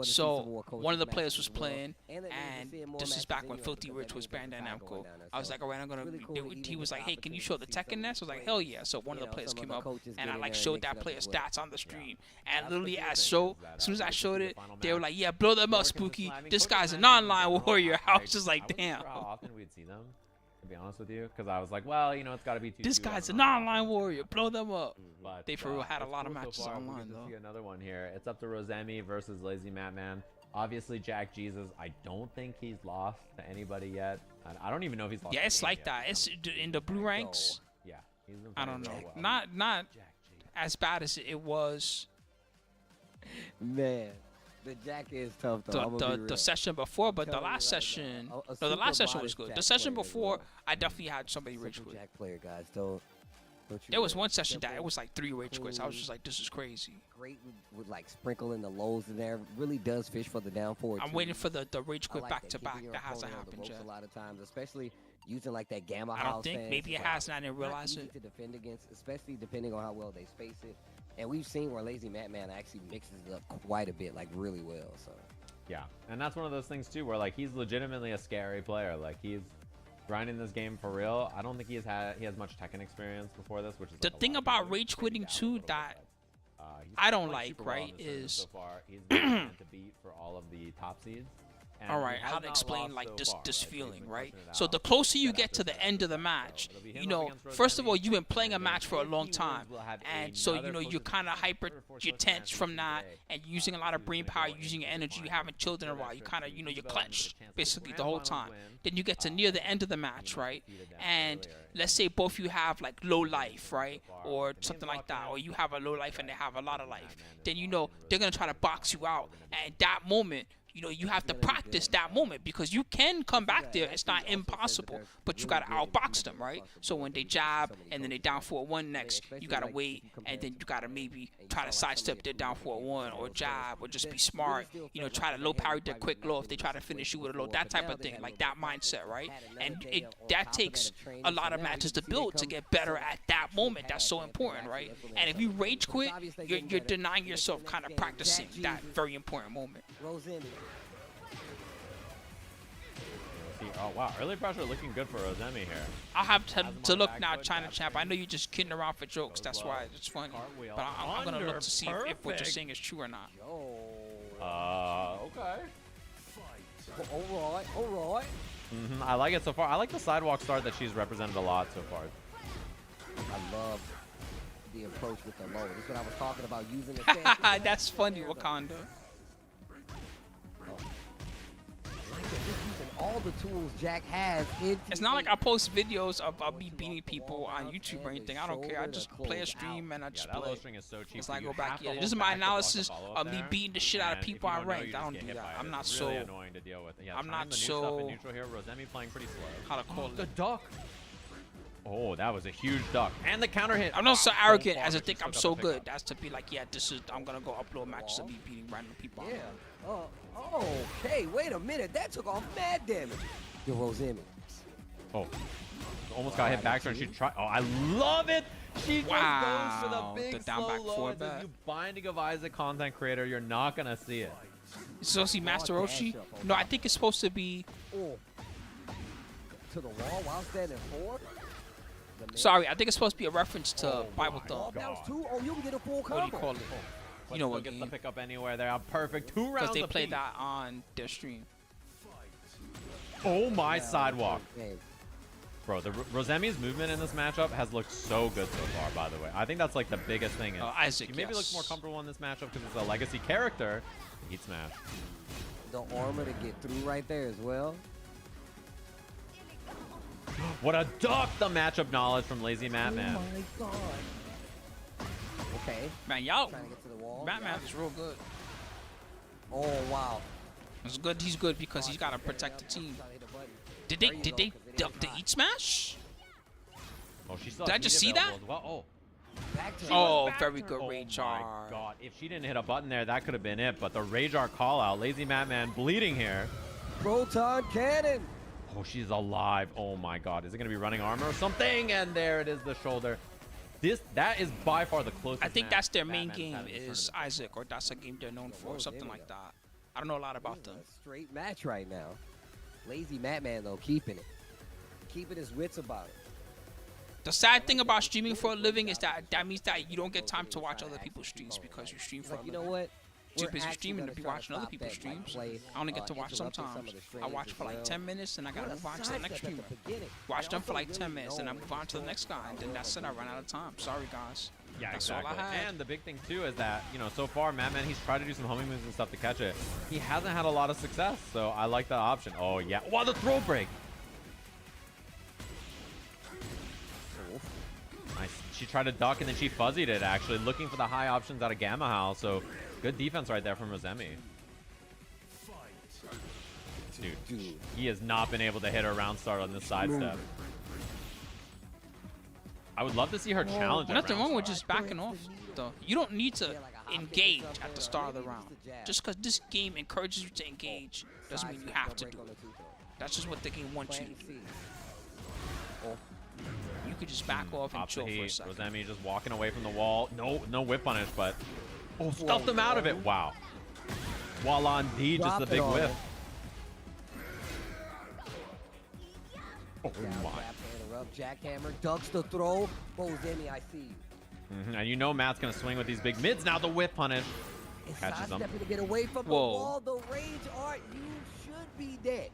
So one of the players was playing and this is back when Filthy Rich was Bandai Namco. I was like, alright, I'm gonna do it. He was like, hey, can you show the Tekken net? So I was like, hell yeah. So one of the players came up and I like showed that player stats on the stream. And literally as soon as I showed it, they were like, yeah, blow them up, Spooky. This guy's an online warrior. I was just like, damn. How often we'd see them. to be honest with you, because I was like, well, you know, it's got to be 2-2. This guy's an online warrior. Blow them up. But They for real had a it's lot of cool so matches far. We online, get to though. see another one here. It's up to Rosemi versus Lazy Man. Obviously, Jack Jesus. I don't think he's lost to anybody yet. I don't even know if he's lost. Yeah, to it's Abe like yet. that. It's in the blue ranks. Yeah, he's been I playing don't know. real well. Not as bad as it was Man, the Jack is tough though. I'm gonna be real. the session before, but the telling you last right session, now, a no, the super last session was modest good. Jack The session player as before, well. I definitely had somebody rage Simple quit. Jack player, guys. Don't you There was worry. one session that it Simple, was like 3 rage quits. I was cool, just like, this is crazy. great with like sprinkling the lows in there. Really does fish for the down forward. I'm too. waiting for the rage I quit like back that, to keeping back. your That hasn't opponent on the happened ropes yet. a lot of times, especially using like that gamma I don't house think. stance. Maybe It's it like, has, and I didn't not realize easy it. to defend against, especially depending on how well they space it. And we've seen where Lazy Man actually mixes it up quite a bit, like really well. So Yeah, and that's one of those things too, where like he's legitimately a scary player. Like he's grinding this game for real. I don't think he has much Tekken experience before this, which is The like, a thing lot of about people rage bring quitting down a too little bit, that but, he's I don't playing like, super well in right, this tournament is so far. He's been to beat for all of the top seeds. And all he right, has how to not explain lost like so this far, this right? So he's feeling, been right? crushing it So out the closer you set get after to the set end of the after set. match, So it'll be him you up know, against first of Rosemi, all, you've been playing a and then match for a if long he time, wins, we'll have and so you another know you're closest kind of match, hyper, third or fourth you're closest tense match from of that, the and day. using a lot of Who's brain gonna power, go using into the energy. You final. haven't chilled in a So while. that You trip kind of to you know you're Evo and clenched the chance for the basically the grand whole finals time. win. Then you get to near the end of the match, right? And let's say both you have like low life, right, or something like that, or you have a low life and they have a lot of life. Then you know they're gonna try to box you out, and that moment, you know, you have to practice that moment because you can come back there. It's not impossible, but you gotta outbox them, right? So when they jab and then they down 4-1 next, you gotta wait, and then you gotta maybe try to sidestep their down 4-1 or jab, or just be smart. You know, try to low parry their quick low if they try to finish you with a low, that type of thing, like that mindset, right? And that takes a lot of matches to build to get better at that moment. That's so important, right? And if you rage quit, you're denying yourself kind of practicing that very important moment. Rosemi. Oh wow, early pressure looking good for Rosemi here. I'll have Has him to on look back now, foot, China back Champ. I spring. know you're just kidding around for jokes. That's why it's funny. Cartwheel But I'm gonna look to see if what you're perfect. saying is true or not. Okay. All right. I like it so far. I like the sidewalk start that she's represented a lot so far. I love the approach with the low. This is what I was talking about, using the stance. That's funny, Wakanda. Just using all the tools Jack has. It's not like I post videos of me beating people on YouTube or anything. I don't care. I just play a stream and I just Yeah, that low play. string is so cheap. It's but like you go back. have to Yeah, hold this is my back to block the analysis follow-up of me there. beating the shit out of And if people you on don't know, ranked. you I just don't get do hit that. by it. I'm not It's really so annoying to deal with. Yeah, I'm trying not the new stuff in so- neutral here. Rosemi playing pretty slow. how to call The it. duck. Oh, that was a huge duck. And the counter hit. I'm not so Wow, arrogant far, as to but she think still I'm got so the good. pickup. That's to be like, yeah, this is I'm gonna go upload matches of me beating random people. Yeah. Okay, wait a minute. That took off mad damage. Yo, Rosemi. Oh, almost got hit back turn. She tried. Oh, I love it. She just Wow, goes for the the big down slow back low. forward It's if back. you binding of Isaac content creator, you're not gonna see it. So see Master Roshi? No, I think it's supposed to be. Oh. To the wall while standing forward. Sorry, I think it's supposed to be a reference to Bible Oh, Thumb. that was two. Oh, you can get a full What do you combo. call it? But You know still what gets the game? pickup anywhere there. Perfect. 2 rounds. Because they played apiece. that on their stream. Oh my sidewalk. Game. Bro, the Rosemi's movement in this matchup has looked so good so far, by the way. I think that's like the biggest thing. Is Isaac, she maybe looks yes. more comfortable in this matchup because it's a legacy character. Eat smash. The armor to get through right there as well. What a duck! The matchup knowledge from Lazy Matt Man. Oh my god. Okay. Man, y'all, Trying to get to the wall. Batman is real good. Oh wow. It's good. He's good because he's got to protect the team. Did they duck the eat smash? Oh, she still Did has I just meat see that? available as well. Back to Oh, very good Oh rage my art. god. If she didn't hit a button there, that could have been it. But the rage art call out. Lazy Matt Man bleeding here. Proton cannon. Oh, she's alive. Oh my god. Is it going to be running armor or something? And there it is, the shoulder. That is by far the closest. I think match that's their main Batman's game had in this is tournament. Isaac, or that's a game they're known for, something like that. I don't know a lot about them. A straight match right now. Lazy Madman though, keeping it. Keeping his wits about it. The sad thing about streaming for a living is that means that you don't get time to watch other people's streams because you stream for a Like, you know living. what? too busy actually streaming to gonna be try watching other stop people's that, like, streams. play, I only get to watch interrupting some sometimes. of the I streamers watch as for like well. 10 minutes and I gotta What a move on to the next sidestep at streamer. the beginning. Watch And them for also like 10 really minutes and I known move on to the for next guy, and then that's it. I run out of time. Sorry, guys. Yeah, That's exactly. all I had. And the big thing too is that, you know, so far Madman, he's tried to do some homing moves and stuff to catch it. He hasn't had a lot of success, so I like that option. Oh yeah. Wow, the throw break. Nice. She tried to duck and then she fuzzied it, actually, looking for the high options out of Gamma Howl. So good defense right there from Rosemi. Dude, he has not been able to hit her round start on this sidestep. I would love to see her challenge. Nothing wrong with just backing off, though. You don't need to engage at the start of the round. Just because this game encourages you to engage doesn't mean you have to do it. That's just what the game wants you to do. You could just back off and chill for a second. Rosemi just walking away from the wall. No whip punish, but stuffed them out of it. Wow. While on D, just the big whip. Oh my. Jackhammer ducks the throw. Rosemi, I see you. And you know Matt's gonna swing with these big mids now. The whip punish catches them. To get away from the wall. The rage art. You should be dead.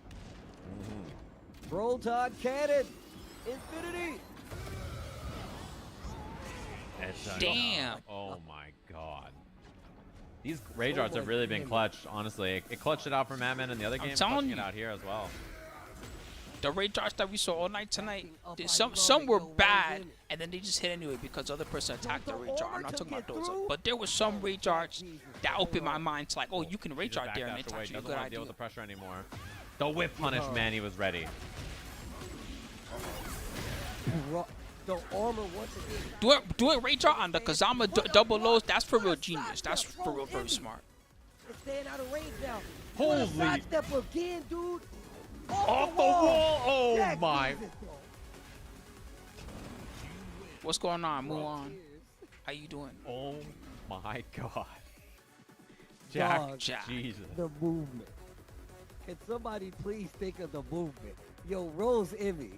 Proton cannon. Infinity. Damn. Oh my god. These rage arts have really been clutched, honestly. It clutched it out for Madman in the other game. I'm telling you. It out here as well. The rage arts that we saw all night tonight, some were bad, and then they just hit anyway because the other person attacked the rage art. I'm not talking about those, but there was some rage arts that opened my mind to like, oh, you can rage art there, and it's actually a good idea. Deal with the pressure anymore. The whip punish, man, he was ready. The armor once again. Doing rage art on the Kazama double lows, that's for real genius. That's for real very smart. It's staying out of range now. Holy. Sidestep again, dude. Off the wall. Oh my. What's going on, Mulan? How you doing? Oh my god. Jack, Jesus. The movement. Can somebody please think of the movement? Yo, Rose Emmy.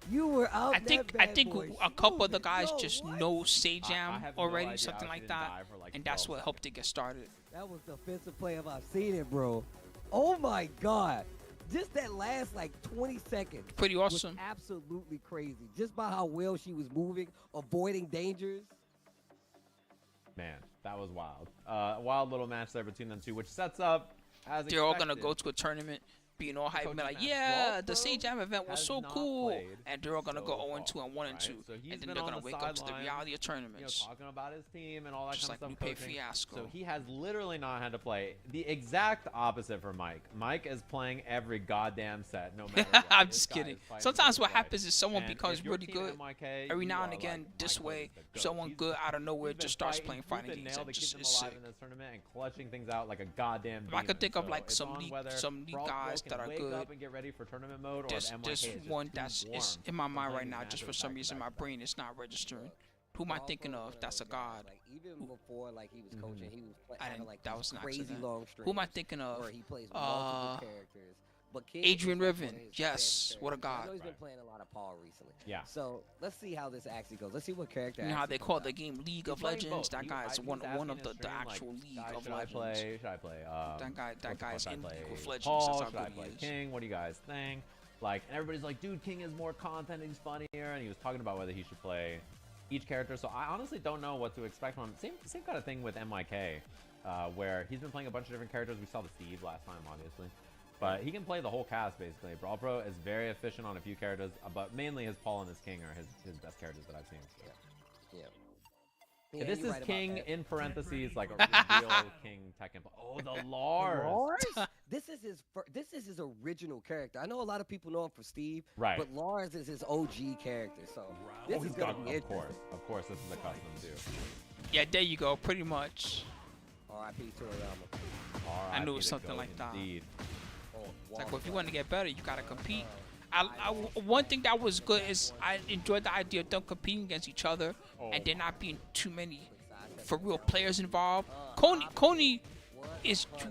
You were out. I think a couple of the guys just know Sajam already, something like that, and that's what helped it get started. That was the offensive play if I've seen it, bro. Oh my god. Just that last like 20 seconds. Pretty awesome. Was absolutely crazy. Just by how well she was moving, avoiding dangers. Man, that was wild. Wild little match there between them two, which sets up as they're all gonna go to a tournament, being all hyped, and be like, yeah, the Sajam event was so cool, and they're all gonna go 0-2 and 1-2, and then they're gonna wake up to the reality of tournaments. You know, talking about his team and all that just kind of like stuff. Lupe Fiasco. So he has literally not had to play. The exact opposite for Mike. Mike is playing every goddamn set, no matter what. I'm just kidding. Sometimes what happens is someone becomes really good. Every now and again, this way, someone good out of nowhere just starts playing fighting games and just is sick. In this tournament and clutching things out like a goddamn I could think of like some league guys that are good. Up and get ready for tournament mode, there's one that's is in my mind right now. Just for some reason, my brain is not registering. Who am I thinking of? That's a god. Like even before, like he was coaching, he was having like that was an crazy accident. long streaks. Who am I thinking of? Where he plays multiple characters. But Adrian Riven, yes, what a god. I know he's been playing a lot of Paul recently. Yeah. So let's see how this actually goes. Let's see what character. You know how they call the game League of Legends? That guy is one of the actual League of Legends. Should I play? That guy's in League of Legends. Paul, that's how should I good play he is. King? What do you guys think? Like, and everybody's like, dude, King is more content, he's funnier, and he was talking about whether he should play each character. So I honestly don't know what to expect from him. Same kind of thing with MYK, where he's been playing a bunch of different characters. We saw the Steve last time, obviously. But he can play the whole cast, basically. Brawl Pro is very efficient on a few characters, but mainly his Paul and his King are his best characters that I've seen. Yeah. Yeah, this is King in parentheses, like a real King Tekken. Oh, the Lars. This is his original character. I know a lot of people know him for Steve, right? But Lars is his OG character. So this is gonna be interesting. Of course, this is a custom too. Yeah, there you go. Pretty much. R.I.P. Toriyama. I knew it was something like that. Indeed. It's like, well, if you want to get better, you gotta compete. One thing that was good is I enjoyed the idea of them competing against each other and there not being too many for real players involved. Coney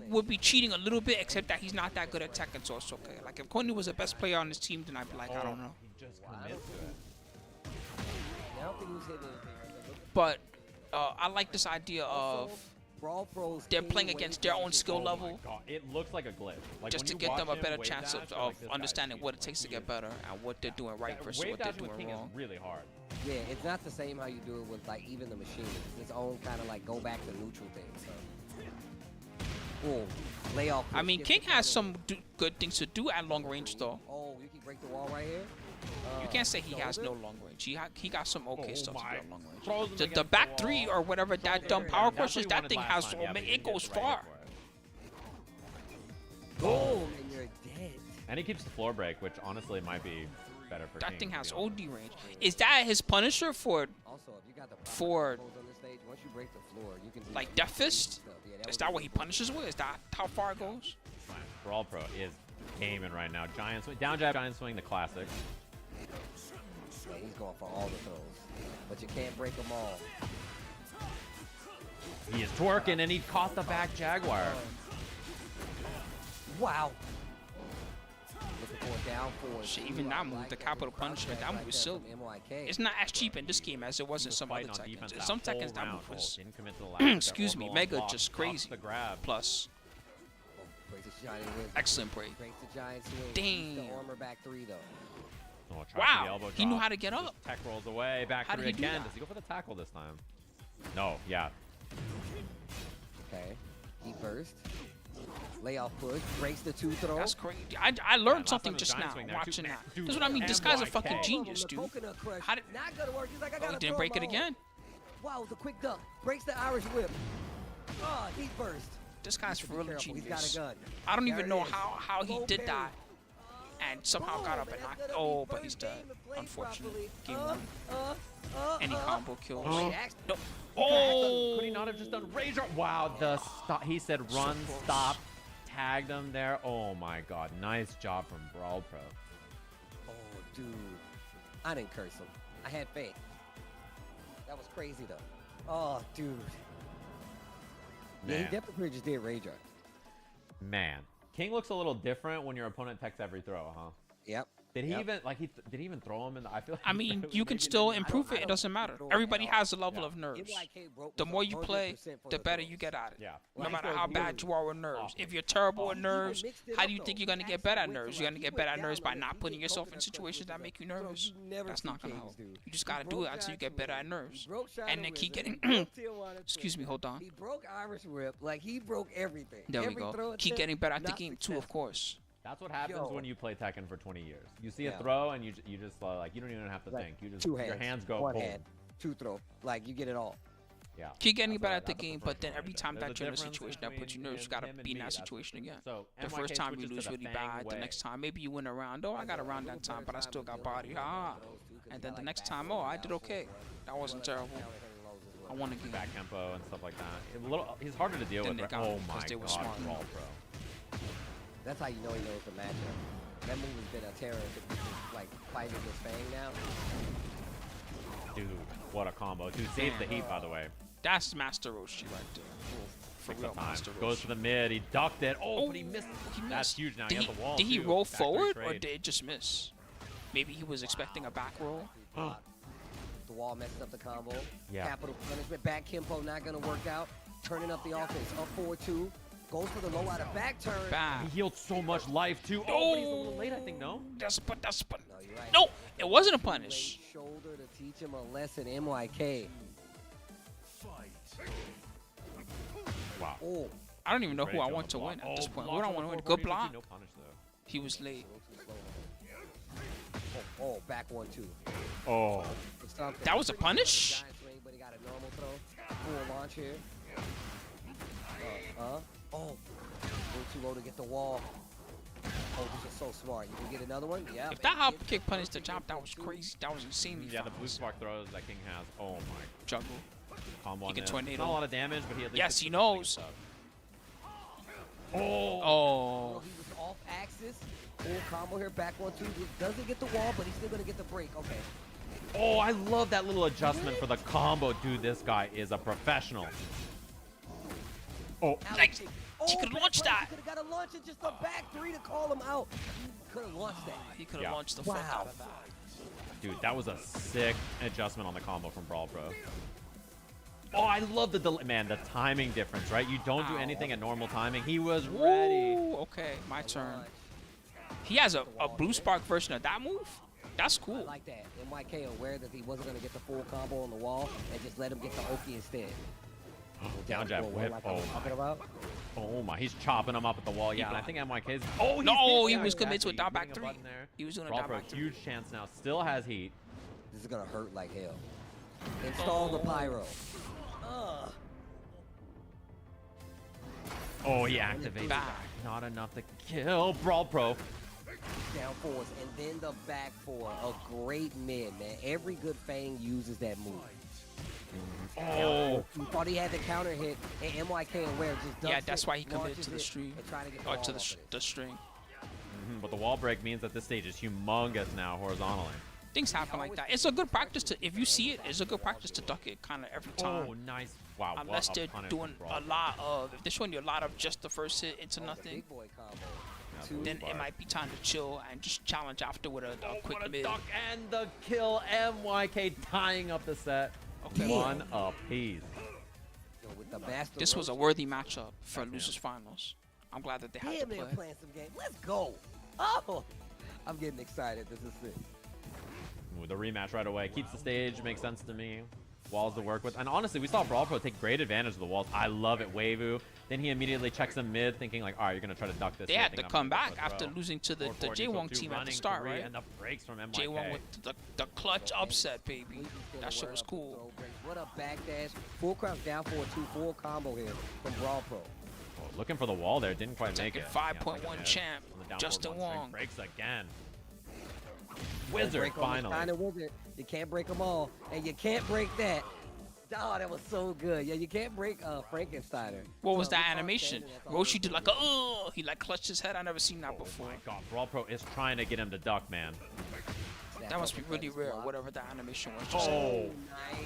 would be cheating a little bit, except that he's not that good at Tekken, so it's okay. Like if Coney was the best player on his team, then I'd be like, I don't know. He just commits to it. But I like this idea of Brawl Pros. They're playing against their own skill Oh my level. God, it looks like a glitch. Like Just when to you get them a watch him better wave chance dash, of, you're like, this guy's understanding what it cheating. takes to get better and what they're doing right versus Wave what they're dashing with doing King wrong. is really hard. Yeah, it's not the same how you do it with like even the machine. It's its own kind of like go back to neutral thing. So, boom, layoff. I mean, King has some good things to do at long range, though. Oh, you can break the wall right here. You can't say he has no shoulder. long range. He got some okay stuff to do at long Throws range. him The against back the three wall. or whatever that dumb Yeah, power that's what crushes, he that wanted thing last has time, so yeah, but many. he It didn't get goes the right far. hit for it. Boom, and you're dead. And he keeps the floor break, which honestly might be better for That King, thing to be has honest. OD range. Is that his Punisher for Also, if you got the proper For- combos on this stage, once you break the floor, you can do like some Death crazy Fist? stuff. Yeah, Is was that the what he big one. punishes with? Is that how far it goes? Brawl Pro is gaming right now. Giant swing, down jab, giant swing, the classic. Yeah, he's going for all the throws, but you can't break them all. He is twerking, and he caught the back Jaguar. Wow. Looking for a down forward. Shit, even that move, the capital punishment, that move was silly. It's not as cheap in this game as it was in some other Fighting on defense Tekkens. In that some whole Tekkens, that round. move was, Didn't commit to the last. excuse me, Mega just crazy. The grab. Plus, Breaks the giant whip. excellent break. Breaks the giant swing. Damn. The armor back three though. Oh, tries the Wow, elbow he knew drop. how to get Just up. Tech rolls away, back How did three he do again. that? Does he go for the tackle this time? No, yeah. Okay. He burst. Layoff push. Breaks the two throw. That's crazy. I learned last something time just giant now swing there, watching too. that. Dude, This is what I mean. This guy's a fucking MYK. genius, The dude. coconut crush. How did? Not gonna work. He's like, I Oh, gotta he didn't throw break it my own. again. Wow, the quick duck. Breaks the Irish whip. Ah, he burst. This guy's Be for real a careful, he's got genius. a gun. I don't There even it know is. how he Low did parry. that, and somehow got up and Boom, knocked. that's Oh, gonna be but he's first dead. game to play Unfortunate. properly. Game one. Any combo kills. Oh. No. Oh! Could he not have just done razor? Wow, the stop. He said run, close. stop, tagged him there. Oh my God, nice job from Brawl Pro. Oh, dude. I didn't curse him. I had faith. That was crazy, though. Oh, dude. Yeah, he Man. definitely just did rage art. Man, King looks a little different when your opponent techs every throw, huh? Yep. Did he Yep. even like did he even throw him in the? I feel like I mean, it you was can maybe still in the- improve I it. It don't doesn't matter. control Everybody at all. has a level Yeah. of nerves. NYK broke The was more you play, 100% for the better throws. you get at it. Yeah. No Like, matter so how he bad was you are with nerves. awesome. If you're terrible with He nerves, even mixed it how up, do you though. think you're gonna He get better at actually went nerves? to, You're like, gonna he get went better at down nerves a by little. not He putting did yourself in coconut situations crush that make you bro, nervous. you never That's see not gonna kings, help. dude. You just He gotta do broke it until you Giant get better at Swing, nerves. he broke Shadow And then keep Wizard, getting. he broke Tijuana Excuse me, Twister, hold on. He broke Irish Whip. Like, he broke everything. There we Every go. throw Keep attempt, getting better at the not game too, of successful. course. That's what happens Yo. when you play Tekken for 20 years. You see a Yeah. throw and you just like you don't even have to Like, think. You just two your hands go one boom. hand, two throw. Like, you get it all. Yeah. Keep getting That's better a- at the that's a game, but then professional every right time there. that There's you're in a difference situation that puts you between nervous, you gotta him and be in me, that that's- situation again. So The NYK first time you switches to lose the really Fang bad. The way. next time, maybe you win a round. Oh, I got a round that time, but I still got body. Ah. And then the next time, oh, I did okay. That wasn't terrible. I won again. Back tempo and stuff like that. He's harder to deal Then with. they Right? got Oh him 'cause my they were God, smart. Brawl Pro. That's how you know he knows the matchup. That move has been a terror to people, like, fighting against Fang now. Dude, what a combo. Dude, saves the heat, by the way. That's Master Roshi right there. For Takes real, the time. Master Goes Roshi. to the mid. He ducked it. Oh, but he missed. He That's missed. huge now. Did He he, got the wall, did he too. roll Back three forward or trade. did it just miss? Maybe he was expecting a back roll. The wall messes up the combo. Yeah. Capital punishment. Back Kimpo not going to work out. Turning up the offense. Up 4-2. Goes for the low out of back turn. Bad. He healed so much life, too. Oh, but he's a little late, I think, no? That's a pun. That's a pun. No, you're right. No, it wasn't a punish. Late shoulder to teach him a lesson. MYK. Fight. Wow. Oh. I don't even know who Great I job want on to block. win at this Oh, point. block Who do I on want to the win? 440, Good block. No punish, though. He was late. Oh, back 1-2. Oh. That was a punish? Giant swing, but he got a normal throw. Full launch here. Oh, a little too low to get the wall. Oh, this is so smart. You can get another one? Yeah. If that hop kick punished the jump, that was crazy. That was insanely Yeah, the fast. blue spark throws that King has. Oh, my. Juggle. Combo He on can this. tornado. Not a lot of damage, but he at least Yes, gets he the thing knows. up. Oh. Bro, he was off axis. Full combo here. Back 1-2. Doesn't get the wall, but he's still going to get the break. Okay. Oh, I love that little adjustment for the combo. Dude, this guy is a professional. Oh, Now Nice. oh, He could've back launched right. that. He could have got a launch and just a back three to call him out. He could have launched that. He could have Yeah. launched the fuck Wow. out of that. dude, that was a sick adjustment on the combo from Brawl Pro. Oh, I love the delay. Man, the timing difference, right? You don't do anything at normal timing. He was ready. Ooh, okay, my turn. He has a blue spark version of that move. That's I cool. like that. MYK aware that he wasn't going to get the full combo on the wall and just let him get the Oki instead. Down jab whip. Like Oh, talking about. oh my. He's chopping him up at the wall. Yeah, and I think MYK's. No, he was committed to a down back 3. There. He was doing a Brawl down Pro, back 3. huge chance now. Still has heat. This is going to hurt like hell. Install the pyro. Oh, he activates back. back. Not enough to kill Brawl Pro. Down forwards, and then the back four. A great mid, man. Every good Fang uses that move. Oh, He thought he had the counter hit, and MYK aware just ducks Yeah, that's it, why he committed launches to the it, stream. and trying to get Or ball to off of it. the string. but the wall break means that this stage is humongous now horizontally. Things happen like that. It's a good practice to, if you see it, it's a good practice to duck it kind of every time. Oh, nice. Wow. Unless what a they're punish doing from Brawl a lot of, if they're showing you a lot of just the first hit into Oh, the nothing, big boy combo. Pro. then it might be time to chill and just challenge after with a quick What a mid. duck and the kill. MYK tying up the set. Okay. One apiece. Yo, with the master This was a roast, worthy matchup for losers finals. I'm glad that they had to damn, play. they're playing some game. Let's go. Oh, I'm getting excited. This is sick. Ooh, the rematch right away. Keeps the stage. Makes sense to me. Walls to work with. And honestly, we saw Brawl Pro take great advantage of the walls. I love it, Wavoo. Then he immediately checks him mid, thinking like, all right, you're going to try to duck this. They here, had to thinking I'm come gonna go back for a after throw. losing to the 440, J1 so two team at the running, start, 3, right? And the breaks from MYK. J1 with the clutch upset, baby. That shit was cool. What a backdash. Full crouch down for a 2-4 combo here from Brawl Pro. Oh, looking for the wall there. Didn't quite make it. 5.1 Yeah, champ, on the down Justin forward one string. Wong. Breaks again. Wizard, Break 'em, finally. Kinda wizard. You can't break them all, and you can't break that. Oh, that was so good. Yeah, you can't break Frankensteiner. What was So, that we call animation? standing, that's all Roshi we did do. like a, he like clutched his head. I never seen that Oh before. my god, Brawl Pro is trying to get him to duck, man. That must be really rare, block. whatever that animation was. Just saying. Oh, Nice.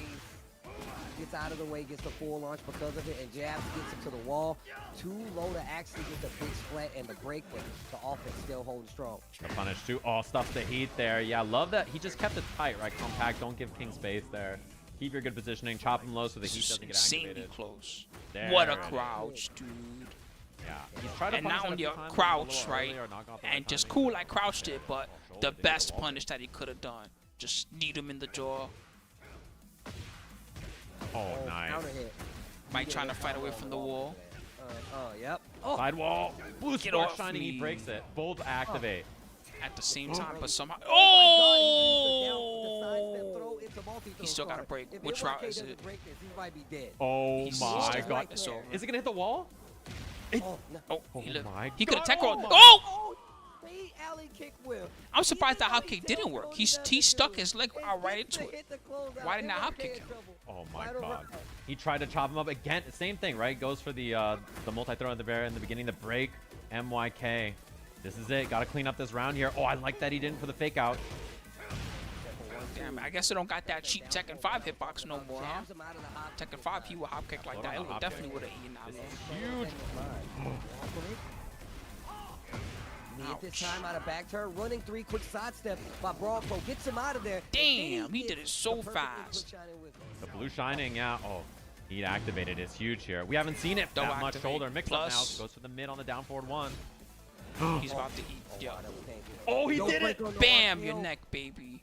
Gets out of the way, gets the full launch because of it, and jabs gets him to the wall. Too low to actually get the big splat and the break, but the offense still holding strong. the punish too. Oh, stuffs the heat there. Yeah, love that. He just kept it tight, right? Compact. Don't give King space there. Keep your good positioning. Chop him low so the This heat is doesn't get insanely activated. close. There What a it is. crouch, dude. Yeah, he's tried to And punish not it a only few a times, but crouch, little right? early or knock off the And right just timing. cool like crouched it, but Oh, the did best the wall. punish that he could have done. Just kneed him in the jaw. Oh, nice. Counter hit. Mike Yeah, trying to that's fight all away on from the the wall. wall. Yep. Oh, Side wall. Blue Get spark off shining. me. He breaks it. Both activate. At the same time, but somehow. oh! He still got a break. Which route is it? Break this, he might be dead. Oh He's my just god. right there. Is it gonna hit the wall? Oh, no. Oh, he Oh lived. my He could have God. tech rolled. Oh my- Oh! Oh, fade alley kick whip. I'm surprised that He hop did kick didn't work. He stuck his leg out right into it. Why didn't that hop kick him? Oh my Right god. around. He tried to chop him up again. Same thing, right? Goes for the multi-throw in the beginning, the break. MYK. This is it. Gotta clean up this round here. Oh, I like that he didn't for the fake out. Damn, I guess they don't got that cheap Tekken 5 hitbox no more, huh? Tekken 5, he would hop kick like that. It would definitely would have eaten that low. Huge. Need this time out of back turn, running 3 quick sidestep by Brawl Pro, gets him out of there. Damn, he did gets it so the perfect fast. quick shine in with him. The blue shining, yeah. Oh, heat activated is huge here. We haven't seen it Double that much activate. shoulder. Mix up now. Plus- Goes for the mid on the down forward one. He's about to eat. Yeah. That was painful. Oh, he No did break it. on the Bam, RKO. your neck, baby.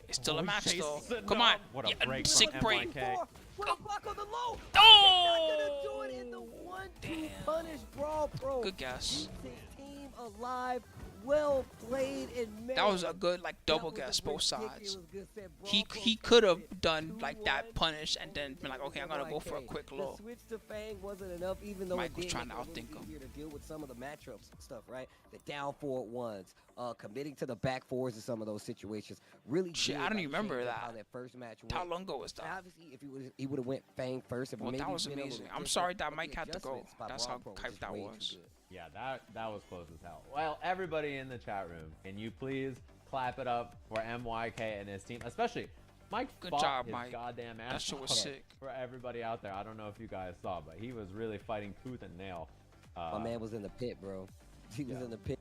It's still Oh, a match, though. chasing Come him. on. What a Yeah, break from sick break. MYK. With a block on the low. Oh! Not gonna do it in the 1-2 Damn. punish Brawl Pro. Good guess. Keeps his team alive. Well played, and man, That was a good, like, that double was a guess, both ridiculous sides. good set. He Brawl Pro could have takes it done like that 2-1. punish and then been like, okay, I'm gonna go for a quick low. The switch to Fang wasn't enough, even though Mike it was did trying make to it a little outthink him. easier to deal with some of the matchups and stuff, right? The down forward ones, committing to the back fours in some of those situations. Really, Shit, did, I don't like, even remember change up that. How that first match went. How long ago was And that? obviously, if he would have went Fang first, if Well, maybe that was been a little amazing. I'm different, sorry that but Mike the had to go. adjustments by That's Brawl how Pro hyped just that way too was. good. Yeah, that was close as hell. Well, everybody in the chat room, can you please clap it up for MYK and his team, especially Mike. Good fought job, his Mike. goddamn ass That shit was off sick. for everybody out there. I don't know if you guys saw, but he was really fighting tooth and nail. My man was in the pit, bro. He was yeah. in the pit.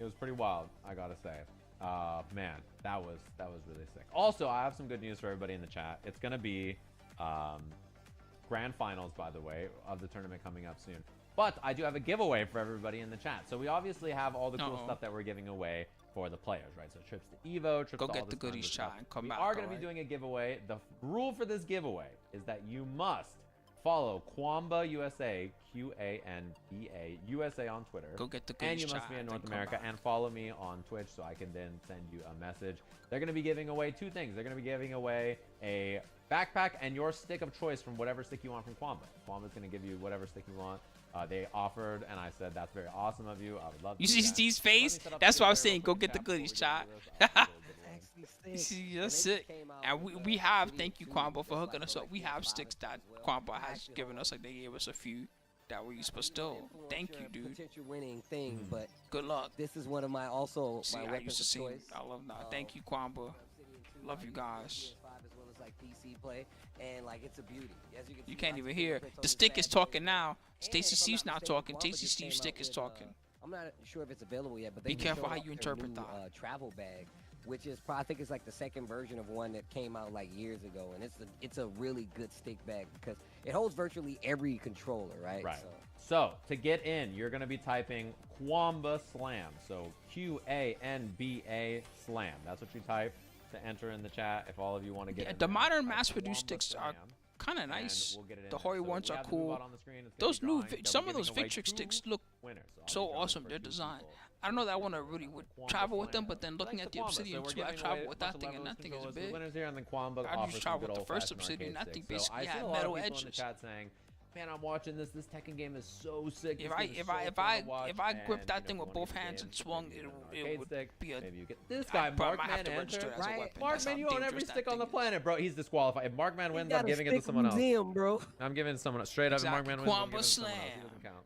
It was pretty wild, I gotta say. Man, that was really sick. Also, I have some good news for everybody in the chat. It's gonna be grand finals, by the way, of the tournament coming up soon. But I do have a giveaway for everybody in the chat. So we obviously have all the cool stuff that we're giving away for the players, right? So trips to Evo, trips Go to all get the this tons goodies of stuff. shot and come We back. are going to be doing a giveaway. The rule for this giveaway is that you must follow Quamba USA, QANBA USA on Twitter. Go get the And goodies you must shot be in and North then come America back. and follow me on Twitch so I can then send you a message. They're going to be giving away 2 things. They're going to be giving away a backpack and your stick of choice from whatever stick you want from Quamba. Quamba's going to give you whatever stick you want. They offered, and I said, that's very awesome of you. I would love to You do see that. Steve's Let me face? set up That's the why I was video saying real go quick get the before we goodies get shot. into this. You see, that's it. And we have, thank you Quamba for hooking us up. We have sticks that Quamba has given us, like they gave us a few that we used, but still, thank you, dude. Potential winning thing, but Good luck. this is one of my also See, my I weapons used to of see. choice. I love that. Thank you, Quamba. Love you guys. As well as like PC play, and like it's a beauty. As you can You see, can't lots even of hear. different The prints on stick this is bad boy. talking now. Stacy And if I'm Steve's not not mistaken, talking. Quamba Stacy just came Steve's out stick is with, talking. I'm not sure if it's available yet, but they Be just careful showed how off you a interpret new, that. travel bag, which is probably, I think it's like the second version of one that came out like years ago, and it's a really good stick bag because it holds virtually every controller, right? Right. So to get in, you're going to be typing Quamba Slam. So QANBA Slam. That's what you type to enter in the chat if all of you want to get in The there. modern Type mass-produced Quamba sticks are Slam, kind of and nice. we'll get it in The there. Hori So ones we are have the move cool. out on the screen. It's gonna Those be new, drawing. They'll be some of those giving away Victrix 2 sticks look winners. So I'll so be drawing awesome. for They're 2 designed. people. I don't know that I want to really would Quamba travel with them, Slam. but then looking Thanks at to the Quamba. Obsidian So we're 2, I giving travel away with a bunch that of thing, and levels that thing is controllers to the big. winners here, and then Quamba I offers just some travel good with the old first fashioned Obsidian, arcade that thing sticks. So basically I had see a lot of metal people in the edges. chat saying, "Man, I'm watching this. This Tekken game is so sick. If This I game is if so I if fun I to watch." if I gripped And, that you thing know, with for one of both these hands and games, swung, maybe it an it arcade would stick. be a. Maybe you get this I guy, probably might have Markman, to register enter. it as a Right. weapon. That's how Markman, you own every dangerous that stick on the thing is. planet, bro. He's disqualified. If Markman He wins, got I'm a giving it to stick someone else. museum, bro. I'm giving someone straight up. Exactly. If Markman wins, I'm Quamba giving it to someone else. He Slam. doesn't count.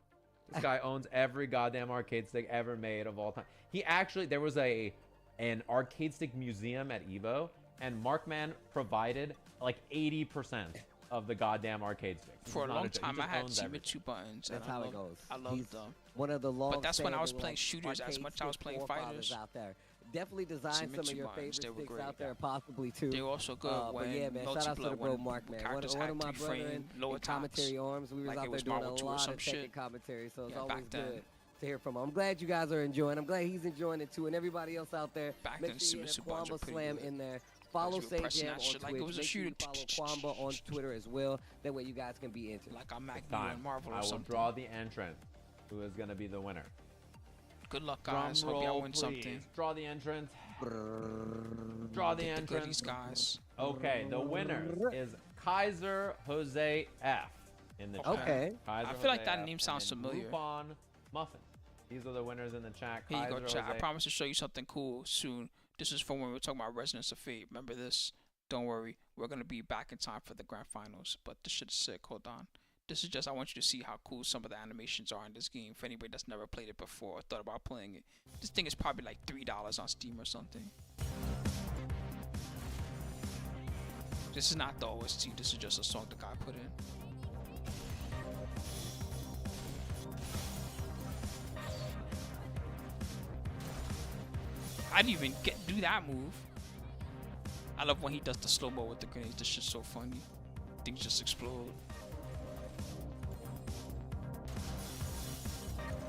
This guy owns every goddamn arcade stick ever made of all time. He actually, there was an arcade stick museum at Evo, and Markman provided like 80% of the goddamn arcade sticks. For a He's not long joke. He time, I just had owns everything. Timid 2 buttons. That's and how I it goes. I loved He's them. one of the long. But that's when I was playing like, shooters as arcade much as I was stick playing forefathers fighters. out there. Definitely design Timid some of 2 your buttons, favorite they were sticks great. out there, possibly too. They were also good but when yeah, man, shout out to the multiplayer, bro when Mark, man. characters One had of my 3 brethren frame lower in commentary attacks. arms. We was Like out it there was doing a Marvel 2 or lot some of shit. Tekken commentary, so it's Yeah, always back then. good to hear from him. I'm glad you guys are enjoying. I'm glad he's enjoying it too, and everybody else out there. Back Make then, sure you hit Super Buttons were Quamba pretty Slam good. in there. Follow you were pressing Sajam on that shit like it Twitch. was a Make sure you shooter. follow Quamba on Twitter as well. That way you guys can be entered. Like I'm Magneto Time. and Marvel I or will something. draw the entrant who is going to be the winner. Good luck, Drum guys. Hope y'all roll, win please. something. Draw the entrant. Draw the Get the entrant. goodies, guys. Okay, the winner is Kaiser Jose F in the chat. Okay. Kaiser I feel like Jose that F, name and sounds then familiar. Groupon Muffin. These are the winners in the chat. Here you go, Kaiser chat. I Jose. promise to show you something cool soon. This is from when we were talking about Resonance of Fate. Remember this? Don't worry. We're going to be back in time for the grand finals. But this shit is sick. Hold on. This is just, I want you to see how cool some of the animations are in this game. For anybody that's never played it before or thought about playing it. This thing is probably like $3 on Steam or something. This is not the OST. This is just a song the guy put in. I didn't even do that move. I love when he does the slow-mo with the grenades. This shit's so funny. Things just explode.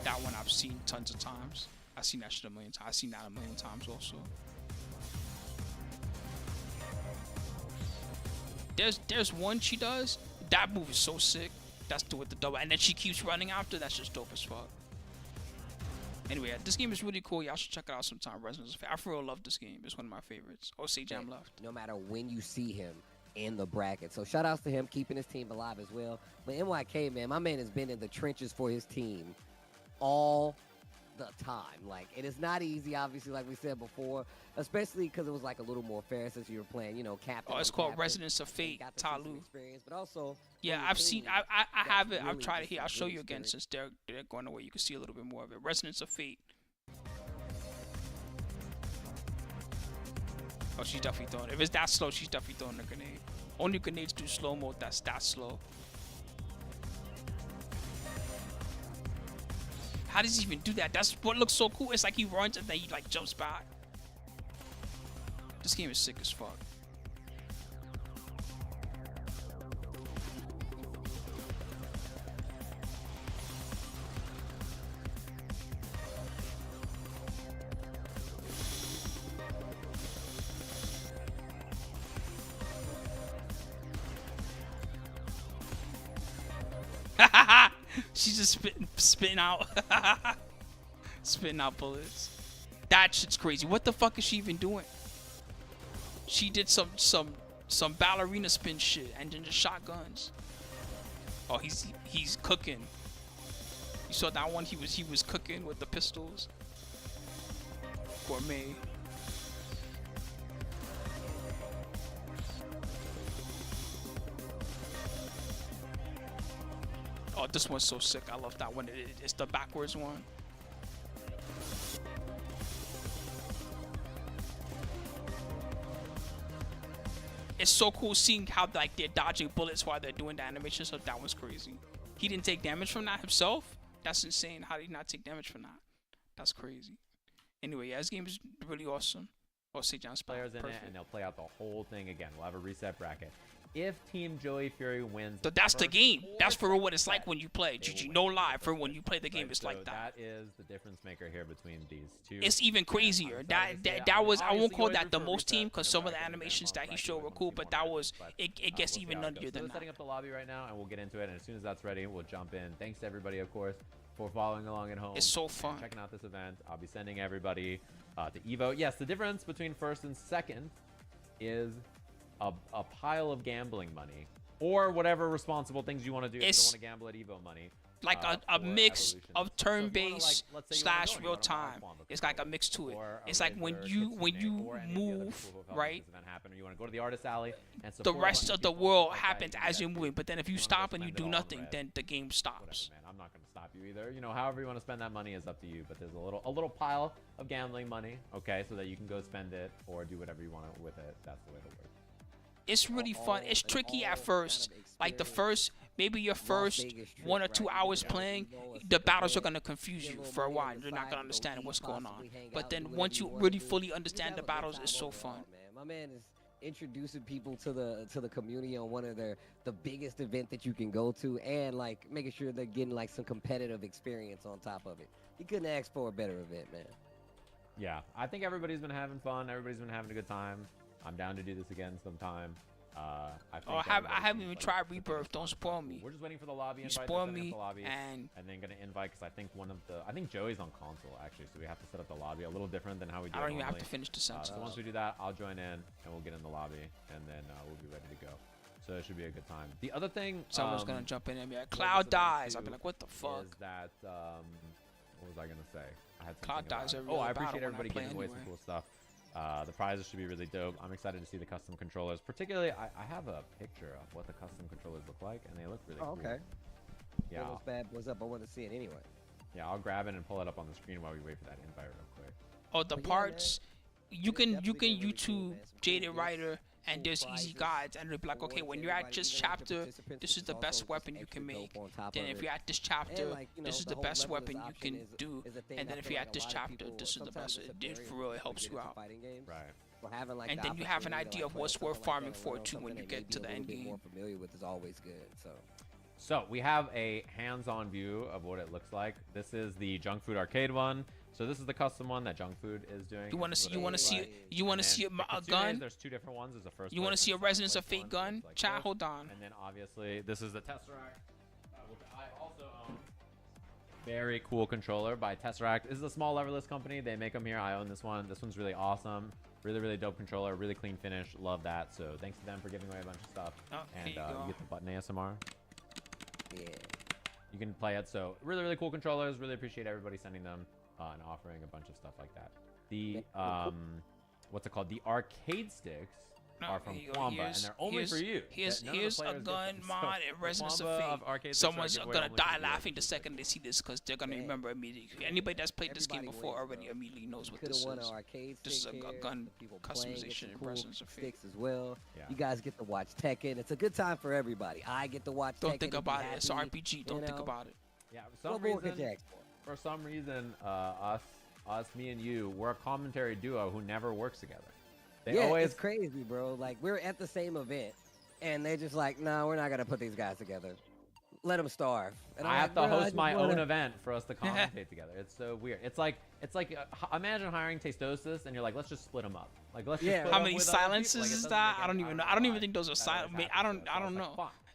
That one I've seen tons of times. I've seen that shit a million times. I've seen that a million times also. There's one she does. That move is so sick. That's the with the double, and then she keeps running after. That's just dope as fuck. Anyway, this game is really cool. Y'all should check it out sometime. Resonance of Fate. I for real love this game. It's one of my favorites. Oh, Sajam left. No matter when you see him in the bracket. So shout outs to him keeping his team alive as well. But NYK, man, my man has been in the trenches for his team all the time. Like, it is not easy, obviously, like we said before, especially because it was like a little more fair since you were playing, you know, captain. Oh, it's on called captain. Resonance of So you Fate, got to see some Talu. experience, but also Yeah, for your I've seen. team, I have that's it. I've really tried it just here. a I'll show good you again experience. since they're going away. You can see a little bit more of it. Resonance of Fate. Oh, she's definitely throwing. If it's that slow, she's definitely throwing a grenade. Only grenades do slow mode. That's that slow. How does he even do that? That's what looks so cool. It's like he runs and then he like jumps back. This game is sick as fuck. She's just spitting out, spitting out bullets. That shit's crazy. What the fuck is she even doing? She did some ballerina spin shit and then just shotguns. Oh, he's cooking. You saw that one? He was cooking with the pistols. Gourmet. Oh, this one's so sick. I love that one. It's the backwards one. It's so cool seeing how like they're dodging bullets while they're doing the animation. So that was crazy. He didn't take damage from that himself. That's insane. How did he not take damage from that? That's crazy. Anyway, yeah, this game is really awesome. Oh, Sajam's players in it, and they'll play out the whole thing again. We'll have a reset bracket. If Team Joey Fury wins, so that's the game. That's for what it's like when you play. GG, no lie. For when you play the game, it's like that. That is the difference maker here between these two. It's even crazier. That was, I won't call that the most team because some of the animations that he showed were cool, but that was it gets even nuttier than that. Setting up the lobby right now, and we'll get into it. And as soon as that's ready, we'll jump in. Thanks to everybody, of course, for following along at home. It's so fun. Checking out this event. I'll be sending everybody to Evo. Yes, the difference between first and second is a pile of gambling money. Or whatever responsible things you want to do if you don't want to gamble at Evo money. Like a mix of turn-based / real time. It's like a mix to it. It's like when you move, right? You want to go to the artist alley and the rest of the world happens as you're moving. But then if you stop and you do nothing, then the game stops. Man, I'm not going to stop you either. You know, however you want to spend that money is up to you. But there's a little pile of gambling money, okay, so that you can go spend it or do whatever you want with it. That's the way to work. It's really fun. It's tricky at first. Like maybe your first 1 or 2 hours playing, the battles are gonna confuse you for a while. You're not gonna understand what's going on. But then once you really fully understand the battles, it's so fun. My man is introducing people to the community on one of the biggest event that you can go to, and like making sure they're getting like some competitive experience on top of it. You couldn't ask for a better event, man. Yeah, I think everybody's been having fun. Everybody's been having a good time. I'm down to do this again sometime. I haven't even tried Rebirth. Don't spoil me. We're just waiting for the lobby invite. Spoil me, and then gonna invite because I think Joey's on console actually, so we have to set up the lobby a little different than how we do. I don't it even normally. have to finish the sentence. So once we do that, I'll join in and we'll get in the lobby, and then we'll be ready to go. So it should be a good time. The other thing, someone's gonna jump in and be like, "Cloud dies." I'll be like, "What the fuck?" Is that what was I gonna say? I had Cloud dies. I appreciate everybody giving away some cool stuff. The prizes should be really dope. I'm excited to see the custom controllers. Particularly, I have a picture of what the custom controllers look like, and they look really cool. Okay. Yeah. What's bad? What's up? I want to see it anyway. Yeah, I'll grab it and pull it up on the screen while we wait for that invite real quick. Oh, the parts. You can YouTube Jaded Rider, and there's easy guides, and it'll be like, okay, when you're at this chapter, this is the best weepon you can make. Then if you're at this chapter, this is the best weapon you can do. And then if you're at this chapter, this is the best. It for real, it helps you out. Right. And then you have an idea of what's worth farming for too when you get to the end game. More familiar with is always good. So we have a hands-on view of what it looks like. This is the Junk Food Arcade one. So this is the custom one that Junk Food is doing. You want to see a gun? There's two different ones. There's a first. You want to see a Resonance of Fate gun? Chat, hold on. And then obviously this is the Tesseract, which I also own. Very cool controller by Tesseract. This is a small leverless company. They make them here. I own this one. This one's really awesome. Really, really dope controller. Really clean finish. Love that. So thanks to them for giving away a bunch of stuff. Oh, and you get the button ASMR. Yeah. You can play it. So really, really cool controllers. Really appreciate everybody sending them and offering a bunch of stuff like that. The what's it called? The arcade sticks are from Kwamba, and they're only for you. Here's a gun mod and Resonance of Fate. Someone's gonna die laughing the second they see this because they're gonna remember immediately. Anybody that's played this game before already immediately knows what this is. This is a gun customization and Resonance of Fate as well. Yeah. You guys get to watch Tekken. It's a good time for everybody. I get to watch. Don't Tekken think about it. It's RPG. Don't think about it. Yeah. For some reason, me and you, we're a commentary duo who never works together. It's crazy, bro. Like, we're at the same event, and they're just like, no, we're not going to put these guys together. Let them starve. And I have to host my own event for us to commentate together. It's so weird. It's like imagine hiring Tastosis, and you're like, let's just split them up. Like, let's just how many silences is that? I don't even know. I don't even think those are silent. I don't know.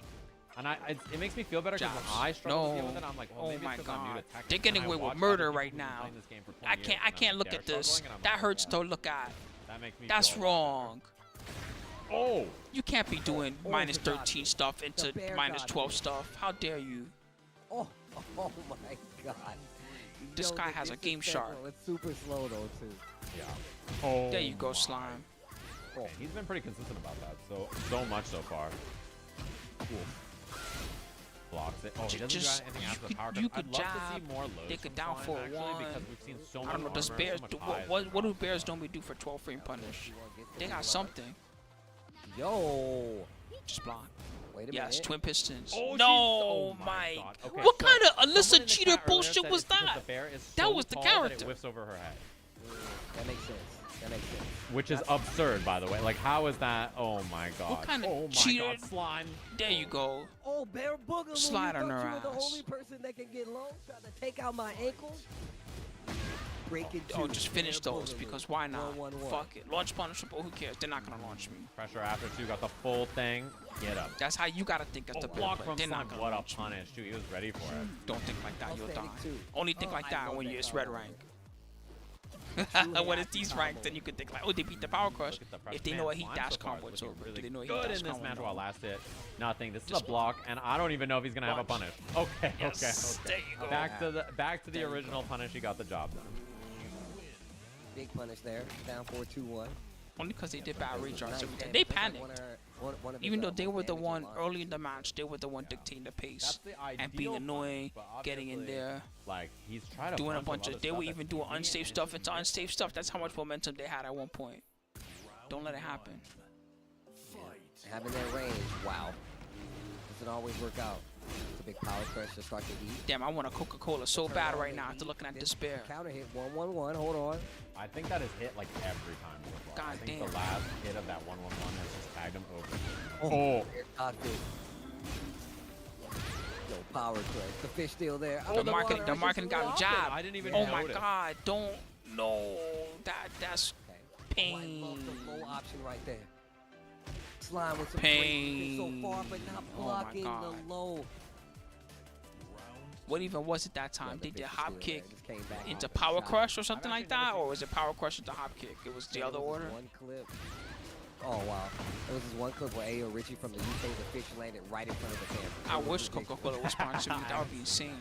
English. And it makes me feel better because when I struggle to deal with it, I'm like, well, Oh maybe my it's 'cause I'm new to God. Tekken. They're getting And I away with watch murder other people right who've been now. playing this game for 20 I years, and can't look they're at this. struggling, and I'm That like, hurts yeah, to look at. that makes me That's feel a lot wrong. better. Oh, You can't be doing minus 13 stuff into bear minus got 12 me. stuff. How dare you? Oh my God. This Yo, guy the has a game disrespect, shark. bro, It's super slow though too. yeah. Oh, There you go, my. Slime. Okay, he's been pretty consistent about that. So much so far. Cool. Blocks it. Oh, he doesn't Just- do anything after the you power. could- you I'd could love to see jab, more lows. take it from down Slime, for actually, one. because we've seen so I much don't know. Does armor, bears so do, much highs. what do bears normally do for 12 frame punish? They got something. Yo. Just block. Wait a Yes, minute. twin pistons. Oh, she's- No, oh my. God. Okay, What so kind of someone Alyssa in the cheater chat earlier bullshit said was it's because that? The bear is That so was the tall that it character. whiffs over her head. That makes sense. That makes sense. Which is absurd, by the way. Like, how is that? Oh my God. What kind of oh my cheater- God, Slime. There you go. Oh, Bear Boogaloo, Slide you on thought her you were the ass. only person that can get low, trying to take out my ankles? Break it Oh, two. just finish Bear those Boogaloo. because why not? 1-1-1. Fuck it. Launch punishable. Who cares? They're not gonna launch me. Pressure after two, got the full thing. Get up. That's how you gotta think as Oh, the bear block player. from They're Slime. not gonna What a launch me. punish, dude. He was ready for it. Don't think like that. You'll die. Outstanding two. Only think Oh, like I that love when that it's combo. red rank. When it's these rank, then you could think like, oh, they beat the power crush. Look at the pressure. If they Man, know a heat Slime dash so far is combo, it's looking over. really Do they know a heat good dash in this combo? match No. while last hit. Nothing. This is a Just block, and I don't even know if he's gonna have a Launch. punish. Okay, Yes, okay. there you go. Back to the original punish. He got the job done. Big punish there. Down 4-2-1. Only because they did bad rage Nice every time. damage. They That's like panicked. one of his, Even though they most were the damaging one lines. early in the match, they were the one dictating the pace That's the and being ideal annoying, punish, but getting in obviously, there, Like he's trying to doing a punch bunch some of. other They were stuff even that's doing easy. unsafe stuff into unsafe stuff. That's how much momentum they had at one point. Don't let it happen. Having that range, wow. Doesn't always work out. It's a big power crush to start the heat. Damn, I want a Coca-Cola so bad right now after looking at this bear. Counter hit 1-1-1. Hold on. I think that is hit like every time so far. I God think damn. the last hit of that 1-1-1 has just tagged him over. Oh. God, fish. Yo, power crush. The fish still there. The marketing got me jabbed. I didn't even Oh my notice. God! Don't no. That's pain. Love the low option right there. Slime with some Pain. great so far, but not Oh my blocking God. the low. What even was it that time? Yeah, They the did fish is hop still kick there. Just came back into with a power shot. crush or something like actually never that, seen or was it power crush into hop kick? It was the There other was order. this one clip. Oh wow. There was this one clip where Ayo Richie from the UK, the fish landed right in front of the camera. I It was wish ridiculous. Coca-Cola was sponsoring me. That would be insane.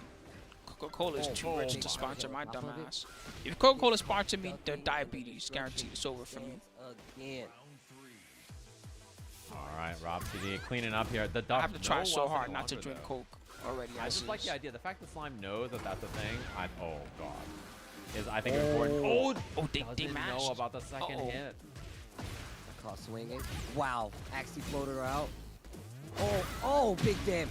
Coca-Cola is too rich to sponsor my dumb ass. If Coca-Cola sponsored me, they're diabetes guaranteed. It's over for me. Again. All right, Rob CD cleaning up here. The I duck. have to try no so weapon hard not to launcher, drink though. Coke already. I as just like is. the idea. The fact that Slime knows that that's a thing. Oh God, is I think important. Oh, they doesn't mashed. know about the second Uh-oh. hit. Caught swinging. Wow. Actually floated her out. Oh, big damage.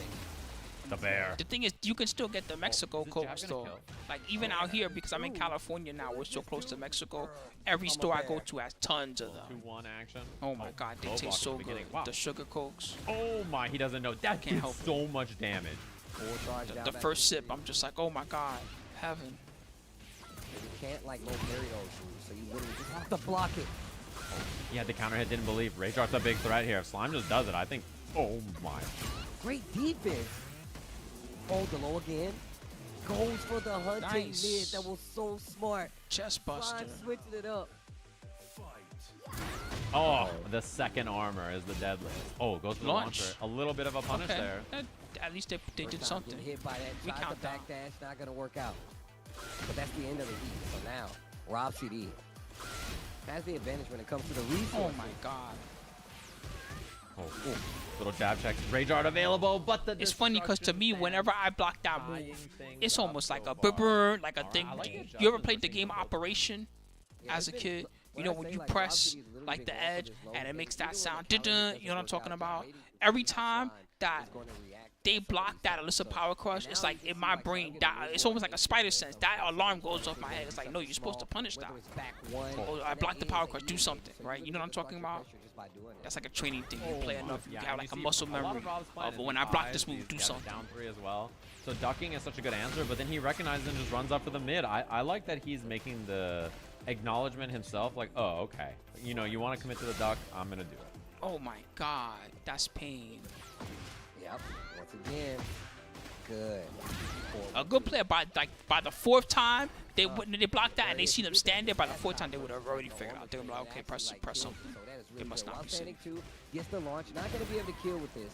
The bear. The thing is, you can still get the Mexico is this jab Cokes gonna though. kill? Like even out here, because I'm in California now, we're so close to Mexico. Every store I go to has tons of them. 2-1 action. Oh my God, they low block taste at so the good. beginning. Wow. The sugar Cokes. Oh my, he doesn't know. That Can't did help so much damage. Full charge down The back first to sip, I'm just like, oh my God, heaven. You can't like low parry those moves, so you literally just have to block it. He had the counter hit, didn't believe. Rayjar's a big threat here. If Slime just does it, I think. Oh my. Great defense. Oh, the low again. Goes for the hunting Nice. mid. That was so smart. Chest buster. Slime switching it up. Oh, the second armor is the deadliest. Oh, goes to the Launch. launcher. A little bit of a punish Okay. there. At least they First did time something. getting hit by that. We Tried the count down. backdash. Not gonna work out. But that's the end of the heat. So now, Rob CD has the advantage when it comes to the resource. Oh my God. Oh, little jab check. Rayjar available, but the It's funny because to me, whenever I block that move, it's almost like a brr, like a thing. You ever played the game Operation as a kid? You know when you press like the edge and it makes that sound. Dun-dun, you know what I'm talking about? Every time that they block that Alyssa Power Crush, it's like in my brain, that it's almost like a spider sense. That alarm goes off my head. It's like, no, you're supposed to punish that. Oh, I blocked the Power Crush. Do something, right? You know what I'm talking about? That's like a training thing. You play enough, you have like a muscle memory of when I block this move, do something. Down 3 as well. So ducking is such a good answer, but then he recognizes and just runs up for the mid. I like that he's making the acknowledgement himself, like, oh, okay. You know, you want to commit to the duck, I'm going to do it. Oh my God, that's pain. Yep. Once again, good. A good player by the fourth time, they blocked that and they see them stand there. By the fourth time, they would have already figured out. They would be like, okay, press him. They must not be safe. Gets the launch. Not gonna be able to kill with this.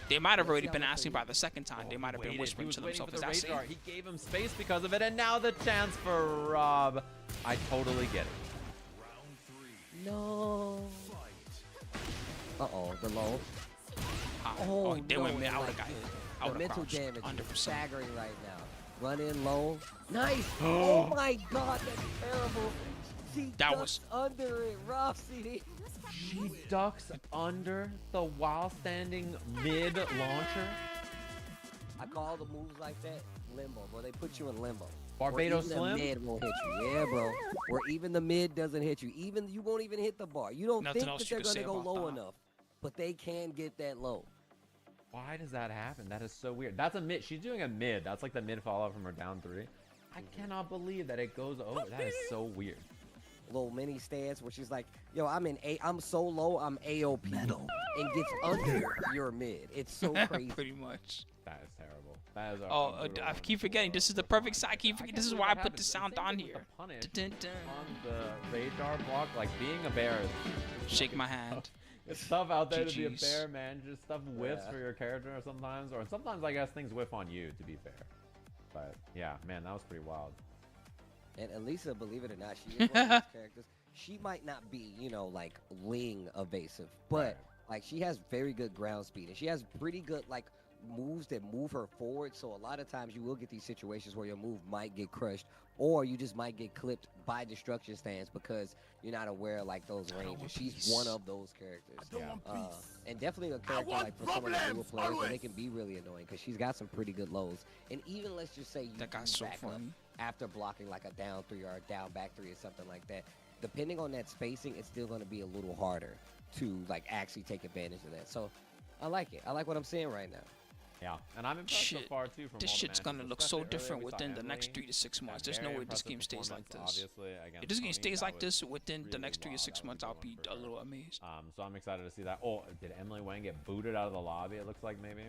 They might have already been asking by the second time. They might have been whispering to waiting themselves, for "Is the that safe?" radar. He gave him space because of it, and now the chance for Rob. I totally get it. No. Uh-oh, the low. Oh, they went mid. I would have got like, hit. I the would have mental crouched. damage 100%. is staggering right now. Run in low. Nice. Oh my God, that's terrible. She That ducks was- under it. Rough, CD. She ducks under the while standing mid launcher. I call the moves like that limbo, bro. They put you in limbo. Barbados Or even Slim? the mid won't hit you. Yeah, bro. Or even the mid doesn't hit you. Even you won't even hit the bar. You don't Nothing think else that you they're can say gonna go about low that. enough, but they can get that low. Why does that happen? That is so weird. That's a mid. She's doing a mid. That's like the mid follow from her down 3. I cannot believe that it goes over. That is so weird. Little mini stance where she's like, "Yo, I'm so low, I'm AOP," and gets under your mid. It's so crazy. Pretty much. That is terrible. That is. I keep forgetting. This is the perfect side. This is why I put the sound on here. Punish Dun, dun, dun. on the radar block, like being a bear is Shake my hand. It's tough out there to be a GGs. bear, man. Just stuff whiffs Yeah. for your character sometimes, or sometimes I guess things whiff on you, to be fair. But yeah, man, that was pretty wild. And Elisa, believe it or not, she is one of those characters. She might not be, like Ling evasive, but Right. like she has very good ground speed, and she has pretty good like moves that move her forward. So a lot of times you will get these situations where your move might get crushed, or you just might get clipped by destruction stands because you're not aware of like those ranges. She's one of those characters, and definitely a character like for some of the newer players where they can be really annoying because she's got some pretty good lows. And even let's just say you That guy's do so back up funny. after blocking like a down 3 or a down back 3 or something like that. Depending on that spacing, it's still going to be a little harder to like actually take advantage of that. So I like it. I like what I'm seeing right now. Yeah, and I'm impressed so Shit, far too. From this all the shit's gonna matches, look so especially earlier different we saw within the Emily. next 3 to 6 months. There's no Very way this impressive game stays like performance, this. obviously, against If this game Tony. stays That like was this within the really next 3 to wild. 6 That was months, a I'll good be one for a sure. little amazed. So I'm excited to see that. Oh, did Emily Wang get booted out of the lobby? It looks like maybe.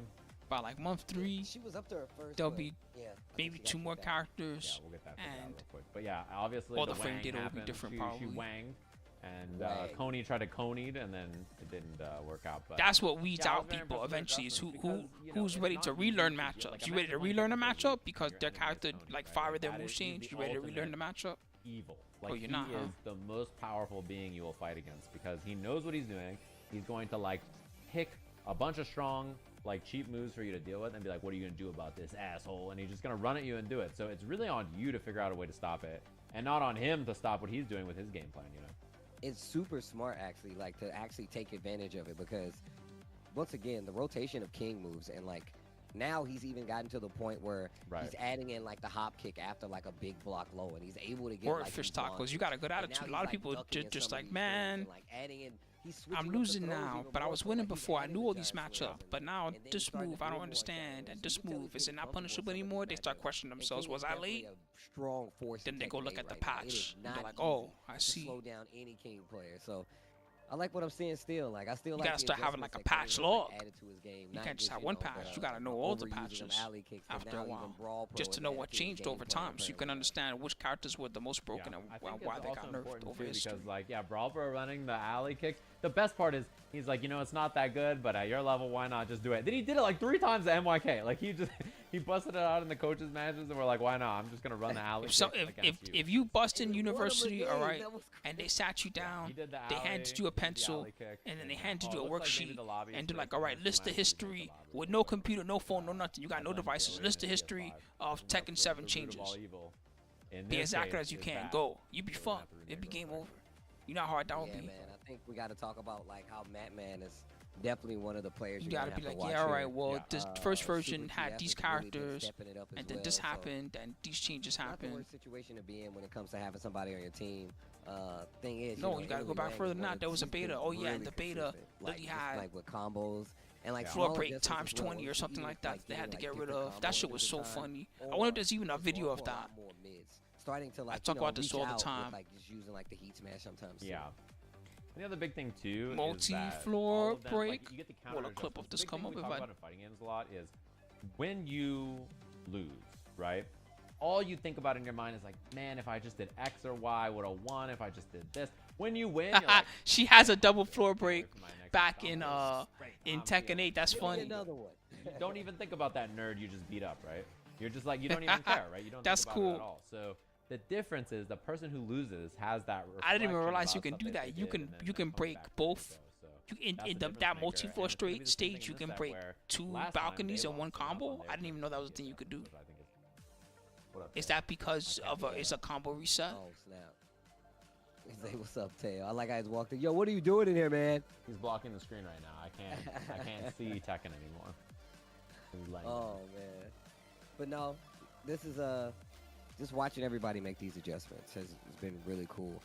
By like month 3, She was up there at first. there'll but, be yeah, I think maybe she got 2 more kicked out. Yeah, characters. we'll get that figured out And real quick. But yeah, obviously all the the frame Wang data will be happened. different She probably. wanged, and Wang. Coney tried to Coney'd, and then it didn't work out. But that's what weeds yeah, I was out very people impressed with their eventually is adjustments who's because, you know, it's ready not to easy relearn to- like, matchups. I You ready to mentioned one relearn a technical matchup move, because your their enemy is character Coney, like right? 5 of their That moves is changed. the You ready to relearn the ultimate matchup? evil. Like you're he not, huh? is the most powerful being you will fight against because he knows what he's doing. He's going to like pick a bunch of strong, like cheap moves for you to deal with and be like, what are you gonna do about this asshole? And he's just gonna run at you and do it. So it's really on you to figure out a way to stop it, and not on him to stop what he's doing with his game plan. You know. It's super smart actually, like to actually take advantage of it because once again, the rotation of King moves and like now he's even gotten to the point where he's adding in like the hop kick after like a big block low and he's able to get Or like fish these tacos. launches. You got a good And now attitude. A he's, lot of like, people ducking in just some of like, these throws man, and, like, adding in, he's switching I'm up the losing throws now, even but I more was so, winning like, he's before. I adding knew the all these giant matchups, swings but now and then he's this starting move to I don't feel more understand, agile. and So this you can tell move he's is it getting not punishable comfortable with some anymore. of They these start matchups. questioning And themselves. King Was is I definitely late? a strong force Then to they take go an look eight at the right now. It patch. is And not they're like, easy oh, I to see. slow down any King player. So I like what I'm seeing still. Like I still You like gotta the start having like a adjustments patch that King has, log. like, added to his game. You Not can't just have you one know, patch. but, You gotta know all the overusing them patches alley kicks, but after now a even while, Brawl Pro just to has know added what to his changed game over plan time, so you can apparently. understand which characters were the most broken and I think why it's they got also nerfed important over too history. because like Brawl Pro running the alley kicks. The best part is he's like, you know, it's not that good, but at your level, why not just do it? Then he did it like 3 times at MYK. Like he busted it out in the coaches matches, and we're like, why not? I'm just gonna run the alley. If you bust in And he won him university, again. all right, That was and they sat you down, He did the they alley, handed you a he did the pencil, alley kick, and then they and- handed oh, you it a looks like maybe worksheet, the lobby is and they're straight like, from all right, the list the matches into history the lobby. with no computer, no phone, no nothing. You got no And then devices. go List the into history PS5. of And that's Tekken the 7 root of all changes. evil. In Be this as accurate case, as you is can. that Go. You be we're gonna have fucked. to It'd be renege game on over. You know how hard that would Yeah, be. man. I think we got to talk about like how Madman is definitely one of the players You you're gotta gonna be have like, to yeah, watch all right, here. well, this first Super version TF had these has really been characters, stepping it up as and then well, this so happened, and these changes Not the happened. worst situation to be in when it comes to having somebody on your team. Thing is, No, know, you gotta go Emily back Wang further is than one that. of There was a she's beta. been Oh, yeah, in really the beta, consistent, like, Lily just, had like with combos and like floor small break adjustments times as well. 20 or Once something you like that. like They had to getting, get like, rid different of. That combos shit at was the so time, funny. I or wonder if there's even a just video going of for a that. lot more mids. Starting to like talk you know, about this reach all the out with, time. like just using like the heat smash sometimes. too. Yeah. And the other big thing too is that Multi-floor all of them, break. Like, you get the Will a counter clip of adjustments. this The big come thing up we if talk I- about in fighting games a lot is when you lose, right? All you think about in your mind is like, man, if I just did X or Y, I would have won. If I just did this. When you win, you're like, She has a double floor break for my next back combo. in Tekken 8. That's funny. Another one. You don't even think about that nerd you just beat up, right? You're just like, you don't even care, right? You don't That's think about cool. it at all. So the difference is the person who loses has that. I didn't even reflection realize you about can stuff do they that. You did can and then you can coming break back to both. do so. You in That's the that difference maker, multi-floor and it's gonna be straight the same thing stage, in you this can set break where 2 last time balconies they in one lost enough combo. on their I didn't even know that was a team thing you could do. which I think is- what up, Is Tail? that because of it's a combo reset? Oh snap! He say, "What's up, Tail?" I like how he's walked in. Yo, what are you doing in here, man? He's blocking the screen right now. I can't see Tekken anymore. He's like, Oh man, but no, this is just watching everybody make these adjustments has been really cool.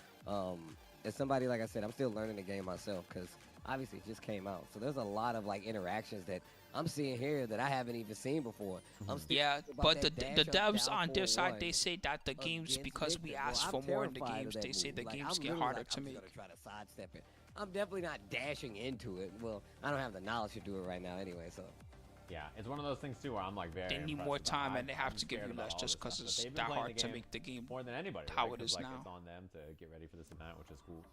As somebody, like I said, I'm still learning the game myself because obviously it just came out. So there's a lot of like interactions that I'm seeing here that I haven't even seen before. I'm still Yeah, thinking about but that the dash up devs down on their 4-1 side, they say that the games, against because we Victor. Well, asked I'm for more in the terrified of games, that they say move. the Like, games I'm get literally harder like, to I'm make. just gonna try to sidestep it. I'm definitely not dashing into it. Well, I don't have the knowledge to do it right now anyway, so. yeah, it's one of those things too where I'm like very. They need impressed more with that. time and they have I'm to give scared you about less all just this because stuff, but it's they've been that playing hard to game make the game more than anybody. how right? it 'Cause, is like, now. It's on them to get ready for this event, which is cool.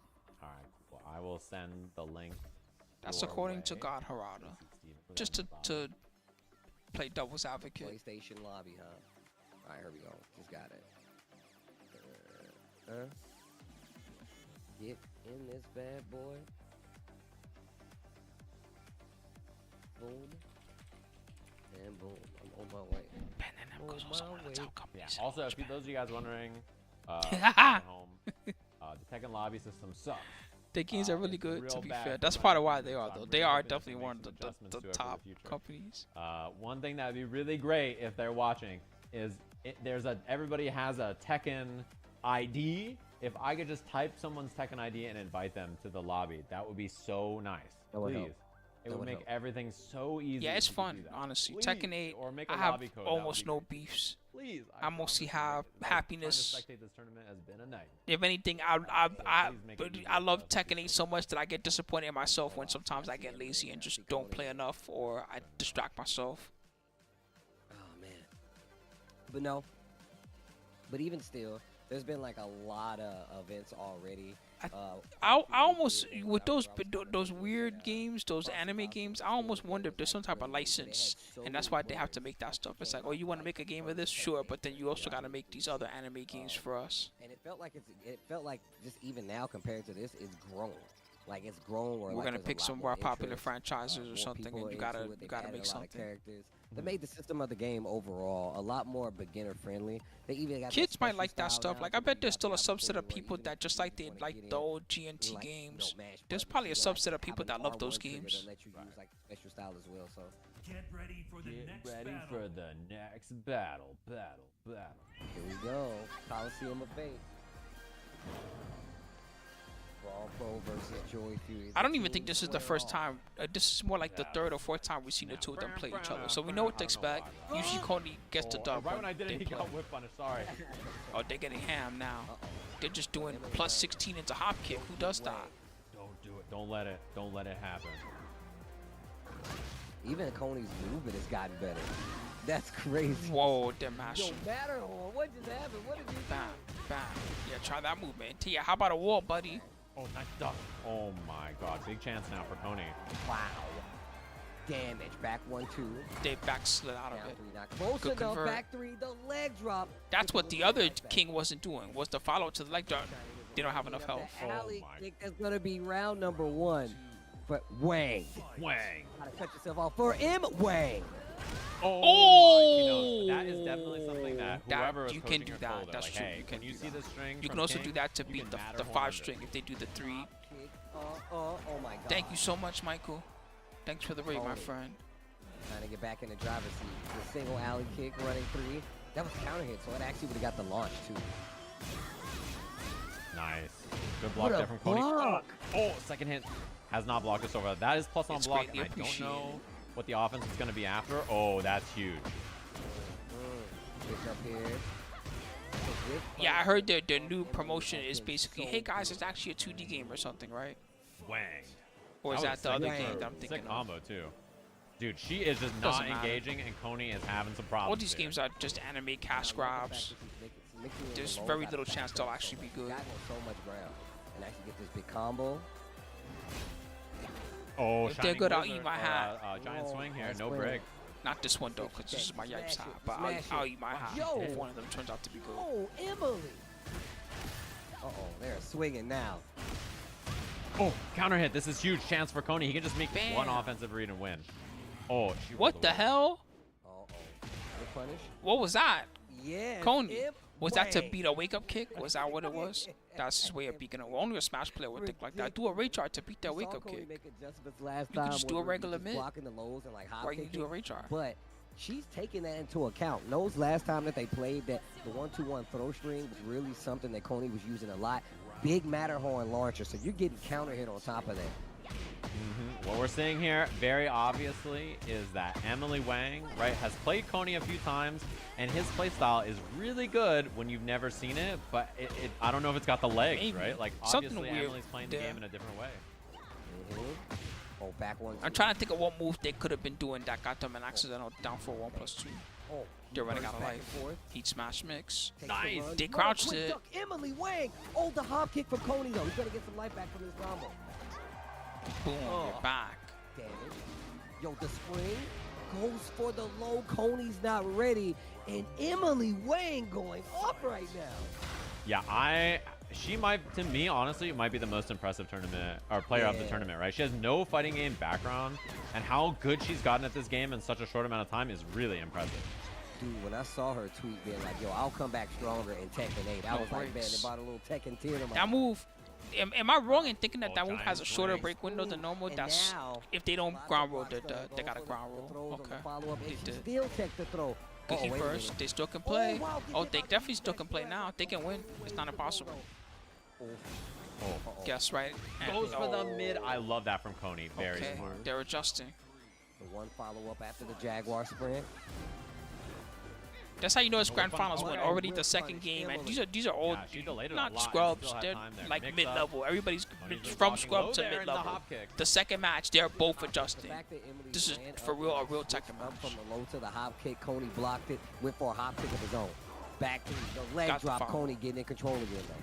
All right, well, I will send the link. That's your according to way. God Harada. Steven for Just them to play devil's advocate. PlayStation lobby, huh? All right, here we go. Just got it. Get in this bad boy. Boom. And boom. I'm on my way. Yeah. Also, if those of you guys wondering, at home, the Tekken lobby system sucks. The games are really It's good, real to be bad fair. for That's my part of why opinion, they so are, I'm though. really They are hoping to definitely make one some of the adjustments to it for the top future. companies. One thing that would be really great if they're watching is everybody has a Tekken ID. If I could just type someone's Tekken ID and invite them to the lobby, that would be so nice. That would Please. help. It That would would make help. everything so easy. Yeah, it's if you could fun, do that. honestly. Please, Tekken 8, or make a I have lobby code, that would almost be no great. beefs. Please, I mostly promise, have like, happiness. Trying to spectate this tournament has been a night. If anything, I love Tekken 8 so much that I get disappointed in myself when sometimes I get lazy and just don't play enough or I distract myself. Oh man. But no. But even still, there's been like a lot of events already. I almost with those weird games, those anime games, I almost wonder if there's some type of license, and that's why they have to make that stuff. It's like, oh, you want to make a game of this, sure, but then you also got to make these other anime games for us. And it felt like just even now compared to this, it's grown. Like it's grown. Where, We're like, gonna there's a pick lot some of more our popular interest, franchises or more something, people and you are gotta into it. They've make added a lot of something. characters. They made the system of the game overall a lot more beginner friendly. They even got Kids that might special like that style stuff. now Like I to where bet you there's got still the a subset of opportunity where people even that if just you like wanna like get the in, old GNT like, games. mash There's buttons, probably a you like subset of people have an that love those R1 trigger games. that let you use like special style as well. So Get ready for the next Ready battle. for the next battle. here we go. Coliseum of Fate. Brawl Pro versus Joy Fury. I don't even think this is the first time. This is more like the third or fourth time we've seen the two of them play each other. So we know what to expect. Usually Cody gets the dub. Right when I did they it, he play. got whip punish. Sorry. Oh, they're getting ham now. They're just doing plus 16 into hop kick. Who does that? Don't do it. Don't let it happen. Even Coney's movement has gotten better. That's crazy. Whoa, they're Yo, mashing. Matterhorn, what just happened? What did you do? Bam, bam. Yeah, try that movement. Tia, how about a wall, buddy? Oh, nice duck. Oh my god. Big chance now for Coney. Wow. Damage. Back 1-2. They backslid out of Down it. 3 knock. Close Good enough. convert. Back 3. The leg drop. That's what the other king wasn't doing. Was the follow to the leg drop. They don't have enough health. The alley my kick that's going to be round number 1. But Wang. Wang. Gotta cut yourself off for M. Wang. Oh! That is definitely something that That- whoever was you coaching can do your that. told her, That's like, true. hey, You can when you do see that. the string You from can also King, do that to you beat can the Matterhorn 5 under. string if they do the 3. Kick. Oh my god. Thank you so much, Michael. Thanks for the raid, my Tony. friend. Trying to get back in the driver's seat. The single alley kick running 3. That was counter hit, so it actually would have got the launch too. Nice. Good block What a there from Coney. block. Oh, second hit. Has not blocked us over. That is plus on It's block. greatly And I don't appreciated. know what the offense is going to be after. Oh, that's huge. Pick up here. Yeah, I heard their new promotion is basically, hey guys, it's actually a 2D game or something, right? Wang. Or is that the other game that I'm thinking Sick of? combo too. Dude, she is just Doesn't not matter. engaging, and Coney is having some problems. All these here. games are just anime cash grabs. There's very little chance they'll actually be good. So much ground and actually get this big combo. Oh, If they're Shining good, I'll Blizzard, eat my or, hat. giant swing here, Nice no swing. break. Not this one though, because this is my Yipes hat. But Smash I'll it. eat my hat Yo. if one of them turns out to be good. Oh, Emily. Uh-oh, they're swinging now. Oh, counter hit. This is huge chance for Coney. He can just make Bam. one offensive read and win. Oh, she rolled What the away. hell? Uh-oh. The punish? What was that? Yeah. Coney. Was that to beat a wake-up kick? Was that what it was? That's his way of beating it. Only a Smash player would think like that. Do a Ray chart to beat that wake-up kick. You could just do a regular mid. Blocking the lows and like hop Why you kicking. do a Ray chart? But she's taking that into account. Knows last time that they played that the 1-2-1 throw string was really something that Coney was using a lot. Big Matterhorn launcher, so you're getting counter hit on top of that. What we're seeing here, very obviously, is that Emily Wang, right, has played Coney a few times, and his playstyle is really good when you've never seen it, but I don't know if it's got the legs, Maybe. right? Like, Something obviously, weird Emily's playing the there. game in a different way. Oh, back one. I'm trying to think of what move they could have been doing that got them an accidental down for 1+2. Oh, They're running out of back and life. forth. Heat smash mix. Takes the Nice. run. They Run, crouched quick it. duck. Emily Wang. Oh, the hop kick from Coney though. He's gonna get some life back from his combo. Boom, Oh. you're back. Damage. Yo, the spring goes for the low. Coney's not ready, and Emily Wang going up right now. Yeah, she might, to me, honestly, might be the most impressive tournament or player of the Yeah. tournament, right? She has no fighting game background, and how good she's gotten at this game in such a short amount of time is really impressive. Dude, when I saw her tweet being like, yo, I'll come back stronger in Tekken 8, I No was like, man, breaks. they bought a little Tekken tear to my That move. Am I wrong in thinking that Oh, that move giant has a shorter swing. break window than normal? And That's now, if they don't lots of ground roll, blocks they got a for ground the roll. throws on the Okay. follow-up, and They she did. still takes the throw. Good Oh, hit wait a first. minute. They still can play. wow, get Oh, hit they by the definitely still can defense play right now. now. They can win. It's not impossible. Oh, Guess right. And- goes for the oh, mid. I love that from Coney. Very Okay, smart. they're adjusting. The one follow-up after the Jaguar sprint. That's how you know it's grand fun finals call. win. Oh, Already real the second punish. game, and Emily. these are all Yeah, she delayed it a not lot and scrubs. still had They're time there. like Mix up. mid-level. Everybody's Coney's been from blocking scrub low to there in the mid-level. hop kick. The second match, they're both adjusting. The fact that Emily This is ran for up real a and real switched Tekken up match. from the low to the hop kick. Coney blocked it, went for a hop kick of his own. Back to the leg Got the drop. foul. Coney getting in control again though.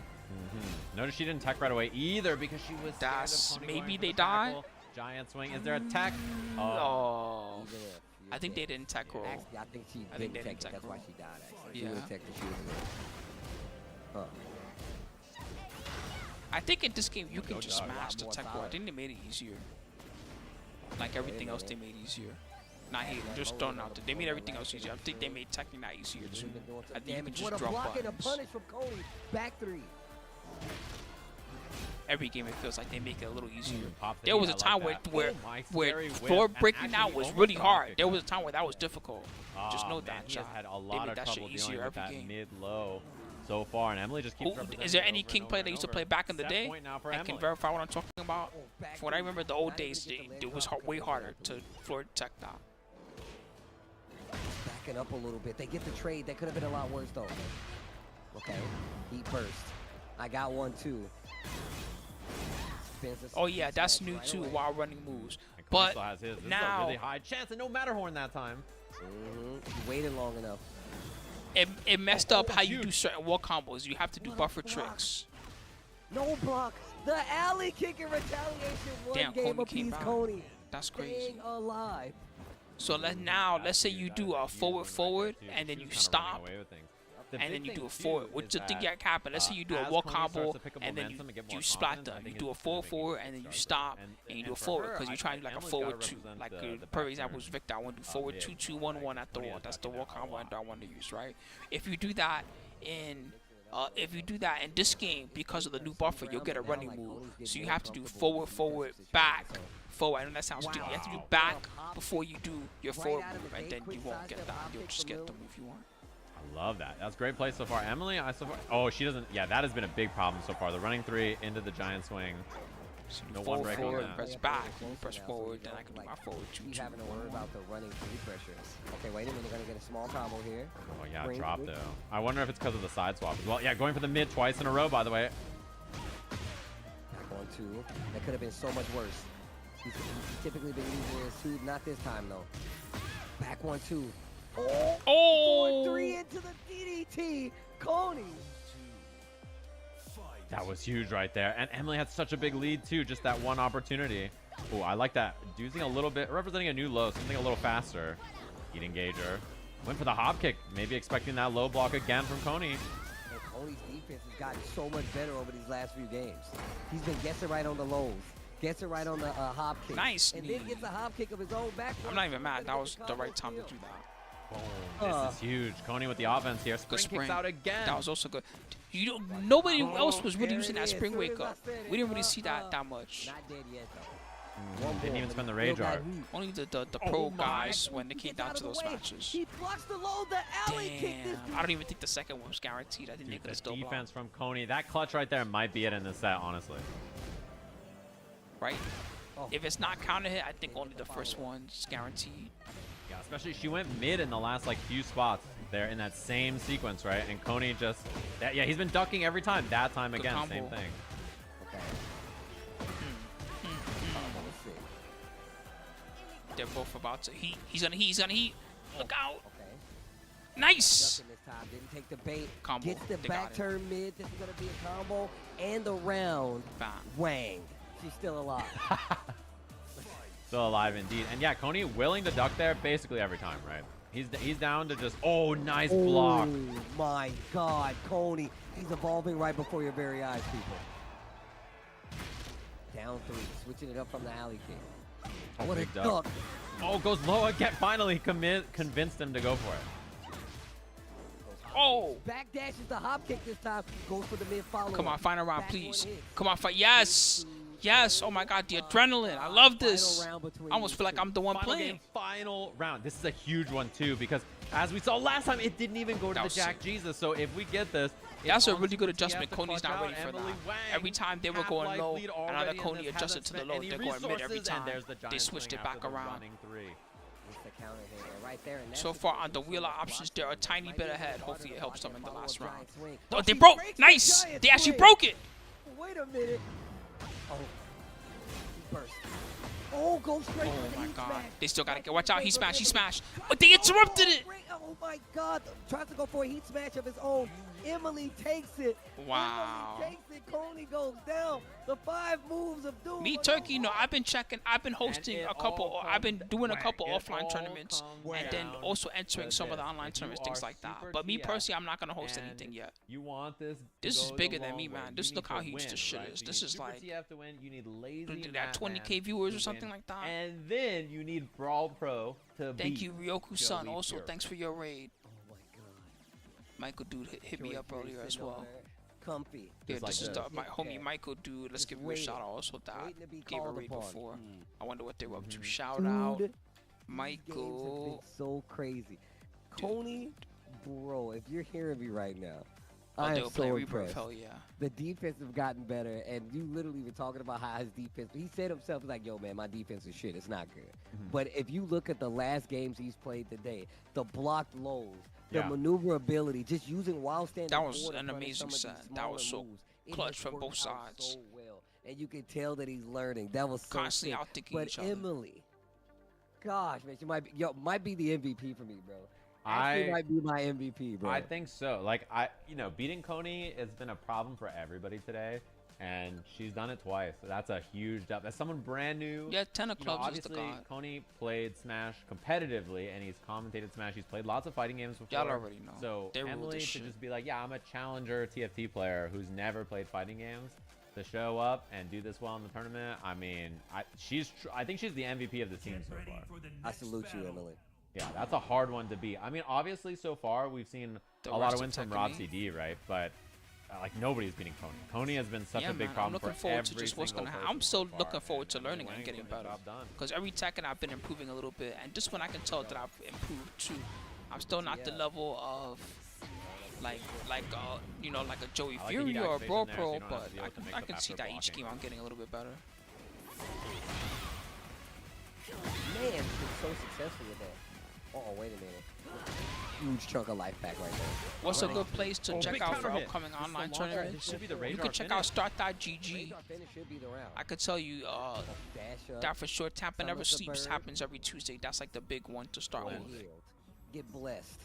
Notice she didn't tech right away either because she was scared That's- of Coney maybe going for they the die. tackle. Giant swing. Is there a tech? Oh, Even if I you're think they dead. didn't tech roll. Actually, I think she I think didn't they tech didn't it. tech That's why roll. she died. Actually, she Yeah. would have teched it. She would have. I think in this game you can no just doubt. smash the More tech roll. I solid. think they made it easier. Like everything else, they made easier. Not hating, just throwing out there. They made everything else easier. I think they made teching that easier too. I think you can just What a drop block and a buttons. punish from Coney. Back three. Every game it feels like they make it a little easier. Pop the There was heat, a I time like that. where Oh my, where scary whip, floor and breaking actually out was almost really a hop hard. kick. There was a time where that was difficult. Just Oh, know man, that, he Jai. has had a They lot made of that shit trouble easier dealing with every that game. mid-low so far, and Emily just keeps Who, representing is there it any over King and player over that used to and play over. back in the Set day point now for and can Emily. verify what I'm talking about? Back From what I three. remember, the old Not able days, to get the leg it was drop way because harder of to floor tech that. Backing up a little bit. They get the trade. That could have been a lot worse though. Okay. Heat burst. I got one too. Spins the Oh yeah, that's smash new right too. away. While running moves, And Coney but still has his. This is a now really high chance, and no Matterhorn that time. He waited long enough. it messed up Oh, how you do huge. certain wall combos. You have to do What a buffer block. tricks. No block. The alley kick in retaliation. One Damn, game Coney came apiece. back. Coney That's crazy. staying alive. So let's say you do a forward, and then you stop, and then you do a forward. Which the thing that happen? Let's say you do a wall combo, and then you splat them. You do a forward, and then you stop, and you do a forward because you're trying to do like a forward two. Like the perfect example is Victor. I want to do forward 2-2-1-1 at the wall. That's the wall combo I want to use, right? If you do that in this game, because of the new buffer, you'll get a running move. So you have to do forward, back, forward. I know that sounds stupid. You have to do back before you do your forward move, and then you won't get that. You'll just get the move you want. I love that. That's great play so far. Emily, oh, she doesn't. Yeah, that has been a big problem so far. The running three into the giant swing. So No forward, one break on forward, that. press back, you press forward, then I can do my forward Keep 2-2. having to worry about the running free pressure. Okay, wait a minute. They're gonna get a small combo here. Oh yeah, Bring drop it. though. I wonder if it's because of the side swap as well. Yeah, going for the mid twice in a row, by the way. Back on 2. That could have been so much worse. He's typically been using his 2. Not this time, though. Back 1-2. Oh! 4-3 into the DDT. Coney. That was huge right there. And Emily had such a big lead, too. Just that one opportunity. Oh, I like that. Using a little bit, representing a new low, something a little faster. Heat engager. Went for the hop kick. Maybe expecting that low block again from Coney. And Coney's defense has gotten so much better over these last few games. He's been guessing right on the lows. Gets it right on the hop kick. Nice And knee. then gets a hop kick of his own back. I'm not even mad. That was the right time to do that. Boom. This is huge. Coney with the offense here. Spring kicks out again. That was also good. You don't. Nobody else was really using that spring wake up. We didn't really see that much. Not dead yet, though. Didn't even spend the rage art. Only the pro guys when they came down to those matches. He blocks the low, the alley kick. This Damn. I don't even think the second one was guaranteed. I think they Dude, could have the still defense from Coney. That clutch right there might be it in this set, honestly. right? If it's not counter hit, I think only the first one's guaranteed. Yeah, especially she went mid in the last like few spots there in that same sequence, right? And Coney just, yeah, he's been ducking every time. That time Good again, combo. same thing. Okay. Let's see. They're both about to heat. He's gonna heat. He's gonna heat. Look out. Okay. Nice. Ducking this time. Didn't take the bait. Combo. Gets the They back got it. turn mid. This is going to be a combo. And the round. Bam. Wang. She's still alive. Still alive indeed. And yeah, Coney willing to duck there basically every time, right? He's down to just, oh, nice block. Oh my God, Coney. He's evolving right before your very eyes, people. Down 3, switching it up from the alley kick. Oh, What a big duck. Oh, goes low again. Finally convinced him to go for it. Oh. Back dashes the hop kick this time. Goes for the mid follow. Come on, final round, Back please. one hits. Come on, fight. Yes. Yes. Oh my God, the adrenaline. I love this. Final round between I almost these feel like two. I'm the one Final playing. game, final round. This is a huge one too because as we saw last time, it didn't even go to That the was Jack sick. Jesus. So if we get this, That's a it's really good honestly adjustment. TF to Coney's clutch not ready out. for Emily that. Wang, Every time they were going half-life low, lead and now already that in Coney this, adjusted hasn't to the spent low, any they're going mid every resources, and time. there's the They giant switched swing it back after the around. running three. It's the counter hit right there. And So that's far the on the thing. wheeler options, Blocks they're a it. tiny Right bit there. ahead. Follow Hopefully it the helps them in the follow last a round. giant swing. Oh, they She broke. breaks the Nice. giant They actually swing. broke it. Wait a minute. Oh. He burst. Oh, go straight for Oh the my heat God. smash. They still got to get. Watch out. He smashed. He smashed. But they interrupted it. Oh my God. Tries to go for a heat smash of his own. Emily takes it. Wow. Emily takes it. Coney goes down. The 5 moves of doom. Me, Turkey, no, I've been checking. I've been hosting it a couple. all I've been comes doing a back. couple It offline all tournaments, comes and then down also entering to some of the this. online If you tournaments, are things like that. super But me TF personally, I'm not gonna host and anything yet. You want this? This is go bigger the than long me, way. man. You Just need look to how huge win, this shit right? is. So This you is super like TF to win. You need lazy. they got Madman 20K viewers or to something win. like that. And then you need Brawl Pro to Thank beat you, Ryoku-san. Joey Also, Fury. thanks for your raid. Oh my God. Michael Dude hit me Joey up Fury earlier as sitting well. over there, Comfy. Yeah, Just like this is this. my homie Yeah. Michael Dude. Let's Just give him a waiting. shout out. Also, that Waiting to be gave a called raid upon. before. I wonder what they were up to. Shout Dude, out, Games have Michael. been so crazy. Coney, bro, if you're hearing me right now, Oh, I they am were playing so Rebirth. impressed. Hell yeah. The defense have gotten better, and you literally were talking about how his defense. He said himself, he's like, "Yo, man, my defense is shit. It's not good." But if you look at the last games he's played today, the blocked lows, the Yeah. maneuverability, just using wild standing. That was forward in an front of amazing some of these set. That was smaller so moves, it clutch has from worked both out sides. So well, and you can tell that he's learning. That was so Constantly sick. outthinking But each other. Emily, gosh, man, she might be the MVP for me, bro. Actually, might be my MVP, bro. I think so. Like beating Coney has been a problem for everybody today, and she's done it twice. So that's a huge help. As someone brand new, Yeah, 10 of you know, clubs is the obviously god. Coney played Smash competitively, and he's commentated Smash. He's played lots of fighting games before. Y'all already know. So They rule Emily this to shit. just be like, yeah, I'm a challenger TFT player who's never played fighting games, to show up and do this well in the tournament. I mean, I think she's the MVP of the team so far. I salute you, Emily. Yeah, that's a hard one to beat. I mean, obviously, so far, we've seen The a lot rest of of wins from Tekken Rob me. CD, right? But, like, nobody's beating Coney. Coney has been such Yeah, a big man, problem I'm looking for forward to every just what's single gonna happen. person I'm still so far, looking forward to and learning Wang and getting getting the better. job done. Because every Tekken I've been improving a little bit, and just when I can tell that I've improved too, I'm still not the level of like a Joey I like the Fury heat or a activation Brawl there, so Pro, you don't have but to deal with the I mix-up can see after that each blocking. game I'm getting a little bit better. Man, she's been so successful with that. Oh, wait a minute. Huge chunk of life back right there. What's a good place to check big out for counter hit. upcoming This is the online launcher. tournaments? This should be the You radar can check out finish. start.gg. Radar finish should be the round. I could tell you, Dash up. that for sure. Tampa Summons Never the Sleeps bird. happens every Tuesday. That's like the big one to start Get with. healed. Get blessed.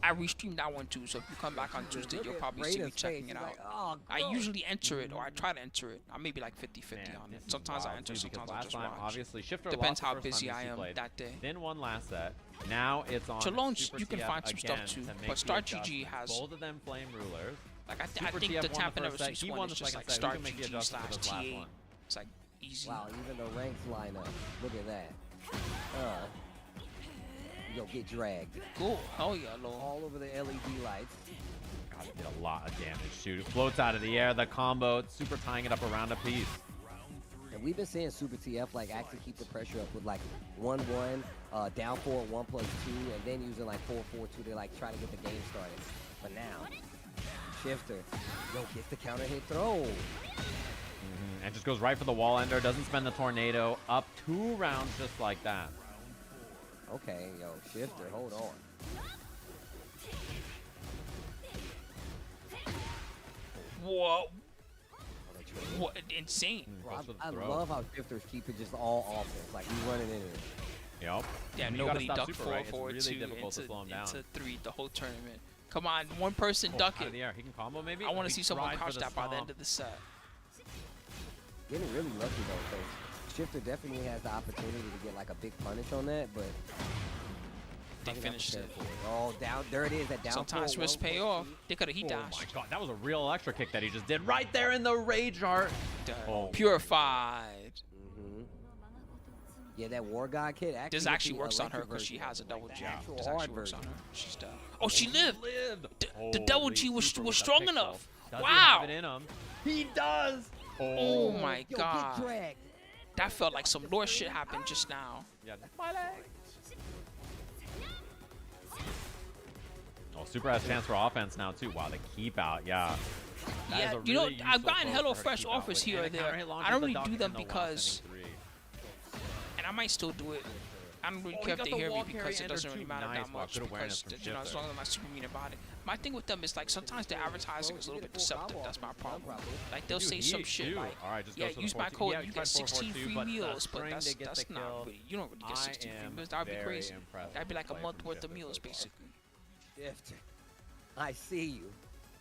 I restream that one too, so if you come back on Tuesday, Look you'll at probably see me Raider's checking face. it He's out. like, oh, I go. usually enter it, or I try to enter it. I may be like 50-50 on it. Sometimes I enter, sometimes I just watch. Obviously, Shifter Depends lost the how first busy time I he am played. that day. Then won last set. Now it's on. Chalone, Super you can TF find some stuff again too, to make but the Star GG adjustments. has. Both of them flame rulers. Like I Super think TF the won Tampa the Never first set. Sleeps He one won is the just second like set. Who Star can make the GG adjustment for slash this last TA. one? It's like easy. Wow, even the ranks line up. Look at that. Yo, get dragged. Cool. Hell yeah, Lord. All over the LED lights. God, it did a lot of damage. Shoot, floats out of the air. The combo, super tying it up around a piece. And we've been seeing Super TF like actually keep the pressure up with like 1-1, down 4, 1+2, and then using like 4-4-2 to like try to get the game started. But now, Shifter, yo, gets the counter hit throw. And just goes right for the wall ender. Doesn't spend the tornado. Up 2 rounds just like that. Okay, yo, Shifter, hold on. Whoa. What insane. Bro, I love how Shifter's keeping just all offense. Like he's running into it. Yep. Yeah, And you nobody gotta stop ducked super, right? It's 4-4-2 really difficult to slow him down. into 3 the whole tournament. Come on, one person duck Out of it. the air. He can combo maybe? I want to He see someone tried for crouch the that by the end stomp. of the set. Getting really lucky though, because Shifter definitely has the opportunity to get like a big punish on that, but They probably not finished it. prepared for Oh, down there it is. That down. Sometimes four, risks pay 1+2. off. They could have he Oh my dashed. god, that was a real electric kick that he just did right there in the rage art. Oh. Purified. Yeah, that War God kid actually. This with actually the works on her electric because she version, has a double like G. the actual This hard actually works on version. her. She's dead. Oh, she lived. The Holy double G was super with that strong pixel. enough. Does he Wow. have it in him? He does. Oh my Yo, god. Get dragged. That felt like some lore shit happened just now. Yeah. My leg. Oh, Super has chance for offense now too. Wow, the keep out, yeah. That is Yeah, a you know, really I've useful gotten throw for her to HelloFresh keep out offers with. here And or a counter there. hit launches I don't the really duck do and them the lost because, ending 3. and I might still do it. I don't really Oh, care he if they got the hear me wall carry because it ender doesn't really too. matter Nice, that wow, much good awareness because, from you know, as Shifter. long as I'm not super mean about it. My thing with them is like sometimes the advertising is a little bit deceptive. That's my problem. Like they'll say some shit like, Alright, just yeah, goes for the use my 14. code, Yeah, you he get tried 16 4-4-2, free but the meals, but string that's to get the not kill. really, you don't really get I 16 free am meals. That'd be very crazy. impressed That'd be like a with month play worth from of meals Shifter so far. basically. Shifter. I see you.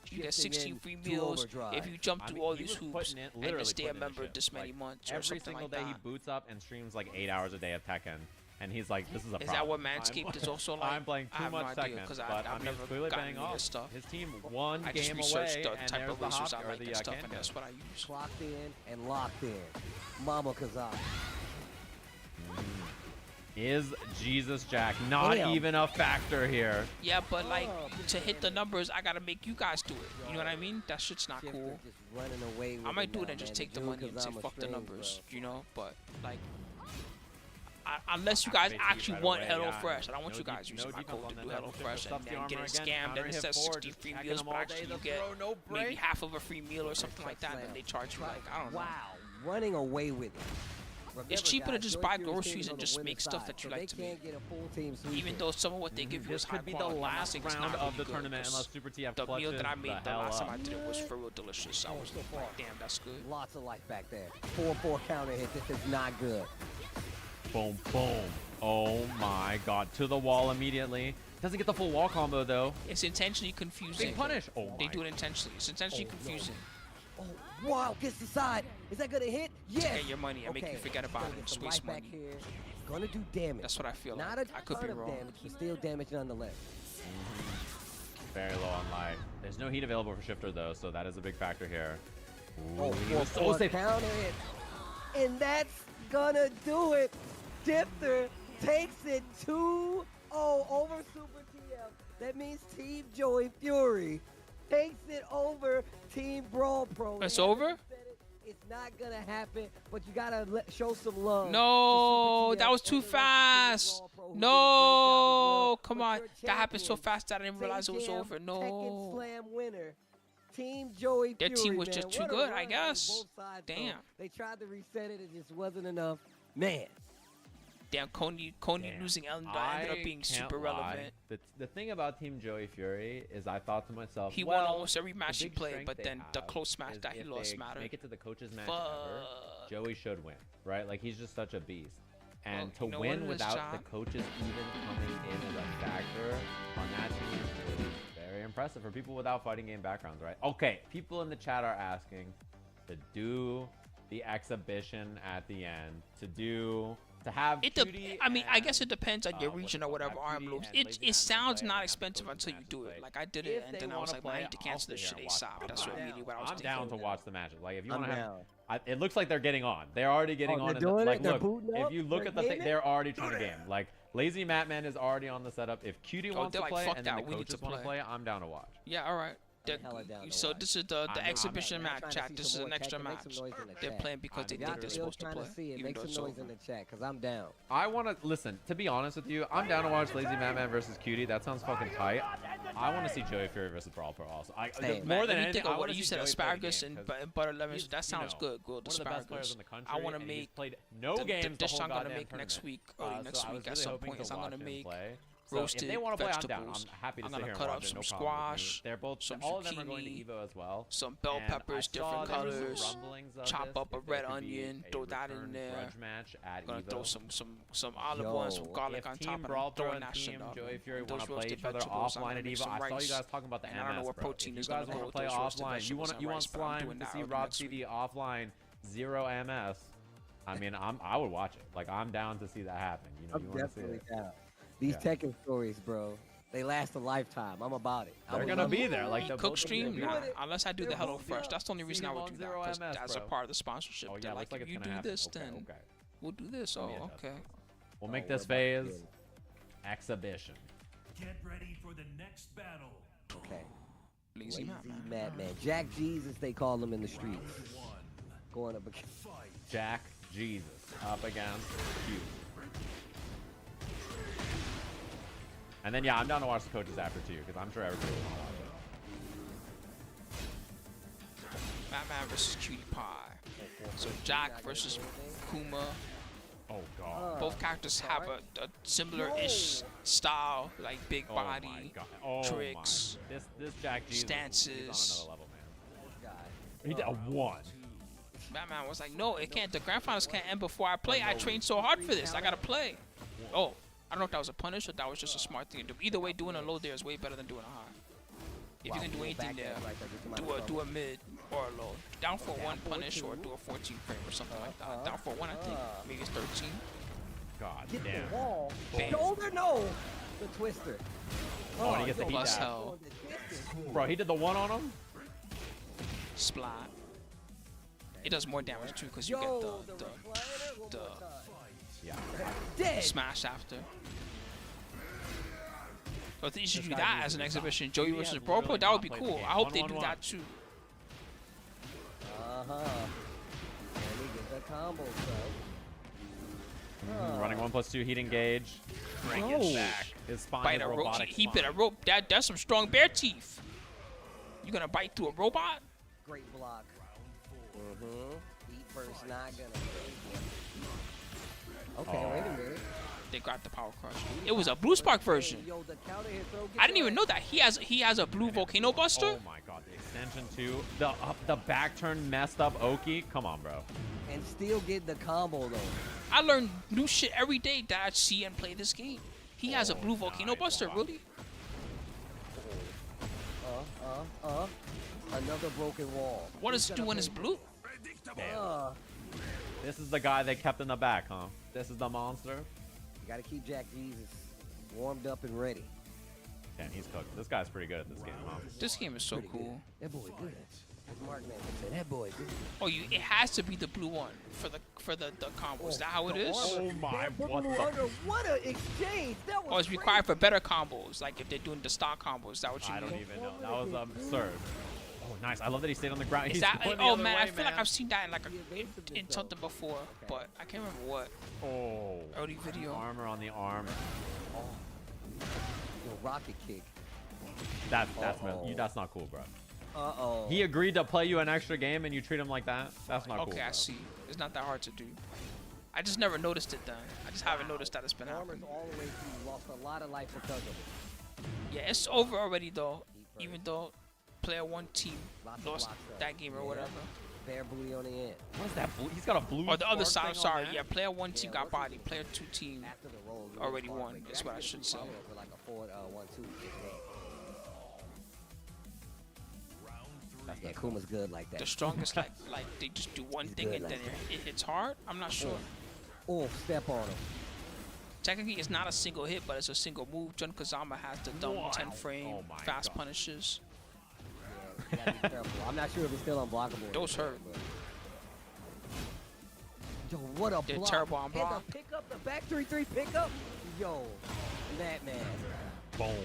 You get Shifting 16 in free to meals overdrive. if you jump I through mean, all he these was hoops putting it- and literally to stay a putting in member shit. this many Like, months or every something single like day he that. boots up and streams like 8 hours a day of Tekken. And he's like, this is a problem. Is that what Manscaped is also like? I'm playing I too have much no idea, Tekken, 'cause but I've I mean, never it's clearly gotten paying into off. this stuff. His team one I just game researched away, the and type there's of the lasers hop I or like the and stuff, Kendo. and that's what I use. Clocked in and locked in. Mama Kazak. Is Jesus Jack not Damn. even a factor here? Yeah, but like to hit the numbers, I gotta make you guys do it. You know what I mean? That shit's not Shifter cool. just running away with I might do now, it and just man. take the June money and say Kazama fuck the strings, numbers, bro. you know. But like, unless you guys Activates actually right want away, yeah. HelloFresh, I don't want No you guys deep- using no my default code on to that do level. HelloFresh Shifter and stuffs the then armor getting again, scammed counter and it hit says forward, 60 just free attacking meals, them but all actually day, you the get throw, no maybe break. half of a free meal or something like that, and then they charge you like I don't know. Wow, running away with it. It's Remember, cheaper to guys, just Joy buy Fury's groceries team is and on the just women's make stuff side, that you so like they to can't make. get a full team Even sweeping. though some of what they give you This is high could be the quality, I'm not last saying it's round not of really the good, tournament 'cause unless Super TF the meal that I clutches made the the hell last time I up. did it was for real delicious. I was like, damn, that's good. Lots of life back there. 4-4 counter hit. This is not good. Boom, boom. Oh my god. To the wall immediately. Doesn't get the full wall combo though. It's intentionally confusing. Big punish. Oh They my. do it intentionally. It's intentionally Oh, no. confusing. Oh, wow, gets the side. Is that gonna hit? Yes. Get your money and make you forget about Gonna it and get just some waste life back money. here. Gonna do damage. That's what I feel Not like. a I could ton be of wrong. damage, but still damage nonetheless. Very low on life. There's no heat available for Shifter though, so that is a big factor here. Ooh, Oh, he was so 4-4 safe. counter hit. And that's gonna do it. Shifter takes it 2-0 over Super TF. That means Team Joey Fury takes it over Team Brawl Pro. It's They haven't over? said it. It's not gonna happen, but you gotta show some love. to No, Super that TF was and too the rest of Team fast. Brawl Pro who did a great job as No, well. come But on. your That happened so champions, fast that I didn't realize it was Sajam over. Tekken No. Slam winner. Team Joey Their Fury, team was man. just too What a good, I run on guess. both sides, though. Damn. They tried to reset it, it just wasn't enough. Man, Damn, Coney losing ended up being super relevant. The thing about Team Joey Fury is I thought to myself, He well, won almost every match the he big played, strength but they then the have close match is that he if lost they mattered. make it to the coaches match Fuck. ever, Joey should win, right? Like he's just such a beast. And Well, you to know what win it is, without John? the coaches even coming in as a factor on that team is very impressive for people without fighting game backgrounds, right? Okay, people in the chat are asking to do the exhibition at the end, to have Cutie I mean, I and, guess it depends on your what's region it or called, whatever have arm Cutie loops. and Lazy It Matt sounds play not and have expensive coaches until you matches do played. it. Like I did it, If and they then I was wanna like, play, man, I need to I'll cancel this sit shit here and watch ASAP. it. That's I'm really what I was I'm thinking. down to watch the matches. Like if you I'm want to have, down. it looks like they're getting on. They're already getting Oh, on. they're in the, doing like, it? They're look, booting if up? you look They're at the thing, gaming? they're already trying to game. Like Lazy Matman is already on the setup. If Cutie wants they're to like, play fuck and then that, the we need to coaches want to play. play, I'm down to watch. Yeah, all right. hella down to So watch. this is the I'm exhibition I'm trying match, to chat. see This some is an more extra Tekken. Make match. some noise in the They're chat. playing because they I'm think down. they're Still supposed to trying play, to see it. even Make though some it's noise in over. the chat, because I'm down. I want to listen. To be honest with you, I'm down to watch Lazy Madman versus Cutie. That sounds fucking tight. I want to see Joey Fury versus Brawl Pro also. Same. More than Let me anything, think I of want what to you see said. Joey play the Asparagus game, and 'cause butter lemons. he's, That sounds good. Grilled one of the best players asparagus. in the country. I want to and he's make played no the games. dish the I'm whole gonna goddamn make next tournament. week, early So next I was week at really some hoping point. Is to I'm watch gonna him make play. So roasted if they want to play, I'm down. vegetables. I'm happy to I'm sit gonna here and cut watch up it. some No problem with me. squash, They're both. some All of them are going to zucchini, Evo as well. some bell And peppers, I saw different there was some colors. rumblings of Chop this, up a if there red could be onion, a throw that in return there. grudge match at Gonna Evo. throw some olive oils with Yo, garlic If on Team top, and Brawl I'm Pro throwing and that Team shit up. Joey Fury And want those to play roasted each other vegetables, I'm offline gonna at make Evo, some I saw you rice. guys talking about the And I don't know MS, what bro. protein If is you guys gonna go want to with play those roasted offline, you vegetables want and you want rice, but I'm slime doing to that see early Rob next TV week. offline 0 MS. I mean, I would watch it. Like I'm down to see that happen. You know, I'm you want to see definitely it. down. These Yeah. Tekken stories, bro, they last a lifetime. I'm about it. They're gonna be there. Like the Cook stream? Nah, it. unless I do the They're Hello both Fresh. up. That's the only reason I would do that. 0 Because MS, that's a bro. part of the sponsorship. Oh They're yeah, like, looks like if it's you gonna do happen. this, Okay, then okay. we'll do this. Let me Oh, adjust okay. We'll make Oh, this we're about to phase get it. exhibition. Get ready for the next battle. Okay. Lazy man. Madman. Jack Jesus, they call him in the streets. Going up against. Fight. Jack Jesus up against Q. And then yeah, I'm down to watch the coaches after too, because I'm sure everybody will want to watch it. Batman versus Cutie Pie. So Jack versus Kuma. Oh god. Both characters have a similar-ish style, like big Oh my body, god. Oh tricks, my. This Jack Jesus stances. He's on another level, man. Guy. He did a 1. Batman was like, no, it can't. The grand finals can't end before I play. I trained so hard for this. I gotta play. Oh, I don't know if that was a punish or that was just a smart thing to do. Either way, doing a low there is way better than doing a high. If you can do anything there, do a mid or a low. Down for 1 punish or do a 14 frame or something like that. Down for 1, I think. Maybe it's 13. God Get damn. the wall. Bam. Shoulder, no. The twister. Oh, and he gets the heat Plus down. hell. Bro, he did the 1 on him? Splat. It does more damage too because you Yo, get recliner, the one more time. Yeah. Dead. smash after. So if they should do that as an exhibition, Joey versus Brawl Pro, that would be cool. I hope they do that too. Uh-huh. Let me get the combo, bro. Running 1+2 heat engage. Bring it back. His spine Bite is a rope. robotic He spine. bit a rope. That's some strong bear teeth. You gonna bite through a robot? Great block. Feet first, not gonna. Okay, wait a minute. They got the power crush. It was a Blue Spark version. Yo, the counter hit throw. I didn't even know that. He has a blue volcano buster. Oh my god, the extension too. The back turn messed up Oki. Come on, bro. And still get the combo though. I learn new shit every day that I see and play this game. He has a blue volcano buster, really? Another broken wall. What does he do when it's blue? Uh, This is the guy they kept in the back, huh? This is the monster. you gotta keep Jack Jesus warmed up and ready. Damn, he's cooked. This guy's pretty good at this game, huh? This game is so Pretty good. cool. That boy good. As Mark Man would say, that boy good. Oh, it has to be the blue one for the combos. Is that how it is? Oh my, what the? What a exchange! That was Or it's required for better combos, like if they're doing the stock combos. Is that what you I mean? don't even know. That was absurd. Oh, nice. I love that he stayed on the ground. Is He's that? going the Oh other man, way, I feel like man. I've seen that in like in something before, but I can't remember what. Oh. Early video. Armor on the arm. Yo, rocket kick. That's not cool, bro. Uh-oh. He agreed to play you an extra game and you treat him like that? That's not cool. Okay, I bro. see. It's not that hard to do. I just never noticed it then. I just haven't noticed that it's been Farmers happening. all the way through lost a lot of life because of it. Yeah, it's over already though. Even though player 1 team Lots of lost blocks up. that game or Yeah. whatever. Bare booty on the end. What's that? He's got a blue. Or the other side, spark I'm thing sorry. on that? Yeah, player 1 team Yeah, got bodied. Player 2 team. After the roll, you Already farm won, break. is what I Actually, should two say. follow-ups were like a 4-1-2. Yeah, Kuma's good like that. The strongest, like they just do one He's thing good and like then that. it hits hard. I'm not sure. Oh, step on him. Technically, it's not a single hit, but it's a single move. Jun Kazama has the dumb 10 frame Oh my fast God. punishes. Yeah, you gotta be careful. I'm not sure if it's still unblockable. Those hurt. But... Yo, what a They're block. terrible on And block. the pickup, the back 3-3 pickup. Yo, that man. Boom.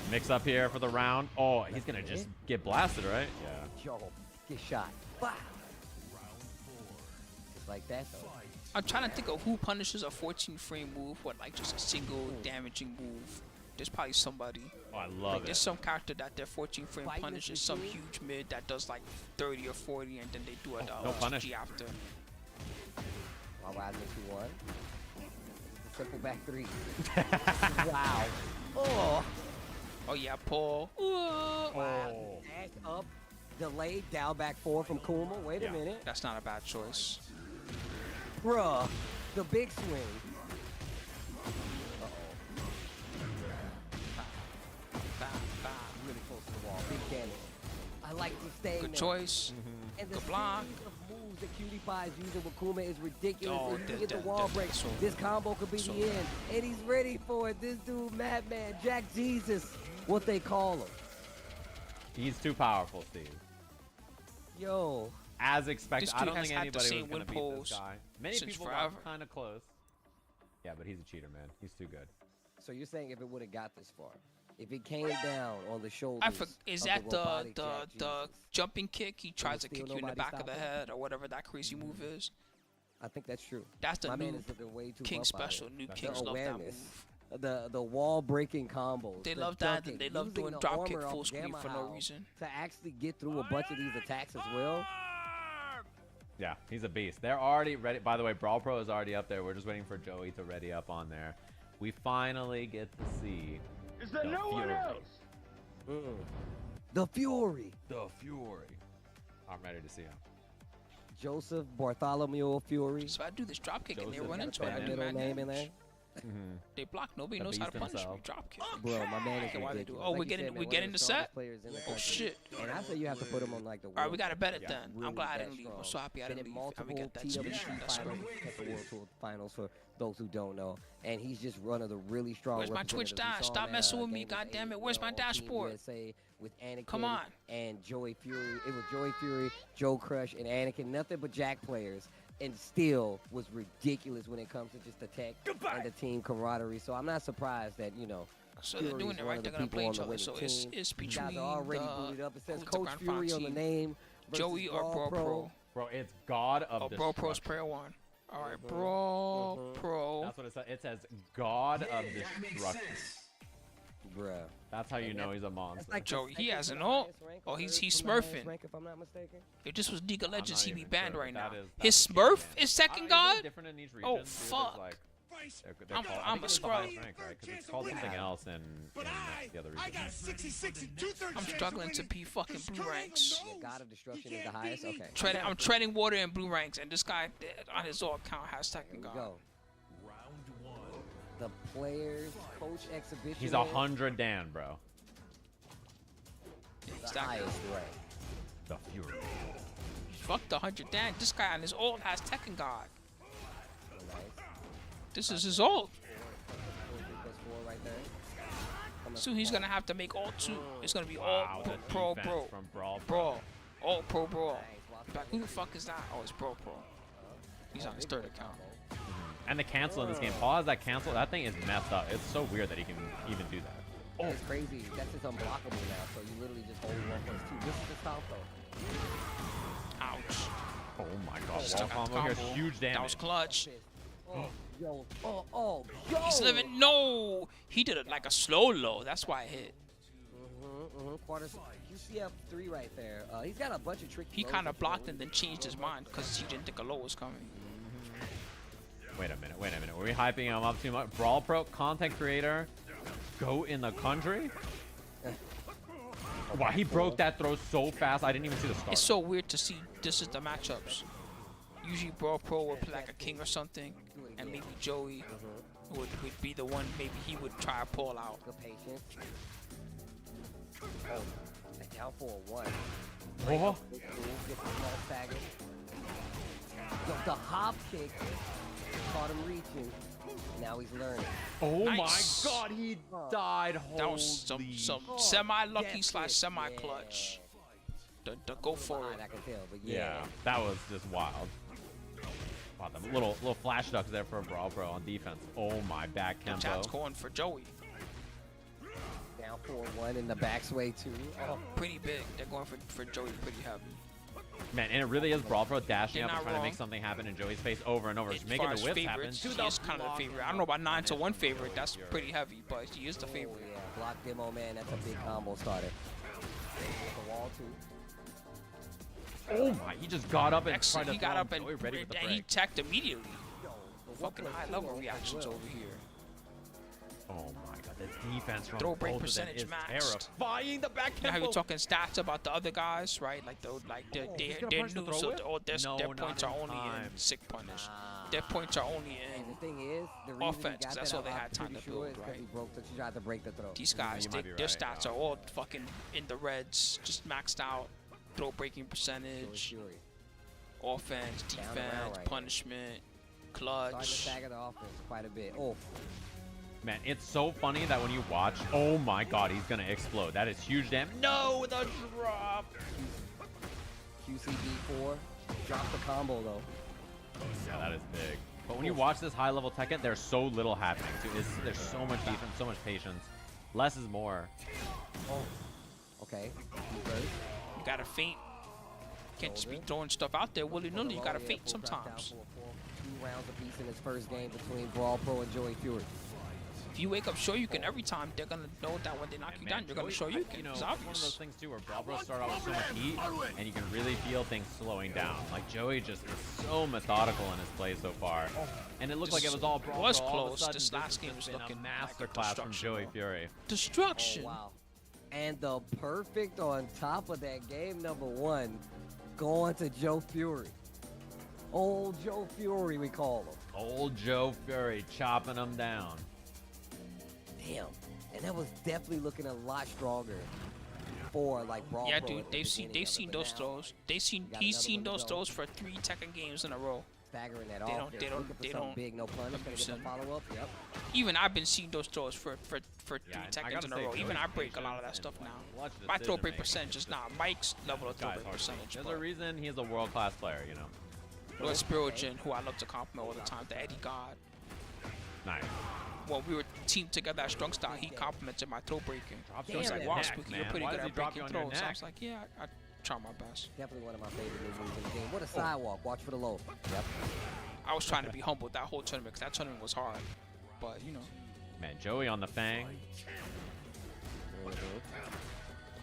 Mix up here for the round. Oh, he's gonna just get blasted, right? Yeah. Yo, get shot. Wow. Just like that though. I'm trying to think of who punishes a 14 frame move, what like just a single damaging move. There's probably somebody. Oh, I Like love there's it. some character that their 14 frame Fighting punishes this some machine? huge mid that does like 30 or 40 and then they do a no punish. GG after. While rising 2-1. The simple back 3. Wow. Oh. Oh yeah, Paul. Wow. Oh. Dash up. Delayed. Down back 4 from Kuma. Wait a Yeah. minute. That's not a bad choice. Bruh. The big swing. Really close to the wall. Big cannon. I like to stay Good there. choice. And the Good block. series of moves that Cutie Pie is using with Kuma is ridiculous. Oh, If you get the wall that- break, that's so this good. combo could be So the good. end. And he's ready for it. This dude, Madman, Jack Jesus, what they call him. He's too powerful, Steve. Yo. As expected. This I dude don't has think had the anybody same was gonna win beat polls this guy. Many since people forever. got kind of close. Yeah, but he's a cheater, man. He's too good. So you're saying if it would have got this far, if it came down on the shoulders, Is of that the the robotic the Jack the Jesus, jumping kick? He tries to still kick you in the nobody back of the stop him? head or whatever that crazy move is. I think that's true. That's the My man new is looking way too King buff out special. here. New That's Kings the love that awareness. move. The wall breaking combos. They the love that, dunking, and they love using doing the drop kick armor full off screen Gamma for no Howl reason. to actually get through a bunch of these attacks as well. Yeah, he's a beast. They're already ready. By the way, Brawl Pro is already up there. We're just waiting for Joey to ready up on there. We finally get to see Is there the no one Fury. else? The Fury. The Fury. I'm ready to see him. Joseph Bartholomew Fury. So I do this drop kick and they Joseph run got into a it. I bad do middle mad name in there. damage. They block. Nobody The knows how to beast punish me. himself. Drop kick. Bro, my man is Okay, why they do- ridiculous. oh, Like we're you getting- said, man, we're one of getting the the set? strongest players in the Oh country. shit. And I say you have to put him on like the All right, we world gotta bet it Yeah. then. really I'm glad I that didn't leave. I'm strong. so happy I Been didn't in leave. And multiple we get that TWC speed. That's finals, great. at the World Tour finals for those who don't know. And he's just one of the really strong Where's my Twitch representatives. We dash? saw Stop him messing at, with me, Game of goddammit. Eight, Where's my on Team dashboard? USA with Anakin Come on. and Joey Fury. It was Joey Fury, Joe Crush, and Anakin. Nothing but Jack players. And still was ridiculous when it comes to just the tech and the team camaraderie. So I'm not surprised that, you know, So they're doing Fury's it one right. of They're the gonna people play on each the other. winning So team. it's You between guys are already the booted up. It says who's the Coach Grand Fury Final on the team? name. versus Joey or Brawl Pro? Bro, it's God of Oh, Brawl Pro's Destruction. prayer one. All right, Brawl Pro. That's what it says. It says God of Destruction. Bruh. That's how you know he's a monster. Like Joey, the he second has an from the ult. highest rank, Oh, or he's third from the highest smurfing. rank, if I'm not mistaken. If this was League of I'm Legends, not he'd be even banned sure, right but now. that is- His that's the Smurf game. is second Is it god? different in each Oh, region? Because, fuck. like, they're I'm called- I a think it's the scrub. highest rank, right? 'Cause it's called something else in the other region. I'm struggling to be fucking blue ranks. Yeah, God of Destruction is the highest. Okay. I'm treading water in blue ranks, and this guy on his ult account has Here second we god. go. The players coach exhibition. He's 100 Dan, bro. The He's that highest rank. The Fury. Fuck the 100 Dan. This guy on his ult has Tekken God. Nice. This is his ult. Plus 4 right there. Coming So he's gonna have to make ult 2. It's gonna be Wow, all the pro defense bro. from Brawl Pro. Brawl. All pro brawl. nice. Walk Back, who the fuck is that? Oh, it's Brawl Pro. He's on his third account. And the cancel in this game. Pause that cancel. That thing is messed up. It's so weird that he can even do that. Oh, it's crazy. That's just unblockable now. So you literally just hold 1+2. This is the stop though. Ouch. Oh my god. Still Wall got the combo here. combo. Huge That was damage. clutch. Oh, yo. Oh, yo. He's living. No, he did it like a slow low. That's why it hit. Quarters. UCF 3 right there. He's got a bunch of tricky. He kind of blocked and then changed his mind because he didn't think a low was coming. Wait a minute. Were we hyping him up too much? Brawl Pro content creator, GOAT in the country. Wow, he broke that throw so fast. I didn't even see the start. It's so weird to see this is the matchups. Usually Brawl Pro would play like a king or something, and maybe Joey would be the one. Maybe he would try to pull out. Good patience. Oh, down for a 1. Oh. Get the small stagger. The hop kick caught him reaching. Now he's learning. Oh Nice. my God, he died. That was some semi-lucky / semi-clutch. The go for it. I can tell, but Yeah, that was just wild. Wow, the little flash ducks there for a Brawl Pro on defense. Oh my, back Chat's tempo. going for Joey. Down 4-1 in the back sway too. Oh, Pretty big. They're going for Joey pretty heavy. Man, and it really is Brawl Pro dashing They're up and not trying to make wrong. something happen in Joey's face over and over. As Just making far the as whips happen. favorites, To he the is kind of the block. favorite. I don't know about 9 to 1 favorite. That's pretty heavy, but he is the oh, favorite. yeah. Block demo, man. That's a big combo starter. The wall too. Oh my, he just got up and Excellent. tried He to got throw up him. Joey and ready with the he break. teched immediately. Fucking high level reactions over here. Oh my God, the defense from Throw break both of them percentage is maxed. terrifying. The back You know how tempo. you're talking stats about the other guys, right? Like he's they're gonna punch the new, throw so whip? their No, points not are in only time. in sick punish. Their points are only And the in. thing is, the reason Offense, he got 'cause that's that all they out, had I'm time pretty to sure build, is 'cause right? He broke the, he tried to break the throw. These guys, you might be their right, stats yeah. are all fucking in the reds, just maxed out. Throw breaking percentage, Fury. offense, Down around defense, right punishment, Starting to clutch. stagger the offense quite a bit. Oh, Man, it's so funny that when you watch, oh my God, he's gonna explode. That is huge damage. No, the drop. QCB4. Drop the combo though. Yeah, that is big. But when you watch this high-level Tekken, there's so little happening. Too. There's so much defense, so much patience. Less is more. Okay. Reverse. You gotta feint. Can't just be throwing stuff out there willy-nilly. You gotta feint sometimes. 2 rounds apiece in his first game between Brawl Pro and Joey Fury. If you wake up Shoryuken every time, they're gonna know that when they knock you down, you're gonna Shoryuken. You know, It's it's one of those obvious. things too where Brawl Bros start out with so much heat, and you can really feel things slowing down. Like Joey just is so methodical in his play so far, and it looked like it was all Brawl was Pro. All of a close. sudden, This last has game was been looking a like a masterclass from destruction Joey mode. Fury. Destruction. Oh, wow. And the perfect on top of that game number 1, going to Joe Fury. Old Joe Fury, we call him. Old Joe Fury chopping him down. Damn. And that was definitely looking a lot stronger for like Brawl Yeah, Pro dude, at the they've seen beginning of it, but those now throws. got He's another seen one to those go. throws for 3 Tekken games in a row. Staggering that They off. don't- They're they don't- looking for they something don't big, no punish. Gonna get the abuse follow up. Yep. Even I've been seeing those throws for 3 Yeah, and I Tekkens gotta in a say, row. Even Joey's I break a lot of that patience stuff and, now. clutch My throw break decision-making percentage is not Mike's level of throw Guy's break hard. percentage. There's but a reason he's a world-class player, you know. Lord Spirogen, who I love to compliment all the time, the Eddie God. Nice. When we were teamed together at Strong Style, he complimented my throw breaking. Drops He you was on like, your wow, neck, Spooky, you're man. pretty Why good does he at drop breaking you on your throws. I neck? was like, yeah, I try my best. Definitely one of my favorite new moves in the game. What a sidewalk. Watch for the low. Yep. I was trying to be humble that whole tournament because that tournament was hard. But, you know. Man, Joey on the Fang.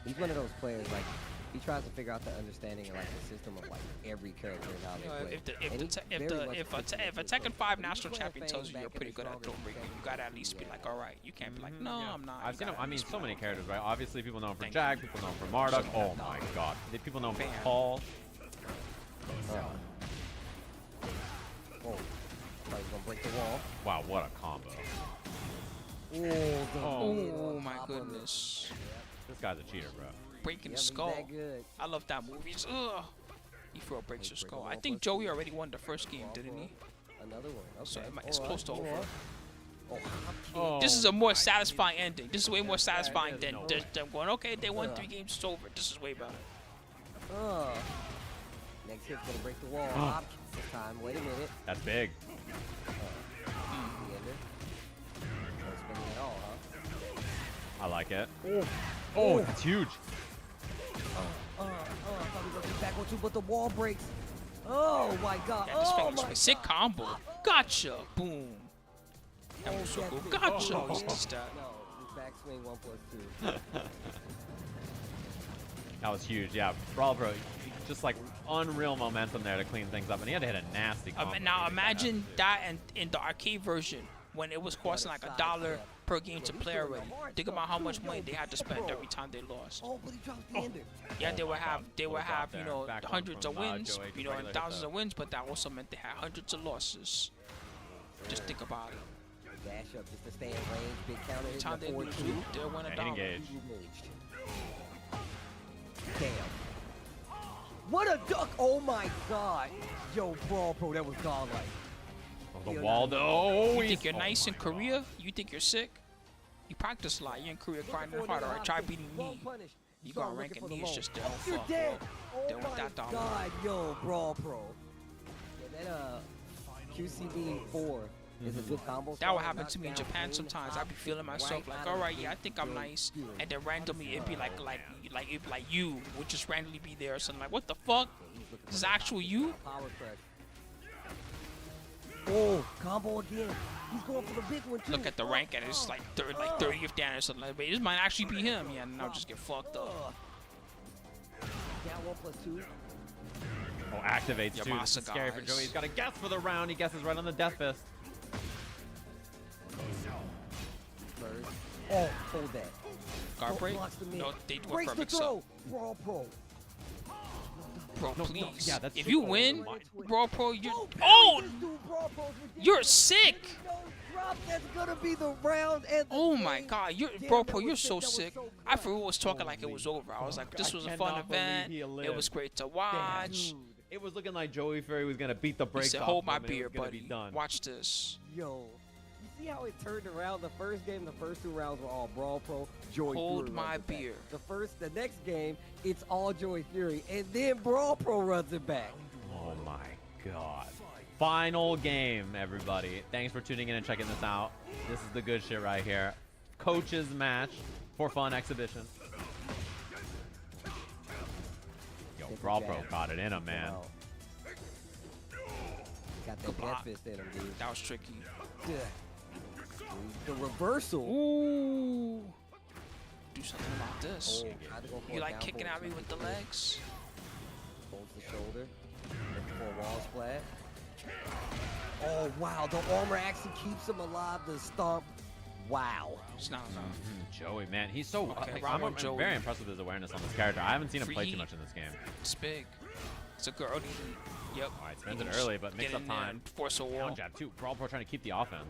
He's one of those players, like, he tries to figure out the understanding of, like, the system of, like, every character and how they You know, play. if And he's very much if fits a into it. Tekken 5 But national he's playing champion tells Fang you you're back in pretty the good at stronger throw breaking, Fang. you gotta at least be like, all right, you can't be like, no, Yeah. I'm not. I've You seen him. gotta I at mean, least be so many like, characters, right? Obviously, people know him for Thank Jag. you. People know him for Marduk. Oh my God. People know him for Fan. Paul. Oh, he's gonna break the wall. Wow, what a combo. Oh my goodness. This guy's a cheater, bro. Breaking the Yep, he's skull. that good. I love that move. Ugh. He throw breaks your skull. I think Joey already won the first game, didn't he? Another one. Okay. So it's All close to right. over. Oh. This is a more satisfying ending. This is way more satisfying there's than no them going, okay, they won 3 games, it's over. This is way better. Next hit's gonna break the wall. Hop kick this time. Wait a minute. That's big. The ender. No spinning at all, huh? I like it. Oh, that's huge. I thought we were gonna be back on 2, but the wall breaks. Oh my God. Yeah, this Oh thing my was sick combo. Gotcha. Boom. That Oh, was so that cool. big- Gotcha. Oh, He's yeah. just that. No, his backswing 1+2. That was huge. Yeah, Brawl Pro, just like unreal momentum there to clean things up, and he had to hit a nasty combo. Now imagine that in the arcade version when it was costing like $1 per game to play already. Think about how much money they had to spend every time they lost. Oh, but he dropped the ender. Yeah, they would have there. you know, Back one hundreds of from, wins, Joey, you know, and regular thousands stuff. of wins, but that also meant they had hundreds of losses. Just think about it. Dash up just to stay in range. Big counter Every hit time the they 4-2. lose, they'll win And $1. engage. Damn. What a duck! Oh my god. Yo, Brawl Pro, that was godlike. Oh, the wall, though. You think you're nice in Korea? You think you're sick? You practice a lot. You're in Korea grinding harder. Or try beating me. You got ranking me. It's just Oh, you're dead. They Oh want my that dollar. god, yo, Brawl Pro. Yeah, that QCB 4 is a good combo. That would happen to me in Japan sometimes. I'd be feeling myself like, all right, yeah, I think I'm nice, and then randomly it'd be like you would just randomly be there or something. Like, what the fuck? This is actual you? Power crush. Oh, combo again. He's going for the big one too. Look at the rank, and it's like 30th down or something. Like, but this might actually be him. Yeah, and I'll just get fucked up. Down 1+2. Oh, activates too. Yamasa, This is scary for guys. Joey. He's got a guess for the round. He guesses right on the death fist. Oh, hold that. Guard break? Blocks the mid. No, they went Breaks for a the mix-up. throw. Brawl Pro. Bro, No, please. yeah, that's if sick. you Oh, win, my- Brawl Pro, you're... Oh, Oh! this dude, Brawl Pro's ridiculous. You're sick! No drop. That's gonna be the round. And the Oh my game. god, Damn, Brawl that Pro, was you're sick. so That was sick. so I good. for real was talking like it was over. I was like, this was a fun cannot believe event. he It lived. was great to watch. Dude, It was looking like Joey Fury was gonna beat the He brakes said, off hold him my and it beer, was gonna buddy. be done. Watch this. yo. You see how it turned around? The first game, the first 2 rounds were all Brawl Pro. Joey Hold Fury my runs it back. beer. The next game, it's all Joey Fury, and then Brawl Pro runs it back. Oh my god. Final game, everybody. Thanks for tuning in and checking this out. This is the good shit right here. Coaches match for fun exhibition. Yo, Brawl Pro got it in him, man. Wow. Got that Good block. death fist in him, dude. That was tricky. The reversal. Ooh. Do something about this. Oh, tried to go for You a like down kicking forward at me with the two. legs? Holds the shoulder. Looking for a wall splat. Oh, wow. The armor actually keeps him alive. The stomp. Wow. It's not enough. Joey, man, he's so. Okay, I'm Joey. very impressed with his awareness on this character. I haven't seen him Free play too heat. much in this game. It's big. It's a girl. Yep. All right, spends He it can early, just but get mix up in there time. and force a Down wall. jab too. Brawl Pro trying to keep the offense.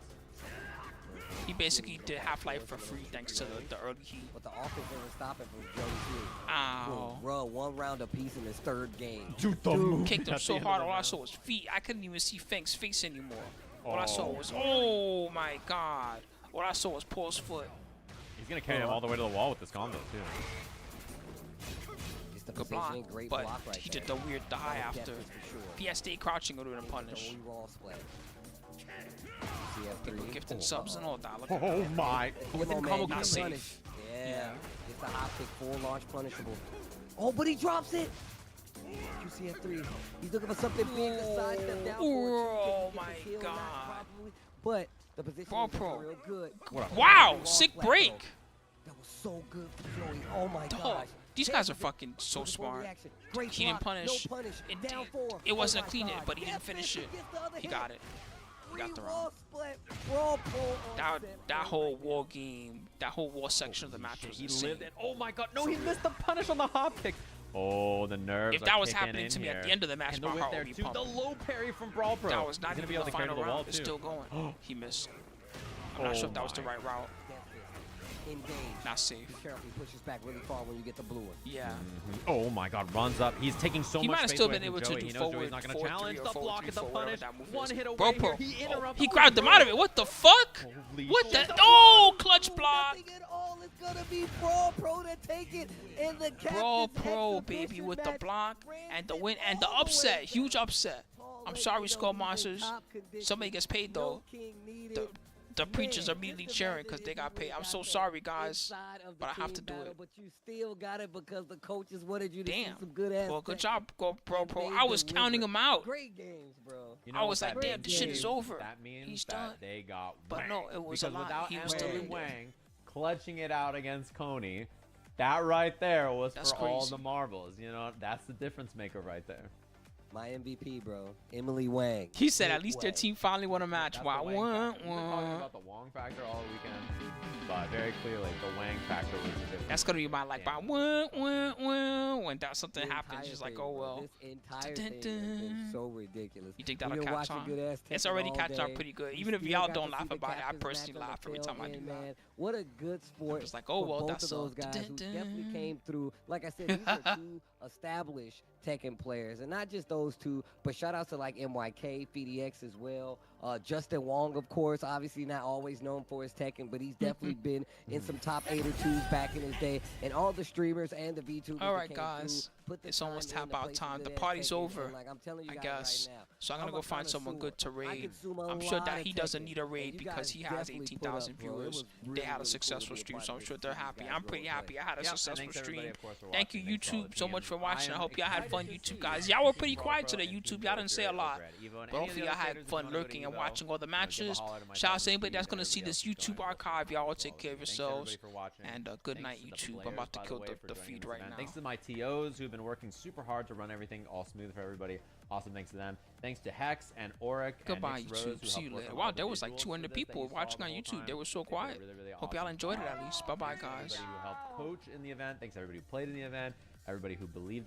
He basically did Half-Life for free thanks to the early heat. But the offense doesn't stop it from Joey Fury. Ow. Bro, 1 round apiece in his 3rd game. Dude, the move Kicked him at the so end of hard, the all I round. saw was feet. I couldn't even see Fang's face anymore. All I saw was, oh my god. All I saw was Paul's foot. He's gonna carry him all the way to the wall with this combo too. Just the Good block, positioning, great but block right he there. did the high Death after. fist for sure. If he had stayed crouching, it would have been a punish. Joey wall splat. People CF3. gifting subs and all that. Look at Oh that. my! With Come him on, combo man, not get safe. punished. Yeah. Yeah. It's the hop kick, full launch punishable. Oh, but he drops it. QCF3. He's looking for something big to sidestep down Oh for. my God. But the position Brawl was Pro. real good. Wow, Wall sick splat, break. though. That was so good for Joey. Oh my Dog, gosh. these guys are fucking so Beautiful smart. reaction. Great He didn't block, punish. No punish. It, Down did- 4. it wasn't Oh my clean it, God. but he didn't Death finish fist it. against the other He hit. got it. He got the Wall round. split. Brawl Pro on That set. that Oh whole my war game, that whole war section of the match was He insane. lived it. Oh my god! No, he missed the punish on the hop kick. Oh, the nerves. If that are was kicking happening in to me here. at the end of the match, and my the whip heart there would be too. The pumping. low parry from Brawl Pro. That was not He's gonna even be able the to carry to final the wall round. It's too. still going. He missed. I'm not Oh sure if that was the my. right route. Death fist. Engage. Not safe. Be careful. He pushes back really far when you get the blue one. Yeah. Oh my god! Runs up. He's taking so He much might have space still away been from able to Joey. do He knows Joey's forward not gonna 4-3 challenge or the 4-3-4, block at the whatever punish. that move One is. hit away Bro, here. Pro. He interrupts. He Oh, grabbed him bro. out of it. What the fuck? Holy What shit. the? Oh, clutch block. Nothing at all. It's gonna be Brawl Pro to take it in the Brawl captain's Pro, exhibition baby, with the match. block Ran and the it win and the all way upset. down. Huge upset. Paul I'm let sorry, you know Skull he's in Monsters. top condition. Somebody gets paid No though. king needed. The preachers are Man, immediately just cheering imagine because if they you got paid. would've I'm got so that sorry, guys, inside of the but I have to team do battle, it. But you still got it because the coaches wanted you to see Damn. some good ass. Well, good technique. job, Brawl And Pro. they I was delivered. counting him out. Great games, bro. You I was what like, that damn, this shit means? is over. That means He's that done. they got But wanged. no, it was a because lot. without He was still Emily in there. Wang clutching it out against Coney, That right there was That's for all crazy. the marbles. You know, that's the difference maker right there. My MVP, bro. Emily Wang. He said at Big least their Wang. team finally won a match. That's Wow. the Wang factor. We've been talking about the Wong factor all weekend, but very clearly the Wang factor was the difference. That's gonna be my like by when that something The happens. entire Just like, thing, oh bro. well. This entire Dun, thing has dun. been so ridiculous. You think We've that'll been catch watching on? good-ass It's Tekken already all catching on day. pretty good. We Even if still y'all got don't to laugh see the about it, I captain's personally match on laugh the every tail time I do end, that. man. What a good sport. It's like, oh, for well, both that's of those all. guys who Dun, definitely dun. came through. Like I said, these are two established Tekken players, and not just those two, but shout out to like MYK, FDX as well. Justin Wong, of course, obviously not always known for his Tekken, but he's definitely been in some top 8 or 2s back in his day. And all the streamers and the VTubers. All that right, came guys. through, put the It's almost time in tap to out play some time. The good-ass party's Tekken, over, and, like, I'm telling you I guys guess. right now, So I'm gonna I'm go a find someone connoisseur. good to I raid. consume a I'm sure lot that of he doesn't Tekken, need a and raid you because guys he has definitely put 18,000 up, bro. It viewers. was They really, had a really cool successful to be a stream, part so of I'm this sure they're series, happy. guys. I'm pretty Well played. happy I had a Yep, and successful thanks everybody, stream. of course, for Thank you, watching. Thanks for all YouTube, the so much teams. for watching. I am hope y'all had excited fun, to YouTube see guys. if Y'all were Team pretty Pro quiet Pro today, and Team YouTube. Y'all didn't say a Filter lot. over at Evo. And But any of hopefully the y'all other had creators who fun wanna go to lurking and Evo, watching all the you know, give a matches. holler to myself Shout out and to anybody Steve that's and gonna see everybody this else who's YouTube joining us archive. Y'all as take well. care of Thanks yourselves. everybody for watching. And good Thanks night, to the YouTube. I'm players, about to by the kill way, for the joining feed this right event. now. Thanks to my TOs who've been working super hard to run everything all smooth for everybody. Awesome, thanks to them. Thanks to Hex and Auric Goodbye, and Nick's Rose, YouTube. who See helped you work later. on Wow, all the there was like visuals for 200 this that people you saw watching the on whole YouTube. time. They were so They did a quiet. really, really Hope y'all awesome enjoyed it job. at least. Bye bye, Thanks to guys. everybody who helped coach in the event. Thanks to everybody who played in the event. Everybody who believed in